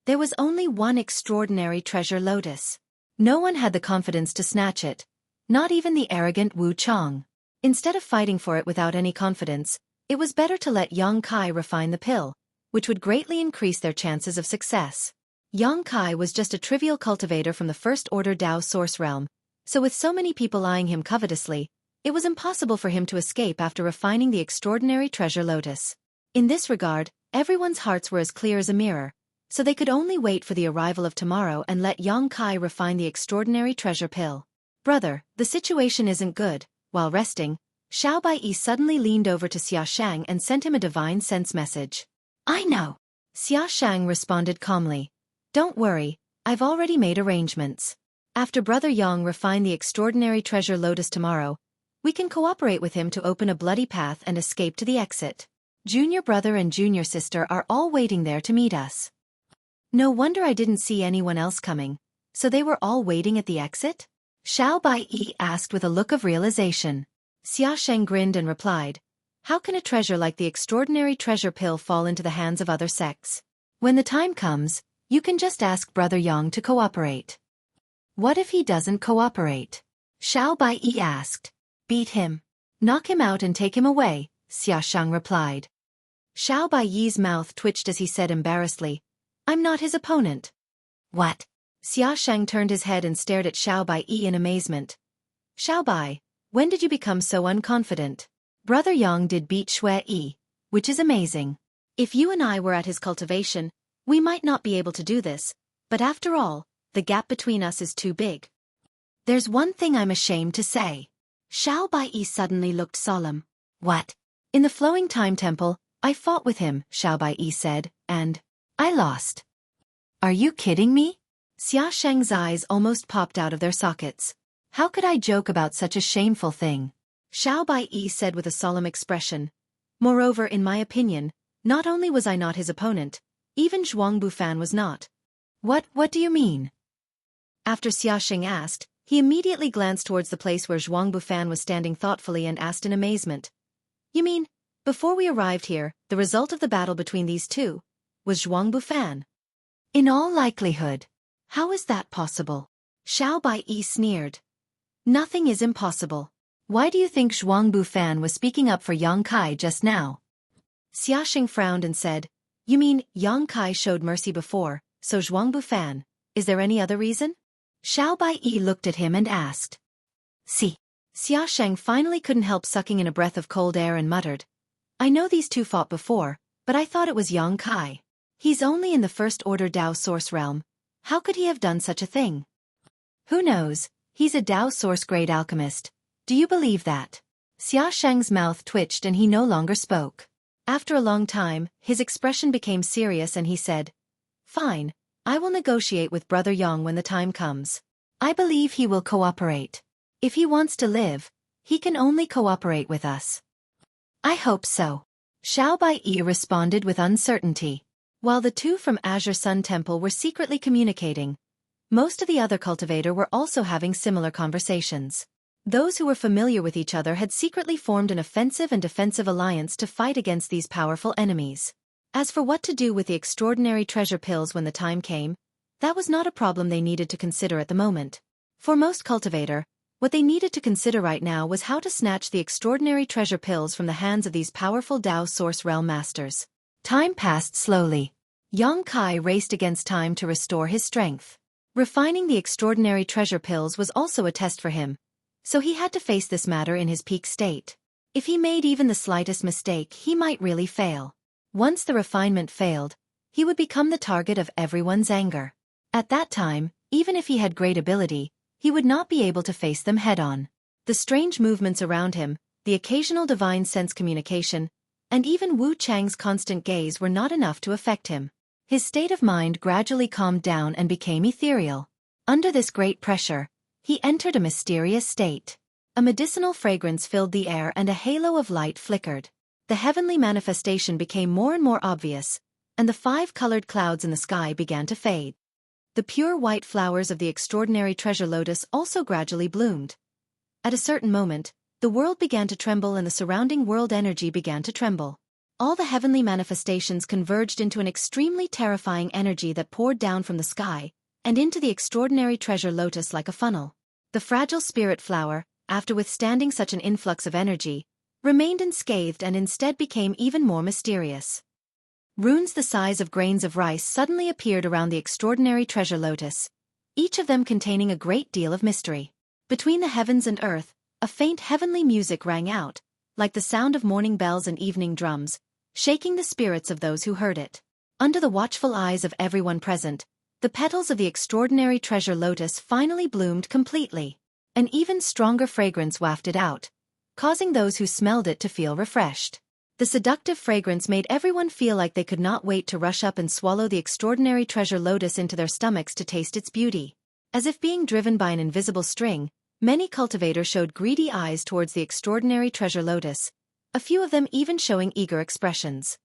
There was only one extraordinary treasure lotus. No one had the confidence to snatch it, not even the arrogant Wu Chang. Instead of fighting for it without any confidence, it was better to let Yang Kai refine the pill, which would greatly increase their chances of success. Yang Kai was just a trivial cultivator from the first-order Dao source realm, so with so many people eyeing him covetously, it was impossible for him to escape after refining the extraordinary treasure lotus. In this regard, everyone's hearts were as clear as a mirror, so they could only wait for the arrival of tomorrow and let Yang Kai refine the extraordinary treasure pill. Brother, the situation isn't good. While resting, Xiao Baiyi suddenly leaned over to Xia Shang and sent him a divine sense message. I know. Xia Shang responded calmly. Don't worry, I've already made arrangements. After Brother Yang refine the extraordinary treasure lotus tomorrow, we can cooperate with him to open a bloody path and escape to the exit. Junior brother and junior sister are all waiting there to meet us. No wonder I didn't see anyone else coming. So they were all waiting at the exit? Xiao Baiyi asked with a look of realization. Xia Sheng grinned and replied, how can a treasure like the extraordinary treasure pill fall into the hands of other sects? When the time comes, you can just ask Brother Yang to cooperate. What if he doesn't cooperate? Xiao Baiyi asked. Beat him. Knock him out and take him away, Xia Sheng replied. Xiao Baiyi's mouth twitched as he said embarrassedly, I'm not his opponent. What? Xia Sheng turned his head and stared at Xiao Baiyi in amazement. Xiao Bai, when did you become so unconfident? Brother Yang did beat Xueqi, which is amazing. If you and I were at his cultivation, we might not be able to do this, but after all, the gap between us is too big. There's one thing I'm ashamed to say. Xiao Baiyi suddenly looked solemn. What? In the flowing time temple, I fought with him, Xiao Baiyi said, and I lost. Are you kidding me? Xia Sheng's eyes almost popped out of their sockets. How could I joke about such a shameful thing? Xiao Baiyi said with a solemn expression. Moreover, in my opinion, not only was I not his opponent, even Zhuang Bufan was not. What do you mean? After Xia Sheng asked, he immediately glanced towards the place where Zhuang Bufan was standing thoughtfully and asked in amazement. You mean, before we arrived here, the result of the battle between these two was Zhuang Bufan? In all likelihood. How is that possible? Xiao Baiyi sneered. Nothing is impossible. Why do you think Zhuang Bufan was speaking up for Yang Kai just now? Xia Sheng frowned and said, you mean Yang Kai showed mercy before, so Zhuang Bufan, is there any other reason? Xiao Baiyi looked at him and asked. See. Xia Sheng finally couldn't help sucking in a breath of cold air and muttered. I know these two fought before, but I thought it was Yang Kai. He's only in the first-order Dao source realm. How could he have done such a thing? Who knows, he's a Dao source-grade alchemist. Do you believe that? Xia Sheng's mouth twitched and he no longer spoke. After a long time, his expression became serious and he said, Fine, I will negotiate with Brother Yang when the time comes. I believe he will cooperate. If he wants to live, he can only cooperate with us. I hope so. Xiao Baiyi responded with uncertainty. While the two from Azure Sun Temple were secretly communicating, most of the other cultivator were also having similar conversations. Those who were familiar with each other had secretly formed an offensive and defensive alliance to fight against these powerful enemies. As for what to do with the extraordinary treasure pills when the time came, that was not a problem they needed to consider at the moment. For most cultivator, what they needed to consider right now was how to snatch the extraordinary treasure pills from the hands of these powerful Dao Source Realm masters. Time passed slowly. Yang Kai raced against time to restore his strength. Refining the extraordinary treasure pills was also a test for him, so he had to face this matter in his peak state. If he made even the slightest mistake, he might really fail. Once the refinement failed, he would become the target of everyone's anger. At that time, even if he had great ability, he would not be able to face them head-on. The strange movements around him, the occasional divine sense communication, and even Wu Chang's constant gaze were not enough to affect him. His state of mind gradually calmed down and became ethereal. Under this great pressure, he entered a mysterious state. A medicinal fragrance filled the air and a halo of light flickered. The heavenly manifestation became more and more obvious, and the 5-colored clouds in the sky began to fade. The pure white flowers of the extraordinary treasure lotus also gradually bloomed. At a certain moment, the world began to tremble and the surrounding world energy began to tremble. All the heavenly manifestations converged into an extremely terrifying energy that poured down from the sky and into the extraordinary treasure lotus like a funnel. The fragile spirit flower, after withstanding such an influx of energy, remained unscathed and instead became even more mysterious. Runes the size of grains of rice suddenly appeared around the extraordinary treasure lotus, each of them containing a great deal of mystery. Between the heavens and earth, a faint heavenly music rang out, like the sound of morning bells and evening drums, shaking the spirits of those who heard it. Under the watchful eyes of everyone present, the petals of the extraordinary treasure lotus finally bloomed completely. An even stronger fragrance wafted out, causing those who smelled it to feel refreshed. The seductive fragrance made everyone feel like they could not wait to rush up and swallow the extraordinary treasure lotus into their stomachs to taste its beauty. As if being driven by an invisible string, many cultivators showed greedy eyes towards the extraordinary treasure lotus, a few of them even showing eager expressions.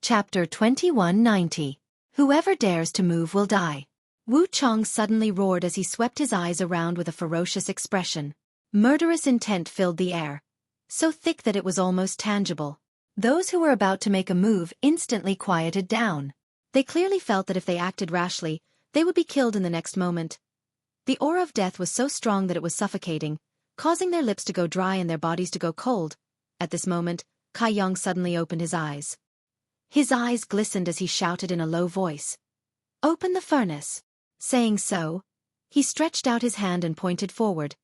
Chapter 2190. Whoever dares to move will die. Wu Chong suddenly roared as he swept his eyes around with a ferocious expression. Murderous intent filled the air, so thick that it was almost tangible. Those who were about to make a move instantly quieted down. They clearly felt that if they acted rashly, they would be killed in the next moment. The aura of death was so strong that it was suffocating, causing their lips to go dry and their bodies to go cold. At this moment, Kai Yong suddenly opened his eyes. His eyes glistened as he shouted in a low voice, "Open the furnace." Saying so, he stretched out his hand and pointed forward,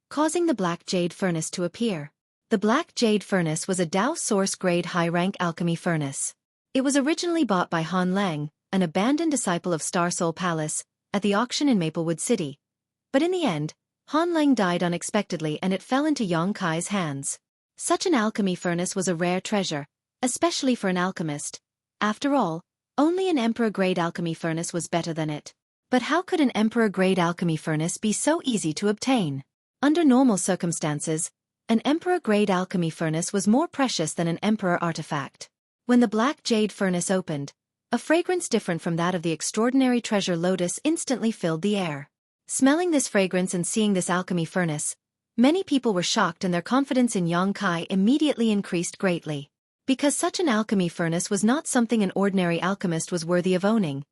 causing the black jade furnace to appear. The black jade furnace was a Dao source grade high-rank alchemy furnace. It was originally bought by Han Lang, an abandoned disciple of Star Soul Palace, at the auction in Maplewood City. But in the end, Han Lang died unexpectedly and it fell into Yang Kai's hands. Such an alchemy furnace was a rare treasure, especially for an alchemist. After all, only an emperor-grade alchemy furnace was better than it. But how could an emperor-grade alchemy furnace be so easy to obtain? Under normal circumstances, an emperor-grade alchemy furnace was more precious than an emperor artifact. When the black jade furnace opened, a fragrance different from that of the extraordinary treasure lotus instantly filled the air. Smelling this fragrance and seeing this alchemy furnace, many people were shocked and their confidence in Yang Kai immediately increased greatly. Because such an alchemy furnace was not something an ordinary alchemist was worthy of owning.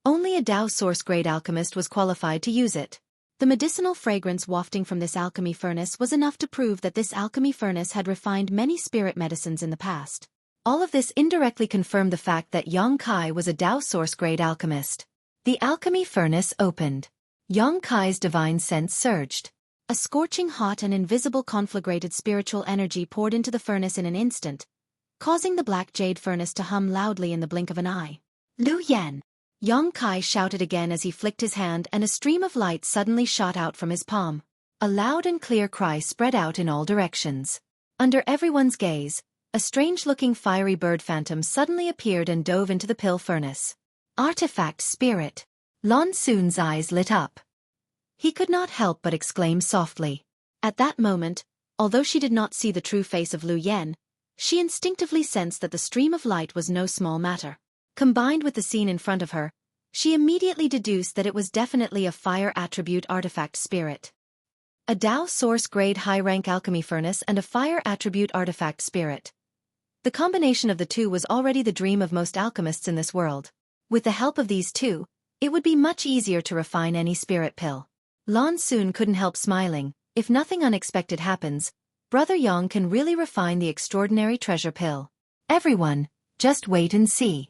Only a Dao source-grade alchemist was qualified to use it. The medicinal fragrance wafting from this alchemy furnace was enough to prove that this alchemy furnace had refined many spirit medicines in the past. All of this indirectly confirmed the fact that Yang Kai was a Dao source-grade alchemist. The alchemy furnace opened. Yang Kai's divine sense surged. A scorching hot and invisible conflagrated spiritual energy poured into the furnace in an instant, causing the black jade furnace to hum loudly in the blink of an eye. "Lu Yan!" Yang Kai shouted again as he flicked his hand and a stream of light suddenly shot out from his palm. A loud and clear cry spread out in all directions. Under everyone's gaze, a strange-looking fiery bird phantom suddenly appeared and dove into the pill furnace. Artifact spirit. Lan Sun's eyes lit up. He could not help but exclaim softly. At that moment, although she did not see the true face of Lu Yan, she instinctively sensed that the stream of light was no small matter. Combined with the scene in front of her, she immediately deduced that it was definitely a fire attribute artifact spirit. A Dao source-grade high-rank alchemy furnace and a fire attribute artifact spirit. The combination of the two was already the dream of most alchemists in this world. With the help of these two, it would be much easier to refine any spirit pill. Lan Sun couldn't help smiling. If nothing unexpected happens, Brother Yang can really refine the extraordinary treasure pill. Everyone, just wait and see.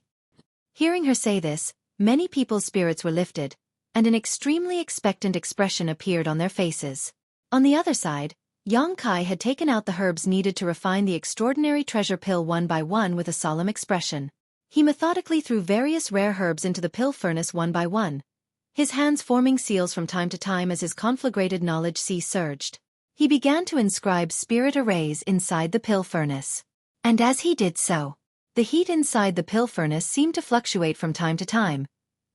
Hearing her say this, many people's spirits were lifted, and an extremely expectant expression appeared on their faces. On the other side, Yang Kai had taken out the herbs needed to refine the extraordinary treasure pill one by one with a solemn expression. He methodically threw various rare herbs into the pill furnace one by one, his hands forming seals from time to time as his conflagrated knowledge sea surged. He began to inscribe spirit arrays inside the pill furnace. And as he did so, the heat inside the pill furnace seemed to fluctuate from time to time,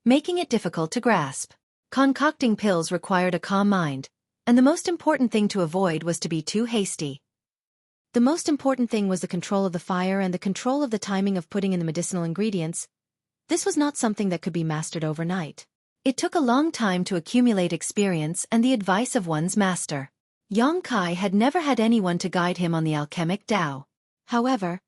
making it difficult to grasp. Concocting pills required a calm mind, and the most important thing to avoid was to be too hasty. The most important thing was the control of the fire and the control of the timing of putting in the medicinal ingredients. This was not something that could be mastered overnight. It took a long time to accumulate experience and the advice of one's master. Yang Kai had never had anyone to guide him on the alchemic Tao. However,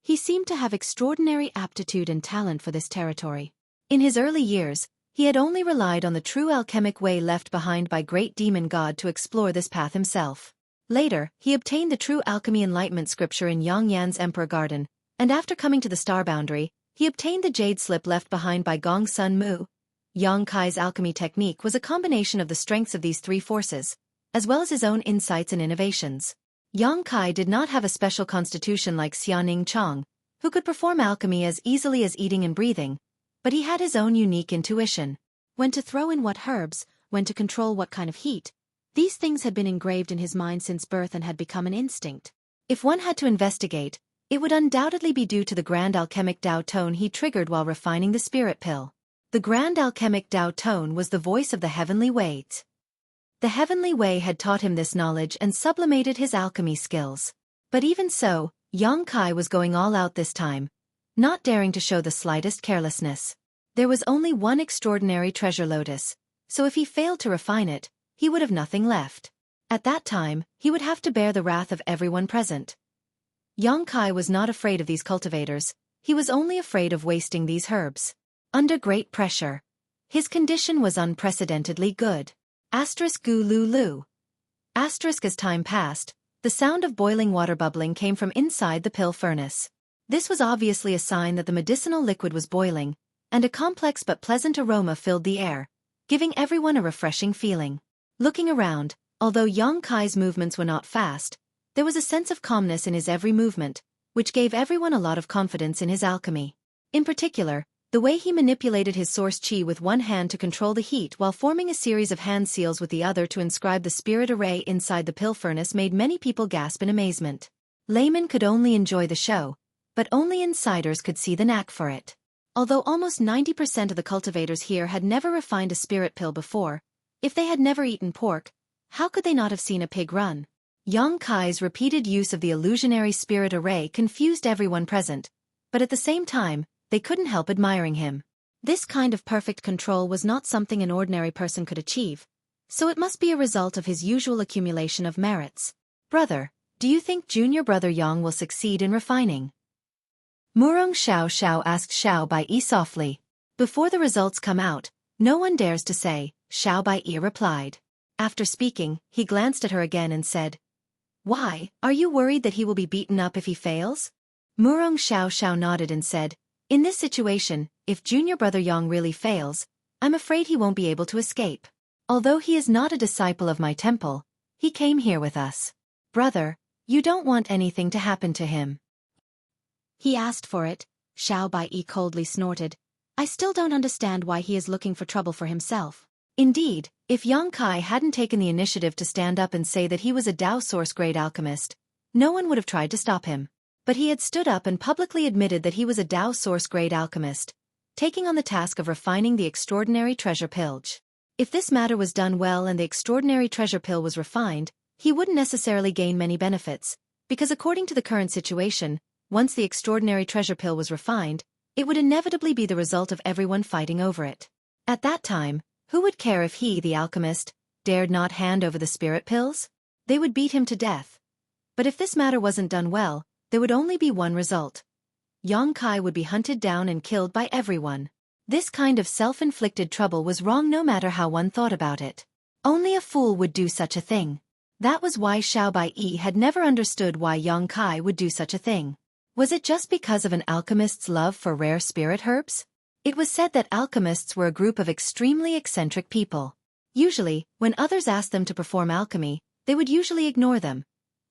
he seemed to have extraordinary aptitude and talent for this territory. In his early years, he had only relied on the true alchemic way left behind by great demon god to explore this path himself. Later, he obtained the true alchemy enlightenment scripture in Yang Yan's Emperor Garden, and after coming to the star boundary, he obtained the jade slip left behind by Gong Sun Mu. Yang Kai's alchemy technique was a combination of the strengths of these three forces, as well as his own insights and innovations. Yang Kai did not have a special constitution like Xiaoning Chong, who could perform alchemy as easily as eating and breathing, but he had his own unique intuition. When to throw in what herbs, when to control what kind of heat, these things had been engraved in his mind since birth and had become an instinct. If one had to investigate, it would undoubtedly be due to the grand alchemic Tao tone he triggered while refining the spirit pill. The grand alchemic Tao tone was the voice of the heavenly way. The heavenly way had taught him this knowledge and sublimated his alchemy skills. But even so, Yang Kai was going all out this time, not daring to show the slightest carelessness. There was only one extraordinary treasure lotus, so if he failed to refine it, he would have nothing left. At that time, he would have to bear the wrath of everyone present. Yang Kai was not afraid of these cultivators, he was only afraid of wasting these herbs. Under great pressure, his condition was unprecedentedly good. Gu lu lu. As time passed, the sound of boiling water bubbling came from inside the pill furnace. This was obviously a sign that the medicinal liquid was boiling, and a complex but pleasant aroma filled the air, giving everyone a refreshing feeling. Looking around, although Yang Kai's movements were not fast, there was a sense of calmness in his every movement, which gave everyone a lot of confidence in his alchemy. In particular, the way he manipulated his source qi with one hand to control the heat while forming a series of hand seals with the other to inscribe the spirit array inside the pill furnace made many people gasp in amazement. Laymen could only enjoy the show, but only insiders could see the knack for it. Although almost 90% of the cultivators here had never refined a spirit pill before, if they had never eaten pork, how could they not have seen a pig run? Yang Kai's repeated use of the illusionary spirit array confused everyone present, but at the same time, they couldn't help admiring him. This kind of perfect control was not something an ordinary person could achieve, so it must be a result of his usual accumulation of merits. Brother, do you think junior brother Yang will succeed in refining? Murong Xiao Xiao asked Xiao Bai softly. Before the results come out, no one dares to say, Xiao Bai replied. After speaking, he glanced at her again and said, Why, are you worried that he will be beaten up if he fails? Murong Xiao Xiao nodded and said, In this situation, if junior brother Yang really fails, I'm afraid he won't be able to escape. Although he is not a disciple of my temple, he came here with us. Brother, you don't want anything to happen to him. He asked for it, Xiao Bai coldly snorted. I still don't understand why he is looking for trouble for himself. Indeed, if Yang Kai hadn't taken the initiative to stand up and say that he was a Tao source-grade alchemist, no one would have tried to stop him. But he had stood up and publicly admitted that he was a Tao source-grade alchemist, taking on the task of refining the extraordinary treasure pilge. If this matter was done well and the extraordinary treasure pill was refined, he wouldn't necessarily gain many benefits, because according to the current situation, once the extraordinary treasure pill was refined, it would inevitably be the result of everyone fighting over it. At that time, who would care if he, the alchemist, dared not hand over the spirit pills? They would beat him to death. But if this matter wasn't done well, there would only be one result. Yang Kai would be hunted down and killed by everyone. This kind of self-inflicted trouble was wrong no matter how one thought about it. Only a fool would do such a thing. That was why Xiao Bai had never understood why Yang Kai would do such a thing. Was it just because of an alchemist's love for rare spirit herbs? It was said that alchemists were a group of extremely eccentric people. Usually, when others asked them to perform alchemy, they would usually ignore them.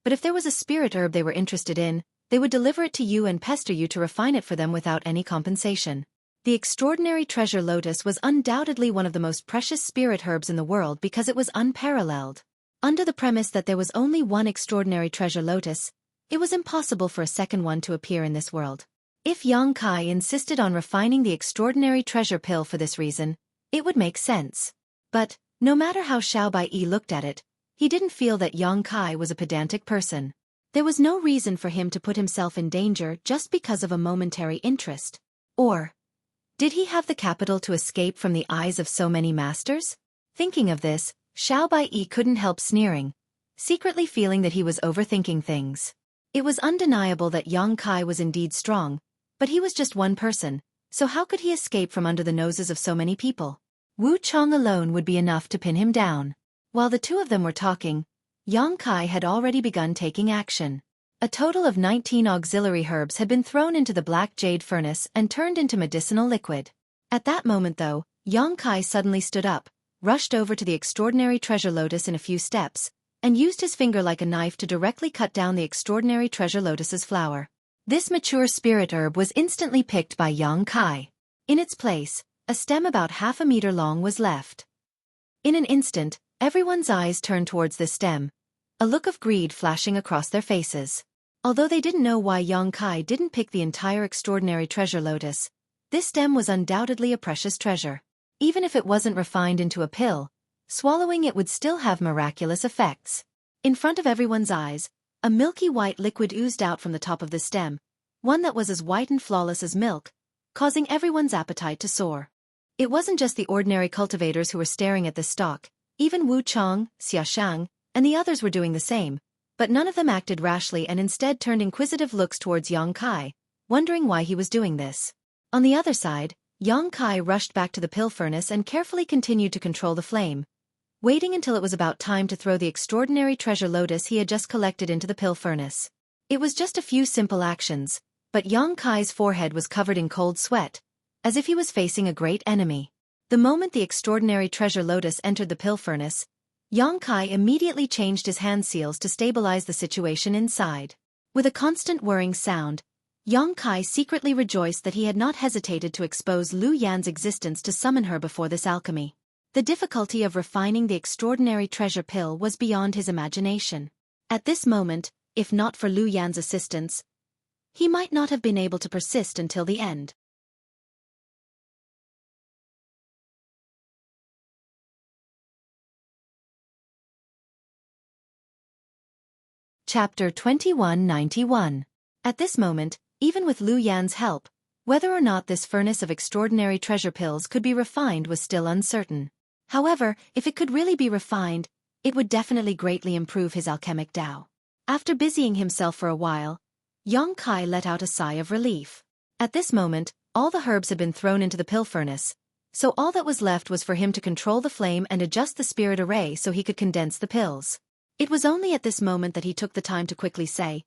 But if there was a spirit herb they were interested in, they would deliver it to you and pester you to refine it for them without any compensation. The extraordinary treasure lotus was undoubtedly one of the most precious spirit herbs in the world because it was unparalleled. Under the premise that there was only one extraordinary treasure lotus, it was impossible for a second one to appear in this world. If Yang Kai insisted on refining the extraordinary treasure pill for this reason, it would make sense. But, no matter how Xiao Bai looked at it, he didn't feel that Yang Kai was a pedantic person. There was no reason for him to put himself in danger just because of a momentary interest. Or, Did he have the capital to escape from the eyes of so many masters? Thinking of this, Xiao Bai couldn't help sneering, secretly feeling that he was overthinking things. It was undeniable that Yang Kai was indeed strong, but he was just one person, so how could he escape from under the noses of so many people? Wu Chong alone would be enough to pin him down. While the two of them were talking, Yang Kai had already begun taking action. A total of 19 auxiliary herbs had been thrown into the black jade furnace and turned into medicinal liquid. At that moment though, Yang Kai suddenly stood up, rushed over to the extraordinary treasure lotus in a few steps, and used his finger like a knife to directly cut down the extraordinary treasure lotus's flower. This mature spirit herb was instantly picked by Yang Kai. In its place, a stem about half a meter long was left. In an instant, everyone's eyes turned towards this stem, a look of greed flashing across their faces. Although they didn't know why Yang Kai didn't pick the entire extraordinary treasure lotus, this stem was undoubtedly a precious treasure. Even if it wasn't refined into a pill, swallowing it would still have miraculous effects. In front of everyone's eyes, a milky white liquid oozed out from the top of the stem, one that was as white and flawless as milk, causing everyone's appetite to soar. It wasn't just the ordinary cultivators who were staring at this stalk. Even Wu Chong, Xia Shang, and the others were doing the same, but none of them acted rashly and instead turned inquisitive looks towards Yang Kai, wondering why he was doing this. On the other side, Yang Kai rushed back to the pill furnace and carefully continued to control the flame, waiting until it was about time to throw the extraordinary treasure lotus he had just collected into the pill furnace. It was just a few simple actions, but Yang Kai's forehead was covered in cold sweat, as if he was facing a great enemy. The moment the extraordinary treasure lotus entered the pill furnace, Yang Kai immediately changed his hand seals to stabilize the situation inside. With a constant whirring sound, Yang Kai secretly rejoiced that he had not hesitated to expose Lu Yan's existence to summon her before this alchemy. The difficulty of refining the extraordinary treasure pill was beyond his imagination. At this moment, if not for Lu Yan's assistance, he might not have been able to persist until the end. Chapter 2191. At this moment, even with Lu Yan's help, whether or not this furnace of extraordinary treasure pills could be refined was still uncertain. However, if it could really be refined, it would definitely greatly improve his alchemic Tao. After busying himself for a while, Yang Kai let out a sigh of relief. At this moment, all the herbs had been thrown into the pill furnace, so all that was left was for him to control the flame and adjust the spirit array so he could condense the pills. It was only at this moment that he took the time to quickly say,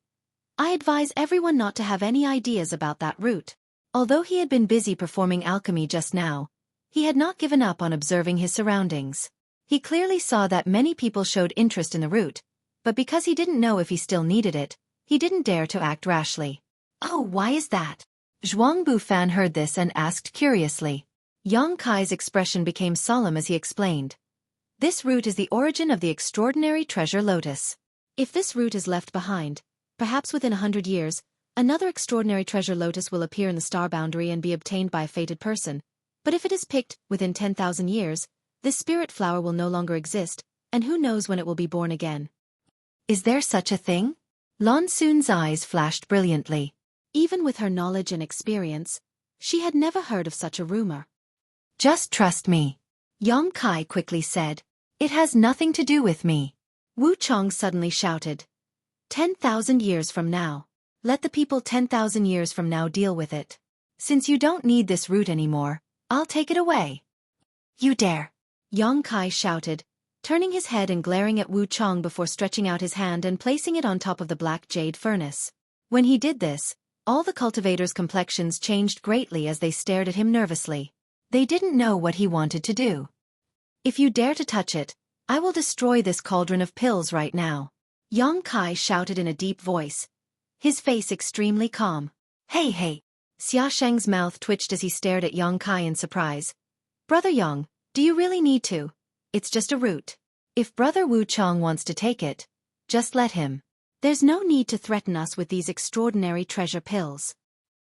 "I advise everyone not to have any ideas about that route." Although he had been busy performing alchemy just now, he had not given up on observing his surroundings. He clearly saw that many people showed interest in the route, but because he didn't know if he still needed it, he didn't dare to act rashly. "Oh, why is that?" Zhuang Bufan heard this and asked curiously. Yang Kai's expression became solemn as he explained. "This root is the origin of the extraordinary treasure lotus. If this root is left behind, perhaps within 100 years, another extraordinary treasure lotus will appear in the star boundary and be obtained by a fated person. But if it is picked within 10,000 years, this spirit flower will no longer exist, and who knows when it will be born again." "Is there such a thing?" Lan Xun's eyes flashed brilliantly. Even with her knowledge and experience, she had never heard of such a rumor. "Just trust me," Yang Kai quickly said. "It has nothing to do with me." Wu Chong suddenly shouted. 10,000 years from now. Let the people 10,000 years from now deal with it. Since you don't need this root anymore, I'll take it away." "You dare!" Yang Kai shouted, turning his head and glaring at Wu Chong before stretching out his hand and placing it on top of the black jade furnace. When he did this, all the cultivators' complexions changed greatly as they stared at him nervously. They didn't know what he wanted to do. "If you dare to touch it, I will destroy this cauldron of pills right now," Yang Kai shouted in a deep voice, his face extremely calm. Hey. Xia Sheng's mouth twitched as he stared at Yang Kai in surprise. "Brother Yang, do you really need to? It's just a root. If Brother Wu Chong wants to take it, just let him. There's no need to threaten us with these extraordinary treasure pills."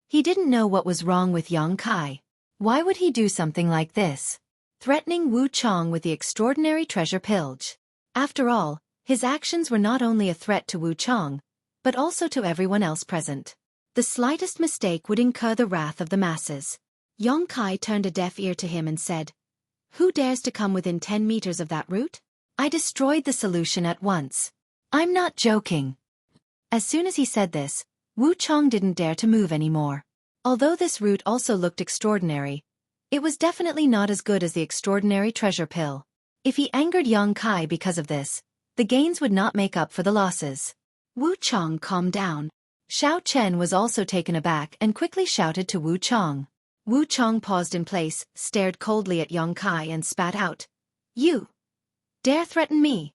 He didn't know what was wrong with Yang Kai. Why would he do something like this? Threatening Wu Chong with the extraordinary treasure pills. After all, his actions were not only a threat to Wu Chong, but also to everyone else present. The slightest mistake would incur the wrath of the masses. Yongkai turned a deaf ear to him and said, "Who dares to come within 10 meters of that root?" I destroyed the solution at once. I'm not joking. As soon as he said this, Wu Chong didn't dare to move anymore. Although this root also looked extraordinary, it was definitely not as good as the extraordinary treasure pill. If he angered Yang Kai because of this, the gains would not make up for the losses. Wu Chong calmed down. Xiao Chen was also taken aback and quickly shouted to Wu Chong. Wu Chong paused in place, stared coldly at Yang Kai and spat out, "You dare threaten me?"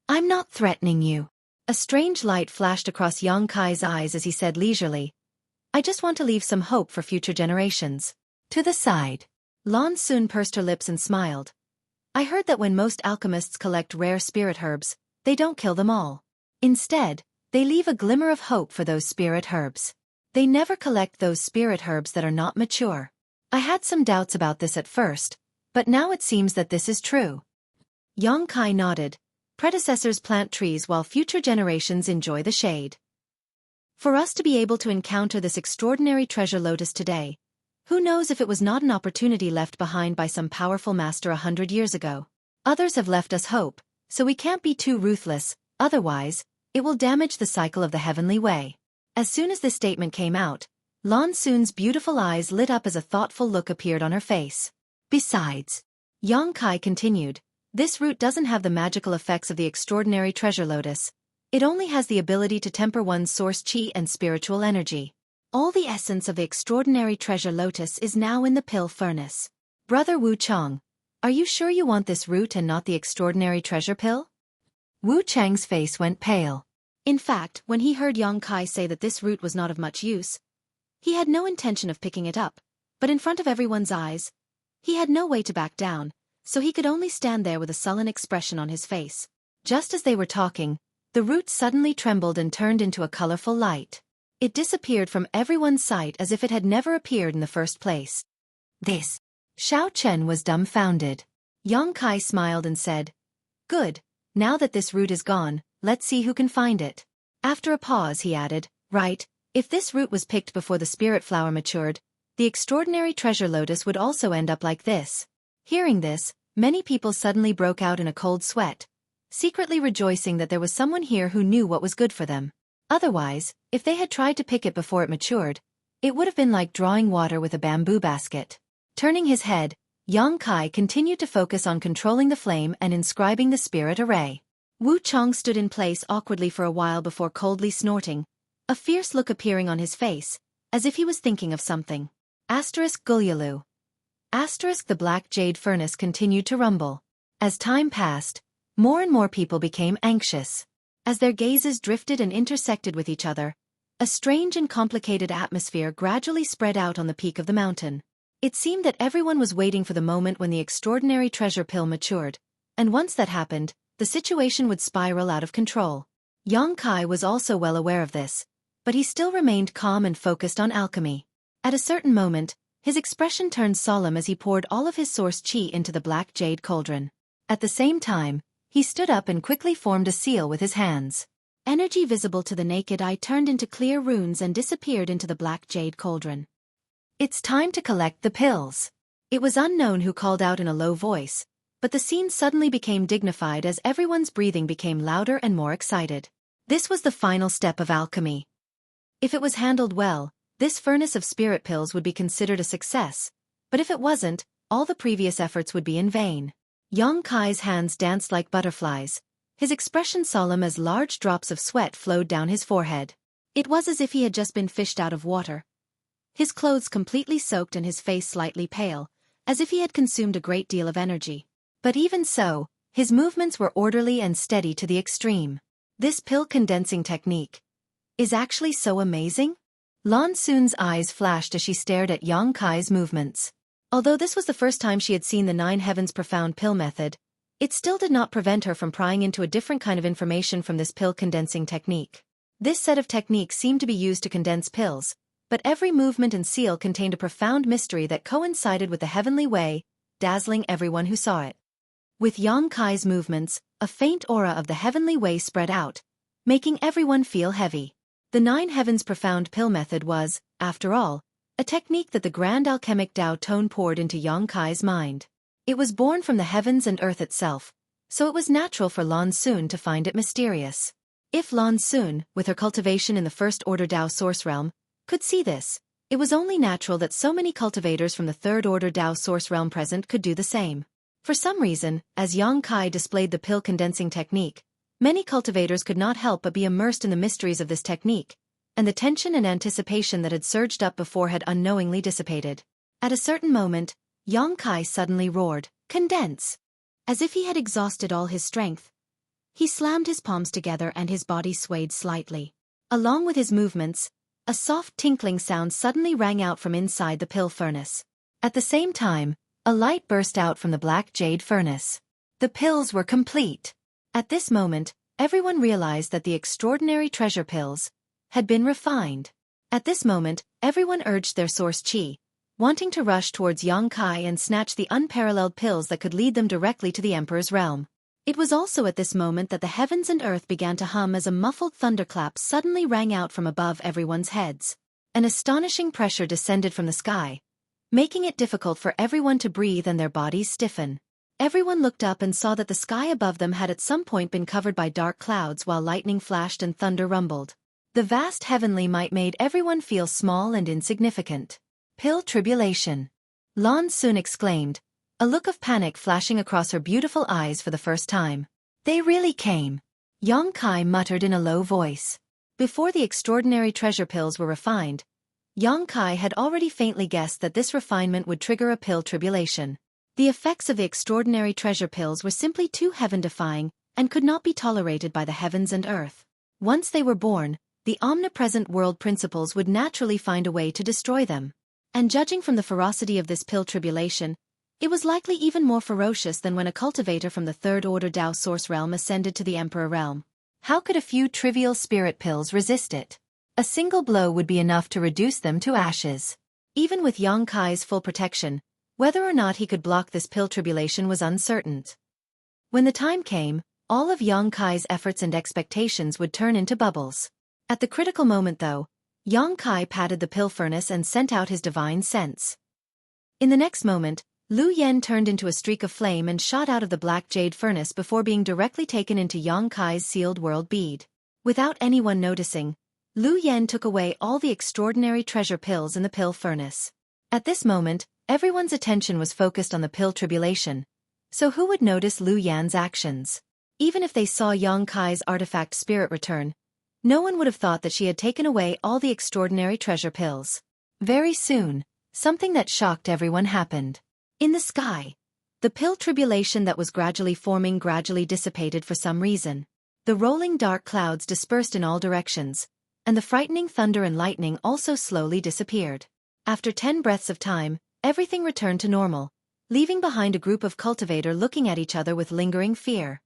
"I'm not threatening you." A strange light flashed across Yang Kai's eyes as he said leisurely, "I just want to leave some hope for future generations." To the side, Lan Sun pursed her lips and smiled. "I heard that when most alchemists collect rare spirit herbs, they don't kill them all. Instead, they leave a glimmer of hope for those spirit herbs. They never collect those spirit herbs that are not mature." I had some doubts about this at first, but now it seems that this is true. Yang Kai nodded. Predecessors plant trees while future generations enjoy the shade. For us to be able to encounter this extraordinary treasure lotus today, who knows if it was not an opportunity left behind by some powerful master 100 years ago. Others have left us hope, so we can't be too ruthless, otherwise, it will damage the cycle of the heavenly way. As soon as this statement came out, Lan Sun's beautiful eyes lit up as a thoughtful look appeared on her face. Besides, Yang Kai continued, this root doesn't have the magical effects of the extraordinary treasure lotus. It only has the ability to temper one's source qi and spiritual energy. All the essence of the extraordinary treasure lotus is now in the pill furnace. Brother Wu Chang, are you sure you want this root and not the extraordinary treasure pill? Wu Chang's face went pale. In fact, when he heard Yang Kai say that this root was not of much use, he had no intention of picking it up, but in front of everyone's eyes, he had no way to back down, so he could only stand there with a sullen expression on his face. Just as they were talking, the root suddenly trembled and turned into a colorful light. It disappeared from everyone's sight as if it had never appeared in the first place. This. Xiao Chen was dumbfounded. Yang Kai smiled and said, "Good, now that this root is gone, let's see who can find it." After a pause he added, "Right, if this root was picked before the spirit flower matured, the extraordinary treasure lotus would also end up like this." Hearing this, many people suddenly broke out in a cold sweat, secretly rejoicing that there was someone here who knew what was good for them. Otherwise, if they had tried to pick it before it matured, it would have been like drawing water with a bamboo basket. Turning his head, Yang Kai continued to focus on controlling the flame and inscribing the spirit array. Wu Chang stood in place awkwardly for a while before coldly snorting, a fierce look appearing on his face, as if he was thinking of something. Gulyalu. The black jade furnace continued to rumble. As time passed, more and more people became anxious. As their gazes drifted and intersected with each other, a strange and complicated atmosphere gradually spread out on the peak of the mountain. It seemed that everyone was waiting for the moment when the extraordinary treasure pill matured, and once that happened, the situation would spiral out of control. Yang Kai was also well aware of this, but he still remained calm and focused on alchemy. At a certain moment, his expression turned solemn as he poured all of his source qi into the black jade cauldron. At the same time, he stood up and quickly formed a seal with his hands. Energy visible to the naked eye turned into clear runes and disappeared into the black jade cauldron. "It's time to collect the pills." It was unknown who called out in a low voice, but the scene suddenly became dignified as everyone's breathing became louder and more excited. This was the final step of alchemy. If it was handled well, this furnace of spirit pills would be considered a success, but if it wasn't, all the previous efforts would be in vain. Yang Kai's hands danced like butterflies, his expression solemn as large drops of sweat flowed down his forehead. It was as if he had just been fished out of water. His clothes completely soaked and his face slightly pale, as if he had consumed a great deal of energy. But even so, his movements were orderly and steady to the extreme. This pill condensing technique is actually so amazing? Lan Sun's eyes flashed as she stared at Yang Kai's movements. Although this was the first time she had seen the Nine Heavens profound pill method, it still did not prevent her from prying into a different kind of information from this pill condensing technique. This set of techniques seemed to be used to condense pills, but every movement and seal contained a profound mystery that coincided with the heavenly way, dazzling everyone who saw it. With Yang Kai's movements, a faint aura of the heavenly way spread out, making everyone feel heavy. The Nine Heavens profound pill method was, after all, a technique that the grand alchemic Dao Tone poured into Yang Kai's mind. It was born from the heavens and earth itself, so it was natural for Lan Xun to find it mysterious. If Lan Xun, with her cultivation in the First Order Dao Source Realm, could see this, it was only natural that so many cultivators from the Third Order Dao Source Realm present could do the same. For some reason, as Yang Kai displayed the pill condensing technique, many cultivators could not help but be immersed in the mysteries of this technique, and the tension and anticipation that had surged up before had unknowingly dissipated. At a certain moment, Yang Kai suddenly roared, "Condense!" As if he had exhausted all his strength. He slammed his palms together and his body swayed slightly. Along with his movements, a soft tinkling sound suddenly rang out from inside the pill furnace. At the same time, a light burst out from the black jade furnace. The pills were complete. At this moment, everyone realized that the extraordinary treasure pills had been refined. At this moment, everyone urged their source qi, wanting to rush towards Yang Kai and snatch the unparalleled pills that could lead them directly to the Emperor's realm. It was also at this moment that the heavens and earth began to hum as a muffled thunderclap suddenly rang out from above everyone's heads. An astonishing pressure descended from the sky, making it difficult for everyone to breathe and their bodies stiffen. Everyone looked up and saw that the sky above them had at some point been covered by dark clouds while lightning flashed and thunder rumbled. The vast heavenly might made everyone feel small and insignificant. Pill tribulation. Lan Xun exclaimed, a look of panic flashing across her beautiful eyes for the first time. They really came. Yang Kai muttered in a low voice. Before the extraordinary treasure pills were refined, Yang Kai had already faintly guessed that this refinement would trigger a pill tribulation. The effects of the extraordinary treasure pills were simply too heaven-defying and could not be tolerated by the heavens and earth. Once they were born, the omnipresent world principles would naturally find a way to destroy them. And judging from the ferocity of this pill tribulation, it was likely even more ferocious than when a cultivator from the Third Order Dao Source Realm ascended to the Emperor Realm. How could a few trivial spirit pills resist it? A single blow would be enough to reduce them to ashes. Even with Yang Kai's full protection, whether or not he could block this pill tribulation was uncertain. When the time came, all of Yang Kai's efforts and expectations would turn into bubbles. At the critical moment though, Yang Kai patted the pill furnace and sent out his divine sense. In the next moment, Lu Yen turned into a streak of flame and shot out of the black jade furnace before being directly taken into Yang Kai's sealed world bead. Without anyone noticing, Lu Yen took away all the extraordinary treasure pills in the pill furnace. At this moment, everyone's attention was focused on the pill tribulation. So who would notice Lu Yan's actions? Even if they saw Yang Kai's artifact spirit return, no one would have thought that she had taken away all the extraordinary treasure pills. Very soon, something that shocked everyone happened. In the sky, the pill tribulation that was gradually forming gradually dissipated for some reason. The rolling dark clouds dispersed in all directions, and the frightening thunder and lightning also slowly disappeared. After 10 breaths of time, everything returned to normal, leaving behind a group of cultivators looking at each other with lingering fear.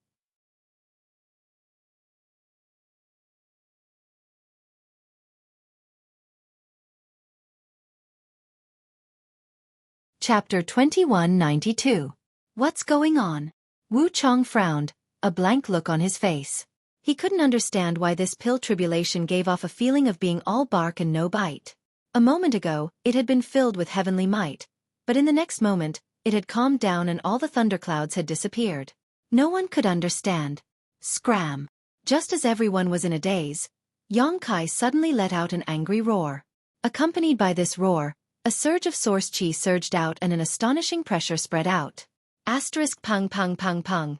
Chapter 2192. What's going on? Wu Chong frowned, a blank look on his face. He couldn't understand why this pill tribulation gave off a feeling of being all bark and no bite. A moment ago, it had been filled with heavenly might, but in the next moment, it had calmed down and all the thunderclouds had disappeared. No one could understand. Scram! Just as everyone was in a daze, Yang Kai suddenly let out an angry roar. Accompanied by this roar, a surge of source qi surged out and an astonishing pressure spread out. Asterisk pung pung pung pung.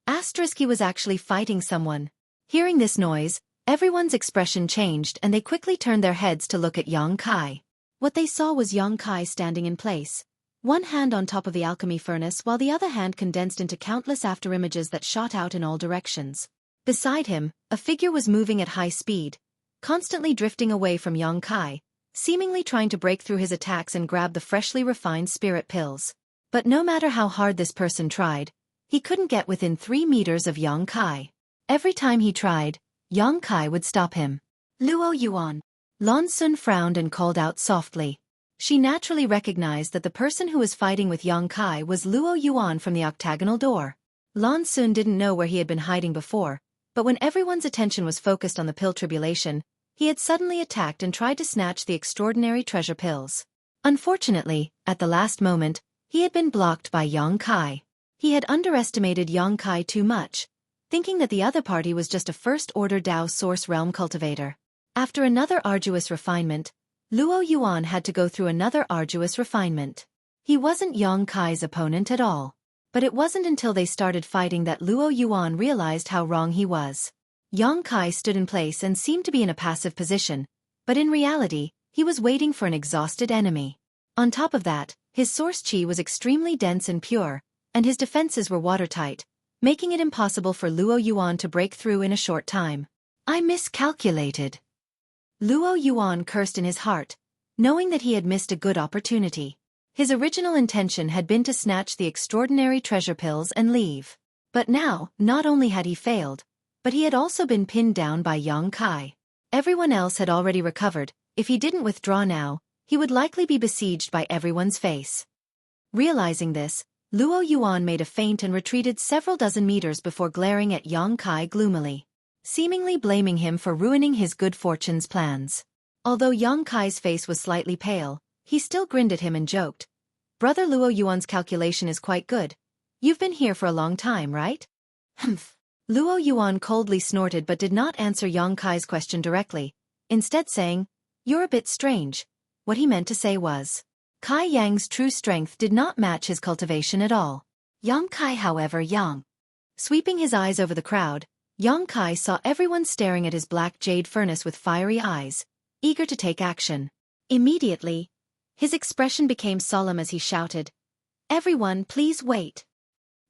Asterisk he was actually fighting someone. Hearing this noise, everyone's expression changed and they quickly turned their heads to look at Yang Kai. What they saw was Yang Kai standing in place, one hand on top of the alchemy furnace while the other hand condensed into countless afterimages that shot out in all directions. Beside him, a figure was moving at high speed, constantly drifting away from Yang Kai, seemingly trying to break through his attacks and grab the freshly refined spirit pills. But no matter how hard this person tried, he couldn't get within 3 meters of Yang Kai. Every time he tried, Yang Kai would stop him. Luo Yuan. Lan Xun frowned and called out softly. She naturally recognized that the person who was fighting with Yang Kai was Luo Yuan from the octagonal door. Lan Xun didn't know where he had been hiding before, but when everyone's attention was focused on the pill tribulation, he had suddenly attacked and tried to snatch the extraordinary treasure pills. Unfortunately, at the last moment, he had been blocked by Yang Kai. He had underestimated Yang Kai too much, thinking that the other party was just a first-order Dao Source Realm cultivator. After another arduous refinement, Luo Yuan had to go through another arduous refinement. He wasn't Yang Kai's opponent at all. But it wasn't until they started fighting that Luo Yuan realized how wrong he was. Yang Kai stood in place and seemed to be in a passive position, but in reality, he was waiting for an exhausted enemy. On top of that, his source qi was extremely dense and pure, and his defenses were watertight, making it impossible for Luo Yuan to break through in a short time. I miscalculated. Luo Yuan cursed in his heart, knowing that he had missed a good opportunity. His original intention had been to snatch the extraordinary treasure pills and leave. But now, not only had he failed, but he had also been pinned down by Yang Kai. Everyone else had already recovered. If he didn't withdraw now, he would likely be besieged by everyone's face. Realizing this, Luo Yuan made a feint and retreated several dozen meters before glaring at Yang Kai gloomily, seemingly blaming him for ruining his good fortune's plans. Although Yang Kai's face was slightly pale, he still grinned at him and joked, "Brother Luo Yuan's calculation is quite good. You've been here for a long time, right?" Humph. Luo Yuan coldly snorted but did not answer Yang Kai's question directly, instead saying, "You're a bit strange." What he meant to say was, Kai Yang's true strength did not match his cultivation at all. Yang Kai, however, Sweeping his eyes over the crowd, Yang Kai saw everyone staring at his black jade furnace with fiery eyes, eager to take action. Immediately, his expression became solemn as he shouted, "Everyone, please wait."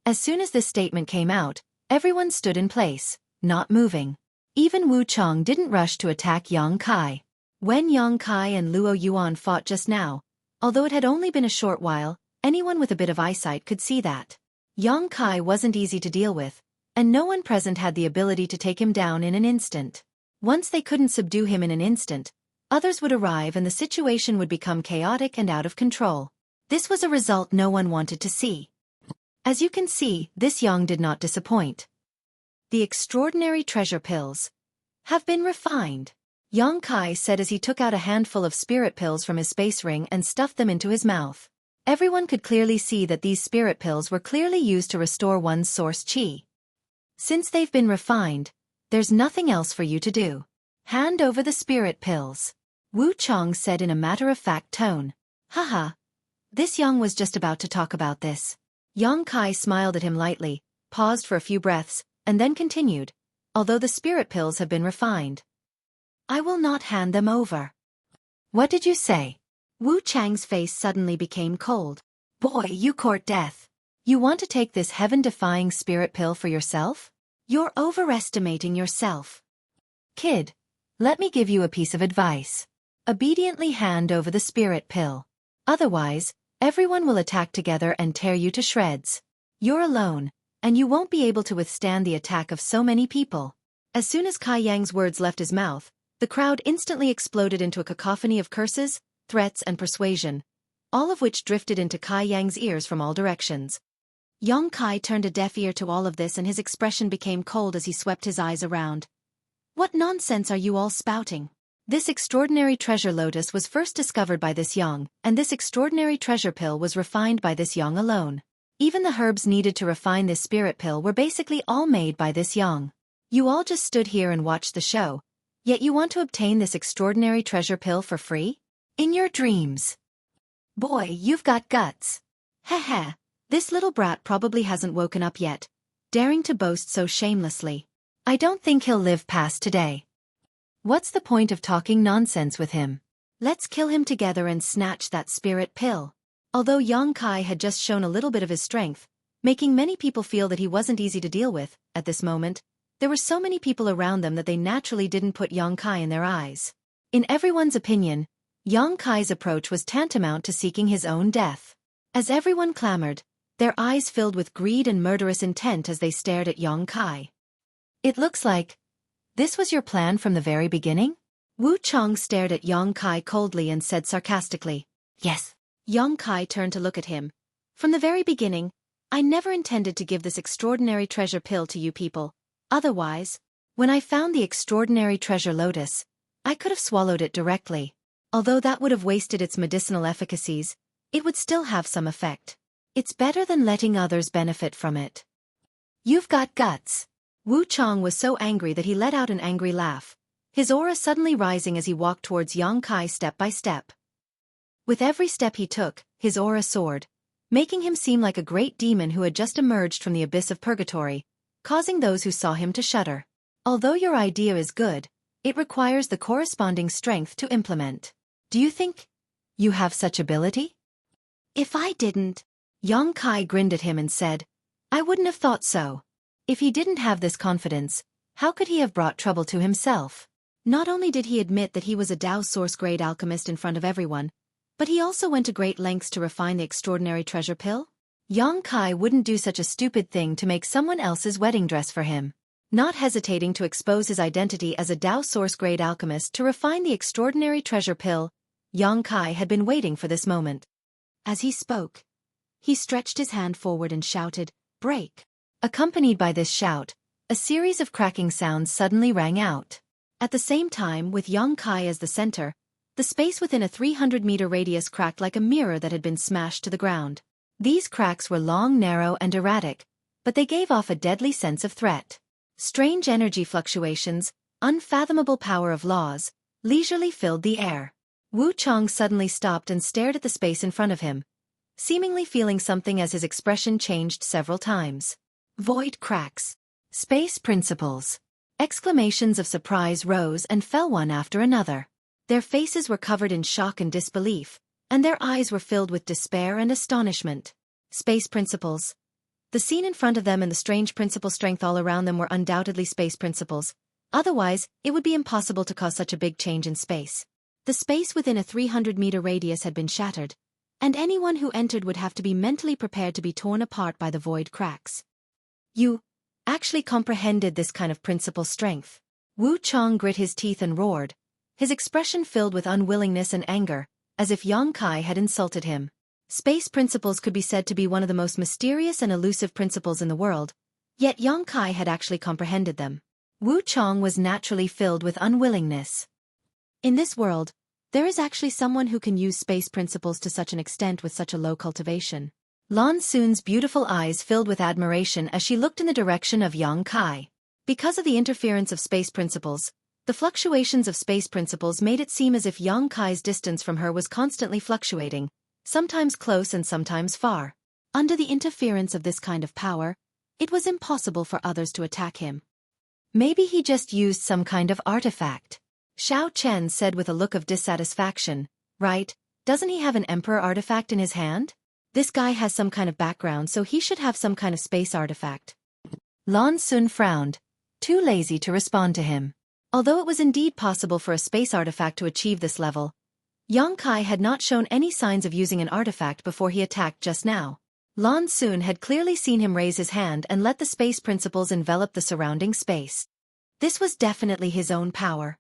As soon as this statement came out, everyone stood in place, not moving. Even Wu Chong didn't rush to attack Yang Kai. When Yang Kai and Luo Yuan fought just now, although it had only been a short while, anyone with a bit of eyesight could see that Yang Kai wasn't easy to deal with, and no one present had the ability to take him down in an instant. Once they couldn't subdue him in an instant, others would arrive and the situation would become chaotic and out of control. This was a result no one wanted to see. As you can see, this Yang did not disappoint. The extraordinary treasure pills have been refined, Yang Kai said as he took out a handful of spirit pills from his space ring and stuffed them into his mouth. Everyone could clearly see that these spirit pills were clearly used to restore one's source qi. Since they've been refined, there's nothing else for you to do. Hand over the spirit pills, Wu Chong said in a matter-of-fact tone. Haha. This Yang was just about to talk about this. Yang Kai smiled at him lightly, paused for a few breaths, and then continued, "Although the spirit pills have been refined, I will not hand them over." What did you say? Wu Chang's face suddenly became cold. Boy, you court death. You want to take this heaven-defying spirit pill for yourself? You're overestimating yourself. Kid, let me give you a piece of advice. Obediently hand over the spirit pill. Otherwise, everyone will attack together and tear you to shreds. You're alone, and you won't be able to withstand the attack of so many people. As soon as Kai Yang's words left his mouth, the crowd instantly exploded into a cacophony of curses, threats and persuasion, all of which drifted into Kai Yang's ears from all directions. Yang Kai turned a deaf ear to all of this and his expression became cold as he swept his eyes around. What nonsense are you all spouting? This extraordinary treasure lotus was first discovered by this Yang, and this extraordinary treasure pill was refined by this Yang alone. Even the herbs needed to refine this spirit pill were basically all made by this Yang. You all just stood here and watched the show, yet you want to obtain this extraordinary treasure pill for free? In your dreams. Boy, you've got guts. Heh. This little brat probably hasn't woken up yet, daring to boast so shamelessly. I don't think he'll live past today. What's the point of talking nonsense with him? Let's kill him together and snatch that spirit pill. Although Yang Kai had just shown a little bit of his strength, making many people feel that he wasn't easy to deal with, at this moment, there were so many people around them that they naturally didn't put Yang Kai in their eyes. In everyone's opinion, Yang Kai's approach was tantamount to seeking his own death. As everyone clamored, their eyes filled with greed and murderous intent as they stared at Yang Kai. It looks like this was your plan from the very beginning? Wu Chong stared at Yang Kai coldly and said sarcastically, Yes. Yang Kai turned to look at him. From the very beginning, I never intended to give this extraordinary treasure pill to you people. Otherwise, when I found the extraordinary treasure lotus, I could have swallowed it directly. Although that would have wasted its medicinal efficacies, it would still have some effect. It's better than letting others benefit from it. You've got guts. Wu Chang was so angry that he let out an angry laugh, his aura suddenly rising as he walked towards Yang Kai step by step. With every step he took, his aura soared, making him seem like a great demon who had just emerged from the abyss of purgatory, causing those who saw him to shudder. Although your idea is good, it requires the corresponding strength to implement. Do you think you have such ability? If I didn't, Yang Kai grinned at him and said, I wouldn't have thought so. If he didn't have this confidence, how could he have brought trouble to himself? Not only did he admit that he was a Dao Source-grade alchemist in front of everyone, but he also went to great lengths to refine the extraordinary treasure pill. Yang Kai wouldn't do such a stupid thing to make someone else's wedding dress for him. Not hesitating to expose his identity as a Dao Source-grade alchemist to refine the extraordinary treasure pill, Yang Kai had been waiting for this moment. As he spoke, he stretched his hand forward and shouted, "Break!" Accompanied by this shout, a series of cracking sounds suddenly rang out. At the same time, with Yang Kai as the center, the space within a 300-meter radius cracked like a mirror that had been smashed to the ground. These cracks were long, narrow, and erratic, but they gave off a deadly sense of threat. Strange energy fluctuations, unfathomable power of laws, leisurely filled the air. Wu Chang suddenly stopped and stared at the space in front of him, seemingly feeling something as his expression changed several times. Void cracks. Space principles. Exclamations of surprise rose and fell one after another. Their faces were covered in shock and disbelief, and their eyes were filled with despair and astonishment. Space principles. The scene in front of them and the strange principle strength all around them were undoubtedly space principles. Otherwise, it would be impossible to cause such a big change in space. The space within a 300-meter radius had been shattered, and anyone who entered would have to be mentally prepared to be torn apart by the void cracks. You actually comprehended this kind of principle strength. Wu Chang grit his teeth and roared, his expression filled with unwillingness and anger, as if Yang Kai had insulted him. Space principles could be said to be one of the most mysterious and elusive principles in the world, yet Yang Kai had actually comprehended them. Wu Chang was naturally filled with unwillingness. In this world, there is actually someone who can use space principles to such an extent with such a low cultivation. Lan Xun's beautiful eyes filled with admiration as she looked in the direction of Yang Kai. Because of the interference of space principles, the fluctuations of space principles made it seem as if Yang Kai's distance from her was constantly fluctuating, sometimes close and sometimes far. Under the interference of this kind of power, it was impossible for others to attack him. Maybe he just used some kind of artifact. Xiao Chen said with a look of dissatisfaction, right, doesn't he have an emperor artifact in his hand? This guy has some kind of background, so he should have some kind of space artifact. Lan Xun frowned, too lazy to respond to him. Although it was indeed possible for a space artifact to achieve this level, Yang Kai had not shown any signs of using an artifact before he attacked just now. Lan Xun had clearly seen him raise his hand and let the space principles envelop the surrounding space. This was definitely his own power.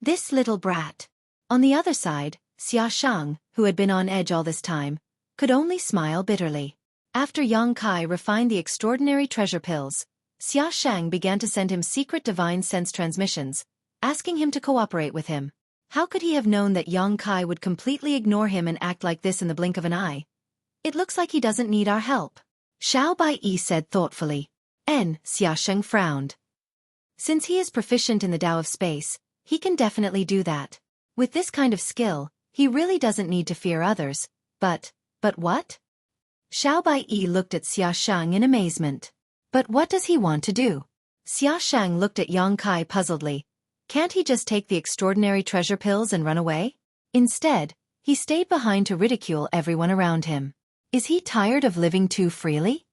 This little brat. On the other side, Xia Shang, who had been on edge all this time, could only smile bitterly. After Yang Kai refined the extraordinary treasure pills, Xia Shang began to send him secret divine sense transmissions, asking him to cooperate with him. How could he have known that Yang Kai would completely ignore him and act like this in the blink of an eye? It looks like he doesn't need our help. Xiao Baiyi said thoughtfully. Xia Shang frowned. Since he is proficient in the Tao of space, he can definitely do that. With this kind of skill, he really doesn't need to fear others. But what? Xiao Baiyi looked at Xia Shang in amazement. But what does he want to do? Xia Shang looked at Yang Kai puzzledly. Can't he just take the extraordinary treasure pills and run away? Instead, he stayed behind to ridicule everyone around him. Is he tired of living too freely?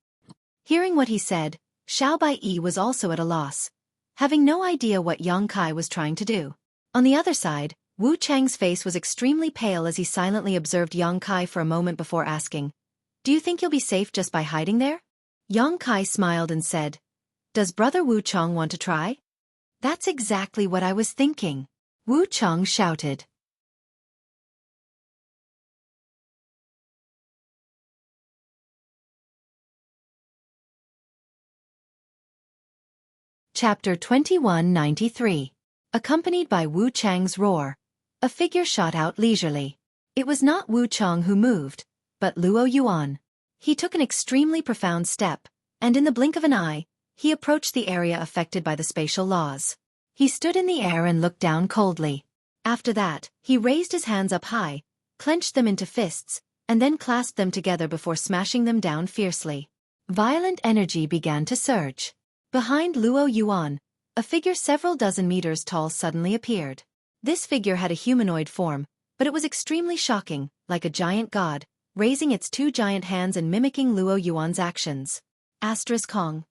Hearing what he said, Xiao Baiyi was also at a loss, having no idea what Yang Kai was trying to do. On the other side, Wu Chang's face was extremely pale as he silently observed Yang Kai for a moment before asking, "Do you think you'll be safe just by hiding there?" Yang Kai smiled and said, "Does Brother Wu Chang want to try?" "That's exactly what I was thinking," Wu Chang shouted. Chapter 2193. Accompanied by Wu Chang's roar, a figure shot out leisurely. It was not Wu Chang who moved, but Luo Yuan. He took an extremely profound step, and in the blink of an eye, he approached the area affected by the spatial laws. He stood in the air and looked down coldly. After that, he raised his hands up high, clenched them into fists, and then clasped them together before smashing them down fiercely. Violent energy began to surge. Behind Luo Yuan, a figure several dozen meters tall suddenly appeared. This figure had a humanoid form, but it was extremely shocking, like a giant god, raising its two giant hands and mimicking Luo Yuan's actions. Kong.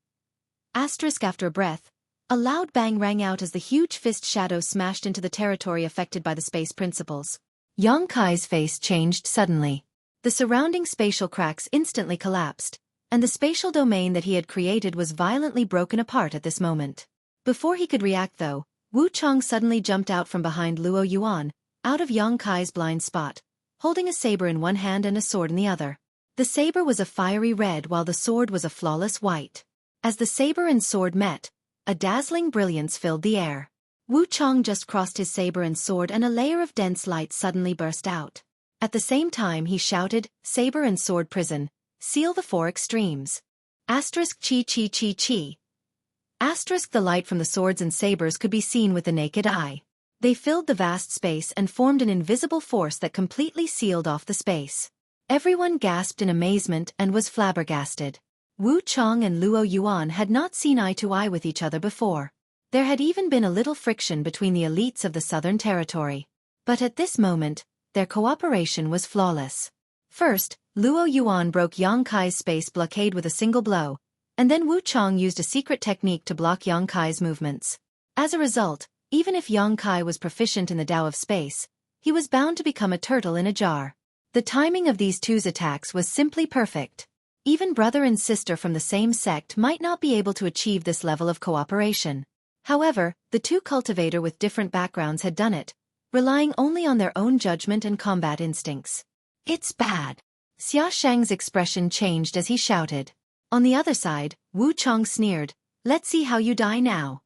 After a breath, a loud bang rang out as the huge fist shadow smashed into the territory affected by the space principles. Yang Kai's face changed suddenly. The surrounding spatial cracks instantly collapsed, and the spatial domain that he had created was violently broken apart at this moment. Before he could react though, Wu Chang suddenly jumped out from behind Luo Yuan, out of Yang Kai's blind spot, holding a saber in one hand and a sword in the other. The saber was a fiery red while the sword was a flawless white. As the saber and sword met, a dazzling brilliance filled the air. Wu Chang just crossed his saber and sword and a layer of dense light suddenly burst out. At the same time he shouted, "Saber and sword prison, seal the four extremes." Asterisk chi chi chi chi. Asterisk the light from the swords and sabers could be seen with the naked eye. They filled the vast space and formed an invisible force that completely sealed off the space. Everyone gasped in amazement and was flabbergasted. Wu Chang and Luo Yuan had not seen eye to eye with each other before. There had even been a little friction between the elites of the Southern Territory. But at this moment, their cooperation was flawless. First, Luo Yuan broke Yang Kai's space blockade with a single blow, and then Wu Chang used a secret technique to block Yang Kai's movements. As a result, even if Yang Kai was proficient in the Tao of space, he was bound to become a turtle in a jar. The timing of these two's attacks was simply perfect. Even brother and sister from the same sect might not be able to achieve this level of cooperation. However, the two cultivators with different backgrounds had done it, relying only on their own judgment and combat instincts. "It's bad." Xia Shang's expression changed as he shouted. On the other side, Wu Chang sneered, "Let's see how you die now."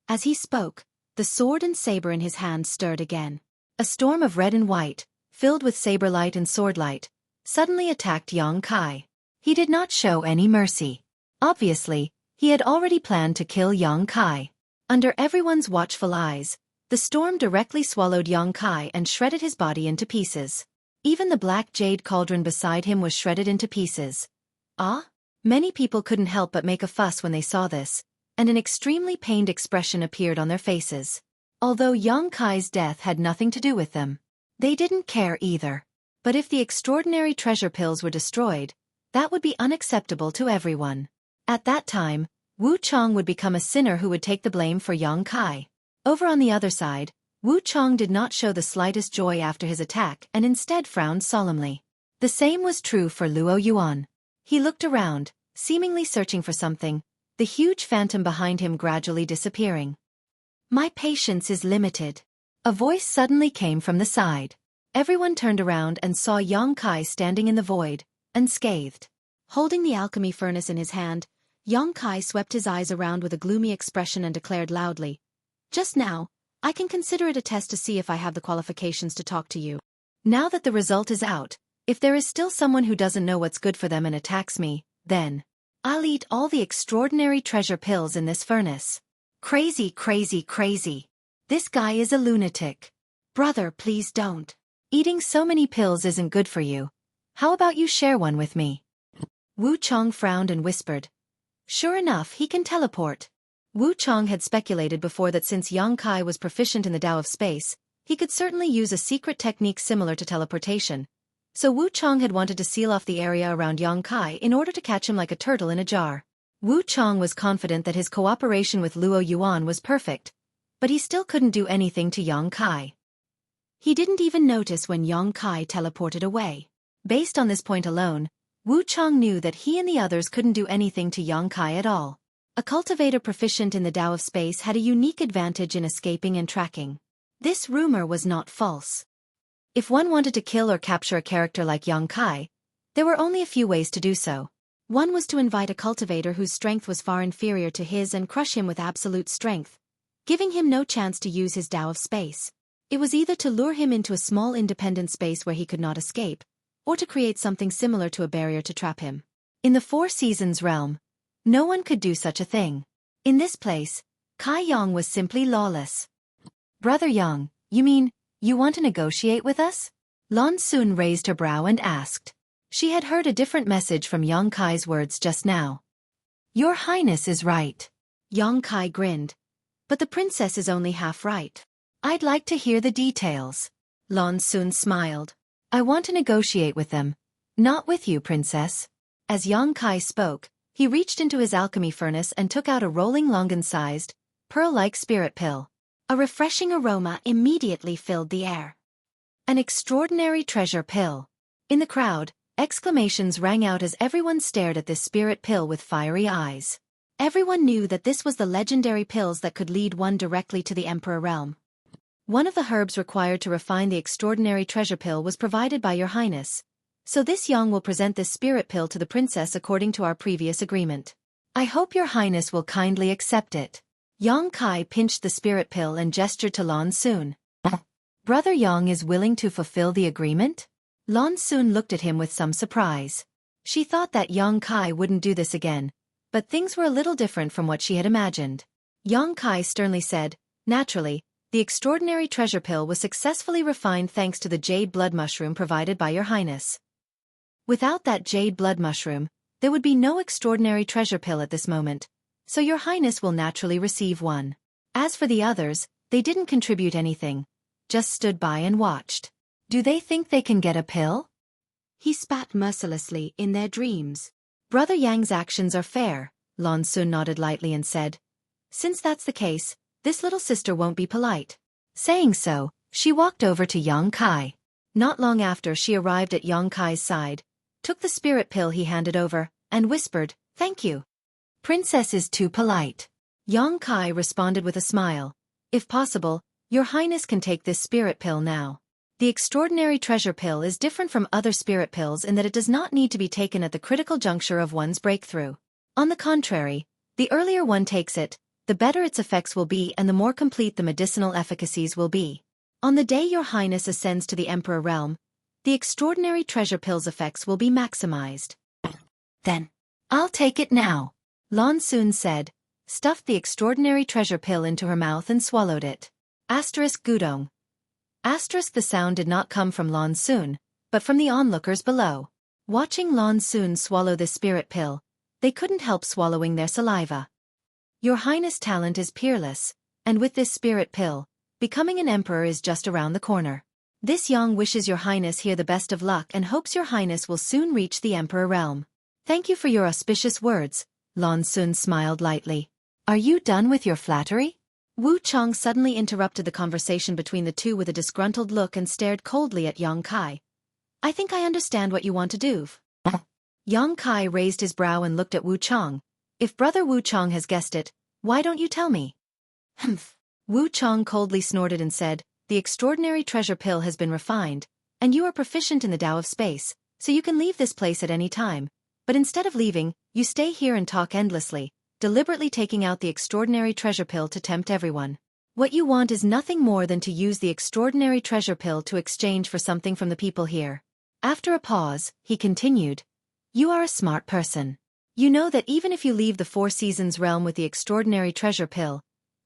As he spoke, the sword and saber in his hand stirred again. A storm of red and white, filled with saber light and sword light, suddenly attacked Yang Kai. He did not show any mercy. Obviously, he had already planned to kill Yang Kai. Under everyone's watchful eyes, the storm directly swallowed Yang Kai and shredded his body into pieces. Even the black jade cauldron beside him was shredded into pieces. Many people couldn't help but make a fuss when they saw this, and an extremely pained expression appeared on their faces. Although Yang Kai's death had nothing to do with them, they didn't care either. But if the extraordinary treasure pills were destroyed, that would be unacceptable to everyone. At that time, Wu Chang would become a sinner who would take the blame for Yang Kai. Over on the other side, Wu Chang did not show the slightest joy after his attack and instead frowned solemnly. The same was true for Luo Yuan. He looked around, seemingly searching for something, the huge phantom behind him gradually disappearing. "My patience is limited." A voice suddenly came from the side. Everyone turned around and saw Yang Kai standing in the void, unscathed. Holding the alchemy furnace in his hand, Yang Kai swept his eyes around with a gloomy expression and declared loudly, "Just now, I can consider it a test to see if I have the qualifications to talk to you. Now that the result is out, if there is still someone who doesn't know what's good for them and attacks me, then I'll eat all the extraordinary treasure pills in this furnace." Crazy, crazy, crazy. This guy is a lunatic. Brother, please don't. Eating so many pills isn't good for you. How about you share one with me? Wu Chang frowned and whispered. Sure enough, he can teleport. Wu Chang had speculated before that since Yang Kai was proficient in the Tao of space, he could certainly use a secret technique similar to teleportation. So Wu Chang had wanted to seal off the area around Yang Kai in order to catch him like a turtle in a jar. Wu Chang was confident that his cooperation with Luo Yuan was perfect, but he still couldn't do anything to Yang Kai. He didn't even notice when Yang Kai teleported away. Based on this point alone, Wu Chang knew that he and the others couldn't do anything to Yang Kai at all. A cultivator proficient in the Tao of space had a unique advantage in escaping and tracking. This rumor was not false. If one wanted to kill or capture a character like Yang Kai, there were only a few ways to do so. One was to invite a cultivator whose strength was far inferior to his and crush him with absolute strength. giving him no chance to use his Tao of space. It was either to lure him into a small independent space where he could not escape, or to create something similar to a barrier to trap him. In the Four Seasons realm, no one could do such a thing. In this place, Kai Yang was simply lawless. Brother Yang, you mean, you want to negotiate with us? Lan Xun raised her brow and asked. She had heard a different message from Yang Kai's words just now. Your Highness is right. Yang Kai grinned. But the princess is only half right. I'd like to hear the details. Lan Xun smiled. I want to negotiate with them. Not with you, princess. As Yang Kai spoke, he reached into his alchemy furnace and took out a rolling longan-sized, pearl-like spirit pill. A refreshing aroma immediately filled the air. An extraordinary treasure pill. In the crowd, exclamations rang out as everyone stared at this spirit pill with fiery eyes. Everyone knew that this was the legendary pills that could lead one directly to the Emperor realm. One of the herbs required to refine the extraordinary treasure pill was provided by Your Highness, so this Yang will present this spirit pill to the princess according to our previous agreement. I hope Your Highness will kindly accept it. Yang Kai pinched the spirit pill and gestured to Lan Xun. Brother Yang is willing to fulfill the agreement? Lan Xun looked at him with some surprise. She thought that Yang Kai wouldn't do this again, but things were a little different from what she had imagined. Yang Kai sternly said, naturally, the extraordinary treasure pill was successfully refined thanks to the jade blood mushroom provided by Your Highness. Without that jade blood mushroom, there would be no extraordinary treasure pill at this moment, so Your Highness will naturally receive one. As for the others, they didn't contribute anything, just stood by and watched. Do they think they can get a pill? He spat mercilessly in their dreams. Brother Yang's actions are fair, Lan Xun nodded lightly and said. Since that's the case, this little sister won't be polite. Saying so, she walked over to Yang Kai. Not long after she arrived at Yang Kai's side, took the spirit pill he handed over, and whispered, thank you. Princess is too polite. Yang Kai responded with a smile. If possible, Your Highness can take this spirit pill now. The extraordinary treasure pill is different from other spirit pills in that it does not need to be taken at the critical juncture of one's breakthrough. On the contrary, the earlier one takes it, the better its effects will be and the more complete the medicinal efficacies will be. On the day Your Highness ascends to the Emperor realm, the extraordinary treasure pill's effects will be maximized. Then, I'll take it now. Lan Xun said, stuffed the extraordinary treasure pill into her mouth and swallowed it. Gudong. The sound did not come from Lan Xun, but from the onlookers below. Watching Lan Xun swallow this spirit pill, they couldn't help swallowing their saliva. Your Highness' talent is peerless, and with this spirit pill, becoming an emperor is just around the corner. This Yang wishes Your Highness here the best of luck and hopes Your Highness will soon reach the Emperor realm. Thank you for your auspicious words, Lan Xun smiled lightly. Are you done with your flattery? Wu Chong suddenly interrupted the conversation between the two with a disgruntled look and stared coldly at Yang Kai. I think I understand what you want to do. Yang Kai raised his brow and looked at Wu Chong. If Brother Wu Chong has guessed it, why don't you tell me? Humph. Wu Chong coldly snorted and said, the extraordinary treasure pill has been refined, and you are proficient in the Tao of space, so you can leave this place at any time. But instead of leaving, you stay here and talk endlessly, deliberately taking out the extraordinary treasure pill to tempt everyone. What you want is nothing more than to use the extraordinary treasure pill to exchange for something from the people here. After a pause, he continued, you are a smart person. You know that even if you leave the Four Seasons realm with the extraordinary treasure pill,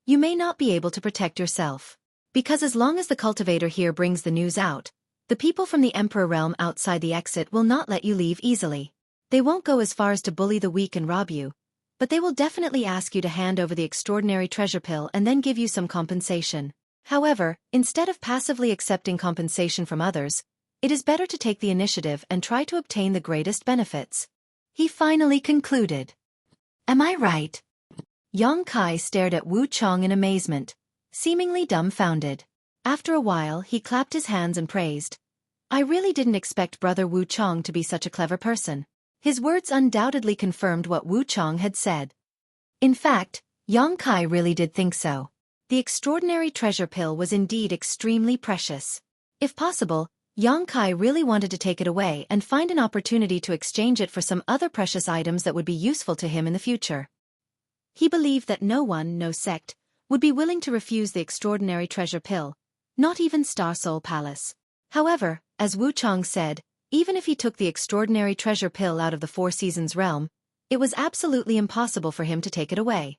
you may not be able to protect yourself. Because as long as the cultivator here brings the news out, the people from the Emperor realm outside the exit will not let you leave easily. They won't go as far as to bully the weak and rob you, but they will definitely ask you to hand over the extraordinary treasure pill and then give you some compensation. However, instead of passively accepting compensation from others, it is better to take the initiative and try to obtain the greatest benefits. He finally concluded. Am I right? Yang Kai stared at Wu Chong in amazement, seemingly dumbfounded. After a while he clapped his hands and praised. I really didn't expect Brother Wu Chong to be such a clever person. His words undoubtedly confirmed what Wu Chong had said. In fact, Yang Kai really did think so. The extraordinary treasure pill was indeed extremely precious. If possible, Yang Kai really wanted to take it away and find an opportunity to exchange it for some other precious items that would be useful to him in the future. He believed that no one, no sect, would be willing to refuse the extraordinary treasure pill, not even Star Soul Palace. However, as Wu Chang said, even if he took the extraordinary treasure pill out of the Four Seasons realm, it was absolutely impossible for him to take it away.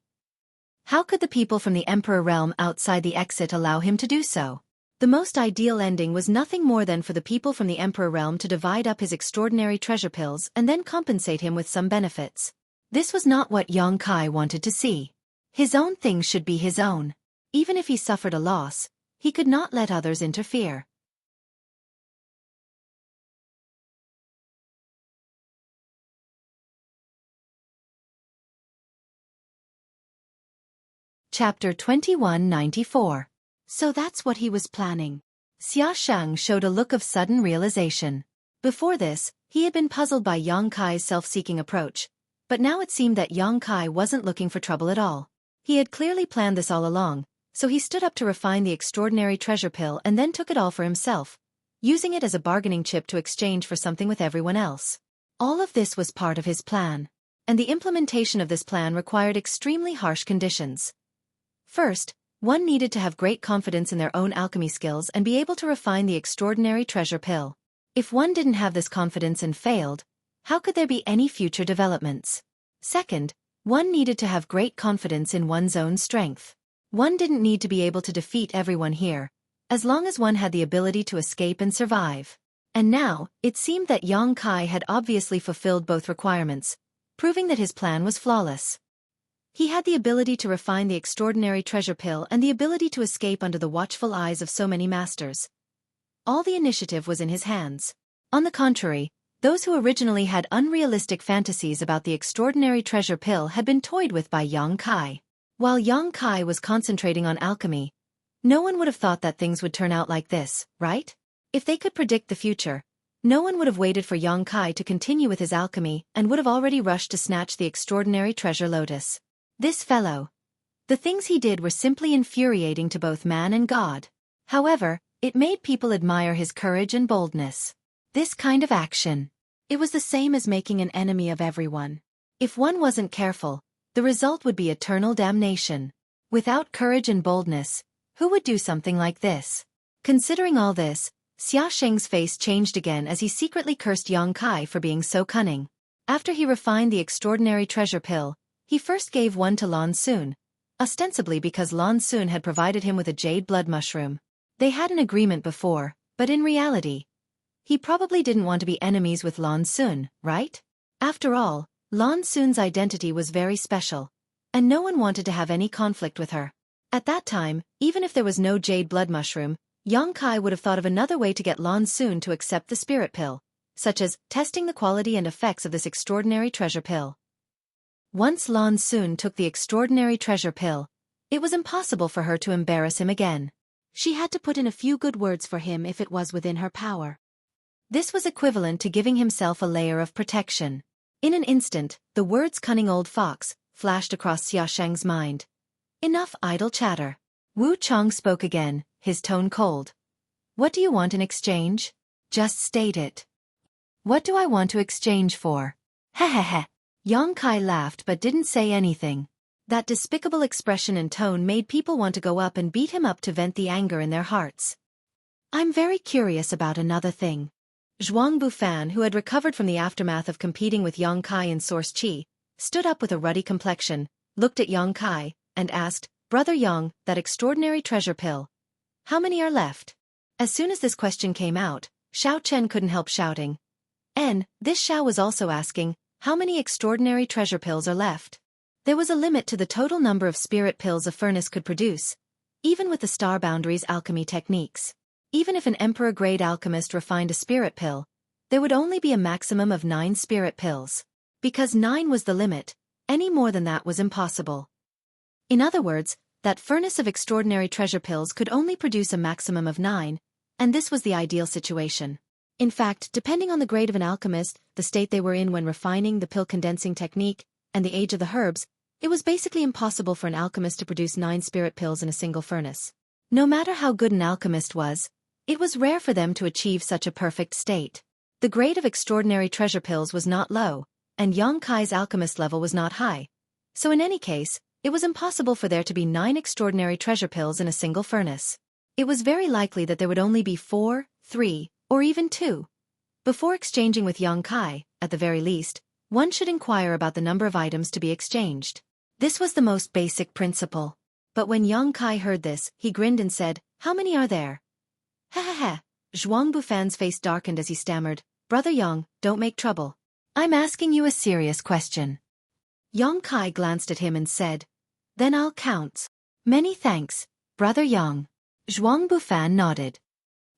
How could the people from the Emperor realm outside the exit allow him to do so? The most ideal ending was nothing more than for the people from the Emperor realm to divide up his extraordinary treasure pills and then compensate him with some benefits. This was not what Yang Kai wanted to see. His own things should be his own. Even if he suffered a loss, he could not let others interfere. Chapter 2194. So that's what he was planning. Xia Shang showed a look of sudden realization. Before this, he had been puzzled by Yang Kai's self-seeking approach, but now it seemed that Yang Kai wasn't looking for trouble at all. He had clearly planned this all along, so he stood up to refine the extraordinary treasure pill and then took it all for himself, using it as a bargaining chip to exchange for something with everyone else. All of this was part of his plan, and the implementation of this plan required extremely harsh conditions. First, one needed to have great confidence in their own alchemy skills and be able to refine the extraordinary treasure pill. If one didn't have this confidence and failed, how could there be any future developments? Second, one needed to have great confidence in one's own strength. One didn't need to be able to defeat everyone here, as long as one had the ability to escape and survive. And now, it seemed that Yang Kai had obviously fulfilled both requirements, proving that his plan was flawless. He had the ability to refine the extraordinary treasure pill and the ability to escape under the watchful eyes of so many masters. All the initiative was in his hands. On the contrary, those who originally had unrealistic fantasies about the extraordinary treasure pill had been toyed with by Yang Kai. While Yang Kai was concentrating on alchemy, no one would have thought that things would turn out like this, right? If they could predict the future, no one would have waited for Yang Kai to continue with his alchemy and would have already rushed to snatch the extraordinary treasure lotus. This fellow. The things he did were simply infuriating to both man and God. However, it made people admire his courage and boldness. This kind of action. It was the same as making an enemy of everyone. If one wasn't careful, the result would be eternal damnation. Without courage and boldness, who would do something like this? Considering all this, Xia Sheng's face changed again as he secretly cursed Yang Kai for being so cunning. After he refined the extraordinary treasure pill, he first gave one to Lan Xun, ostensibly because Lan Xun had provided him with a jade blood mushroom. They had an agreement before, but in reality, he probably didn't want to be enemies with Lan Xun, right? After all, Lan Xun's identity was very special, and no one wanted to have any conflict with her. At that time, even if there was no jade blood mushroom, Yang Kai would have thought of another way to get Lan Xun to accept the spirit pill, such as testing the quality and effects of this extraordinary treasure pill. Once Lan Xun took the extraordinary treasure pill, it was impossible for her to embarrass him again. She had to put in a few good words for him if it was within her power. This was equivalent to giving himself a layer of protection. In an instant, the words "cunning old fox" flashed across Xia Sheng's mind. Enough idle chatter. Wu Chang spoke again, his tone cold. What do you want in exchange? Just state it. What do I want to exchange for? Heh. Yang Kai laughed but didn't say anything. That despicable expression and tone made people want to go up and beat him up to vent the anger in their hearts. I'm very curious about another thing. Zhuang Bufan, who had recovered from the aftermath of competing with Yang Kai in Source Qi, stood up with a ruddy complexion, looked at Yang Kai, and asked, Brother Yang, that extraordinary treasure pill. How many are left? As soon as this question came out, Xiao Chen couldn't help shouting. This Xiao was also asking, how many extraordinary treasure pills are left? There was a limit to the total number of spirit pills a furnace could produce, even with the Star Boundaries alchemy techniques. Even if an emperor-grade alchemist refined a spirit pill, there would only be a maximum of 9 spirit pills. Because 9 was the limit, any more than that was impossible. In other words, that furnace of extraordinary treasure pills could only produce a maximum of 9, and this was the ideal situation. In fact, depending on the grade of an alchemist, the state they were in when refining the pill condensing technique, and the age of the herbs, it was basically impossible for an alchemist to produce 9 spirit pills in a single furnace. No matter how good an alchemist was, it was rare for them to achieve such a perfect state. The grade of extraordinary treasure pills was not low, and Yang Kai's alchemist level was not high. So in any case, It was impossible for there to be 9 extraordinary treasure pills in a single furnace. It was very likely that there would only be 4, 3, or even 2. Before exchanging with Xueqi, at the very least, one should inquire about the number of items to be exchanged. This was the most basic principle. But when Xueqi heard this, he grinned and said, "How many are there?" "Ha ha ha." Zhuang Bufan's face darkened as he stammered, "Brother Yang, don't make trouble. I'm asking you a serious question." Xueqi glanced at him and said, "Then I'll count." "Many thanks, Brother Yang." Zhuang Bufan nodded.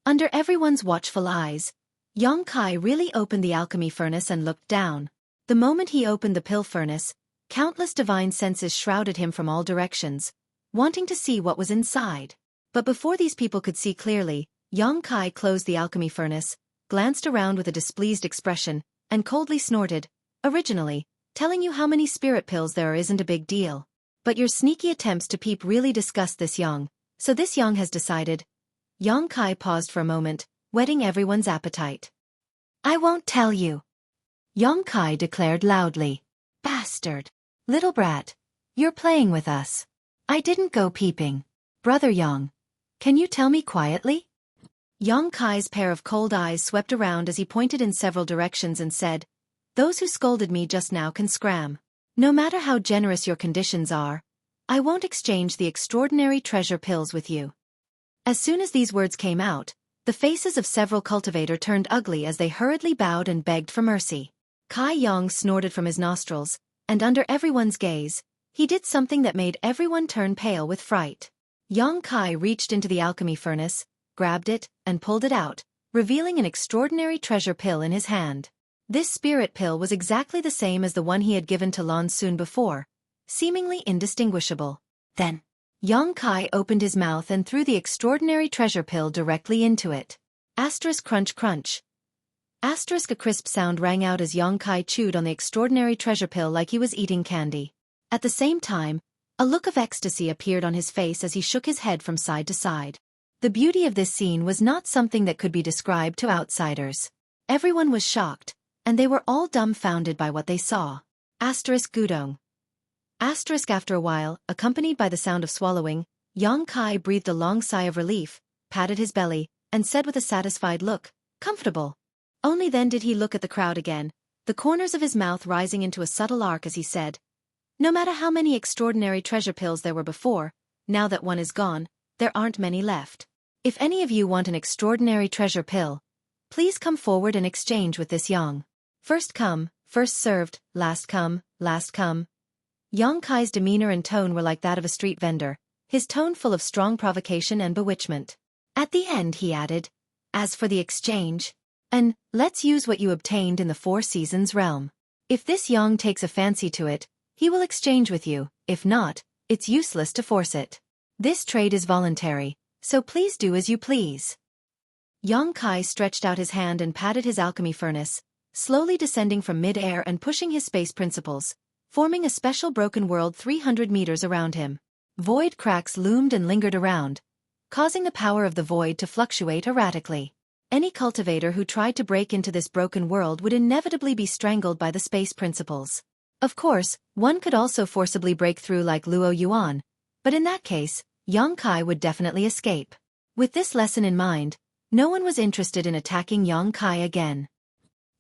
Under everyone's watchful eyes, Xueqi really opened the alchemy furnace and looked down. The moment he opened the pill furnace, countless divine senses shrouded him from all directions, wanting to see what was inside. But before these people could see clearly, Xueqi closed the alchemy furnace, glanced around with a displeased expression, and coldly snorted, "Originally, telling you how many spirit pills there are isn't a big deal. But your sneaky attempts to peep really disgust this Yang, so this Yang has decided." Xueqi paused for a moment, whetting everyone's appetite. "I won't tell you," Xueqi declared loudly. "Bastard. Little brat. You're playing with us. I didn't go peeping. Brother Yang, can you tell me quietly?" Xueqi's pair of cold eyes swept around as he pointed in several directions and said, "Those who scolded me just now can scram. No matter how generous your conditions are, I won't exchange the extraordinary treasure pills with you." As soon as these words came out, the faces of several cultivators turned ugly as they hurriedly bowed and begged for mercy. Kai Yang snorted from his nostrils, and under everyone's gaze, he did something that made everyone turn pale with fright. Xueqi reached into the alchemy furnace, grabbed it, and pulled it out, revealing an extraordinary treasure pill in his hand. This spirit pill was exactly the same as the one he had given to Lan Xun before, seemingly indistinguishable. Then, Xueqi opened his mouth and threw the extraordinary treasure pill directly into it. Asterisk crunch crunch. Asterisk a crisp sound rang out as Xueqi chewed on the extraordinary treasure pill like he was eating candy. At the same time, a look of ecstasy appeared on his face as he shook his head from side to side. The beauty of this scene was not something that could be described to outsiders. Everyone was shocked, and they were all dumbfounded by what they saw. Asterisk gudong. Asterisk after a while, accompanied by the sound of swallowing, Xueqi breathed a long sigh of relief, patted his belly, and said with a satisfied look, "Comfortable." Only then did he look at the crowd again, the corners of his mouth rising into a subtle arc as he said, "No matter how many extraordinary treasure pills there were before, now that one is gone, there aren't many left. If any of you want an extraordinary treasure pill, please come forward and exchange with this Yang. First come, first served, last come, last come." Xueqi's demeanor and tone were like that of a street vendor, his tone full of strong provocation and bewitchment. At the end he added, "As for the exchange, and let's use what you obtained in the Four Seasons realm. If this Yang takes a fancy to it, he will exchange with you, if not, it's useless to force it. This trade is voluntary, so please do as you please." Xueqi stretched out his hand and patted his alchemy furnace, slowly descending from mid-air and pushing his space principles, forming a special broken world 300 meters around him. Void cracks loomed and lingered around, causing the power of the void to fluctuate erratically. Any cultivator who tried to break into this broken world would inevitably be strangled by the space principles. Of course, one could also forcibly break through like Luo Yuan, but in that case, Xueqi would definitely escape. With this lesson in mind, no one was interested in attacking Xueqi again.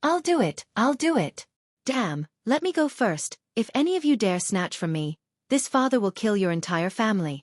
I'll do it. Damn, let me go first. If any of you dare snatch from me, this father will kill your entire family.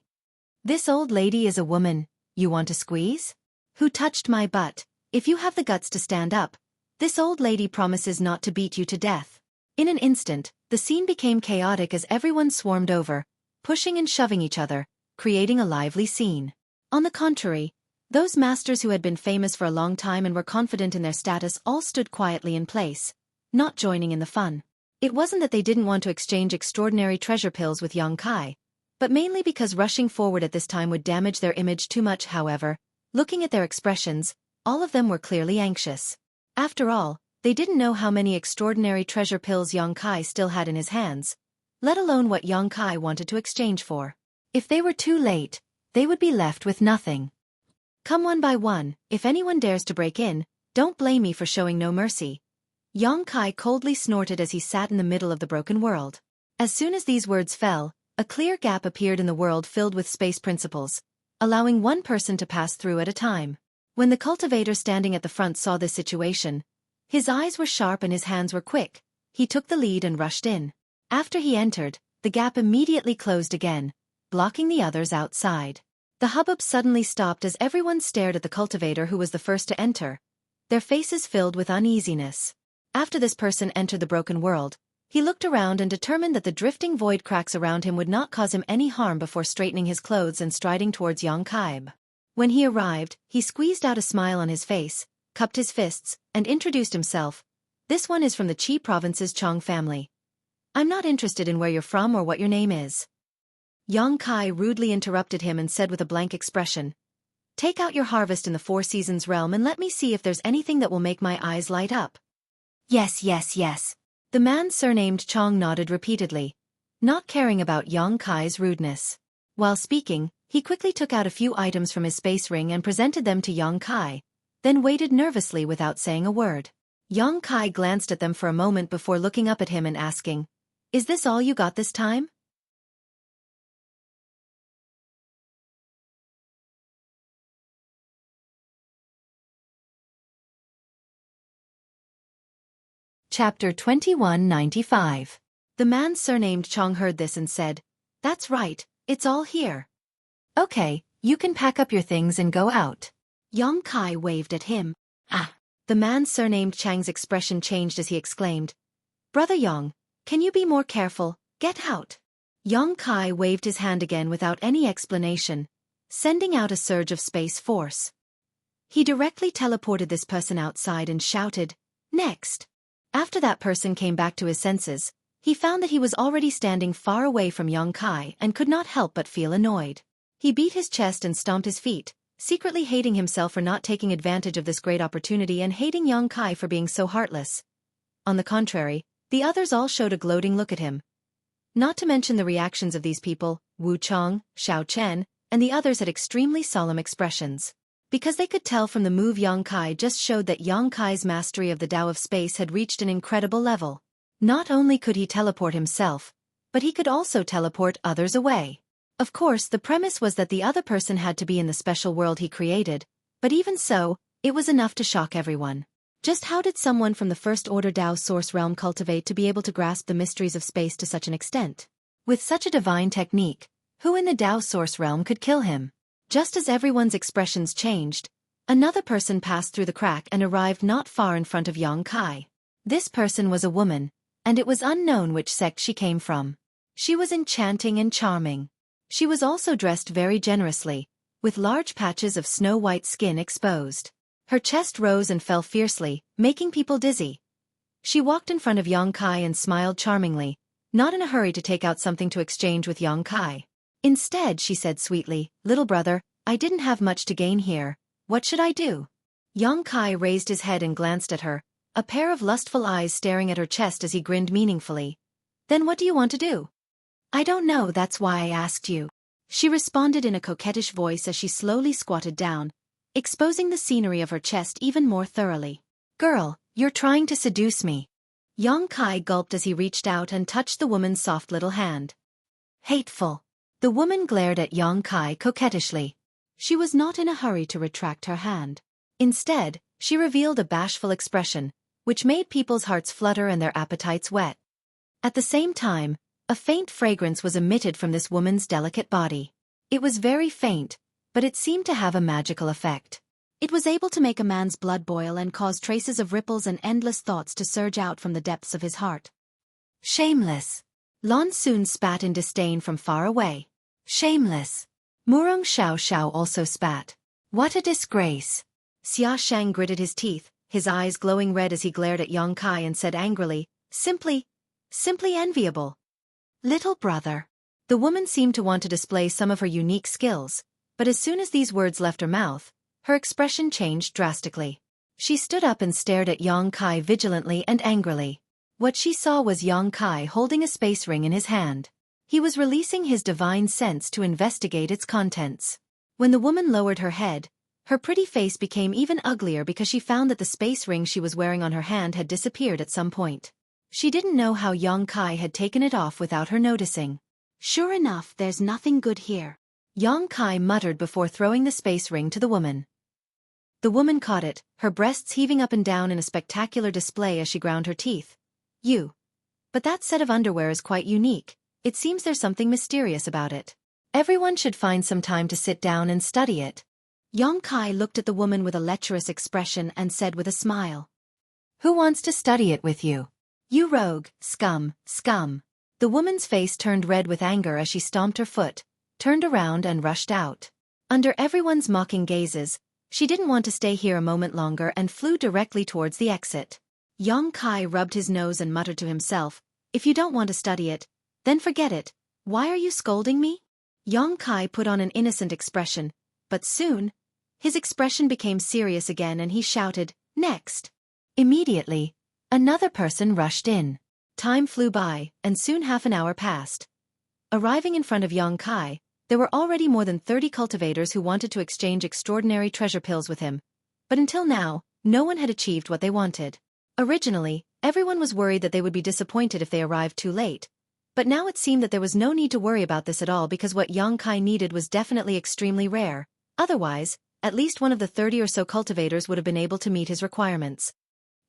This old lady is a woman, you want to squeeze? Who touched my butt? If you have the guts to stand up, this old lady promises not to beat you to death." In an instant, the scene became chaotic as everyone swarmed over, pushing and shoving each other, creating a lively scene. On the contrary, those masters who had been famous for a long time and were confident in their status all stood quietly in place, not joining in the fun. It wasn't that they didn't want to exchange extraordinary treasure pills with Xueqi, but mainly because rushing forward at this time would damage their image too much. However, looking at their expressions, all of them were clearly anxious. After all, they didn't know how many extraordinary treasure pills Xueqi still had in his hands, let alone what Xueqi wanted to exchange for. If they were too late, they would be left with nothing. "Come one by one, if anyone dares to break in, don't blame me for showing no mercy." Xueqi coldly snorted as he sat in the middle of the broken world. As soon as these words fell, A clear gap appeared in the world filled with space principles, allowing one person to pass through at a time. When the cultivator standing at the front saw this situation, his eyes were sharp and his hands were quick. He took the lead and rushed in. After he entered, the gap immediately closed again, blocking the others outside. The hubbub suddenly stopped as everyone stared at the cultivator who was the first to enter, their faces filled with uneasiness. After this person entered the broken world, he looked around and determined that the drifting void cracks around him would not cause him any harm before straightening his clothes and striding towards Xueqi. When he arrived, he squeezed out a smile on his face, cupped his fists, and introduced himself. This one is from the Qi province's Chong family. I'm not interested in where you're from or what your name is. Xueqi rudely interrupted him and said with a blank expression, Take out your harvest in the Four Seasons realm and let me see if there's anything that will make my eyes light up. Yes, yes, yes. The man surnamed Chong nodded repeatedly, not caring about Xueqi's rudeness. While speaking, he quickly took out a few items from his space ring and presented them to Xueqi, then waited nervously without saying a word. Xueqi glanced at them for a moment before looking up at him and asking, Is this all you got this time? Chapter 2195. The man surnamed Chong heard this and said, That's right, it's all here. Okay, you can pack up your things and go out. Xueqi waved at him. Ah! The man surnamed Chang's expression changed as he exclaimed, Brother Yang, can you be more careful? Get out. Xueqi waved his hand again without any explanation, sending out a surge of space force. He directly teleported this person outside and shouted, Next! After that person came back to his senses, he found that he was already standing far away from Xueqi and could not help but feel annoyed. He beat his chest and stomped his feet, secretly hating himself for not taking advantage of this great opportunity and hating Xueqi for being so heartless. On the contrary, the others all showed a gloating look at him. Not to mention the reactions of these people, Wu Chong, Xiao Chen, and the others had extremely solemn expressions. Because they could tell from the move Xueqi just showed that Xueqi's mastery of the Tao of space had reached an incredible level. Not only could he teleport himself, but he could also teleport others away. Of course, the premise was that the other person had to be in the special world he created, but even so, it was enough to shock everyone. Just how did someone from the first-order Tao source realm cultivate to be able to grasp the mysteries of space to such an extent? With such a divine technique, who in the Tao source realm could kill him? Just as everyone's expressions changed, another person passed through the crack and arrived not far in front of Xueqi. This person was a woman, and it was unknown which sect she came from. She was enchanting and charming. She was also dressed very generously, with large patches of snow-white skin exposed. Her chest rose and fell fiercely, making people dizzy. She walked in front of Xueqi and smiled charmingly, not in a hurry to take out something to exchange with Xueqi. Instead, she said sweetly, Little brother, I didn't have much to gain here. What should I do? Xueqi raised his head and glanced at her, a pair of lustful eyes staring at her chest as he grinned meaningfully. Then what do you want to do? I don't know, that's why I asked you. She responded in a coquettish voice as she slowly squatted down, exposing the scenery of her chest even more thoroughly. Girl, you're trying to seduce me. Xueqi gulped as he reached out and touched the woman's soft little hand. Hateful. The woman glared at Xueqi coquettishly. She was not in a hurry to retract her hand. Instead, she revealed a bashful expression, which made people's hearts flutter and their appetites wet. At the same time, a faint fragrance was emitted from this woman's delicate body. It was very faint, but it seemed to have a magical effect. It was able to make a man's blood boil and cause traces of ripples and endless thoughts to surge out from the depths of his heart. Shameless. Lan Xun spat in disdain from far away. Shameless. Murong Xiao Xiao also spat. What a disgrace. Xia Shang gritted his teeth, his eyes glowing red as he glared at Xueqi and said angrily, Simply enviable. Little brother. The woman seemed to want to display some of her unique skills, but as soon as these words left her mouth, her expression changed drastically. She stood up and stared at Xueqi vigilantly and angrily. What she saw was Xueqi holding a space ring in his hand. He was releasing his divine sense to investigate its contents. When the woman lowered her head, her pretty face became even uglier because she found that the space ring she was wearing on her hand had disappeared at some point. She didn't know how Xueqi had taken it off without her noticing. Sure enough, there's nothing good here, Yang Kai muttered before throwing the space ring to the woman. The woman caught it, her breasts heaving up and down in a spectacular display as she ground her teeth. But that set of underwear is quite unique. It seems there's something mysterious about it. Everyone should find some time to sit down and study it. Yang Kai looked at the woman with a lecherous expression and said with a smile. Who wants to study it with you? You rogue, scum, scum. The woman's face turned red with anger as she stomped her foot, turned around and rushed out. Under everyone's mocking gazes, she didn't want to stay here a moment longer and flew directly towards the exit. Yang Kai rubbed his nose and muttered to himself, if you don't want to study it, then forget it. Why are you scolding me? Yang Kai put on an innocent expression, but soon, his expression became serious again and he shouted, next. Immediately, another person rushed in. Time flew by, and soon half an hour passed. Arriving in front of Yang Kai, there were already more than 30 cultivators who wanted to exchange extraordinary treasure pills with him. But until now, no one had achieved what they wanted. Originally, everyone was worried that they would be disappointed if they arrived too late. But now it seemed that there was no need to worry about this at all because what Yang Kai needed was definitely extremely rare. Otherwise, at least one of the 30 or so cultivators would have been able to meet his requirements.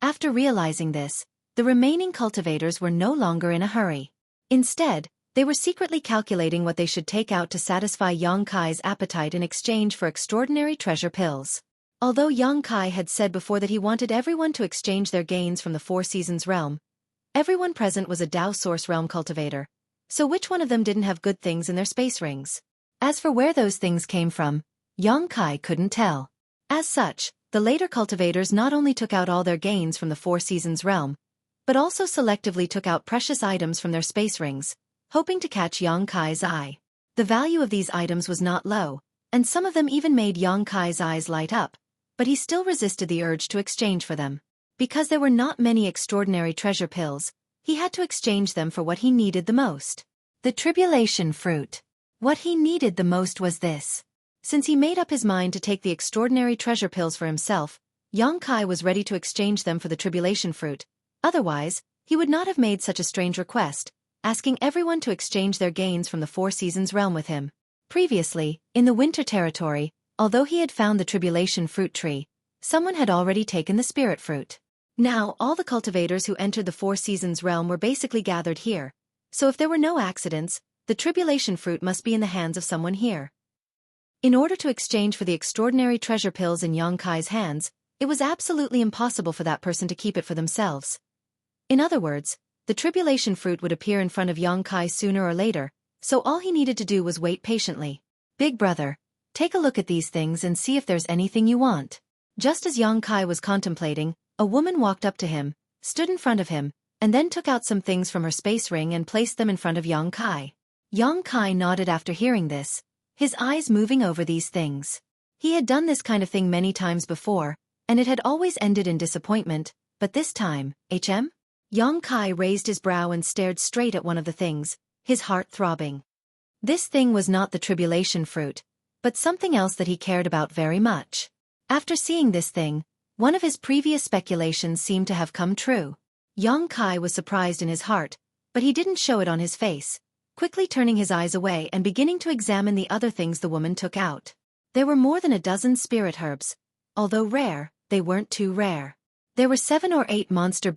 After realizing this, the remaining cultivators were no longer in a hurry. Instead, they were secretly calculating what they should take out to satisfy Yang Kai's appetite in exchange for extraordinary treasure pills. Although Yang Kai had said before that he wanted everyone to exchange their gains from the Four Seasons realm, everyone present was a Dao Source realm cultivator, so which one of them didn't have good things in their space rings? As for where those things came from, Yang Kai couldn't tell. As such, the later cultivators not only took out all their gains from the Four Seasons realm, but also selectively took out precious items from their space rings, hoping to catch Yang Kai's eye. The value of these items was not low, and some of them even made Yang Kai's eyes light up, but he still resisted the urge to exchange for them. Because there were not many extraordinary treasure pills, he had to exchange them for what he needed the most. The tribulation fruit. What he needed the most was this. Since he made up his mind to take the extraordinary treasure pills for himself, Yang Kai was ready to exchange them for the tribulation fruit. Otherwise, he would not have made such a strange request, asking everyone to exchange their gains from the Four Seasons realm with him. Previously, in the Winter Territory, although he had found the tribulation fruit tree, someone had already taken the spirit fruit. Now, all the cultivators who entered the Four Seasons realm were basically gathered here, so if there were no accidents, the tribulation fruit must be in the hands of someone here. In order to exchange for the extraordinary treasure pills in Yang Kai's hands, it was absolutely impossible for that person to keep it for themselves. In other words, the tribulation fruit would appear in front of Yang Kai sooner or later, so all he needed to do was wait patiently. Big brother, take a look at these things and see if there's anything you want. Just as Yang Kai was contemplating, a woman walked up to him, stood in front of him, and then took out some things from her space ring and placed them in front of Yang Kai. Yang Kai nodded after hearing this, his eyes moving over these things. He had done this kind of thing many times before, and it had always ended in disappointment, but this time, Yang Kai raised his brow and stared straight at one of the things, his heart throbbing. This thing was not the tribulation fruit, but something else that he cared about very much. After seeing this thing, one of his previous speculations seemed to have come true. Yang Kai was surprised in his heart, but he didn't show it on his face, quickly turning his eyes away and beginning to examine the other things the woman took out. There were more than a dozen spirit herbs. Although rare, they weren't too rare. There were 7 or 8 monster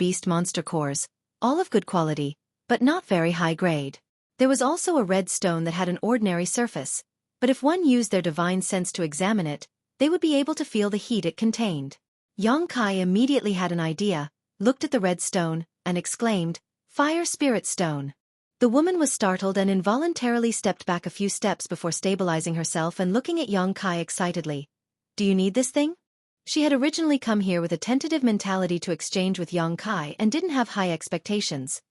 cores, all of good quality, but not very high grade. There was also a red stone that had an ordinary surface, but if one used their divine sense to examine it, they would be able to feel the heat it contained. Yang Kai immediately had an idea, looked at the red stone, and exclaimed, "Fire Spirit Stone." The woman was startled and involuntarily stepped back a few steps before stabilizing herself and looking at Yang Kai excitedly. "Do you need this thing?" She had originally come here with a tentative mentality to exchange with Yang Kai and didn't have high expectations.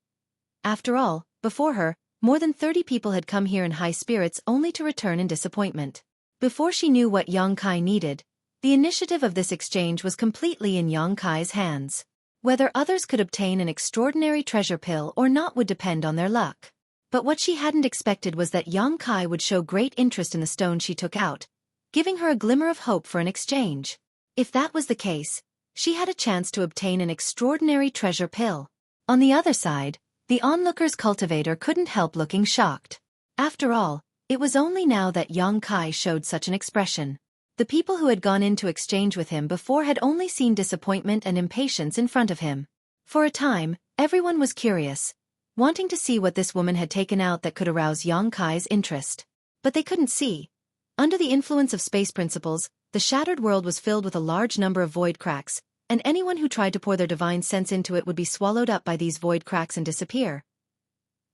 After all, before her, more than 30 people had come here in high spirits only to return in disappointment. Before she knew what Yang Kai needed, the initiative of this exchange was completely in Yang Kai's hands. Whether others could obtain an extraordinary treasure pill or not would depend on their luck. But what she hadn't expected was that Yang Kai would show great interest in the stone she took out, giving her a glimmer of hope for an exchange. If that was the case, she had a chance to obtain an extraordinary treasure pill. On the other side, the onlooker's cultivator couldn't help looking shocked. After all, it was only now that Yang Kai showed such an expression. The people who had gone in to exchange with him before had only seen disappointment and impatience in front of him. For a time, everyone was curious, wanting to see what this woman had taken out that could arouse Yang Kai's interest. But they couldn't see. Under the influence of space principles, the shattered world was filled with a large number of void cracks, and anyone who tried to pour their divine sense into it would be swallowed up by these void cracks and disappear.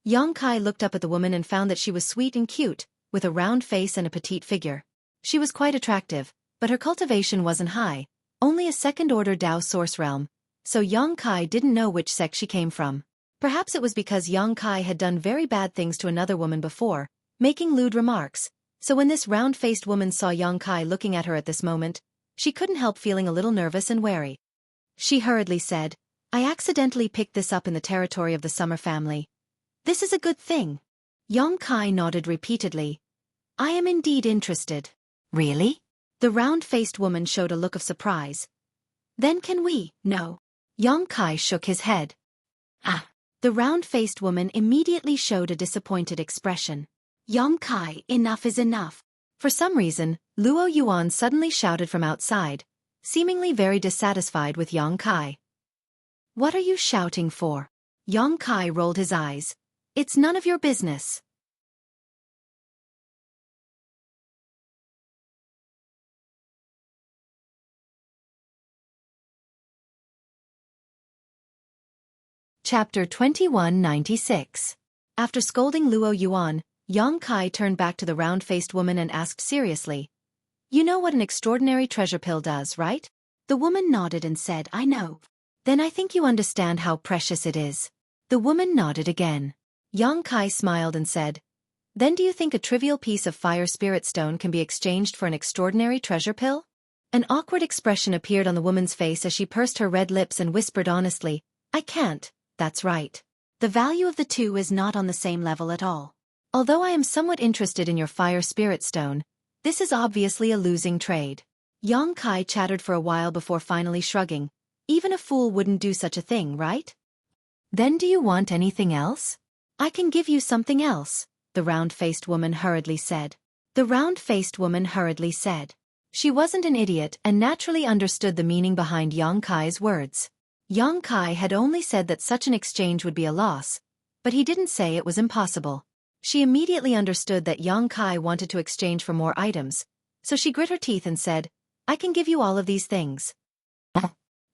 Yang Kai looked up at the woman and found that she was sweet and cute, with a round face and a petite figure. She was quite attractive, but her cultivation wasn't high, only a second-order Tao source realm, so Yang Kai didn't know which sect she came from. Perhaps it was because Yang Kai had done very bad things to another woman before, making lewd remarks, so when this round-faced woman saw Yang Kai looking at her at this moment, she couldn't help feeling a little nervous and wary. She hurriedly said, "I accidentally picked this up in the territory of the Summer family. This is a good thing." Yang Kai nodded repeatedly. "I am indeed interested." "Really?" The round-faced woman showed a look of surprise. "Then can we?" "No." Yang Kai shook his head. "Ah." The round-faced woman immediately showed a disappointed expression. "Yang Kai, enough is enough." For some reason, Luo Yuan suddenly shouted from outside, seemingly very dissatisfied with Yang Kai. "What are you shouting for?" Yang Kai rolled his eyes. "It's none of your business." Chapter 2196. After scolding Luo Yuan, Yang Kai turned back to the round-faced woman and asked seriously, "You know what an extraordinary treasure pill does, right?" The woman nodded and said, "I know." "Then I think you understand how precious it is." The woman nodded again. Yang Kai smiled and said, "Then do you think a trivial piece of fire spirit stone can be exchanged for an extraordinary treasure pill?" An awkward expression appeared on the woman's face as she pursed her red lips and whispered honestly, "I can't, that's right. The value of the two is not on the same level at all. Although I am somewhat interested in your fire spirit stone, this is obviously a losing trade." Yang Kai chattered for a while before finally shrugging. "Even a fool wouldn't do such a thing, right?" "Then do you want anything else?" "I can give you something else," the round-faced woman hurriedly said. The round-faced woman hurriedly said. She wasn't an idiot and naturally understood the meaning behind Yang Kai's words. Yang Kai had only said that such an exchange would be a loss, but he didn't say it was impossible. She immediately understood that Yang Kai wanted to exchange for more items, so she grit her teeth and said, "I can give you all of these things."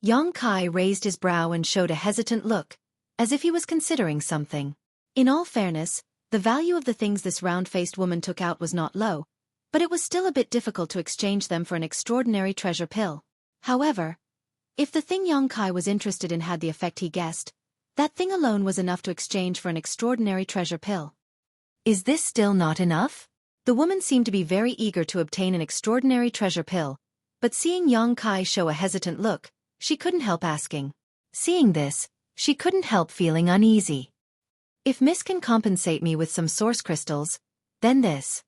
Yang Kai raised his brow and showed a hesitant look, as if he was considering something. In all fairness, the value of the things this round-faced woman took out was not low, but it was still a bit difficult to exchange them for an extraordinary treasure pill. However, if the thing Yang Kai was interested in had the effect he guessed, that thing alone was enough to exchange for an extraordinary treasure pill. "Is this still not enough?" The woman seemed to be very eager to obtain an extraordinary treasure pill, but seeing Yang Kai show a hesitant look, she couldn't help asking. Seeing this, she couldn't help feeling uneasy. "If Miss can compensate me with some source crystals, then this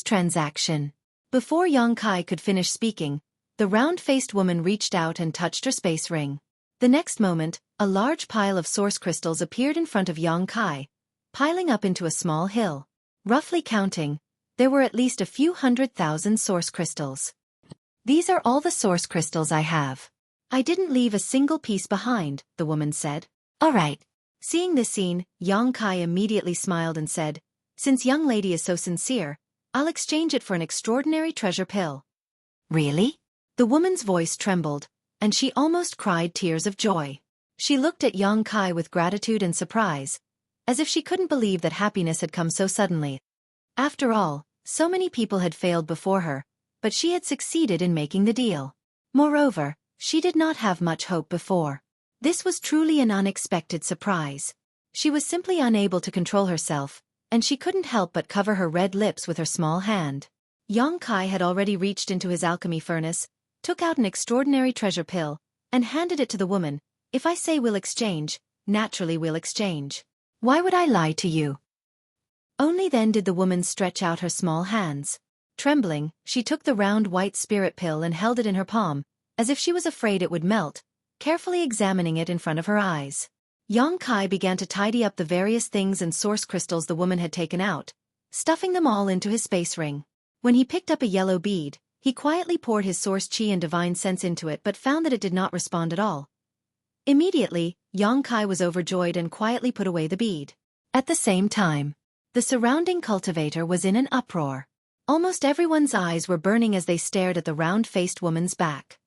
transaction." Before Yang Kai could finish speaking, the round-faced woman reached out and touched her space ring. The next moment, a large pile of source crystals appeared in front of Yang Kai, piling up into a small hill. Roughly counting, there were at least a few 100,000 source crystals. "These are all the source crystals I have. I didn't leave a single piece behind," the woman said. "All right." Seeing this scene, Yang Kai immediately smiled and said, "Since young lady is so sincere, I'll exchange it for an extraordinary treasure pill." "Really?" The woman's voice trembled, and she almost cried tears of joy. She looked at Yang Kai with gratitude and surprise, as if she couldn't believe that happiness had come so suddenly. After all, so many people had failed before her, but she had succeeded in making the deal. Moreover, she did not have much hope before. This was truly an unexpected surprise. She was simply unable to control herself, and she couldn't help but cover her red lips with her small hand. Yang Kai had already reached into his alchemy furnace, took out an extraordinary treasure pill, and handed it to the woman. "If I say we'll exchange, naturally we'll exchange. Why would I lie to you?" Only then did the woman stretch out her small hands. Trembling, she took the round white spirit pill and held it in her palm, as if she was afraid it would melt, carefully examining it in front of her eyes. Yang Kai began to tidy up the various things and source crystals the woman had taken out, stuffing them all into his space ring. When he picked up a yellow bead, he quietly poured his source chi and divine sense into it but found that it did not respond at all. Immediately, Yang Kai was overjoyed and quietly put away the bead. At the same time, the surrounding cultivator was in an uproar. Almost everyone's eyes were burning as they stared at the round-faced woman's back.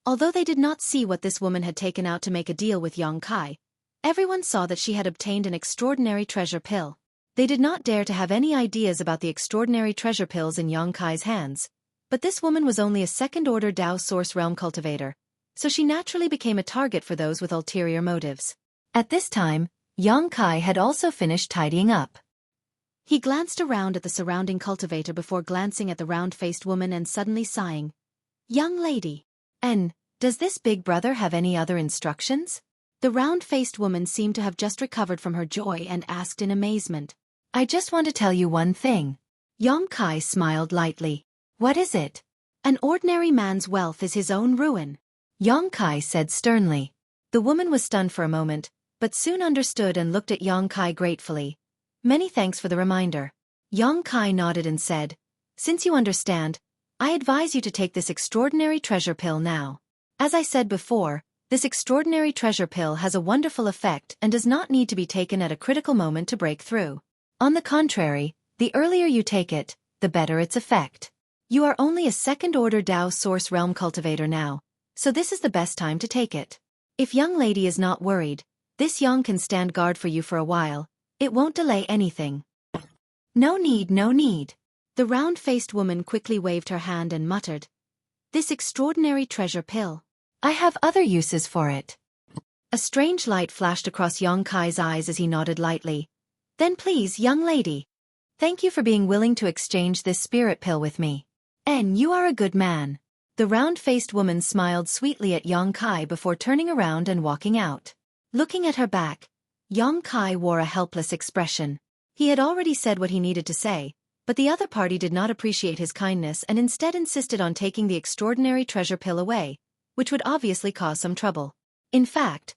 Although they did not see what this woman had taken out to make a deal with Yang Kai, everyone saw that she had obtained an extraordinary treasure pill. They did not dare to have any ideas about the extraordinary treasure pills in Yang Kai's hands, but this woman was only a second-order Dao Source Realm cultivator, so she naturally became a target for those with ulterior motives. At this time, Yang Kai had also finished tidying up. He glanced around at the surrounding cultivator before glancing at the round-faced woman and suddenly sighing. "Young lady. Does this big brother have any other instructions?" The round-faced woman seemed to have just recovered from her joy and asked in amazement. "I just want to tell you one thing." Yang Kai smiled lightly. "What is it?" "An ordinary man's wealth is his own ruin," Yang Kai said sternly. The woman was stunned for a moment, but soon understood and looked at Yang Kai gratefully. "Many thanks for the reminder." Yang Kai nodded and said, "Since you understand, I advise you to take this extraordinary treasure pill now. As I said before, this extraordinary treasure pill has a wonderful effect and does not need to be taken at a critical moment to break through. On the contrary, the earlier you take it, the better its effect. You are only a second-order Dao Source Realm cultivator now, so this is the best time to take it. If young lady is not worried, this Yang can stand guard for you for a while. It won't delay anything." "No need, no need." The round-faced woman quickly waved her hand and muttered, "This extraordinary treasure pill. I have other uses for it." A strange light flashed across Yang Kai's eyes as he nodded lightly. "Then please, young lady. Thank you for being willing to exchange this spirit pill with me. You are a good man." The round-faced woman smiled sweetly at Yang Kai before turning around and walking out. Looking at her back, Yang Kai wore a helpless expression. He had already said what he needed to say, but the other party did not appreciate his kindness and instead insisted on taking the extraordinary treasure pill away, which would obviously cause some trouble. In fact,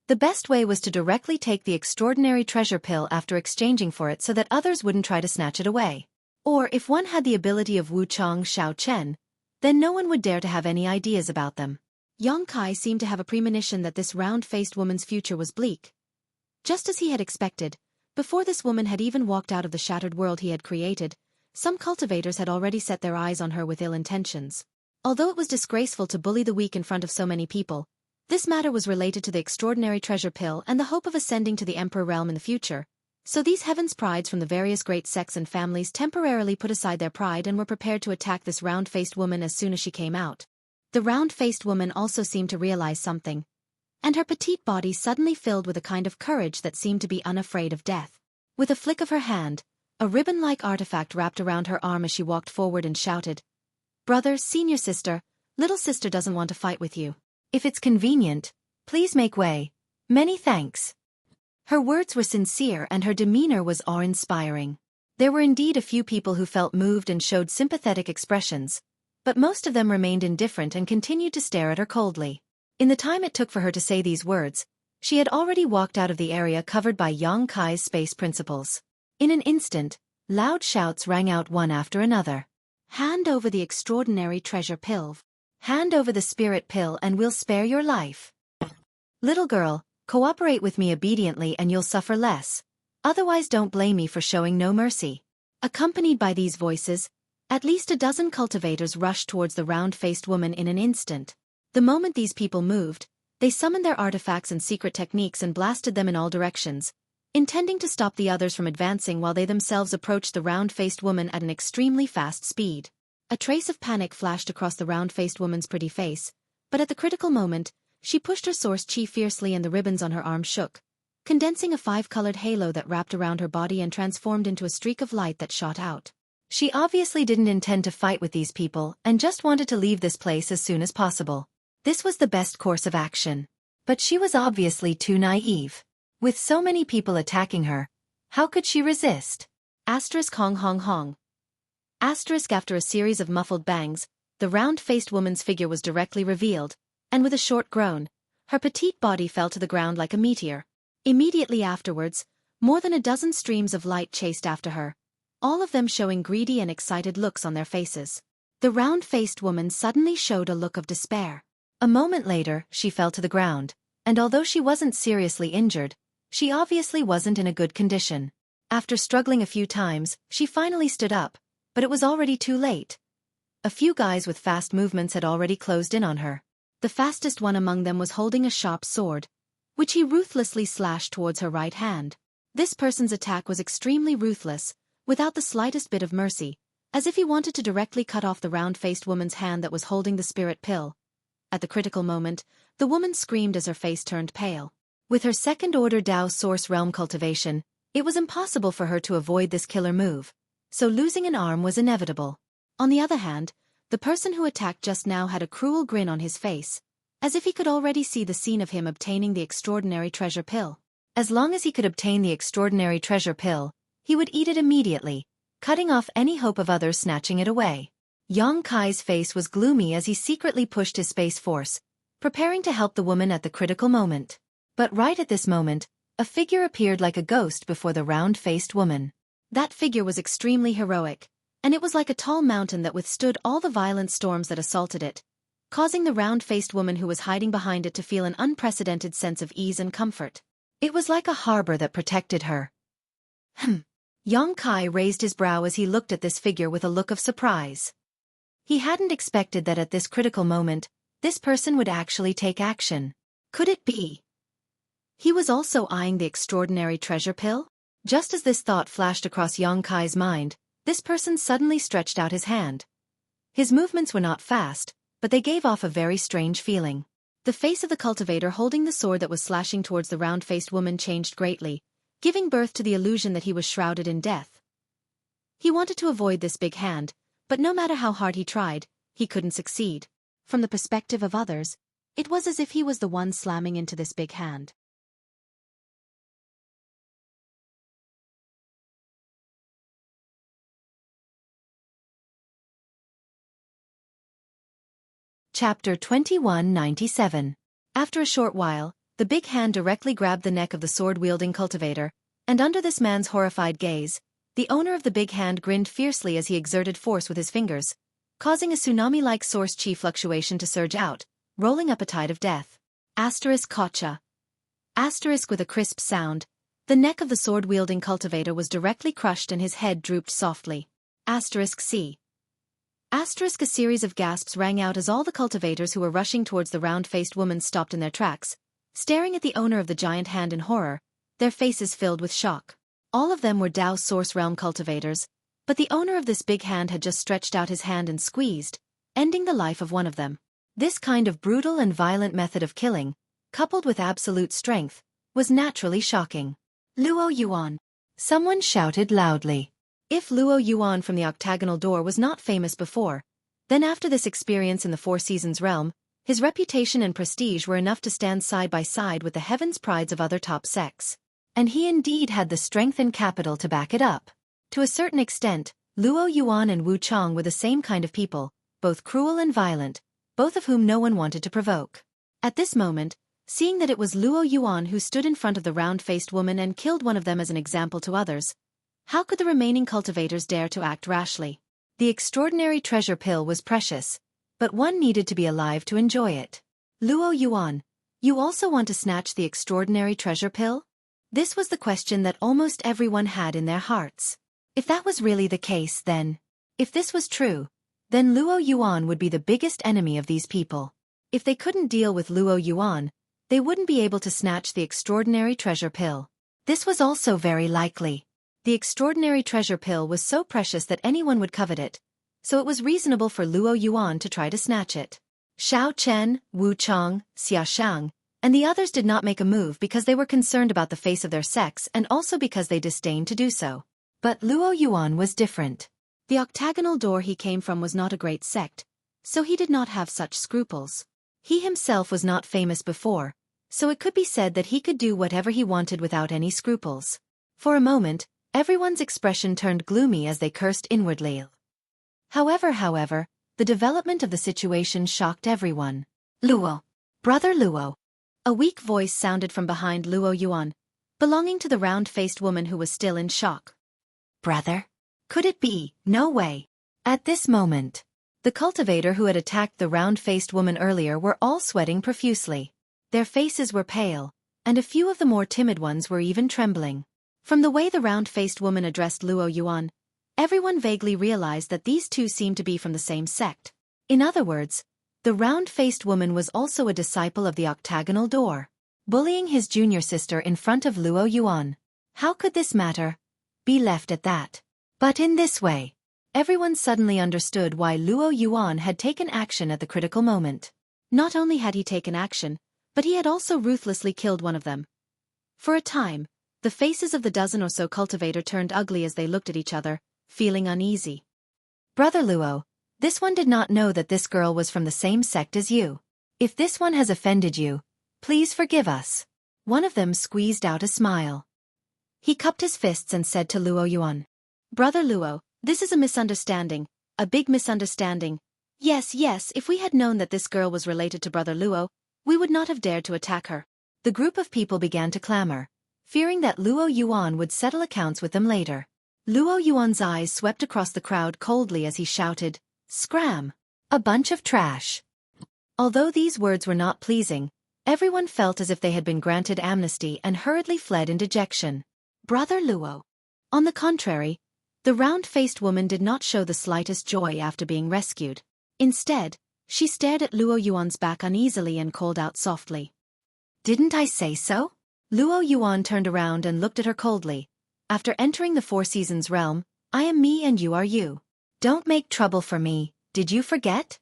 the best way was to directly take the extraordinary treasure pill after exchanging for it so that others wouldn't try to snatch it away. Or if one had the ability of Wu Chong Shao Chen, then no one would dare to have any ideas about them. Yang Kai seemed to have a premonition that this round-faced woman's future was bleak. Just as he had expected, before this woman had even walked out of the shattered world he had created, some cultivators had already set their eyes on her with ill intentions. Although it was disgraceful to bully the weak in front of so many people, this matter was related to the extraordinary treasure pill and the hope of ascending to the Emperor realm in the future, so these heaven's prides from the various great sects and families temporarily put aside their pride and were prepared to attack this round-faced woman as soon as she came out. The round-faced woman also seemed to realize something, and her petite body suddenly filled with a kind of courage that seemed to be unafraid of death. With a flick of her hand, a ribbon-like artifact wrapped around her arm as she walked forward and shouted, "Brother, senior sister, little sister doesn't want to fight with you. If it's convenient, please make way. Many thanks." Her words were sincere and her demeanor was awe-inspiring. There were indeed a few people who felt moved and showed sympathetic expressions, but most of them remained indifferent and continued to stare at her coldly. In the time it took for her to say these words, she had already walked out of the area covered by Yang Kai's space principles. In an instant, loud shouts rang out one after another. "Hand over the extraordinary treasure pill. Hand over the spirit pill and we'll spare your life. Little girl, cooperate with me obediently and you'll suffer less. Otherwise don't blame me for showing no mercy." Accompanied by these voices, at least a dozen cultivators rushed towards the round-faced woman in an instant. The moment these people moved, they summoned their artifacts and secret techniques and blasted them in all directions, intending to stop the others from advancing while they themselves approached the round-faced woman at an extremely fast speed. A trace of panic flashed across the round-faced woman's pretty face, but at the critical moment, she pushed her source chi fiercely and the ribbons on her arm shook, condensing a five-colored halo that wrapped around her body and transformed into a streak of light that shot out. She obviously didn't intend to fight with these people and just wanted to leave this place as soon as possible. This was the best course of action. But she was obviously too naive. With so many people attacking her, how could she resist? Asterisk hong hong hong. Asterisk after a series of muffled bangs, the round-faced woman's figure was directly revealed, and with a short groan, her petite body fell to the ground like a meteor. Immediately afterwards, more than a dozen streams of light chased after her, all of them showing greedy and excited looks on their faces. The round-faced woman suddenly showed a look of despair. A moment later, she fell to the ground, and although she wasn't seriously injured, she obviously wasn't in a good condition. After struggling a few times, she finally stood up, but it was already too late. A few guys with fast movements had already closed in on her. The fastest one among them was holding a sharp sword, which he ruthlessly slashed towards her right hand. This person's attack was extremely ruthless, without the slightest bit of mercy, as if he wanted to directly cut off the round-faced woman's hand that was holding the spirit pill. At the critical moment, the woman screamed as her face turned pale. With her second-order Dao Source Realm cultivation, it was impossible for her to avoid this killer move, so losing an arm was inevitable. On the other hand, the person who attacked just now had a cruel grin on his face, as if he could already see the scene of him obtaining the extraordinary treasure pill. As long as he could obtain the extraordinary treasure pill, he would eat it immediately, cutting off any hope of others snatching it away. Yang Kai's face was gloomy as he secretly pushed his space force, preparing to help the woman at the critical moment. But right at this moment, a figure appeared like a ghost before the round-faced woman. That figure was extremely heroic, and it was like a tall mountain that withstood all the violent storms that assaulted it, causing the round-faced woman who was hiding behind it to feel an unprecedented sense of ease and comfort. It was like a harbor that protected her. Yang Kai raised his brow as he looked at this figure with a look of surprise. He hadn't expected that at this critical moment, this person would actually take action. Could it be? He was also eyeing the extraordinary treasure pill? Just as this thought flashed across Yang Kai's mind, this person suddenly stretched out his hand. His movements were not fast, but they gave off a very strange feeling. The face of the cultivator holding the sword that was slashing towards the round-faced woman changed greatly, giving birth to the illusion that he was shrouded in death. He wanted to avoid this big hand, but no matter how hard he tried, he couldn't succeed. From the perspective of others, it was as if he was the one slamming into this big hand. Chapter 2197. After a short while, the big hand directly grabbed the neck of the sword-wielding cultivator, and under this man's horrified gaze, the owner of the big hand grinned fiercely as he exerted force with his fingers, causing a tsunami-like source chi fluctuation to surge out, rolling up a tide of death. Asterisk Kocha. Asterisk with a crisp sound, the neck of the sword-wielding cultivator was directly crushed and his head drooped softly. Asterisk C. Asterisk a series of gasps rang out as all the cultivators who were rushing towards the round-faced woman stopped in their tracks, staring at the owner of the giant hand in horror, their faces filled with shock. All of them were Dao Source Realm cultivators, but the owner of this big hand had just stretched out his hand and squeezed, ending the life of one of them. This kind of brutal and violent method of killing, coupled with absolute strength, was naturally shocking. Luo Yuan. Someone shouted loudly. If Luo Yuan from the octagonal door was not famous before, then after this experience in the Four Seasons realm, his reputation and prestige were enough to stand side by side with the heavens' prides of other top sects. And he indeed had the strength and capital to back it up. To a certain extent, Luo Yuan and Wu Chong were the same kind of people, both cruel and violent, both of whom no one wanted to provoke. At this moment, seeing that it was Luo Yuan who stood in front of the round-faced woman and killed one of them as an example to others, how could the remaining cultivators dare to act rashly? The extraordinary treasure pill was precious, but one needed to be alive to enjoy it. Luo Yuan, you also want to snatch the extraordinary treasure pill? This was the question that almost everyone had in their hearts. If that was really the case, then, if this was true, then Luo Yuan would be the biggest enemy of these people. If they couldn't deal with Luo Yuan, they wouldn't be able to snatch the extraordinary treasure pill. This was also very likely. The extraordinary treasure pill was so precious that anyone would covet it, so it was reasonable for Luo Yuan to try to snatch it. Xiao Chen, Wu Chong, Xia Shang, and the others did not make a move because they were concerned about the face of their sex and also because they disdained to do so. But Luo Yuan was different. The octagonal door he came from was not a great sect, so he did not have such scruples. He himself was not famous before, so it could be said that he could do whatever he wanted without any scruples. For a moment, everyone's expression turned gloomy as they cursed inwardly. However, the development of the situation shocked everyone. Luo. Brother Luo. A weak voice sounded from behind Luo Yuan, belonging to the round-faced woman who was still in shock. Brother? Could it be? No way. At this moment, the cultivator who had attacked the round-faced woman earlier were all sweating profusely. Their faces were pale, and a few of the more timid ones were even trembling. From the way the round-faced woman addressed Luo Yuan, everyone vaguely realized that these two seemed to be from the same sect. In other words, the round-faced woman was also a disciple of the octagonal door, bullying his junior sister in front of Luo Yuan. How could this matter? Be left at that. But in this way, everyone suddenly understood why Luo Yuan had taken action at the critical moment. Not only had he taken action, but he had also ruthlessly killed one of them. For a time, the faces of the dozen or so cultivator turned ugly as they looked at each other, feeling uneasy. Brother Luo, this one did not know that this girl was from the same sect as you. If this one has offended you, please forgive us. One of them squeezed out a smile. He cupped his fists and said to Luo Yuan, Brother Luo, this is a misunderstanding, a big misunderstanding. Yes, if we had known that this girl was related to Brother Luo, we would not have dared to attack her. The group of people began to clamor, fearing that Luo Yuan would settle accounts with them later. Luo Yuan's eyes swept across the crowd coldly as he shouted, Scram! A bunch of trash. Although these words were not pleasing, everyone felt as if they had been granted amnesty and hurriedly fled in dejection. Brother Luo. On the contrary, the round-faced woman did not show the slightest joy after being rescued. Instead, she stared at Luo Yuan's back uneasily and called out softly. Didn't I say so? Luo Yuan turned around and looked at her coldly. After entering the Four Seasons realm, I am me and you are you. Don't make trouble for me, did you forget?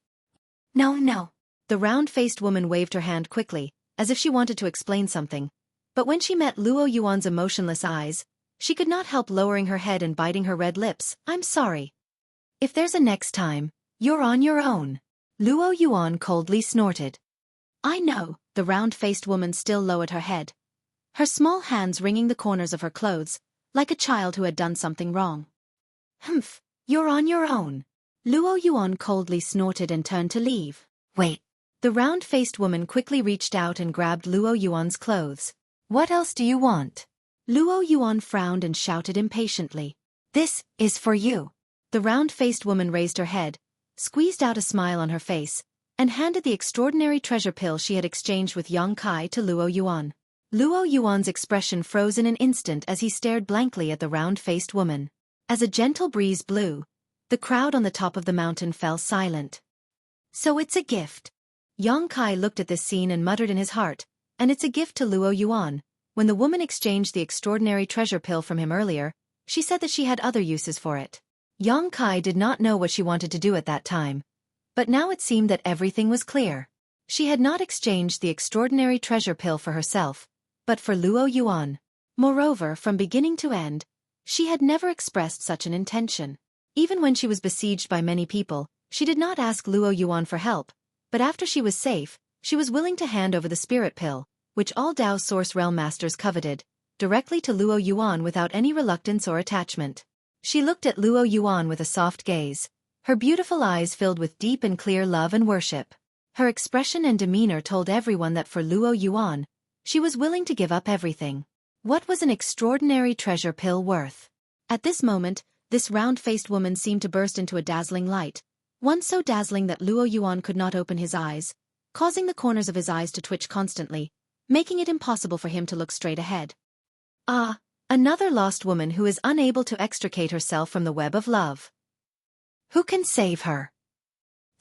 No. The round-faced woman waved her hand quickly, as if she wanted to explain something. But when she met Luo Yuan's emotionless eyes, she could not help lowering her head and biting her red lips. I'm sorry. If there's a next time, you're on your own. Luo Yuan coldly snorted. I know, the round-faced woman still lowered her head, her small hands wringing the corners of her clothes, like a child who had done something wrong. Humph, you're on your own. Luo Yuan coldly snorted and turned to leave. Wait. The round-faced woman quickly reached out and grabbed Luo Yuan's clothes. What else do you want? Luo Yuan frowned and shouted impatiently. This is for you. The round-faced woman raised her head, squeezed out a smile on her face, and handed the extraordinary treasure pill she had exchanged with Xueqi to Luo Yuan. Luo Yuan's expression froze in an instant as he stared blankly at the round-faced woman. As a gentle breeze blew, the crowd on the top of the mountain fell silent. So it's a gift. Xueqi looked at this scene and muttered in his heart, and it's a gift to Luo Yuan. When the woman exchanged the extraordinary treasure pill from him earlier, she said that she had other uses for it. Xueqi did not know what she wanted to do at that time, but now it seemed that everything was clear. She had not exchanged the extraordinary treasure pill for herself, but for Luo Yuan. Moreover, from beginning to end, she had never expressed such an intention. Even when she was besieged by many people, she did not ask Luo Yuan for help, but after she was safe, she was willing to hand over the spirit pill, which all Dao Source Realm Masters coveted, directly to Luo Yuan without any reluctance or attachment. She looked at Luo Yuan with a soft gaze, her beautiful eyes filled with deep and clear love and worship. Her expression and demeanor told everyone that for Luo Yuan, she was willing to give up everything. What was an extraordinary treasure pill worth? At this moment, this round-faced woman seemed to burst into a dazzling light, one so dazzling that Luo Yuan could not open his eyes, causing the corners of his eyes to twitch constantly, making it impossible for him to look straight ahead. Ah, another lost woman who is unable to extricate herself from the web of love. Who can save her?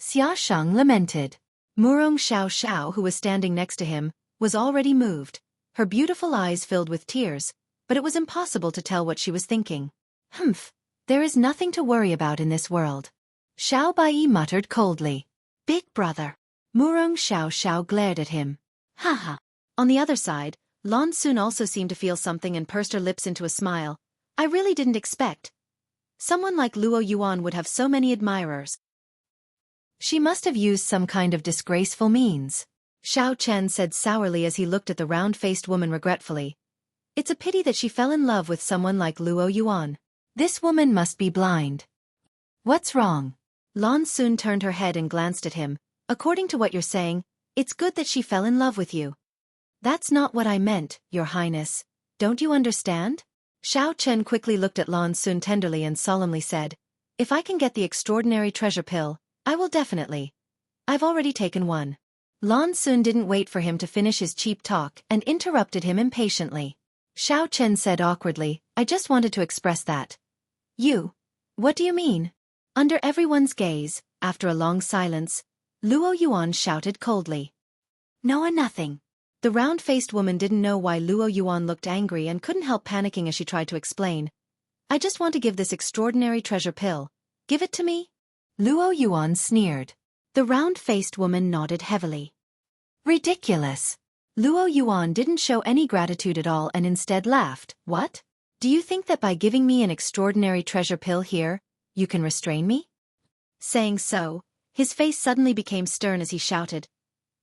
Xia Sheng lamented. Murong Xiao, who was standing next to him, was already moved, her beautiful eyes filled with tears, but it was impossible to tell what she was thinking. Humph, there is nothing to worry about in this world. Xiao Bai muttered coldly. Big brother. Murong Xiao glared at him. Haha. On the other side, Lan Xun also seemed to feel something and pursed her lips into a smile. I really didn't expect. Someone like Luo Yuan would have so many admirers. She must have used some kind of disgraceful means. Xiao Chen said sourly as he looked at the round-faced woman regretfully. It's a pity that she fell in love with someone like Luo Yuan. This woman must be blind. What's wrong? Lan Xun turned her head and glanced at him. According to what you're saying, it's good that she fell in love with you. That's not what I meant, Your Highness. Don't you understand? Xiao Chen quickly looked at Lan Xun tenderly and solemnly said, if I can get the extraordinary treasure pill, I will definitely. I've already taken one. Lan Xun didn't wait for him to finish his cheap talk and interrupted him impatiently. Xiao Chen said awkwardly, I just wanted to express that. You? What do you mean? Under everyone's gaze, after a long silence, Luo Yuan shouted coldly. No, nothing. The round-faced woman didn't know why Luo Yuan looked angry and couldn't help panicking as she tried to explain. I just want to give this extraordinary treasure pill. Give it to me? Luo Yuan sneered. The round-faced woman nodded heavily. Ridiculous. Luo Yuan didn't show any gratitude at all and instead laughed. What? Do you think that by giving me an extraordinary treasure pill here, you can restrain me? Saying so, his face suddenly became stern as he shouted.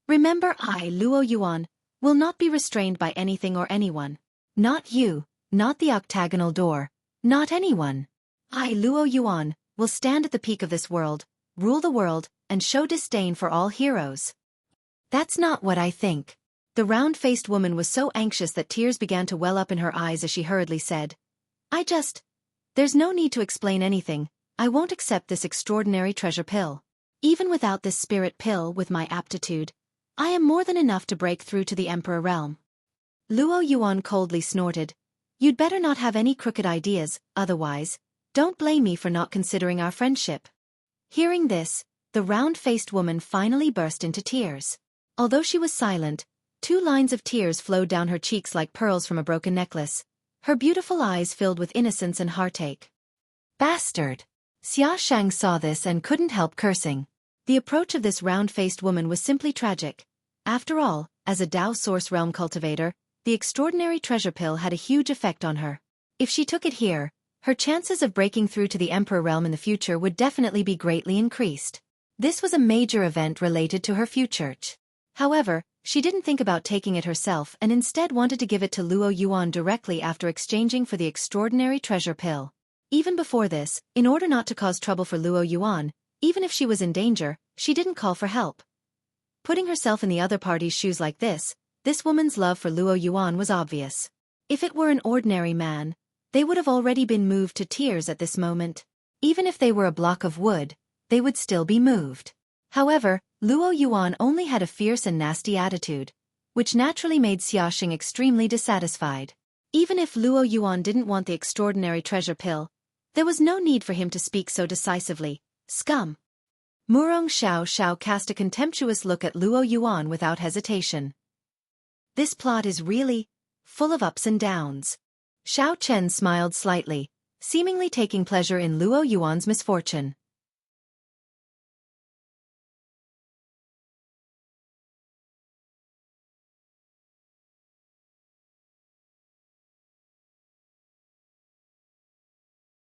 Remember, I, Luo Yuan, will not be restrained by anything or anyone. Not you, not the octagonal door, not anyone. I, Luo Yuan, will stand at the peak of this world, rule the world, and show disdain for all heroes. That's not what I think. The round-faced woman was so anxious that tears began to well up in her eyes as she hurriedly said, There's no need to explain anything, I won't accept this extraordinary treasure pill. Even without this spirit pill with my aptitude, I am more than enough to break through to the Emperor realm. Luo Yuan coldly snorted, You'd better not have any crooked ideas, otherwise, don't blame me for not considering our friendship. Hearing this, the round-faced woman finally burst into tears. Although she was silent, 2 lines of tears flowed down her cheeks like pearls from a broken necklace. Her beautiful eyes filled with innocence and heartache. Bastard! Xia Shang saw this and couldn't help cursing. The approach of this round-faced woman was simply tragic. After all, as a Dao Source Realm cultivator, the extraordinary treasure pill had a huge effect on her. If she took it here, her chances of breaking through to the Emperor realm in the future would definitely be greatly increased. This was a major event related to her future. However, she didn't think about taking it herself and instead wanted to give it to Luo Yuan directly after exchanging for the extraordinary treasure pill. Even before this, in order not to cause trouble for Luo Yuan, even if she was in danger, she didn't call for help. Putting herself in the other party's shoes like this woman's love for Luo Yuan was obvious. If it were an ordinary man, they would have already been moved to tears at this moment. Even if they were a block of wood, they would still be moved. However, Luo Yuan only had a fierce and nasty attitude, which naturally made Xiaoxing extremely dissatisfied. Even if Luo Yuan didn't want the extraordinary treasure pill, there was no need for him to speak so decisively. Scum! Murong Xiao cast a contemptuous look at Luo Yuan without hesitation. This plot is really full of ups and downs. Xiao Chen smiled slightly, seemingly taking pleasure in Luo Yuan's misfortune.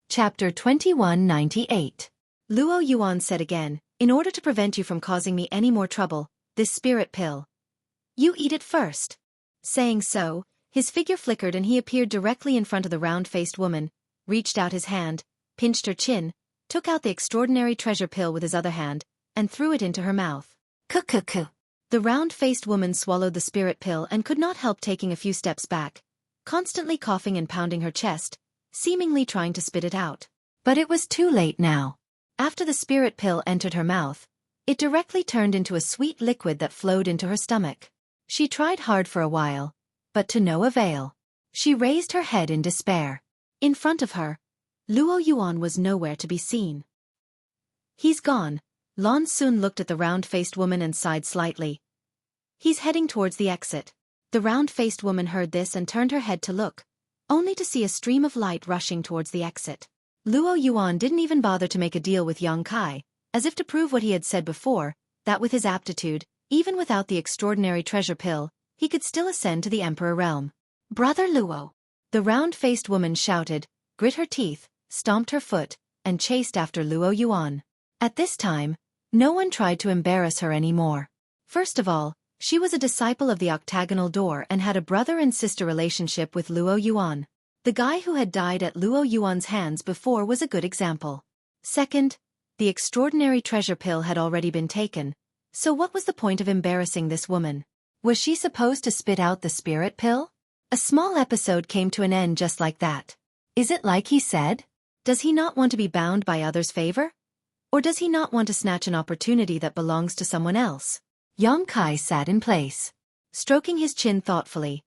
Chapter 2198. Luo Yuan said again, in order to prevent you from causing me any more trouble, this spirit pill. You eat it first. Saying so, his figure flickered and he appeared directly in front of the round-faced woman, reached out his hand, pinched her chin, took out the extraordinary treasure pill with his other hand, and threw it into her mouth. Kukuku. The round-faced woman swallowed the spirit pill and could not help taking a few steps back, constantly coughing and pounding her chest, seemingly trying to spit it out. But it was too late now. After the spirit pill entered her mouth, it directly turned into a sweet liquid that flowed into her stomach. She tried hard for a while, but to no avail. She raised her head in despair. In front of her, Luo Yuan was nowhere to be seen. He's gone. Lan Xun looked at the round-faced woman and sighed slightly. He's heading towards the exit. The round-faced woman heard this and turned her head to look, only to see a stream of light rushing towards the exit. Luo Yuan didn't even bother to make a deal with Yang Kai, as if to prove what he had said before, that with his aptitude, even without the extraordinary treasure pill, he could still ascend to the Emperor realm. Brother Luo! The round-faced woman shouted, grit her teeth, stomped her foot, and chased after Luo Yuan. At this time, no one tried to embarrass her anymore. First of all, she was a disciple of the octagonal door and had a brother and sister relationship with Luo Yuan. The guy who had died at Luo Yuan's hands before was a good example. Second, the extraordinary treasure pill had already been taken, so what was the point of embarrassing this woman? Was she supposed to spit out the spirit pill? A small episode came to an end just like that. Is it like he said? Does he not want to be bound by others' favor? Or does he not want to snatch an opportunity that belongs to someone else? Yang Kai sat in place, stroking his chin thoughtfully.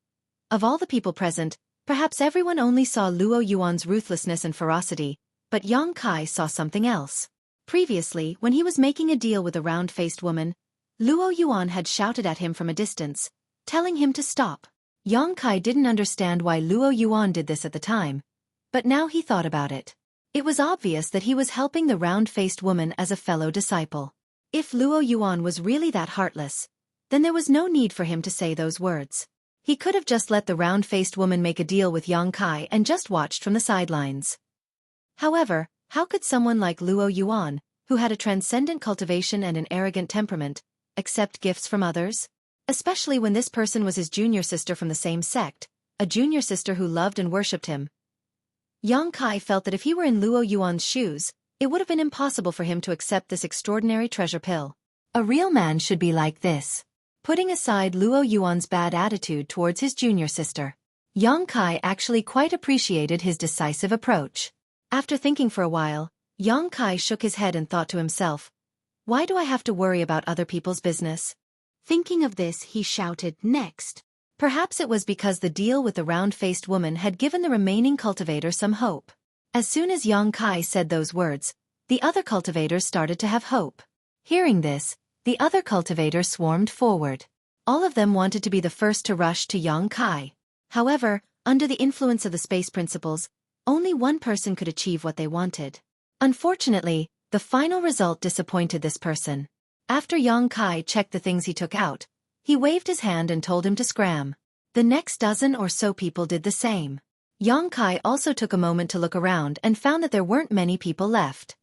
Of all the people present, perhaps everyone only saw Luo Yuan's ruthlessness and ferocity, but Yang Kai saw something else. Previously, when he was making a deal with a round-faced woman, Luo Yuan had shouted at him from a distance, telling him to stop. Yang Kai didn't understand why Luo Yuan did this at the time, but now he thought about it. It was obvious that he was helping the round-faced woman as a fellow disciple. If Luo Yuan was really that heartless, then there was no need for him to say those words. He could have just let the round-faced woman make a deal with Yang Kai and just watched from the sidelines. However, how could someone like Luo Yuan, who had a transcendent cultivation and an arrogant temperament, accept gifts from others? Especially when this person was his junior sister from the same sect, a junior sister who loved and worshipped him. Yang Kai felt that if he were in Luo Yuan's shoes, it would have been impossible for him to accept this extraordinary treasure pill. A real man should be like this. Putting aside Luo Yuan's bad attitude towards his junior sister, Yang Kai actually quite appreciated his decisive approach. After thinking for a while, Yang Kai shook his head and thought to himself, "Why do I have to worry about other people's business?" Thinking of this, he shouted, "Next!" Perhaps it was because the deal with the round-faced woman had given the remaining cultivator some hope. As soon as Yang Kai said those words, the other cultivators started to have hope. Hearing this, the other cultivators swarmed forward. All of them wanted to be the first to rush to Yang Kai. However, under the influence of the space principles, only one person could achieve what they wanted. Unfortunately, the final result disappointed this person. After Yang Kai checked the things he took out, he waved his hand and told him to scram. The next dozen or so people did the same. Yang Kai also took a moment to look around and found that there weren't many people left.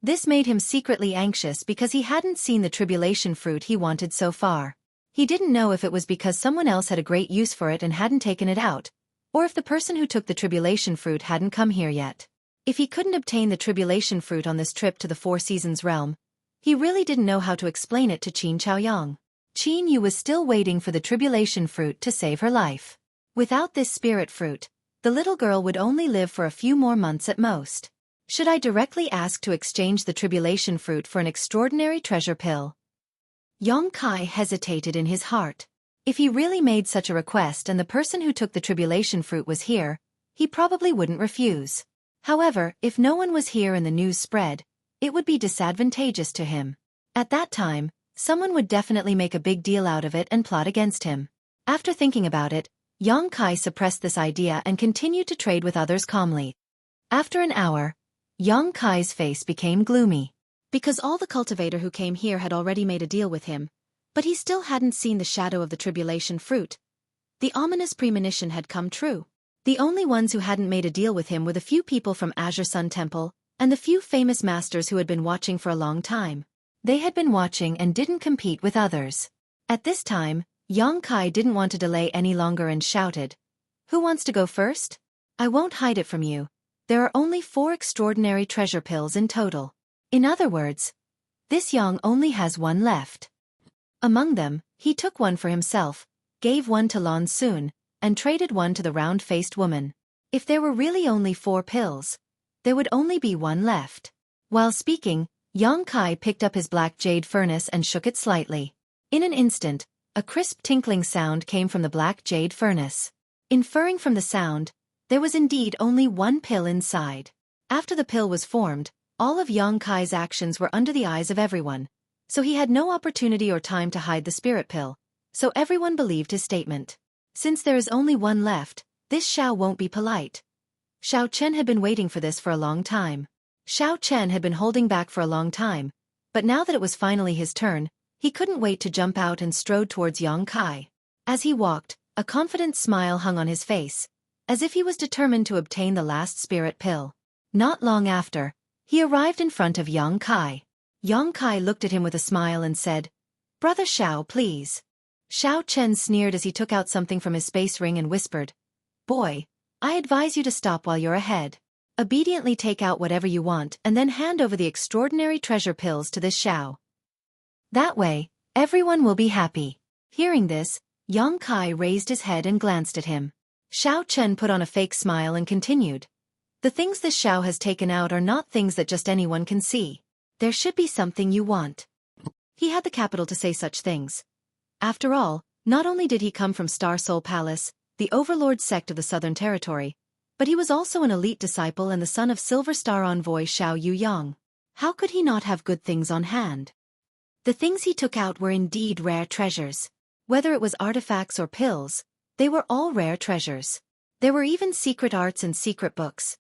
This made him secretly anxious because he hadn't seen the tribulation fruit he wanted so far. He didn't know if it was because someone else had a great use for it and hadn't taken it out, or if the person who took the tribulation fruit hadn't come here yet. If he couldn't obtain the tribulation fruit on this trip to the Four Seasons realm, he really didn't know how to explain it to Qin Chaoyang. Qin Yu was still waiting for the tribulation fruit to save her life. Without this spirit fruit, the little girl would only live for a few more months at most. Should I directly ask to exchange the tribulation fruit for an extraordinary treasure pill? Yang Kai hesitated in his heart. If he really made such a request and the person who took the tribulation fruit was here, he probably wouldn't refuse. However, if no one was here and the news spread, it would be disadvantageous to him. At that time, someone would definitely make a big deal out of it and plot against him. After thinking about it, Yang Kai suppressed this idea and continued to trade with others calmly. After an hour, Yang Kai's face became gloomy. Because all the cultivator who came here had already made a deal with him, but he still hadn't seen the shadow of the tribulation fruit. The ominous premonition had come true. The only ones who hadn't made a deal with him were the few people from Azure Sun Temple, and the few famous masters who had been watching for a long time. They had been watching and didn't compete with others. At this time, Yang Kai didn't want to delay any longer and shouted, "Who wants to go first? I won't hide it from you. There are only 4 extraordinary treasure pills in total. In other words, this Yang only has one left." Among them, he took one for himself, gave one to Lan Sun, and traded one to the round-faced woman. If there were really only 4 pills, there would only be one left. While speaking, Yang Kai picked up his black jade furnace and shook it slightly. In an instant, a crisp tinkling sound came from the black jade furnace. Inferring from the sound, there was indeed only one pill inside. After the pill was formed, all of Yang Kai's actions were under the eyes of everyone, so he had no opportunity or time to hide the spirit pill, so everyone believed his statement. Since there is only one left, this Xiao won't be polite. Xiao Chen had been waiting for this for a long time. Xiao Chen had been holding back for a long time, but now that it was finally his turn, he couldn't wait to jump out and strode towards Yang Kai. As he walked, a confident smile hung on his face, as if he was determined to obtain the last spirit pill. Not long after, he arrived in front of Yang Kai. Yang Kai looked at him with a smile and said, "Brother Xiao, please." Xiao Chen sneered as he took out something from his space ring and whispered, "Boy, I advise you to stop while you're ahead. Obediently take out whatever you want and then hand over the extraordinary treasure pills to this Xiao. That way, everyone will be happy." Hearing this, Yang Kai raised his head and glanced at him. Xiao Chen put on a fake smile and continued. The things this Xiao has taken out are not things that just anyone can see. There should be something you want. He had the capital to say such things. After all, not only did he come from Star Soul Palace, the overlord sect of the Southern Territory, but he was also an elite disciple and the son of Silver Star envoy Xiao Yuyang. How could he not have good things on hand? The things he took out were indeed rare treasures. Whether it was artifacts or pills, they were all rare treasures. There were even secret arts and secret books.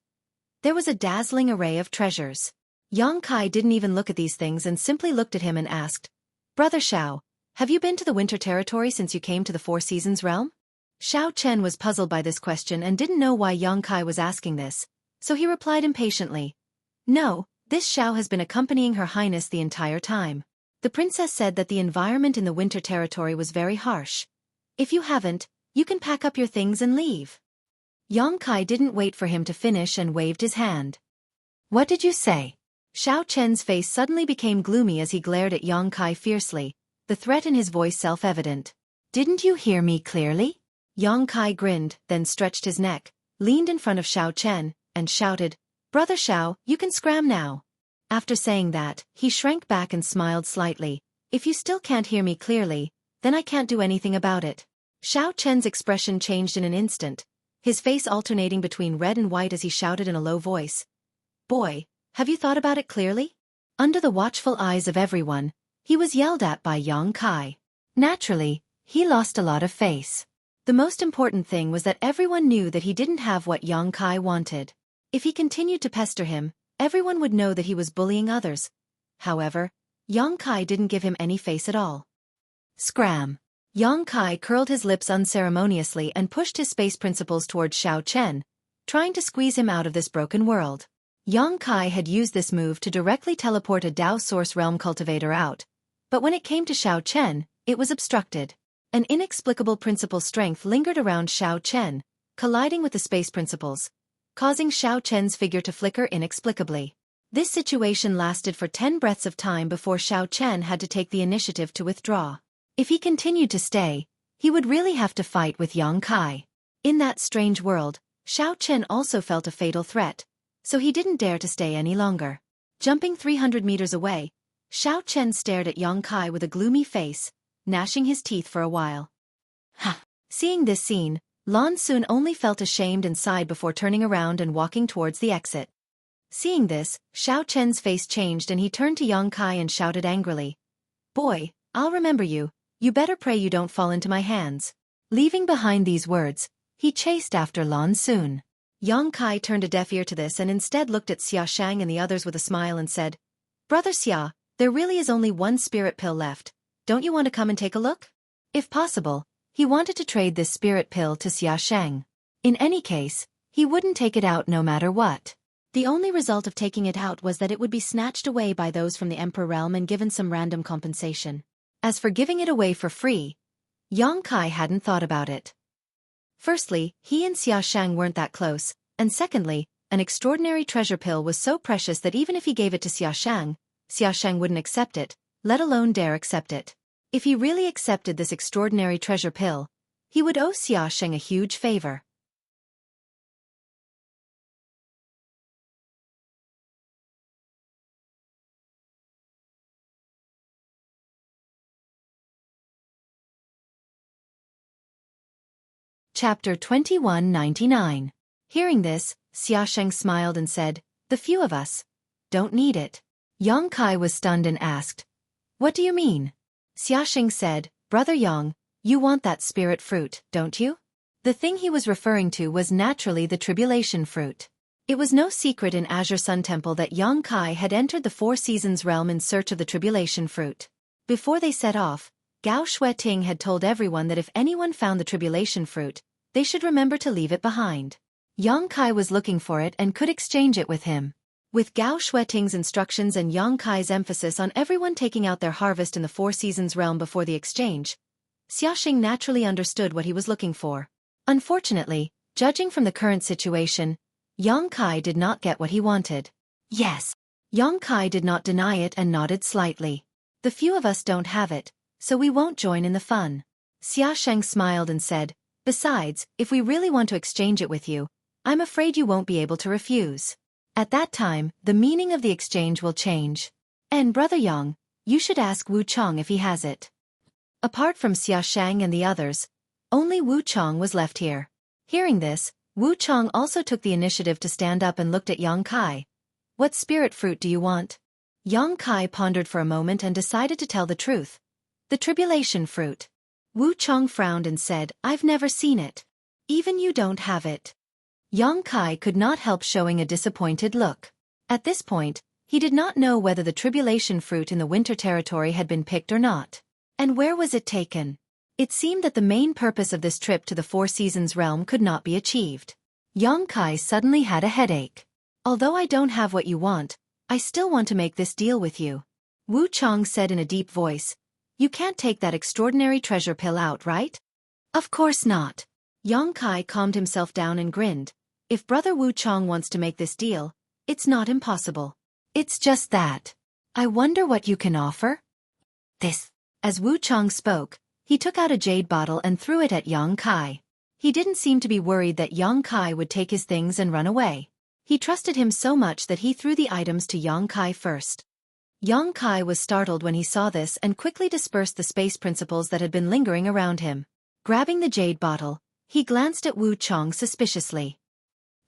There was a dazzling array of treasures. Yang Kai didn't even look at these things and simply looked at him and asked, Brother Xiao, have you been to the Winter Territory since you came to the Four Seasons realm? Xiao Chen was puzzled by this question and didn't know why Yang Kai was asking this, so he replied impatiently. No, this Xiao has been accompanying Her Highness the entire time. The princess said that the environment in the Winter Territory was very harsh. If you haven't, you can pack up your things and leave. Yang Kai didn't wait for him to finish and waved his hand. What did you say? Xiao Chen's face suddenly became gloomy as he glared at Yang Kai fiercely, the threat in his voice self-evident. Didn't you hear me clearly? Yang Kai grinned, then stretched his neck, leaned in front of Xiao Chen, and shouted, Brother Xiao, you can scram now. After saying that, he shrank back and smiled slightly. If you still can't hear me clearly, then I can't do anything about it. Xiao Chen's expression changed in an instant, his face alternating between red and white as he shouted in a low voice. Boy, have you thought about it clearly? Under the watchful eyes of everyone, he was yelled at by Yang Kai. Naturally, he lost a lot of face. The most important thing was that everyone knew that he didn't have what Yang Kai wanted. If he continued to pester him, everyone would know that he was bullying others. However, Yang Kai didn't give him any face at all. Scram. Yang Kai curled his lips unceremoniously and pushed his space principles towards Xiao Chen, trying to squeeze him out of this broken world. Yang Kai had used this move to directly teleport a Dao Source Realm cultivator out, but when it came to Xiao Chen, it was obstructed. An inexplicable principle strength lingered around Xiao Chen, colliding with the space principles, causing Xiao Chen's figure to flicker inexplicably. This situation lasted for 10 breaths of time before Xiao Chen had to take the initiative to withdraw. If he continued to stay, he would really have to fight with Yang Kai. In that strange world, Xiao Chen also felt a fatal threat, so he didn't dare to stay any longer. Jumping 300 meters away, Xiao Chen stared at Yang Kai with a gloomy face, gnashing his teeth for a while. Ha! Seeing this scene, Lan Xun only felt ashamed and sighed before turning around and walking towards the exit. Seeing this, Xiao Chen's face changed and he turned to Yang Kai and shouted angrily. Boy, I'll remember you. You better pray you don't fall into my hands. Leaving behind these words, he chased after Lan Xun. Yang Kai turned a deaf ear to this and instead looked at Xia Shang and the others with a smile and said, Brother Xia, there really is only one spirit pill left. Don't you want to come and take a look? If possible, he wanted to trade this spirit pill to Xia Shang. In any case, he wouldn't take it out no matter what. The only result of taking it out was that it would be snatched away by those from the Emperor realm and given some random compensation. As for giving it away for free, Yang Kai hadn't thought about it. Firstly, he and Xia Shang weren't that close, and secondly, an extraordinary treasure pill was so precious that even if he gave it to Xia Shang wouldn't accept it, let alone dare accept it. If he really accepted this extraordinary treasure pill, he would owe Xia Shang a huge favor. Chapter 2199. Hearing this, Xia Sheng smiled and said, The few of us don't need it. Yang Kai was stunned and asked, What do you mean? Xia Sheng said, Brother Yang, you want that spirit fruit, don't you? The thing he was referring to was naturally the tribulation fruit. It was no secret in Azure Sun Temple that Yang Kai had entered the Four Seasons realm in search of the tribulation fruit. Before they set off, Gao Xueqi had told everyone that if anyone found the tribulation fruit, they should remember to leave it behind. Yang Kai was looking for it and could exchange it with him. With Gao Xueqing's instructions and Yang Kai's emphasis on everyone taking out their harvest in the Four Seasons realm before the exchange, Xia Sheng naturally understood what he was looking for. Unfortunately, judging from the current situation, Yang Kai did not get what he wanted. Yes. Yang Kai did not deny it and nodded slightly. The few of us don't have it, so we won't join in the fun. Xia Sheng smiled and said, "Besides, if we really want to exchange it with you, I'm afraid you won't be able to refuse. At that time, the meaning of the exchange will change. And Brother Yang, you should ask Wu Chong if he has it." Apart from Xia Sheng and the others, only Wu Chong was left here. Hearing this, Wu Chong also took the initiative to stand up and looked at Yang Kai. "What spirit fruit do you want?" Yang Kai pondered for a moment and decided to tell the truth. "The tribulation fruit." Wu Chong frowned and said, "I've never seen it. Even you don't have it." Yang Kai could not help showing a disappointed look. At this point, he did not know whether the tribulation fruit in the winter territory had been picked or not. And where was it taken? It seemed that the main purpose of this trip to the Four Seasons realm could not be achieved. Yang Kai suddenly had a headache. "Although I don't have what you want, I still want to make this deal with you." Wu Chong said in a deep voice, "You can't take that extraordinary treasure pill out, right?" "Of course not." Yang Kai calmed himself down and grinned. "If Brother Wu Chong wants to make this deal, it's not impossible. It's just that. I wonder what you can offer?" "This." As Wu Chong spoke, he took out a jade bottle and threw it at Yang Kai. He didn't seem to be worried that Yang Kai would take his things and run away. He trusted him so much that he threw the items to Yang Kai first. Yang Kai was startled when he saw this and quickly dispersed the space principles that had been lingering around him. Grabbing the jade bottle, he glanced at Wu Chong suspiciously.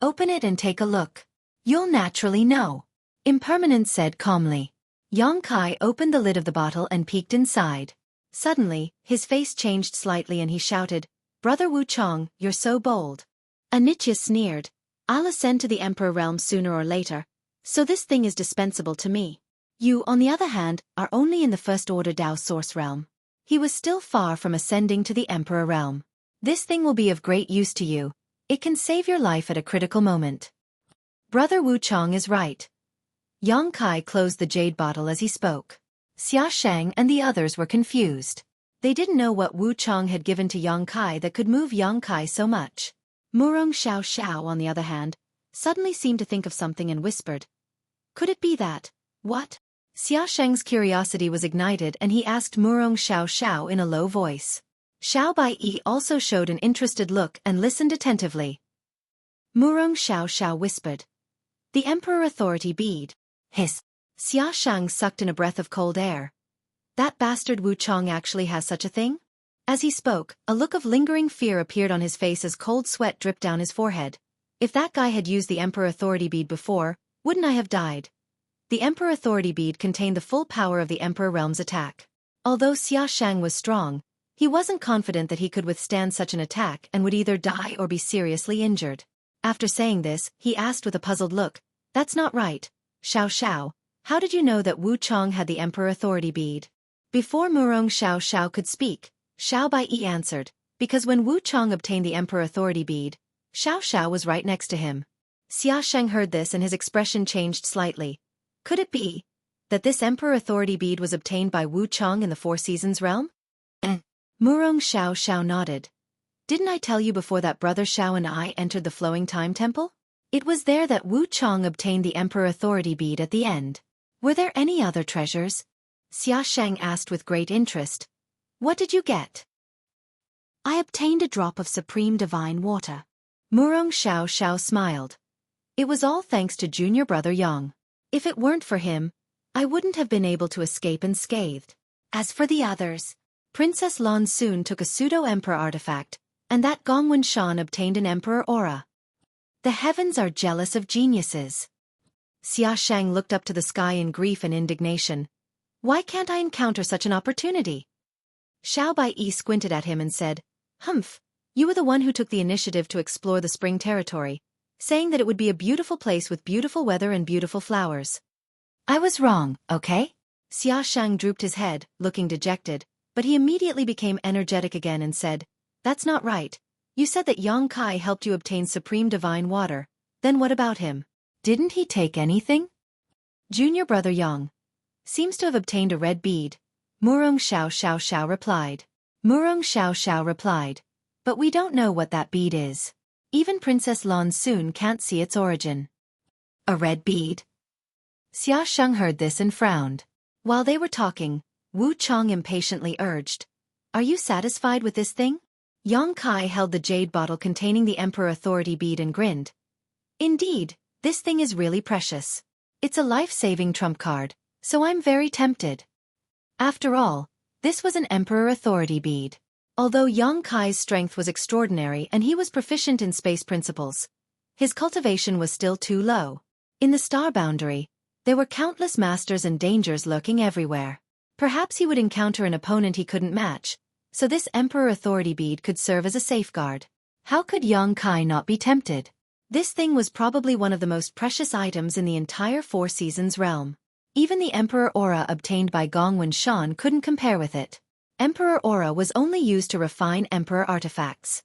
"Open it and take a look. You'll naturally know," Impermanence said calmly. Yang Kai opened the lid of the bottle and peeked inside. Suddenly, his face changed slightly and he shouted, "Brother Wu Chong, you're so bold." Anitya sneered, "I'll ascend to the Emperor realm sooner or later, so this thing is dispensable to me. You, on the other hand, are only in the First Order Dao Source realm." He was still far from ascending to the Emperor realm. "This thing will be of great use to you. It can save your life at a critical moment." Brother Wu Chong is right. Yang Kai closed the jade bottle as he spoke. Xia Sheng and the others were confused. They didn't know what Wu Chong had given to Yang Kai that could move Yang Kai so much. Murong Xiao Xiao, on the other hand, suddenly seemed to think of something and whispered, "Could it be that, what?" Xia Sheng's curiosity was ignited and he asked Murong Xiao Xiao in a low voice. Xiao Bai also showed an interested look and listened attentively. Murong Xiao Xiao whispered, "The Emperor Authority bead." Hiss. Xia Shang sucked in a breath of cold air. That bastard Wu Chong actually has such a thing? As he spoke, a look of lingering fear appeared on his face as cold sweat dripped down his forehead. If that guy had used the Emperor Authority bead before, wouldn't I have died? The Emperor Authority bead contained the full power of the Emperor Realm's attack. Although Xia Shang was strong, he wasn't confident that he could withstand such an attack and would either die or be seriously injured. After saying this, he asked with a puzzled look, "That's not right. Xiao Xiao, how did you know that Wu Chong had the Emperor Authority bead?" Before Murong Xiao Xiao could speak, Xiao Bai answered, "Because when Wu Chong obtained the Emperor Authority bead, Xiao Xiao was right next to him." Xia Sheng heard this and his expression changed slightly. Could it be that this Emperor Authority bead was obtained by Wu Chong in the Four Seasons realm? Murong Xiao Xiao nodded. "Didn't I tell you before that Brother Xiao and I entered the Flowing Time Temple? It was there that Wu Chong obtained the Emperor Authority bead at the end." "Were there any other treasures?" Xia Sheng asked with great interest. "What did you get?" "I obtained a drop of supreme divine water." Murong Xiao Xiao smiled. "It was all thanks to Junior Brother Yang. If it weren't for him, I wouldn't have been able to escape unscathed." As for the others, Princess Lan Xun took a pseudo-emperor artifact, and that Gongwen Shan obtained an emperor aura. The heavens are jealous of geniuses. Xia Shang looked up to the sky in grief and indignation. "Why can't I encounter such an opportunity?" Xiao Bai squinted at him and said, "Humph, you were the one who took the initiative to explore the spring territory, saying that it would be a beautiful place with beautiful weather and beautiful flowers." "I was wrong, okay?" Xia Shang drooped his head, looking dejected, but he immediately became energetic again and said, "That's not right. You said that Yang Kai helped you obtain supreme divine water. Then what about him? Didn't he take anything?" "Junior Brother Yang seems to have obtained a red bead," Murong Xiao Xiao Xiao replied. "But we don't know what that bead is. Even Princess Lan Xun can't see its origin." "A red bead?" Xia Sheng heard this and frowned. While they were talking, Wu Chong impatiently urged, Are you satisfied with this thing? Yang Kai held the jade bottle containing the Emperor Authority bead and grinned. Indeed, this thing is really precious. It's a life-saving trump card, so I'm very tempted. After all, this was an Emperor Authority bead. Although Yang Kai's strength was extraordinary and he was proficient in space principles, his cultivation was still too low. In the star boundary, there were countless masters and dangers lurking everywhere. Perhaps he would encounter an opponent he couldn't match, so this Emperor Authority bead could serve as a safeguard. How could Yang Kai not be tempted? This thing was probably one of the most precious items in the entire Four Seasons realm. Even the Emperor Aura obtained by Gongwen Shan couldn't compare with it. Emperor Aura was only used to refine Emperor artifacts.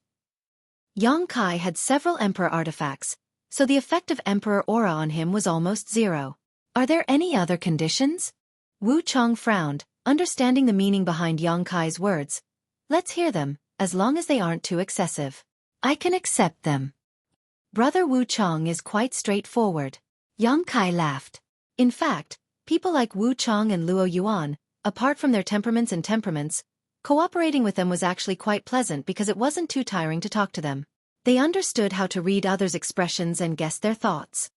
Yang Kai had several Emperor artifacts, so the effect of Emperor Aura on him was almost zero. Are there any other conditions? Wu Chong frowned, understanding the meaning behind Yang Kai's words. Let's hear them, as long as they aren't too excessive. I can accept them. Brother Wu Chong is quite straightforward. Yang Kai laughed. In fact, people like Wu Chong and Luo Yuan, apart from their temperaments, cooperating with them was actually quite pleasant because it wasn't too tiring to talk to them. They understood how to read others' expressions and guess their thoughts.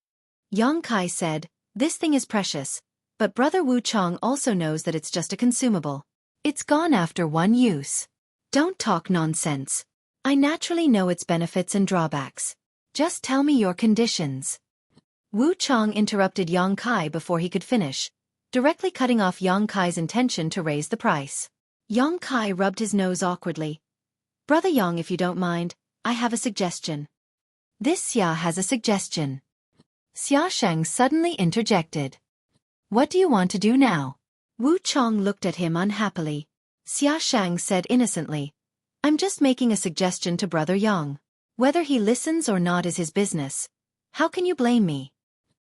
Yang Kai said, "This thing is precious, but Brother Wu Chong also knows that it's just a consumable. It's gone after one use. Don't talk nonsense. I naturally know its benefits and drawbacks. Just tell me your conditions." Wu Chong interrupted Yang Kai before he could finish, directly cutting off Yang Kai's intention to raise the price. Yang Kai rubbed his nose awkwardly. "Brother Yang, if you don't mind, I have a suggestion." This Xia has a suggestion. Xia Sheng suddenly interjected. "What do you want to do now?" Wu Chong looked at him unhappily. Xia Sheng said innocently, "I'm just making a suggestion to Brother Yang. Whether he listens or not is his business. How can you blame me?"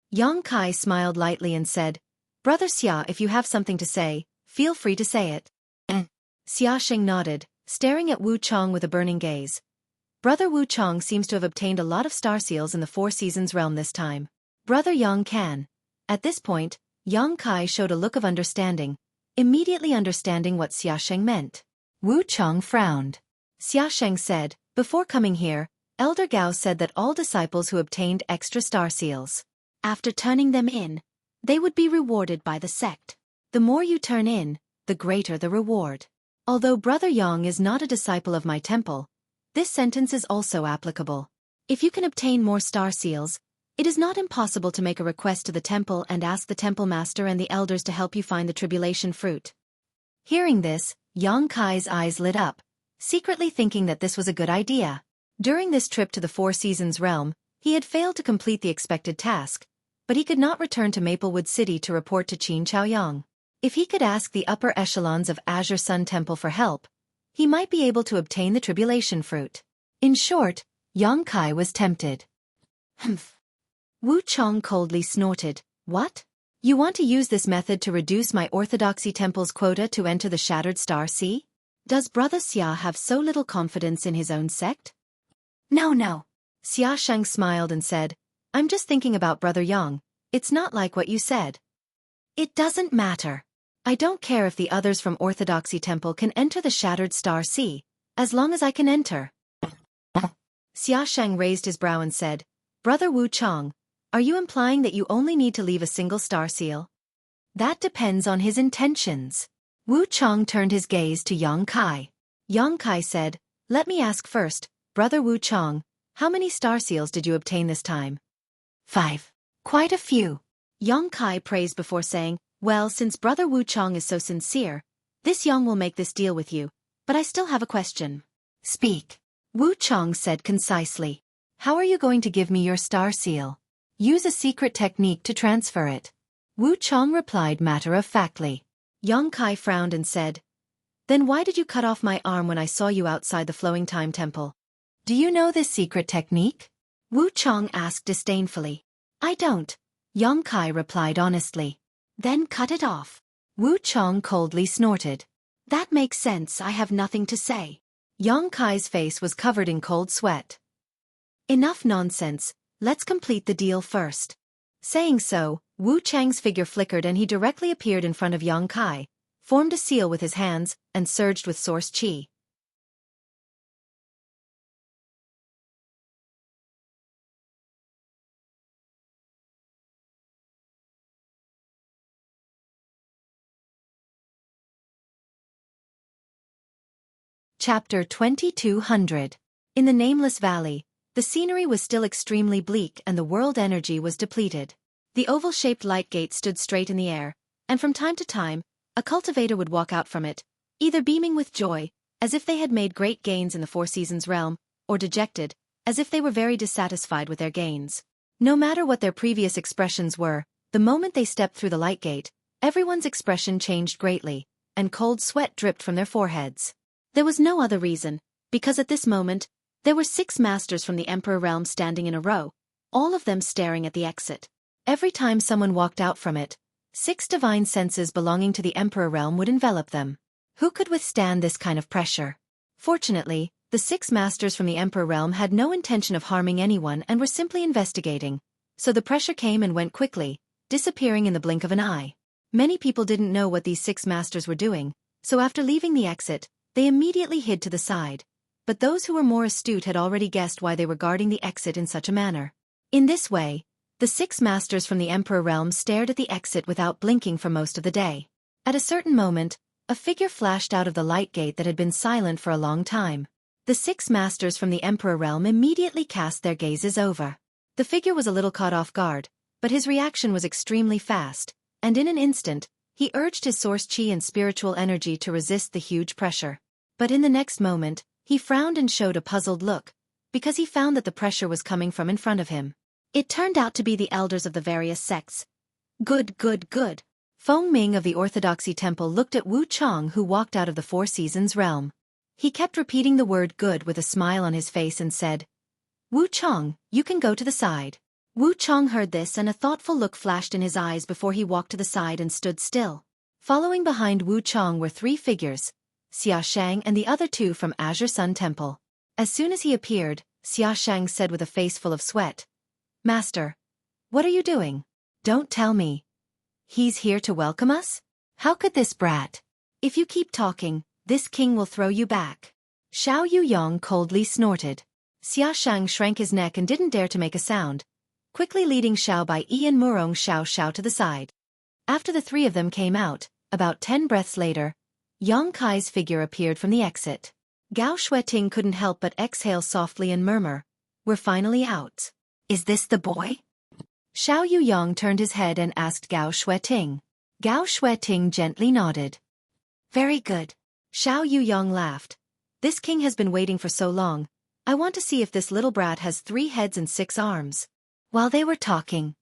Yang Kai smiled lightly and said, "Brother Xia, if you have something to say, feel free to say it." Xia Sheng nodded, staring at Wu Chong with a burning gaze. Brother Wu Chong seems to have obtained a lot of star seals in the Four Seasons realm this time. Brother Yang can. At this point, Yang Kai showed a look of understanding, immediately understanding what Xia Sheng meant. Wu Chong frowned. Xia Sheng said, "Before coming here, Elder Gao said that all disciples who obtained extra star seals, after turning them in, they would be rewarded by the sect. The more you turn in, the greater the reward. Although Brother Yang is not a disciple of my temple, this sentence is also applicable. If you can obtain more star seals, it is not impossible to make a request to the temple and ask the temple master and the elders to help you find the tribulation fruit." Hearing this, Yang Kai's eyes lit up, secretly thinking that this was a good idea. During this trip to the Four Seasons realm, he had failed to complete the expected task, but he could not return to Maplewood City to report to Qin Chaoyang. If he could ask the upper echelons of Azure Sun Temple for help, he might be able to obtain the tribulation fruit. In short, Yang Kai was tempted. Humph. Wu Chong coldly snorted. "What? You want to use this method to reduce my Orthodoxy Temple's quota to enter the Shattered Star Sea? Does Brother Xia have so little confidence in his own sect?" No. Xia Sheng smiled and said, "I'm just thinking about Brother Yang. It's not like what you said." "It doesn't matter. I don't care if the others from Orthodoxy Temple can enter the Shattered Star Sea, as long as I can enter." Xia Sheng raised his brow and said, "Brother Wu Chong, are you implying that you only need to leave a single star seal?" "That depends on his intentions." Wu Chong turned his gaze to Yang Kai. Yang Kai said, "Let me ask first, Brother Wu Chong, how many star seals did you obtain this time?" 5. "Quite a few." Yang Kai praised before saying, "Well, since Brother Wu Chong is so sincere, this Yang will make this deal with you, but I still have a question." "Speak." Wu Chong said concisely. "How are you going to give me your star seal?" "Use a secret technique to transfer it." Wu Chong replied matter-of-factly. Yang Kai frowned and said, "Then why did you cut off my arm when I saw you outside the Flowing Time Temple?" "Do you know this secret technique?" Wu Chong asked disdainfully. "I don't," Yang Kai replied honestly. "Then cut it off." Wu Chong coldly snorted. "That makes sense, I have nothing to say." Yang Kai's face was covered in cold sweat. "Enough nonsense, let's complete the deal first." Saying so, Wu Chang's figure flickered and he directly appeared in front of Yang Kai, formed a seal with his hands, and surged with source qi. Chapter 2200. In the nameless valley, the scenery was still extremely bleak and the world energy was depleted. The oval-shaped light gate stood straight in the air, and from time to time, a cultivator would walk out from it, either beaming with joy, as if they had made great gains in the Four Seasons realm, or dejected, as if they were very dissatisfied with their gains. No matter what their previous expressions were, the moment they stepped through the light gate, everyone's expression changed greatly, and cold sweat dripped from their foreheads. There was no other reason, because at this moment, there were 6 masters from the Emperor realm standing in a row, all of them staring at the exit. Every time someone walked out from it, 6 divine senses belonging to the Emperor realm would envelop them. Who could withstand this kind of pressure? Fortunately, the 6 masters from the Emperor realm had no intention of harming anyone and were simply investigating, so the pressure came and went quickly, disappearing in the blink of an eye. Many people didn't know what these 6 masters were doing, so after leaving the exit, they immediately hid to the side, but those who were more astute had already guessed why they were guarding the exit in such a manner. In this way, the 6 masters from the Emperor realm stared at the exit without blinking for most of the day. At a certain moment, a figure flashed out of the light gate that had been silent for a long time. The 6 masters from the Emperor realm immediately cast their gazes over. The figure was a little caught off guard, but his reaction was extremely fast, and in an instant, he urged his source qi and spiritual energy to resist the huge pressure. But in the next moment, he frowned and showed a puzzled look, because he found that the pressure was coming from in front of him. It turned out to be the elders of the various sects. Good, good, good. Feng Ming of the Orthodoxy Temple looked at Wu Chong, who walked out of the Four Seasons realm. He kept repeating the word good with a smile on his face and said, "Wu Chong, you can go to the side." Wu Chong heard this and a thoughtful look flashed in his eyes before he walked to the side and stood still. Following behind Wu Chong were 3 figures, Xia Shang and the other 2 from Azure Sun Temple. As soon as he appeared, Xia Shang said with a face full of sweat, "Master, what are you doing? Don't tell me. He's here to welcome us? How could this brat? If you keep talking, this king will throw you back." Xiao Yuyong coldly snorted. Xia Shang shrank his neck and didn't dare to make a sound, quickly leading Xiao Bai Yi and Murong Xiao to the side. After the 3 of them came out, about 10 breaths later, Yang Kai's figure appeared from the exit. Gao Xueting couldn't help but exhale softly and murmur, "We're finally out. Is this the boy?" Xiao Yuyong turned his head and asked Gao Xueting. Gao Xueting gently nodded. "Very good." Xiao Yuyong laughed. "This king has been waiting for so long. I want to see if this little brat has 3 heads and 6 arms." While they were talking,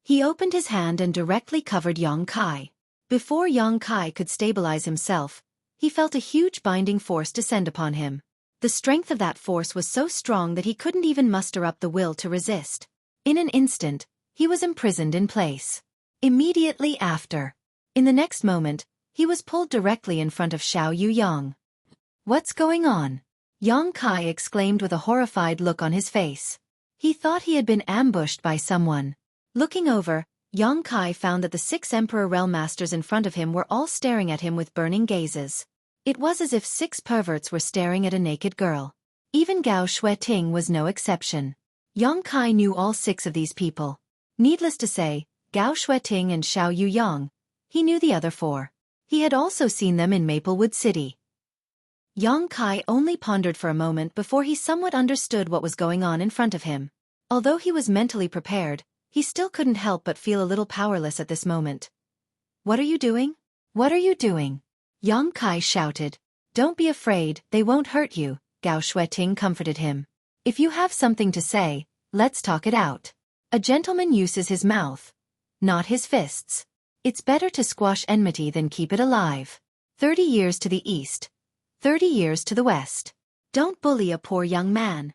he opened his hand and directly covered Yang Kai. Before Yang Kai could stabilize himself, he felt a huge binding force descend upon him. The strength of that force was so strong that he couldn't even muster up the will to resist. In an instant, he was imprisoned in place. Immediately after, in the next moment, he was pulled directly in front of Xiao Yuyong. "What's going on?" Yang Kai exclaimed with a horrified look on his face. He thought he had been ambushed by someone. Looking over, Yang Kai found that the 6 Emperor realm masters in front of him were all staring at him with burning gazes. It was as if 6 perverts were staring at a naked girl. Even Gao Xueting was no exception. Yang Kai knew all 6 of these people. Needless to say, Gao Xueting and Xiao Yuyong, he knew the other 4. He had also seen them in Maplewood City. Yang Kai only pondered for a moment before he somewhat understood what was going on in front of him. Although he was mentally prepared, he still couldn't help but feel a little powerless at this moment. "What are you doing? What are you doing?" Yang Kai shouted. "Don't be afraid, they won't hurt you," Gao Xueting comforted him. "If you have something to say, let's talk it out. A gentleman uses his mouth, not his fists. It's better to squash enmity than keep it alive. 30 years to the east, 30 years to the west. Don't bully a poor young man."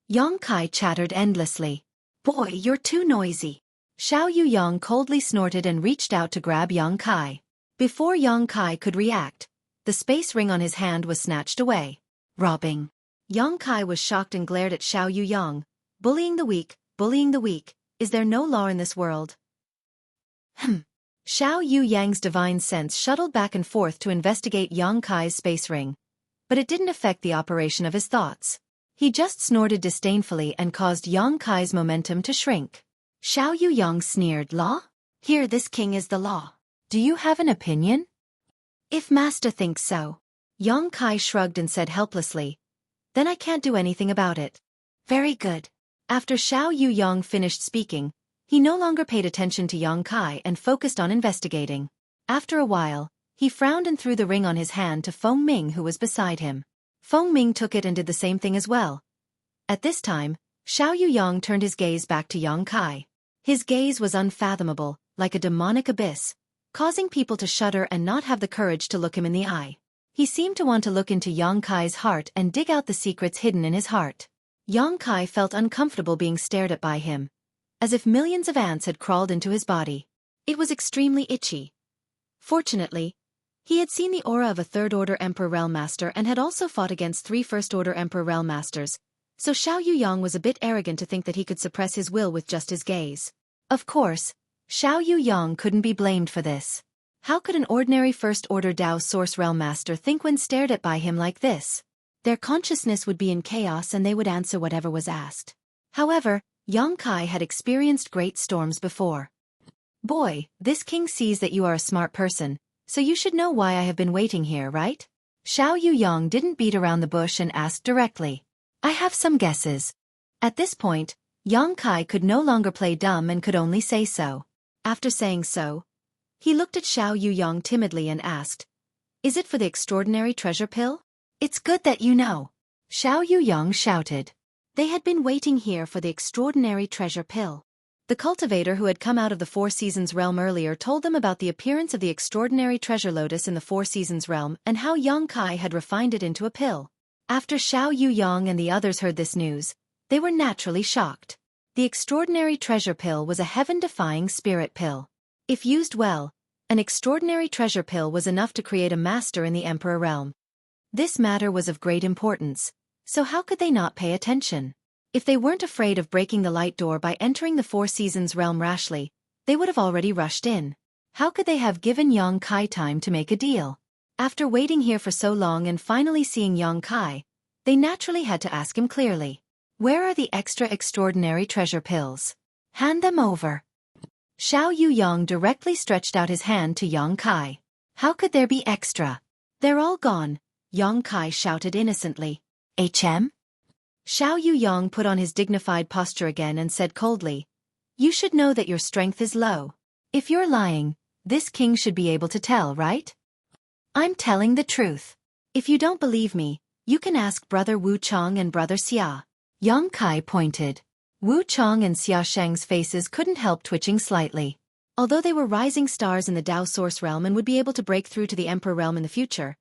Yang Kai chattered endlessly. "Boy, you're too noisy." Xiao Yuyong coldly snorted and reached out to grab Yang Kai. Before Yang Kai could react, the space ring on his hand was snatched away. "Robbing." Yang Kai was shocked and glared at Xiao Yuyong. Bullying the weak, is there no law in this world?" Xiao Yu Yang's divine sense shuttled back and forth to investigate Yang Kai's space ring. But it didn't affect the operation of his thoughts. He just snorted disdainfully and caused Yang Kai's momentum to shrink. Xiao Yu Yang sneered, "Law? Here, this king is the law. Do you have an opinion?" "If master thinks so." Yang Kai shrugged and said helplessly, "Then I can't do anything about it." "Very good." After Xiao Yu Yang finished speaking, he no longer paid attention to Yang Kai and focused on investigating. After a while, he frowned and threw the ring on his hand to Feng Ming, who was beside him. Feng Ming took it and did the same thing as well. At this time, Xiao Yu Yang turned his gaze back to Yang Kai. His gaze was unfathomable, like a demonic abyss, causing people to shudder and not have the courage to look him in the eye. He seemed to want to look into Yang Kai's heart and dig out the secrets hidden in his heart. Yang Kai felt uncomfortable being stared at by him, as if millions of ants had crawled into his body. It was extremely itchy. Fortunately, he had seen the aura of a third-order Emperor Realm Master and had also fought against 3 first-order Emperor Realm Masters, so Xiao Yu Yang was a bit arrogant to think that he could suppress his will with just his gaze. Of course, Xiao Yu Yang couldn't be blamed for this. How could an ordinary first-order Dao Source Realm Master think when stared at by him like this? Their consciousness would be in chaos and they would answer whatever was asked. However, Yang Kai had experienced great storms before. "Boy, this king sees that you are a smart person, so you should know why I have been waiting here, right?" Xiao Yu Yang didn't beat around the bush and asked directly. "I have some guesses." At this point, Yang Kai could no longer play dumb and could only say so. After saying so, he looked at Xiao Yu Yang timidly and asked, "Is it for the extraordinary treasure pill?" "It's good that you know," Xiao Yu Yang shouted. They had been waiting here for the extraordinary treasure pill. The cultivator who had come out of the Four Seasons realm earlier told them about the appearance of the extraordinary treasure lotus in the Four Seasons realm and how Yang Kai had refined it into a pill. After Xiao Yu Yang and the others heard this news, they were naturally shocked. The extraordinary treasure pill was a heaven-defying spirit pill. If used well, an extraordinary treasure pill was enough to create a master in the Emperor realm. This matter was of great importance, so how could they not pay attention? If they weren't afraid of breaking the light door by entering the Four Seasons realm rashly, they would have already rushed in. How could they have given Yang Kai time to make a deal? After waiting here for so long and finally seeing Yang Kai, they naturally had to ask him clearly. "Where are the extra extraordinary treasure pills? Hand them over." Xiao Yu Yang directly stretched out his hand to Yang Kai. "How could there be extra?" "They're all gone," Yang Kai shouted innocently. "HM?" Xiao Yu Yang put on his dignified posture again and said coldly, "You should know that your strength is low. If you're lying, this king should be able to tell, right?" "I'm telling the truth. If you don't believe me, you can ask Brother Wu Chong and Brother Xia." Yang Kai pointed. Wu Chong and Xia Sheng's faces couldn't help twitching slightly. Although they were rising stars in the Dao Source realm and would be able to break through to the Emperor realm in the future,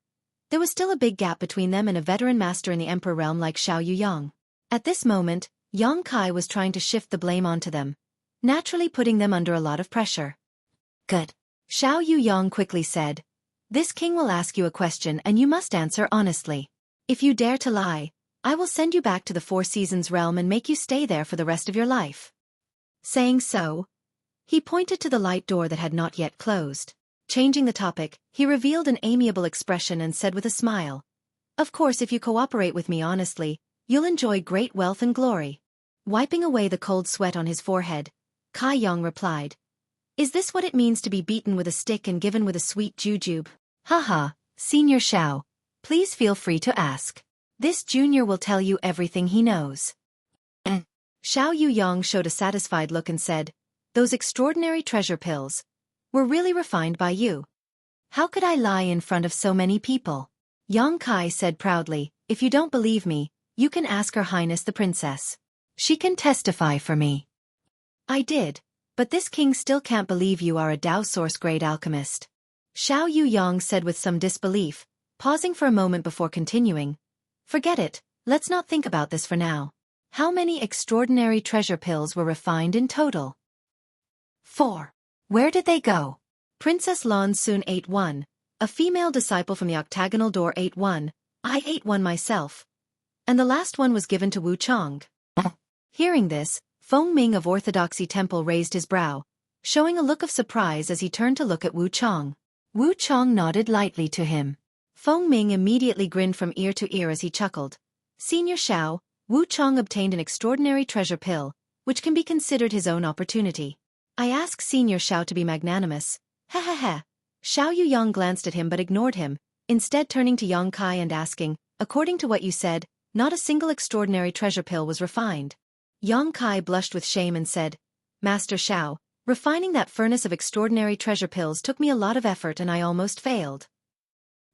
there was still a big gap between them and a veteran master in the Emperor realm like Xiao Yu Yang. At this moment, Yang Kai was trying to shift the blame onto them, naturally putting them under a lot of pressure. "Good." Xiao Yu Yang quickly said, "This king will ask you a question and you must answer honestly. If you dare to lie, I will send you back to the Four Seasons realm and make you stay there for the rest of your life." Saying so, he pointed to the light door that had not yet closed. Changing the topic, he revealed an amiable expression and said with a smile, "Of course, if you cooperate with me honestly, you'll enjoy great wealth and glory." Wiping away the cold sweat on his forehead, Kai Yang replied, "Is this what it means to be beaten with a stick and given with a sweet jujube?" "Haha, Senior Xiao, please feel free to ask. This junior will tell you everything he knows." Xiao Yu Yang showed a satisfied look and said, "Those extraordinary treasure pills were really refined by you. How could I lie in front of so many people?" Yang Kai said proudly, "If you don't believe me, you can ask Her Highness the Princess. She can testify for me." "I did, but this king still can't believe you are a Dao Source grade alchemist." Xiao Yu Yang said with some disbelief, pausing for a moment before continuing, "Forget it, let's not think about this for now. How many extraordinary treasure pills were refined in total?" 4. Where did they go? Princess Lan Sun ate one, a female disciple from the octagonal door ate one, I ate one myself, and the last one was given to Wu Chong. Hearing this, Feng Ming of Orthodoxy Temple raised his brow, showing a look of surprise as he turned to look at Wu Chong. Wu Chong nodded lightly to him. Feng Ming immediately grinned from ear to ear as he chuckled. Senior Xiao, Wu Chong obtained an extraordinary treasure pill, which can be considered his own opportunity. I ask Senior Xiao to be magnanimous. Ha ha ha. Xiao Yuyang glanced at him but ignored him, instead turning to Yang Kai and asking, according to what you said, not a single extraordinary treasure pill was refined. Yang Kai blushed with shame and said, Master Xiao, refining that furnace of extraordinary treasure pills took me a lot of effort and I almost failed.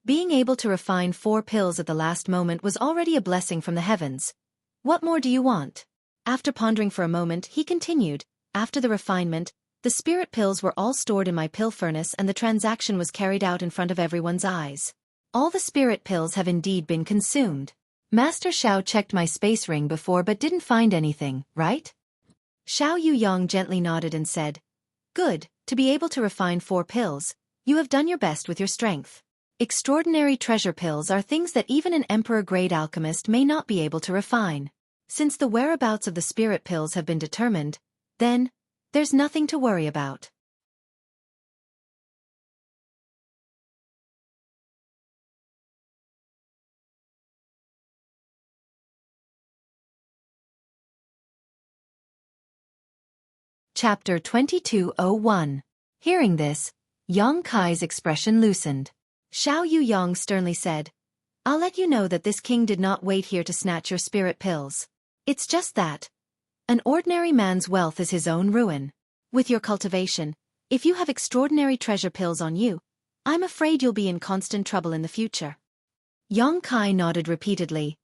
Being able to refine 4 pills at the last moment was already a blessing from the heavens. What more do you want? After pondering for a moment, he continued, after the refinement, the spirit pills were all stored in my pill furnace and the transaction was carried out in front of everyone's eyes. All the spirit pills have indeed been consumed. Master Xiao checked my space ring before but didn't find anything, right? Xiao Yuyang gently nodded and said, Good, to be able to refine 4 pills, you have done your best with your strength. Extraordinary treasure pills are things that even an emperor-grade alchemist may not be able to refine. Since the whereabouts of the spirit pills have been determined, then, there's nothing to worry about. Chapter 2201. Hearing this, Yang Kai's expression loosened. Xiao Yuyang sternly said, I'll let you know that this king did not wait here to snatch your spirit pills. It's just that. An ordinary man's wealth is his own ruin. With your cultivation, if you have extraordinary treasure pills on you, I'm afraid you'll be in constant trouble in the future. Yang Kai nodded repeatedly.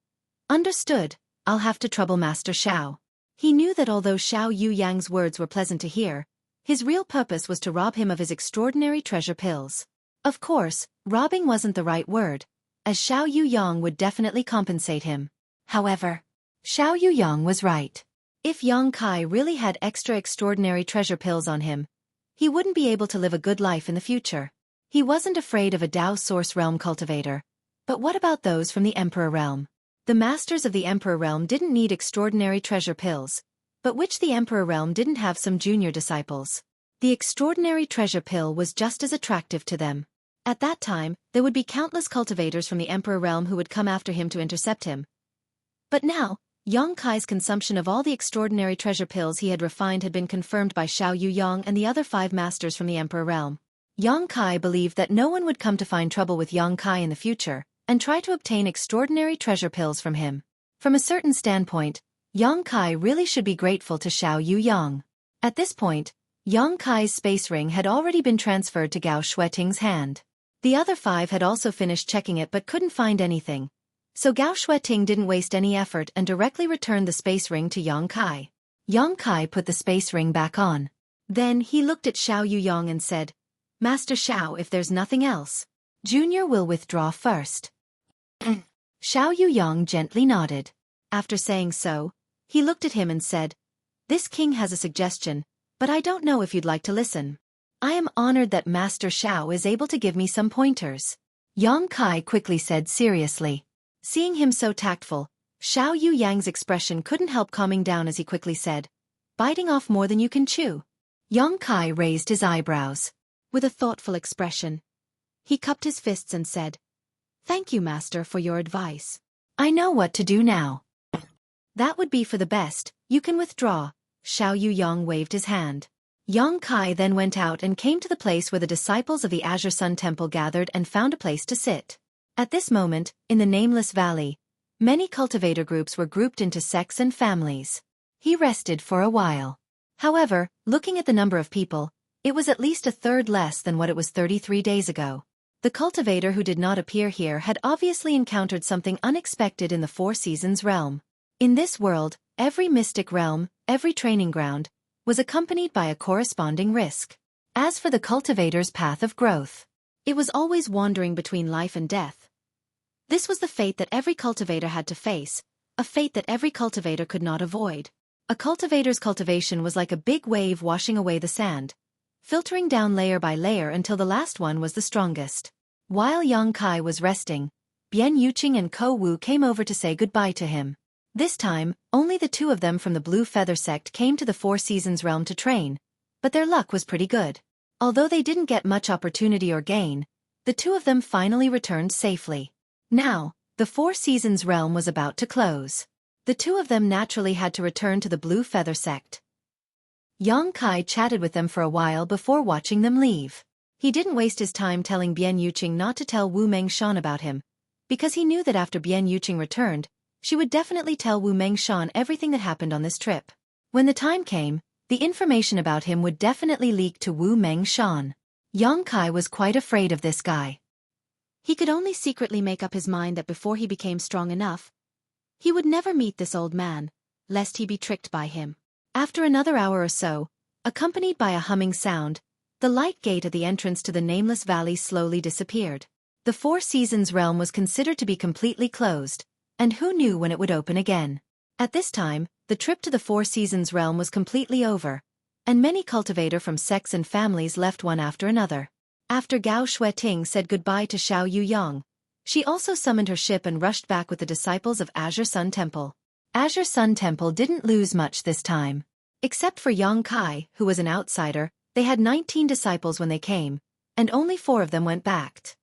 Understood, I'll have to trouble Master Xiao. He knew that although Xiao Yuyang's words were pleasant to hear, his real purpose was to rob him of his extraordinary treasure pills. Of course, robbing wasn't the right word, as Xiao Yuyang would definitely compensate him. However, Xiao Yuyang was right. If Yang Kai really had extra extraordinary treasure pills on him, he wouldn't be able to live a good life in the future. He wasn't afraid of a Dao Source Realm cultivator. But what about those from the Emperor Realm? The masters of the Emperor Realm didn't need extraordinary treasure pills, but which the Emperor Realm didn't have some junior disciples. The extraordinary treasure pill was just as attractive to them. At that time, there would be countless cultivators from the Emperor Realm who would come after him to intercept him. But now, Yang Kai's consumption of all the extraordinary treasure pills he had refined had been confirmed by Xiao Yuyang and the other 5 masters from the Emperor Realm. Yang Kai believed that no one would come to find trouble with Yang Kai in the future, and try to obtain extraordinary treasure pills from him. From a certain standpoint, Yang Kai really should be grateful to Xiao Yuyang. At this point, Yang Kai's space ring had already been transferred to Gao Xueting's hand. The other 5 had also finished checking it but couldn't find anything. So Gao Xueting didn't waste any effort and directly returned the space ring to Yang Kai. Yang Kai put the space ring back on. Then he looked at Xiao Yuyang and said, Master Xiao, if there's nothing else, Junior will withdraw first. Xiao Yuyang gently nodded. After saying so, he looked at him and said, This king has a suggestion, but I don't know if you'd like to listen. I am honored that Master Xiao is able to give me some pointers. Yang Kai quickly said seriously. Seeing him so tactful, Xiao Yuyang's expression couldn't help calming down as he quickly said, Biting off more than you can chew. Yang Kai raised his eyebrows. With a thoughtful expression, he cupped his fists and said, Thank you, Master, for your advice. I know what to do now. That would be for the best, you can withdraw. Xiao Yuyang waved his hand. Yang Kai then went out and came to the place where the disciples of the Azure Sun Temple gathered and found a place to sit. At this moment, in the Nameless Valley, many cultivator groups were grouped into sects and families. He rested for a while. However, looking at the number of people, it was at least a third less than what it was 33 days ago. The cultivator who did not appear here had obviously encountered something unexpected in the Four Seasons realm. In this world, every mystic realm, every training ground, was accompanied by a corresponding risk. As for the cultivator's path of growth, it was always wandering between life and death. This was the fate that every cultivator had to face, a fate that every cultivator could not avoid. A cultivator's cultivation was like a big wave washing away the sand, filtering down layer by layer until the last one was the strongest. While Yang Kai was resting, Bian Yuqing and Ko Wu came over to say goodbye to him. This time, only the 2 of them from the Blue Feather sect came to the Four Seasons realm to train, but their luck was pretty good. Although they didn't get much opportunity or gain, the two of them finally returned safely. Now, the Four Seasons realm was about to close. The two of them naturally had to return to the Blue Feather sect. Yang Kai chatted with them for a while before watching them leave. He didn't waste his time telling Bian Yuqing not to tell Wu Mengshan about him, because he knew that after Bian Yuqing returned, she would definitely tell Wu Mengshan everything that happened on this trip. When the time came, the information about him would definitely leak to Wu Mengshan. Yang Kai was quite afraid of this guy. He could only secretly make up his mind that before he became strong enough, he would never meet this old man, lest he be tricked by him. After another hour or so, accompanied by a humming sound, the light gate at the entrance to the Nameless Valley slowly disappeared. The Four Seasons realm was considered to be completely closed, and who knew when it would open again. At this time, the trip to the Four Seasons realm was completely over, and many cultivators from sects and families left one after another. After Gao Xueqi said goodbye to Xiao Yuyang, she also summoned her ship and rushed back with the disciples of Azure Sun Temple. Azure Sun Temple didn't lose much this time. Except for Yang Kai, who was an outsider, they had 19 disciples when they came, and only 4 of them went back.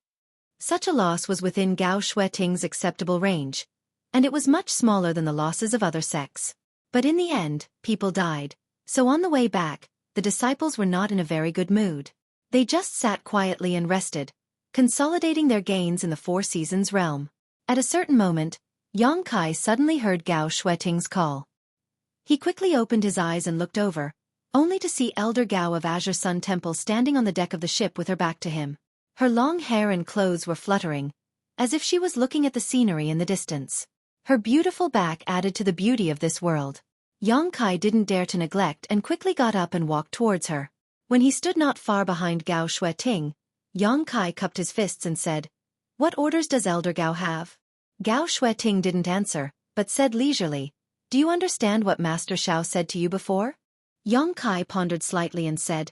Such a loss was within Gao Xueqing's acceptable range, and it was much smaller than the losses of other sects. But in the end, people died, so on the way back, the disciples were not in a very good mood. They just sat quietly and rested, consolidating their gains in the Four Seasons realm. At a certain moment, Yang Kai suddenly heard Gao Xueqing's call. He quickly opened his eyes and looked over, only to see Elder Gao of Azure Sun Temple standing on the deck of the ship with her back to him. Her long hair and clothes were fluttering, as if she was looking at the scenery in the distance. Her beautiful back added to the beauty of this world. Yang Kai didn't dare to neglect and quickly got up and walked towards her. When he stood not far behind Gao Xueqing, Yang Kai cupped his fists and said, "What orders does Elder Gao have?" Gao Xueqing didn't answer, but said leisurely, "Do you understand what Master Xiao said to you before?" Yang Kai pondered slightly and said,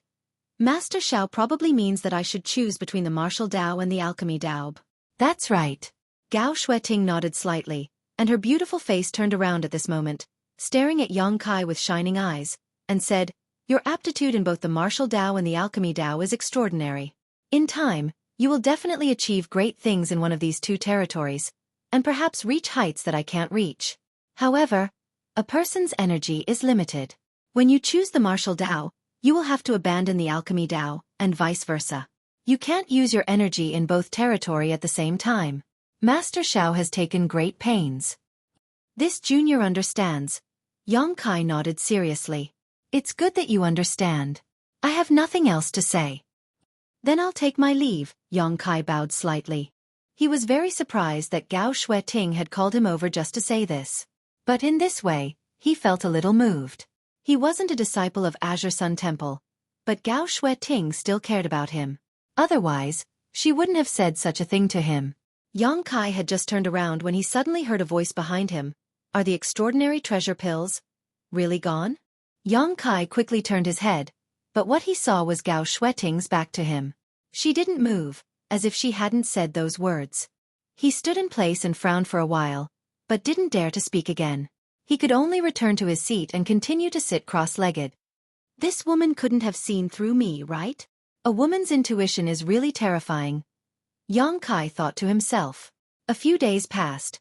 "Master Xiao probably means that I should choose between the martial Dao and the alchemy Dao." "That's right." Gao Xueqing nodded slightly, and her beautiful face turned around at this moment, staring at Yang Kai with shining eyes, and said, "Your aptitude in both the martial Dao and the alchemy Dao is extraordinary. In time, you will definitely achieve great things in one of these two territories, and perhaps reach heights that I can't reach. However, a person's energy is limited. When you choose the martial Dao, you will have to abandon the alchemy Dao, and vice versa. You can't use your energy in both territory at the same time. Master Xiao has taken great pains." "This junior understands." Yang Kai nodded seriously. "It's good that you understand. I have nothing else to say." "Then I'll take my leave," Yang Kai bowed slightly. He was very surprised that Gao Xueqing had called him over just to say this. But in this way, he felt a little moved. He wasn't a disciple of Azure Sun Temple, but Gao Xueqing still cared about him. Otherwise, she wouldn't have said such a thing to him. Yang Kai had just turned around when he suddenly heard a voice behind him. "Are the extraordinary treasure pills really gone?" Yang Kai quickly turned his head, but what he saw was Gao Xueqing's back to him. She didn't move, as if she hadn't said those words. He stood in place and frowned for a while, but didn't dare to speak again. He could only return to his seat and continue to sit cross-legged. "This woman couldn't have seen through me, right? A woman's intuition is really terrifying," Yang Kai thought to himself. A few days passed.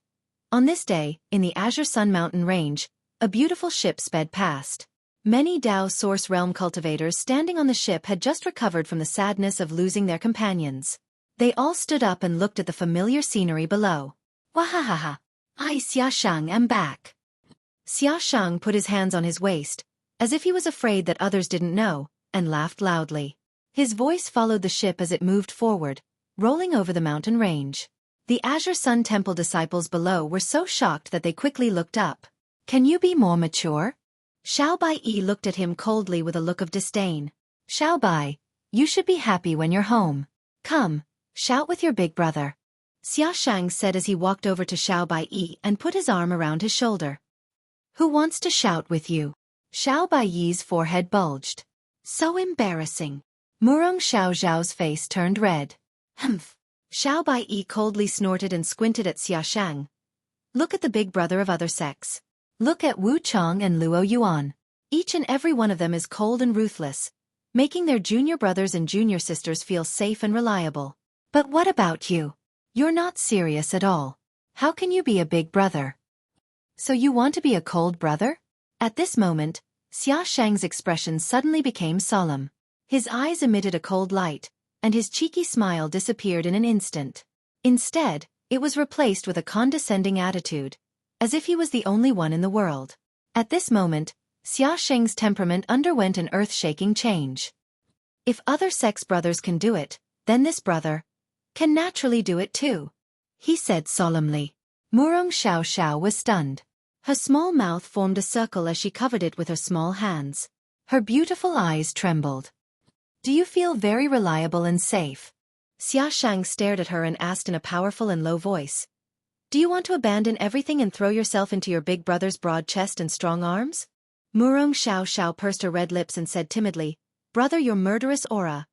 On this day, in the Azure Sun Mountain Range, a beautiful ship sped past. Many Dao Source Realm cultivators standing on the ship had just recovered from the sadness of losing their companions. They all stood up and looked at the familiar scenery below. "Wahahaha! I Xiaoshang am back." Xiaoshang put his hands on his waist, as if he was afraid that others didn't know, and laughed loudly. His voice followed the ship as it moved forward, rolling over the mountain range. The Azure Sun Temple disciples below were so shocked that they quickly looked up. "Can you be more mature?" Xiao Bai looked at him coldly with a look of disdain. "Xiao Bai, you should be happy when you're home. Come, shout with your big brother," Xiaoshang said as he walked over to Xiao Bai and put his arm around his shoulder. "Who wants to shout with you?" Xiao Bai's forehead bulged. "So embarrassing." Murong Xiao Zhao's face turned red. "Humph." Xiao Bai coldly snorted and squinted at Xiaoshang. "Look at the big brother of other sects. Look at Wu Chong and Luo Yuan. Each and every one of them is cold and ruthless, making their junior brothers and junior sisters feel safe and reliable. But what about you? You're not serious at all. How can you be a big brother? So you want to be a cold brother? At this moment, Xia Shang's expression suddenly became solemn. His eyes emitted a cold light, and his cheeky smile disappeared in an instant. Instead, it was replaced with a condescending attitude, as if he was the only one in the world. At this moment, Xia Sheng's temperament underwent an earth-shaking change. If other sex brothers can do it, then this brother can naturally do it too, he said solemnly. Murong Xiao Xiao was stunned. Her small mouth formed a circle as she covered it with her small hands. Her beautiful eyes trembled. Do you feel very reliable and safe? Xia Shang stared at her and asked in a powerful and low voice. Do you want to abandon everything and throw yourself into your big brother's broad chest and strong arms? Murong Xiao Xiao pursed her red lips and said timidly, Brother, your murderous aura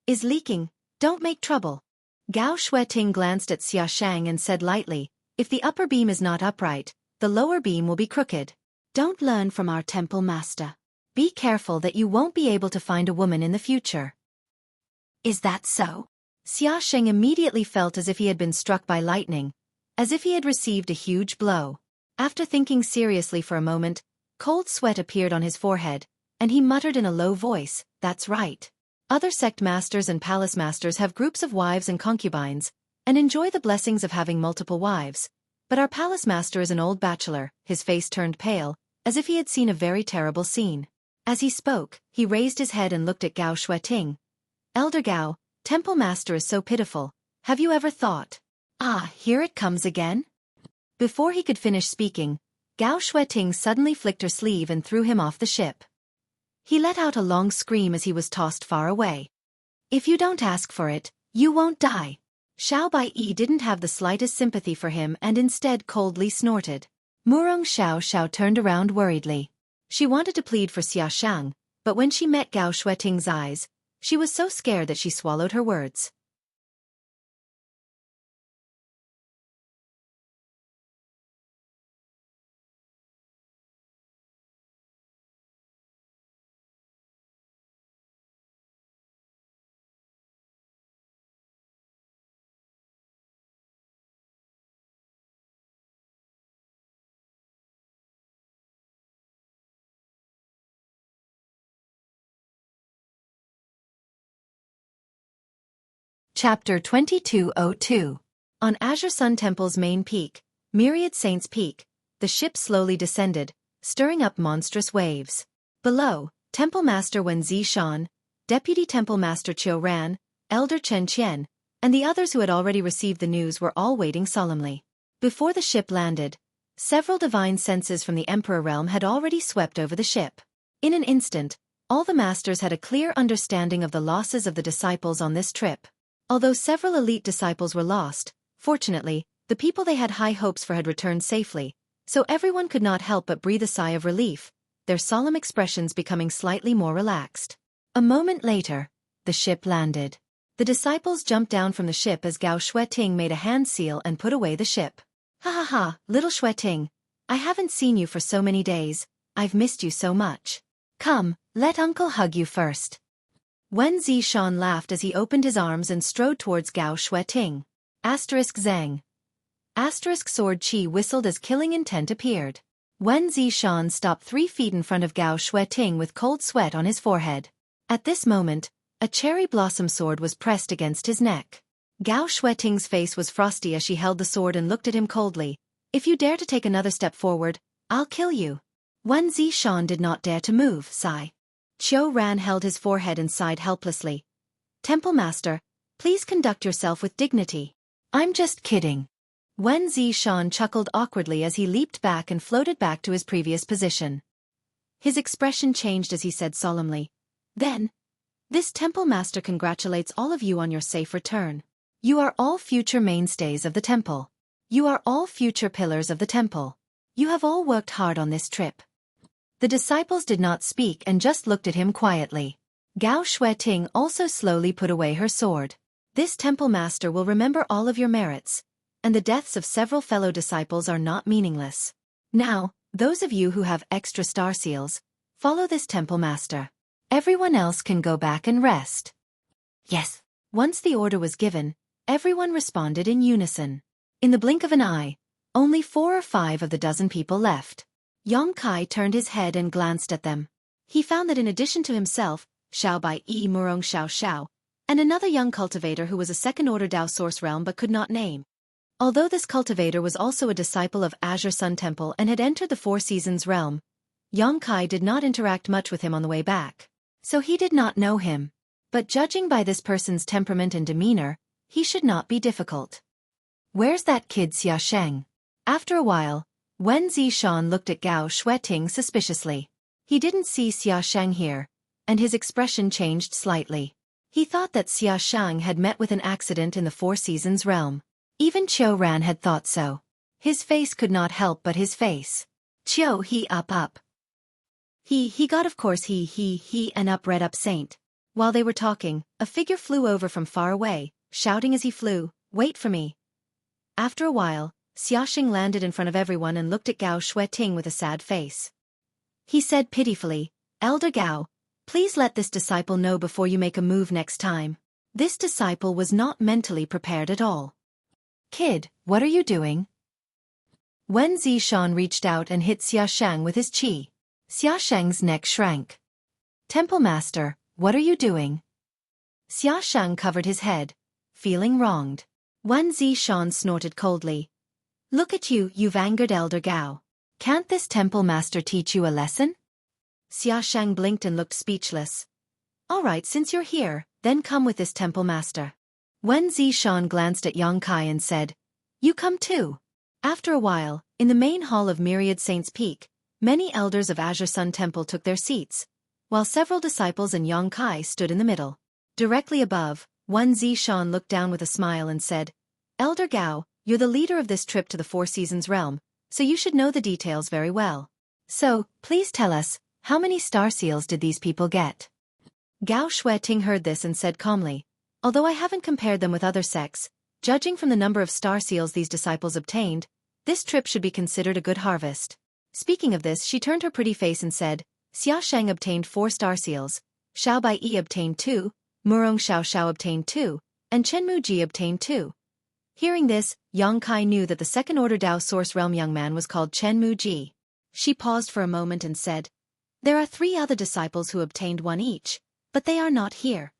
is leaking. Don't make trouble. Gao Xueqi glanced at Xia Shang and said lightly, if the upper beam is not upright, the lower beam will be crooked. Don't learn from our temple master. Be careful that you won't be able to find a woman in the future. Is that so? Xia Sheng immediately felt as if he had been struck by lightning, as if he had received a huge blow. After thinking seriously for a moment, cold sweat appeared on his forehead, and he muttered in a low voice, That's right. Other sect masters and palace masters have groups of wives and concubines, and enjoy the blessings of having multiple wives. But our palace master is an old bachelor. His face turned pale, as if he had seen a very terrible scene. As he spoke, he raised his head and looked at Gao Xueqi. Elder Gao, temple master is so pitiful. Have you ever thought? Ah, here it comes again? Before he could finish speaking, Gao Xueqi suddenly flicked her sleeve and threw him off the ship. He let out a long scream as he was tossed far away. If you don't ask for it, you won't die. Xiao Baiyi didn't have the slightest sympathy for him and instead coldly snorted. Murong Xiao Xiao turned around worriedly. She wanted to plead for Xia Shang, but when she met Gao Xueqing's eyes, she was so scared that she swallowed her words. Chapter 2202. On Azure Sun Temple's main peak, Myriad Saints Peak, the ship slowly descended, stirring up monstrous waves. Below, Temple Master Wen Zishan, Deputy Temple Master Qiu Ran, Elder Chen Qian, and the others who had already received the news were all waiting solemnly. Before the ship landed, several divine senses from the Emperor realm had already swept over the ship. In an instant, all the masters had a clear understanding of the losses of the disciples on this trip. Although several elite disciples were lost, fortunately, the people they had high hopes for had returned safely, so everyone could not help but breathe a sigh of relief, their solemn expressions becoming slightly more relaxed. A moment later, the ship landed. The disciples jumped down from the ship as Gao Xueqi made a hand seal and put away the ship. Ha ha ha, little Xueqi, I haven't seen you for so many days, I've missed you so much. Come, let uncle hug you first. Wen Zishan laughed as he opened his arms and strode towards Gao Xueqi. Zhang. Sword Qi whistled as killing intent appeared. Wen Zishan stopped 3 feet in front of Gao Xueqi with cold sweat on his forehead. At this moment, a cherry blossom sword was pressed against his neck. Gao Xueqing's face was frosty as she held the sword and looked at him coldly. If you dare to take another step forward, I'll kill you. Wen Zishan did not dare to move, sigh. Qiu Ran held his forehead and sighed helplessly. Temple Master, please conduct yourself with dignity. I'm just kidding. Wen Zishan chuckled awkwardly as he leaped back and floated back to his previous position. His expression changed as he said solemnly, Then, this Temple Master congratulates all of you on your safe return. You are all future mainstays of the temple. You are all future pillars of the temple. You have all worked hard on this trip. The disciples did not speak and just looked at him quietly. Gao Xueqi also slowly put away her sword. This temple master will remember all of your merits, and the deaths of several fellow disciples are not meaningless. Now, those of you who have extra star seals, follow this temple master. Everyone else can go back and rest. Yes. Once the order was given, everyone responded in unison. In the blink of an eye, only 4 or 5 of the dozen people left. Yang Kai turned his head and glanced at them. He found that in addition to himself, Xiao Bai Yi Murong Xiao Xiao, and another young cultivator who was a second-order Dao Source Realm but could not name. Although this cultivator was also a disciple of Azure Sun Temple and had entered the Four Seasons realm, Yang Kai did not interact much with him on the way back. So he did not know him. But judging by this person's temperament and demeanor, he should not be difficult. Where's that kid Xia Sheng? After a while, Wen Zishan looked at Gao Xueqi suspiciously. He didn't see Xia Sheng here, and his expression changed slightly. He thought that Xia Sheng had met with an accident in the Four Seasons realm. Even Qiu Ran had thought so. His face could not help but his face. Qiu he up. He got of course he and up red up saint. While they were talking, a figure flew over from far away, shouting as he flew, "Wait for me." After a while, Xiaoxing landed in front of everyone and looked at Gao Xueqi with a sad face. He said pitifully, "Elder Gao, please let this disciple know before you make a move next time." This disciple was not mentally prepared at all. "Kid, what are you doing?" Wen Zishan reached out and hit Xiaosheng with his qi. Xiaosheng's neck shrank. "Temple Master, what are you doing?" Xiaosheng covered his head, feeling wronged. Wen Zishan snorted coldly. "Look at you, you've angered Elder Gao. Can't this Temple Master teach you a lesson?" Xiaosheng blinked and looked speechless. "All right, since you're here, then come with this Temple Master." Wen Zishan glanced at Yang Kai and said, "You come too." After a while, in the main hall of Myriad Saints Peak, many elders of Azure Sun Temple took their seats, while several disciples and Yang Kai stood in the middle. Directly above, Wen Zishan looked down with a smile and said, "Elder Gao, you're the leader of this trip to the Four Seasons realm, so you should know the details very well. So, please tell us, how many star seals did these people get?" Gao Xueqi heard this and said calmly, "Although I haven't compared them with other sects, judging from the number of star seals these disciples obtained, this trip should be considered a good harvest." Speaking of this, she turned her pretty face and said, "Xia Sheng obtained 4 star seals, Xiao Bai Yi obtained 2, Murong Xiao Xiao obtained 2, and Chen Mu Ji obtained 2. Hearing this, Yang Kai knew that the second-order Dao Source Realm young man was called Chen Mu Ji. She paused for a moment and said, "There are 3 other disciples who obtained 1 each, but they are not here."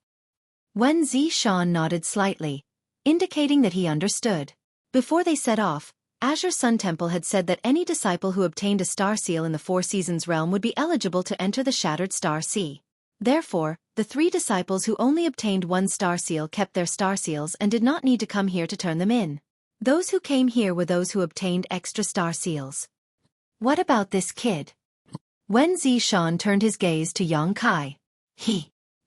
Wen Zishan nodded slightly, indicating that he understood. Before they set off, Azure Sun Temple had said that any disciple who obtained a star seal in the Four Seasons realm would be eligible to enter the Shattered Star Sea. Therefore, the 3 disciples who only obtained 1 star seal kept their star seals and did not need to come here to turn them in. Those who came here were those who obtained extra star seals. "What about this kid?" Wen Zishan turned his gaze to Yang Kai.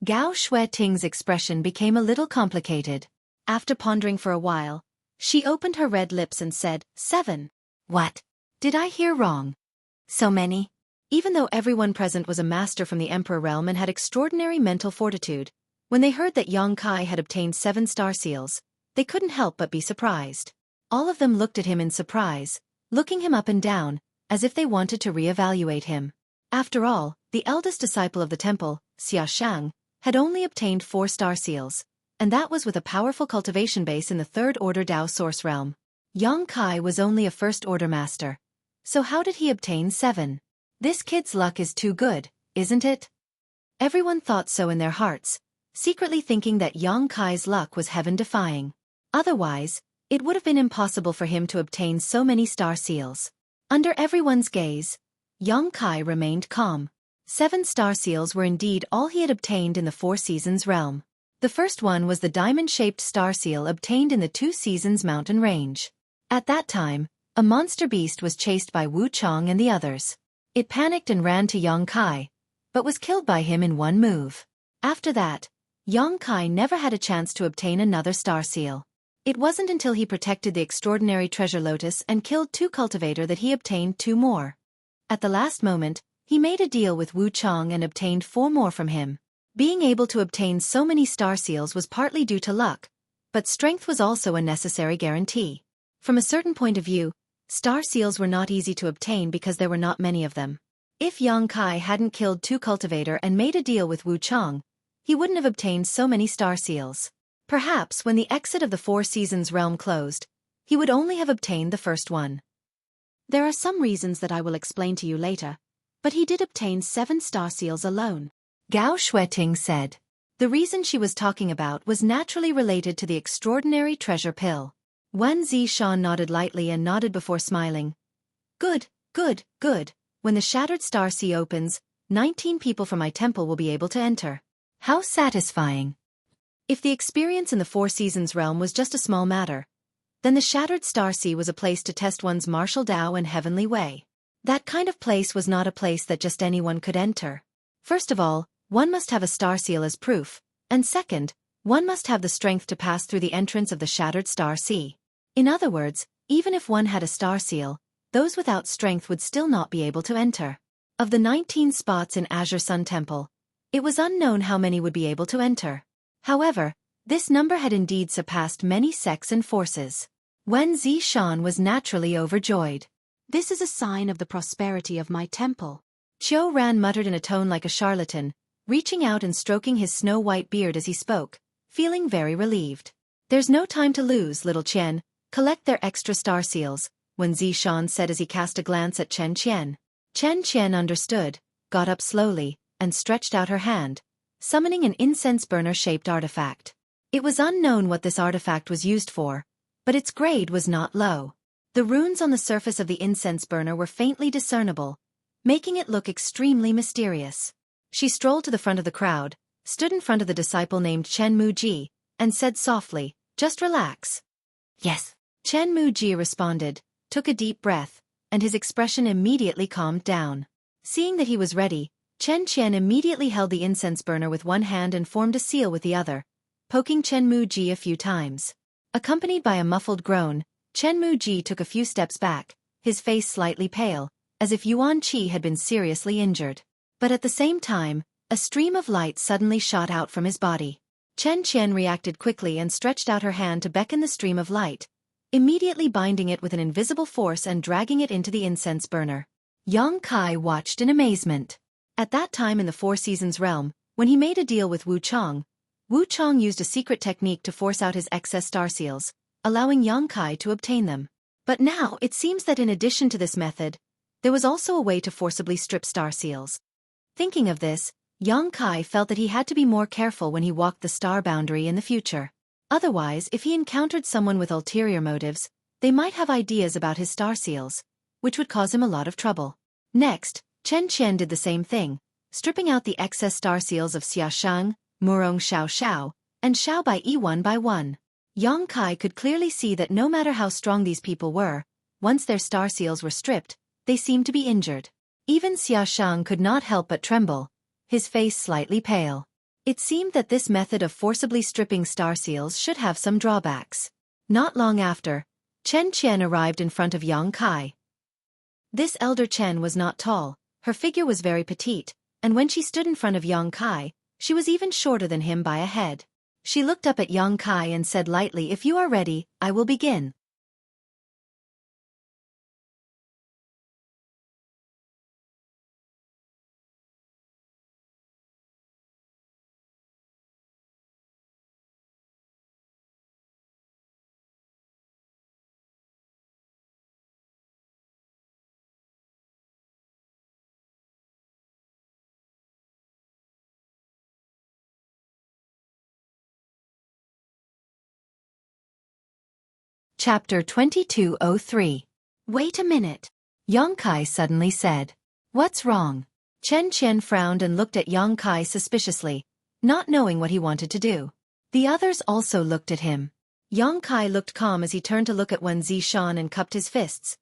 Gao Xueqing's expression became a little complicated. After pondering for a while, she opened her red lips and said, 7. "What? Did I hear wrong? So many?" Even though everyone present was a master from the Emperor realm and had extraordinary mental fortitude, when they heard that Yang Kai had obtained 7 star seals, they couldn't help but be surprised. All of them looked at him in surprise, looking him up and down, as if they wanted to re-evaluate him. After all, the eldest disciple of the temple, Xia Shang, had only obtained 4 star seals, and that was with a powerful cultivation base in the third-order Dao Source realm. Yang Kai was only a first-order master. So how did he obtain 7? This kid's luck is too good, isn't it? Everyone thought so in their hearts, secretly thinking that Yang Kai's luck was heaven-defying. Otherwise, it would have been impossible for him to obtain so many star seals. Under everyone's gaze, Yang Kai remained calm. 7 star seals were indeed all he had obtained in the Four Seasons realm. The first one was the diamond-shaped star seal obtained in the Two Seasons mountain range. At that time, a monster beast was chased by Wu Chong and the others. It panicked and ran to Yang Kai, but was killed by him in one move. After that, Yang Kai never had a chance to obtain another star seal. It wasn't until he protected the extraordinary treasure lotus and killed 2 cultivator that he obtained 2 more. At the last moment, he made a deal with Wu Chong and obtained 4 more from him. Being able to obtain so many star seals was partly due to luck, but strength was also a necessary guarantee. From a certain point of view, star seals were not easy to obtain because there were not many of them. If Yang Kai hadn't killed two cultivator and made a deal with Wu Chang, he wouldn't have obtained so many star seals. Perhaps when the exit of the Four Seasons realm closed, he would only have obtained the first one. There are some reasons that I will explain to you later, but he did obtain 7 star seals alone, Gao Xueqi said. The reason she was talking about was naturally related to the extraordinary treasure pill. Wan Zishan nodded lightly and nodded before smiling. Good, good, good. When the Shattered Star Sea opens, 19 people from my temple will be able to enter. How satisfying. If the experience in the Four Seasons realm was just a small matter, then the Shattered Star Sea was a place to test one's martial Dao and heavenly way. That kind of place was not a place that just anyone could enter. First of all, one must have a star seal as proof, and second, one must have the strength to pass through the entrance of the Shattered Star Sea. In other words, even if one had a star seal, those without strength would still not be able to enter. Of the 19 spots in Azure Sun Temple, it was unknown how many would be able to enter. However, this number had indeed surpassed many sects and forces. Wen Zishan was naturally overjoyed. This is a sign of the prosperity of my temple. Qiu Ran muttered in a tone like a charlatan, reaching out and stroking his snow-white beard as he spoke, feeling very relieved. There's no time to lose, little Qian. Collect their extra star seals, Wen Zishan said as he cast a glance at Chen Qian. Chen Qian understood, got up slowly, and stretched out her hand, summoning an incense burner-shaped artifact. It was unknown what this artifact was used for, but its grade was not low. The runes on the surface of the incense burner were faintly discernible, making it look extremely mysterious. She strolled to the front of the crowd, stood in front of the disciple named Chen Muji, and said softly, "Just relax." Yes. Chen Muji responded, took a deep breath, and his expression immediately calmed down. Seeing that he was ready, Chen Qian immediately held the incense burner with one hand and formed a seal with the other, poking Chen Muji a few times. Accompanied by a muffled groan, Chen Muji took a few steps back, his face slightly pale, as if Yuan Qi had been seriously injured. But at the same time, a stream of light suddenly shot out from his body. Chen Qian reacted quickly and stretched out her hand to beckon the stream of light, immediately binding it with an invisible force and dragging it into the incense burner. Yang Kai watched in amazement. At that time in the Four Seasons realm, when he made a deal with Wu Chang used a secret technique to force out his excess star seals, allowing Yang Kai to obtain them. But now it seems that in addition to this method, there was also a way to forcibly strip star seals. Thinking of this, Yang Kai felt that he had to be more careful when he walked the star boundary in the future. Otherwise, if he encountered someone with ulterior motives, they might have ideas about his star seals, which would cause him a lot of trouble. Next, Chen Qian did the same thing, stripping out the excess star seals of Xia Shang, Murong Xiao Xiao, and Xiao Bai Yi one by one. Yang Kai could clearly see that no matter how strong these people were, once their star seals were stripped, they seemed to be injured. Even Xia Shang could not help but tremble, his face slightly pale. It seemed that this method of forcibly stripping star seals should have some drawbacks. Not long after, Chen Qian arrived in front of Yang Kai. This elder Chen was not tall, her figure was very petite, and when she stood in front of Yang Kai, she was even shorter than him by a head. She looked up at Yang Kai and said lightly, "If you are ready, I will begin." Chapter 2203. Wait a minute, Yang Kai suddenly said. What's wrong? Chen Qian frowned and looked at Yang Kai suspiciously, not knowing what he wanted to do. The others also looked at him. Yang Kai looked calm as he turned to look at Wen Zishan and cupped his fists.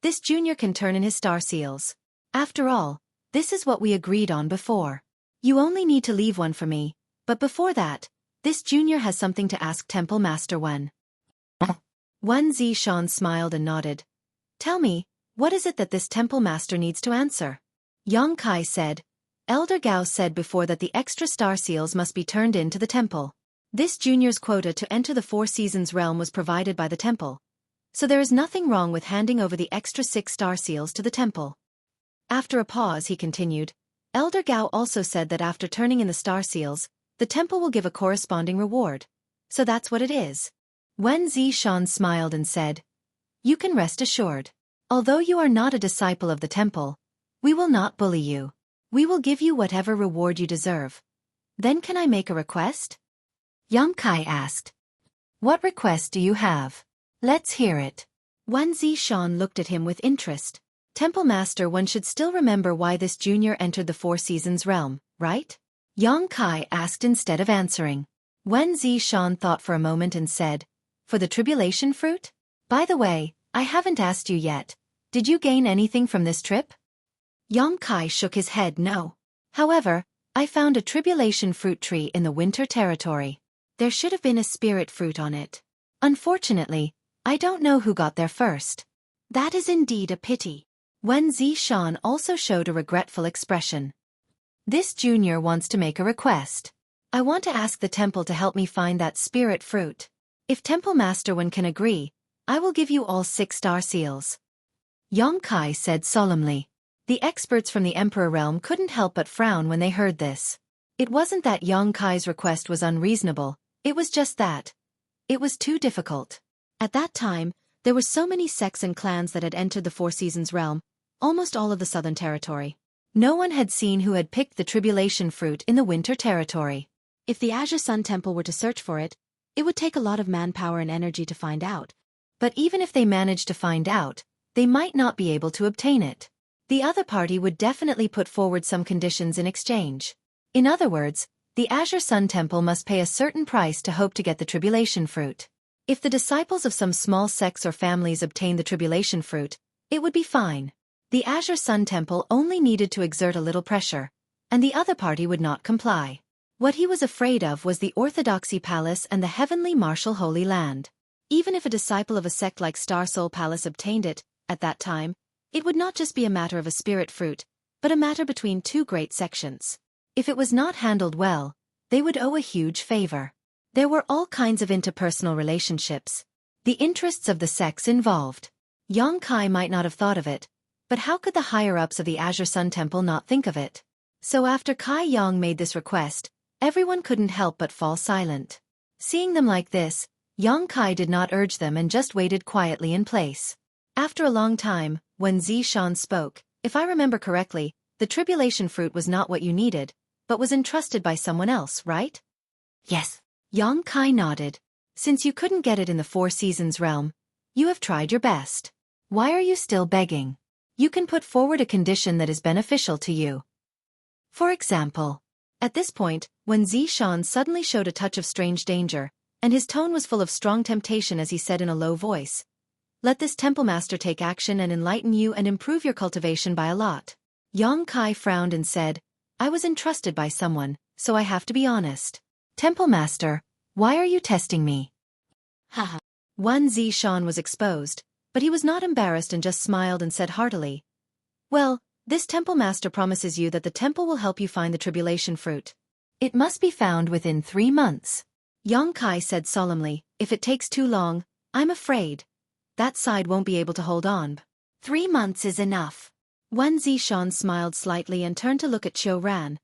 This junior can turn in his star seals. After all, this is what we agreed on before. You only need to leave one for me, but before that, this junior has something to ask Temple Master Wen. Wen Zishan smiled and nodded. Tell me, what is it that this temple master needs to answer? Yang Kai said. Elder Gao said before that the extra star seals must be turned in to the temple. This junior's quota to enter the Four Seasons realm was provided by the temple, so there is nothing wrong with handing over the extra 6 star seals to the temple. After a pause he continued, Elder Gao also said that after turning in the star seals, the temple will give a corresponding reward. So that's what it is. Wen Zishan smiled and said, You can rest assured. Although you are not a disciple of the temple, we will not bully you. We will give you whatever reward you deserve. Then can I make a request? Yang Kai asked. What request do you have? Let's hear it. Wen Zishan looked at him with interest. Temple Master, one should still remember why this junior entered the Four Seasons realm, right? Yang Kai asked instead of answering. Wen Zishan thought for a moment and said, For the tribulation fruit? By the way, I haven't asked you yet. Did you gain anything from this trip? Yang Kai shook his head no. However, I found a tribulation fruit tree in the winter territory. There should have been a spirit fruit on it. Unfortunately, I don't know who got there first. That is indeed a pity. Wen Zishan also showed a regretful expression. This junior wants to make a request. I want to ask the temple to help me find that spirit fruit. If Temple Master Wen can agree, I will give you all 6 star seals. Yang Kai said solemnly. The experts from the Emperor realm couldn't help but frown when they heard this. It wasn't that Yang Kai's request was unreasonable, it was just that. It was too difficult. At that time, there were so many sects and clans that had entered the Four Seasons realm, almost all of the southern territory. No one had seen who had picked the tribulation fruit in the winter territory. If the Azure Sun Temple were to search for it, it would take a lot of manpower and energy to find out. But even if they managed to find out, they might not be able to obtain it. The other party would definitely put forward some conditions in exchange. In other words, the Azure Sun Temple must pay a certain price to hope to get the tribulation fruit. If the disciples of some small sects or families obtain the tribulation fruit, it would be fine. The Azure Sun Temple only needed to exert a little pressure, and the other party would not comply. What he was afraid of was the Orthodoxy Palace and the Heavenly Martial Holy Land. Even if a disciple of a sect like Star Soul Palace obtained it, at that time, it would not just be a matter of a spirit fruit, but a matter between 2 great sections. If it was not handled well, they would owe a huge favor. There were all kinds of interpersonal relationships. The interests of the sects involved. Yang Kai might not have thought of it, but how could the higher-ups of the Azure Sun Temple not think of it? So after Kai Yang made this request, everyone couldn't help but fall silent. Seeing them like this, Yang Kai did not urge them and just waited quietly in place. After a long time, when Zishan spoke, if I remember correctly, the tribulation fruit was not what you needed, but was entrusted by someone else, right? Yes. Yang Kai nodded. Since you couldn't get it in the Four Seasons realm, you have tried your best. Why are you still begging? You can put forward a condition that is beneficial to you. For example. At this point, when Zishan suddenly showed a touch of strange danger, and his tone was full of strong temptation as he said in a low voice, Let this temple master take action and enlighten you and improve your cultivation by a lot. Yang Kai frowned and said, I was entrusted by someone, so I have to be honest. Temple Master, why are you testing me? Haha. Wen Zishan was exposed, but he was not embarrassed and just smiled and said heartily, Well, this Temple Master promises you that the temple will help you find the tribulation fruit. It must be found within 3 months. Yang Kai said solemnly, If it takes too long, I'm afraid that side won't be able to hold on. 3 months is enough. Wen Zishan smiled slightly and turned to look at Qiu Ran.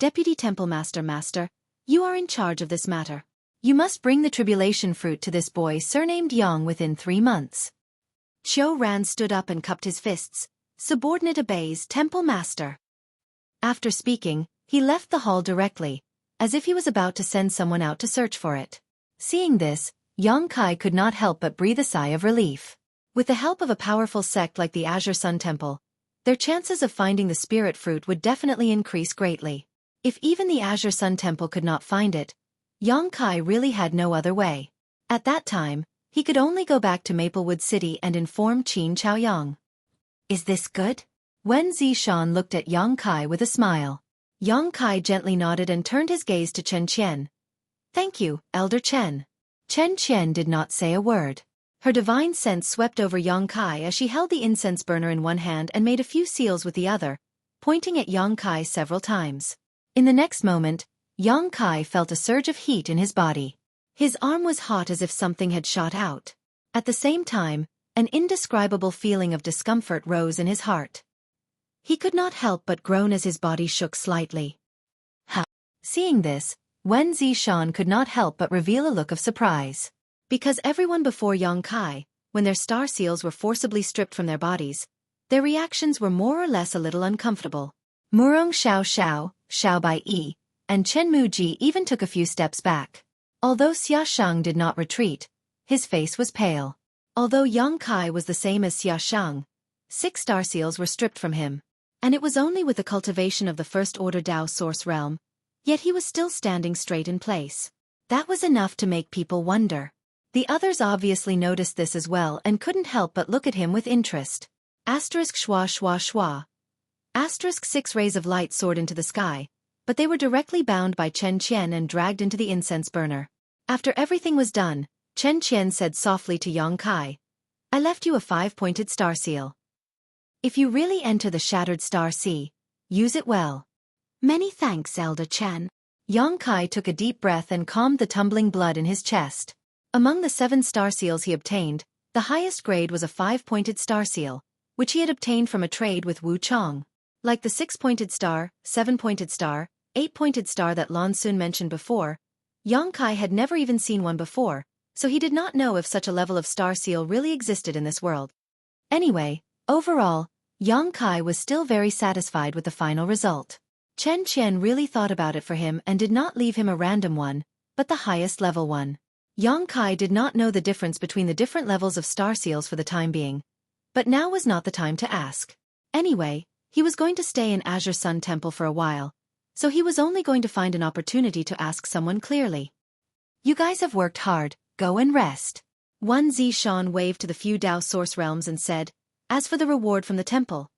Deputy Temple Master, you are in charge of this matter. You must bring the tribulation fruit to this boy surnamed Yang within 3 months. Qiu Ran stood up and cupped his fists. Subordinate obeys Temple Master. After speaking, he left the hall directly, as if he was about to send someone out to search for it. Seeing this, Yang Kai could not help but breathe a sigh of relief. With the help of a powerful sect like the Azure Sun Temple, their chances of finding the spirit fruit would definitely increase greatly. If even the Azure Sun Temple could not find it, Yang Kai really had no other way. At that time, he could only go back to Maplewood City and inform Qin Chaoyang. Is this good? Wen Zishan looked at Yang Kai with a smile. Yang Kai gently nodded and turned his gaze to Chen Qian. Thank you, Elder Chen. Chen Qian did not say a word. Her divine sense swept over Yang Kai as she held the incense burner in one hand and made a few seals with the other, pointing at Yang Kai several times. In the next moment, Yang Kai felt a surge of heat in his body. His arm was hot as if something had shot out. At the same time, an indescribable feeling of discomfort rose in his heart. He could not help but groan as his body shook slightly. Ha! Seeing this, Wen Zishan could not help but reveal a look of surprise. Because everyone before Yongkai, when their star seals were forcibly stripped from their bodies, their reactions were more or less a little uncomfortable. Murong Xiao Bai Yi, and Chen Muji even took a few steps back. Although Xia Shang did not retreat, his face was pale. Although Yongkai was the same as Xia Shang, 6 star seals were stripped from him. And it was only with the cultivation of the first-order Dao source realm, yet he was still standing straight in place. That was enough to make people wonder. The others obviously noticed this as well and couldn't help but look at him with interest. Asterisk schwa schwa schwa. Asterisk 6 rays of light soared into the sky, but they were directly bound by Chen Qian and dragged into the incense burner. After everything was done, Chen Qian said softly to Yongkai, "I left you a 5-pointed star seal. If you really enter the Shattered Star Sea, use it well." "Many thanks, Elder Chen." Yongkai took a deep breath and calmed the tumbling blood in his chest. Among the 7 star seals he obtained, the highest grade was a 5-pointed star seal, which he had obtained from a trade with Wu Chong. Like the 6-pointed star, 7-pointed star, 8-pointed star that Lan Xun mentioned before, Yongkai had never even seen one before, so he did not know if such a level of star seal really existed in this world. Anyway, overall, Yongkai was still very satisfied with the final result. Chen Qian really thought about it for him and did not leave him a random one, but the highest level one. Yongkai did not know the difference between the different levels of star seals for the time being, but now was not the time to ask. Anyway, he was going to stay in Azure Sun Temple for a while, so he was only going to find an opportunity to ask someone clearly. "You guys have worked hard, go and rest." Wen Zishan waved to the few Dao source realms and said, "As for the reward from the temple,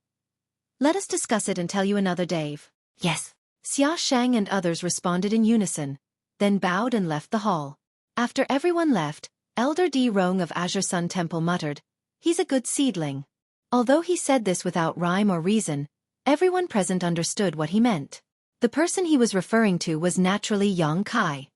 let us discuss it and tell you another day." "Yes." Xia Shang and others responded in unison, then bowed and left the hall. After everyone left, Elder Di Rong of Azure Sun Temple muttered, "He's a good seedling." Although he said this without rhyme or reason, everyone present understood what he meant. The person he was referring to was naturally Yongkai.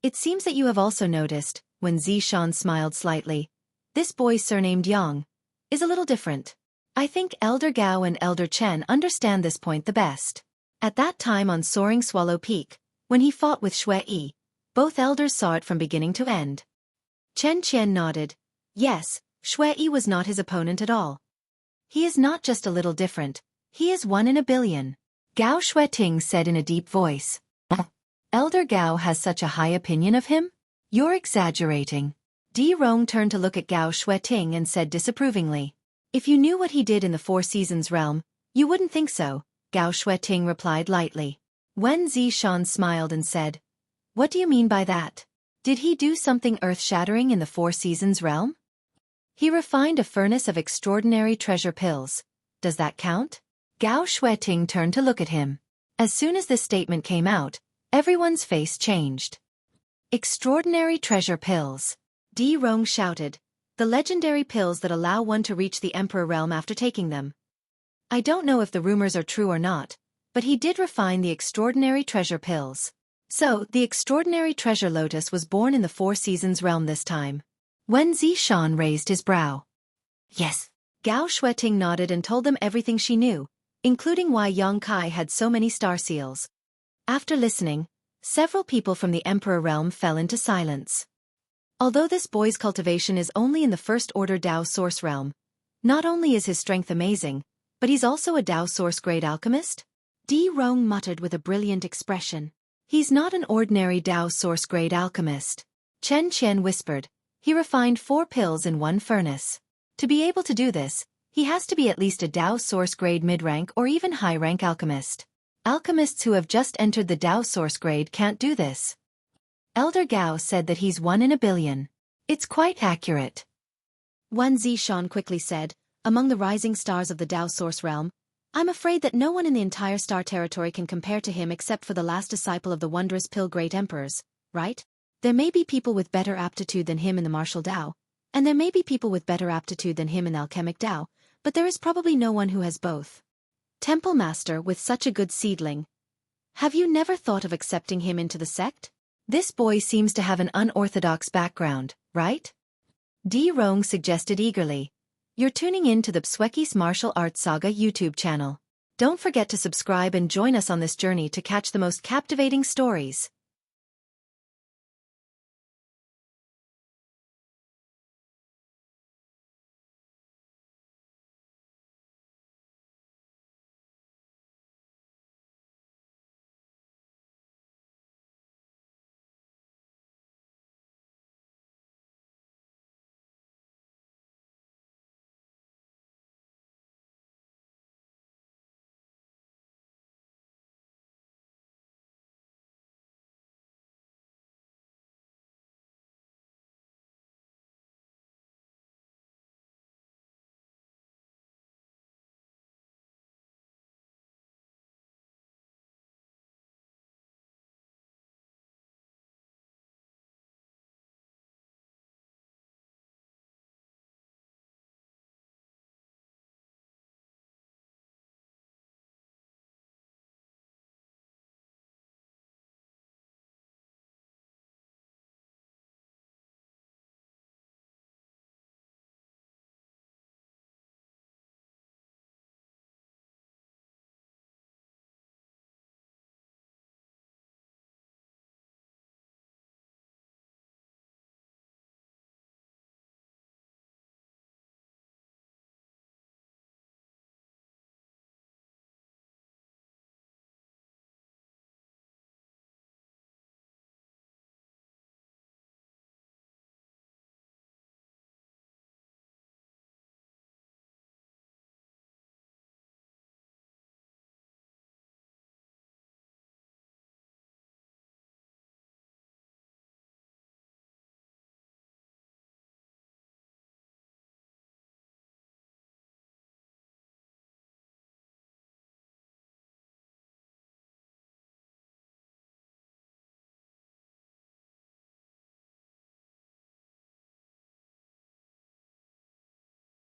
"It seems that you have also noticed," when Zishan smiled slightly, "this boy surnamed Yang is a little different. I think Elder Gao and Elder Chen understand this point the best." At that time on Soaring Swallow Peak, when he fought with Xueqi, both elders saw it from beginning to end. Chen Qian nodded. Yes, Xueqi was not his opponent at all. He is not just a little different, he is 1 in a billion. Gao Shueting said in a deep voice. Elder Gao has such a high opinion of him? You're exaggerating. Di Rong turned to look at Gao Shueting and said disapprovingly. If you knew what he did in the 4 Seasons realm, you wouldn't think so, Gao Shueting replied lightly. Wen Zishan smiled and said, "What do you mean by that? Did he do something earth-shattering in the 4 Seasons realm?" "He refined a furnace of extraordinary treasure pills. Does that count?" Gao Shueting turned to look at him. As soon as this statement came out, everyone's face changed. Extraordinary treasure pills. Di Rong shouted. The legendary pills that allow one to reach the Emperor realm after taking them. I don't know if the rumors are true or not, but he did refine the extraordinary treasure pills. So, the extraordinary treasure lotus was born in the 4 Seasons realm this time. Wen Zishan raised his brow. Yes. Gao Shueting nodded and told them everything she knew, including why Yongkai had so many star seals. After listening, several people from the Emperor realm fell into silence. Although this boy's cultivation is only in the first order Dao source realm, not only is his strength amazing, but he's also a Dao source grade alchemist? Di Rong muttered with a brilliant expression. He's not an ordinary Dao source grade alchemist. Chen Qian whispered. He refined 4 pills in 1 furnace. To be able to do this, he has to be at least a Dao source grade mid-rank or even high-rank alchemist. Alchemists who have just entered the Dao source grade can't do this. Elder Gao said that he's 1 in a billion. It's quite accurate. Wen Zishan quickly said, among the rising stars of the Dao source realm, I'm afraid that no one in the entire star territory can compare to him except for the last disciple of the wondrous pill great emperors, right? There may be people with better aptitude than him in the martial Dao, and there may be people with better aptitude than him in alchemic Dao, but there is probably no one who has both. Temple Master with such a good seedling. Have you never thought of accepting him into the sect? This boy seems to have an unorthodox background, right? Di Rong suggested eagerly. You're tuning in to the Xueqi's Martial Arts Saga YouTube channel. Don't forget to subscribe and join us on this journey to catch the most captivating stories.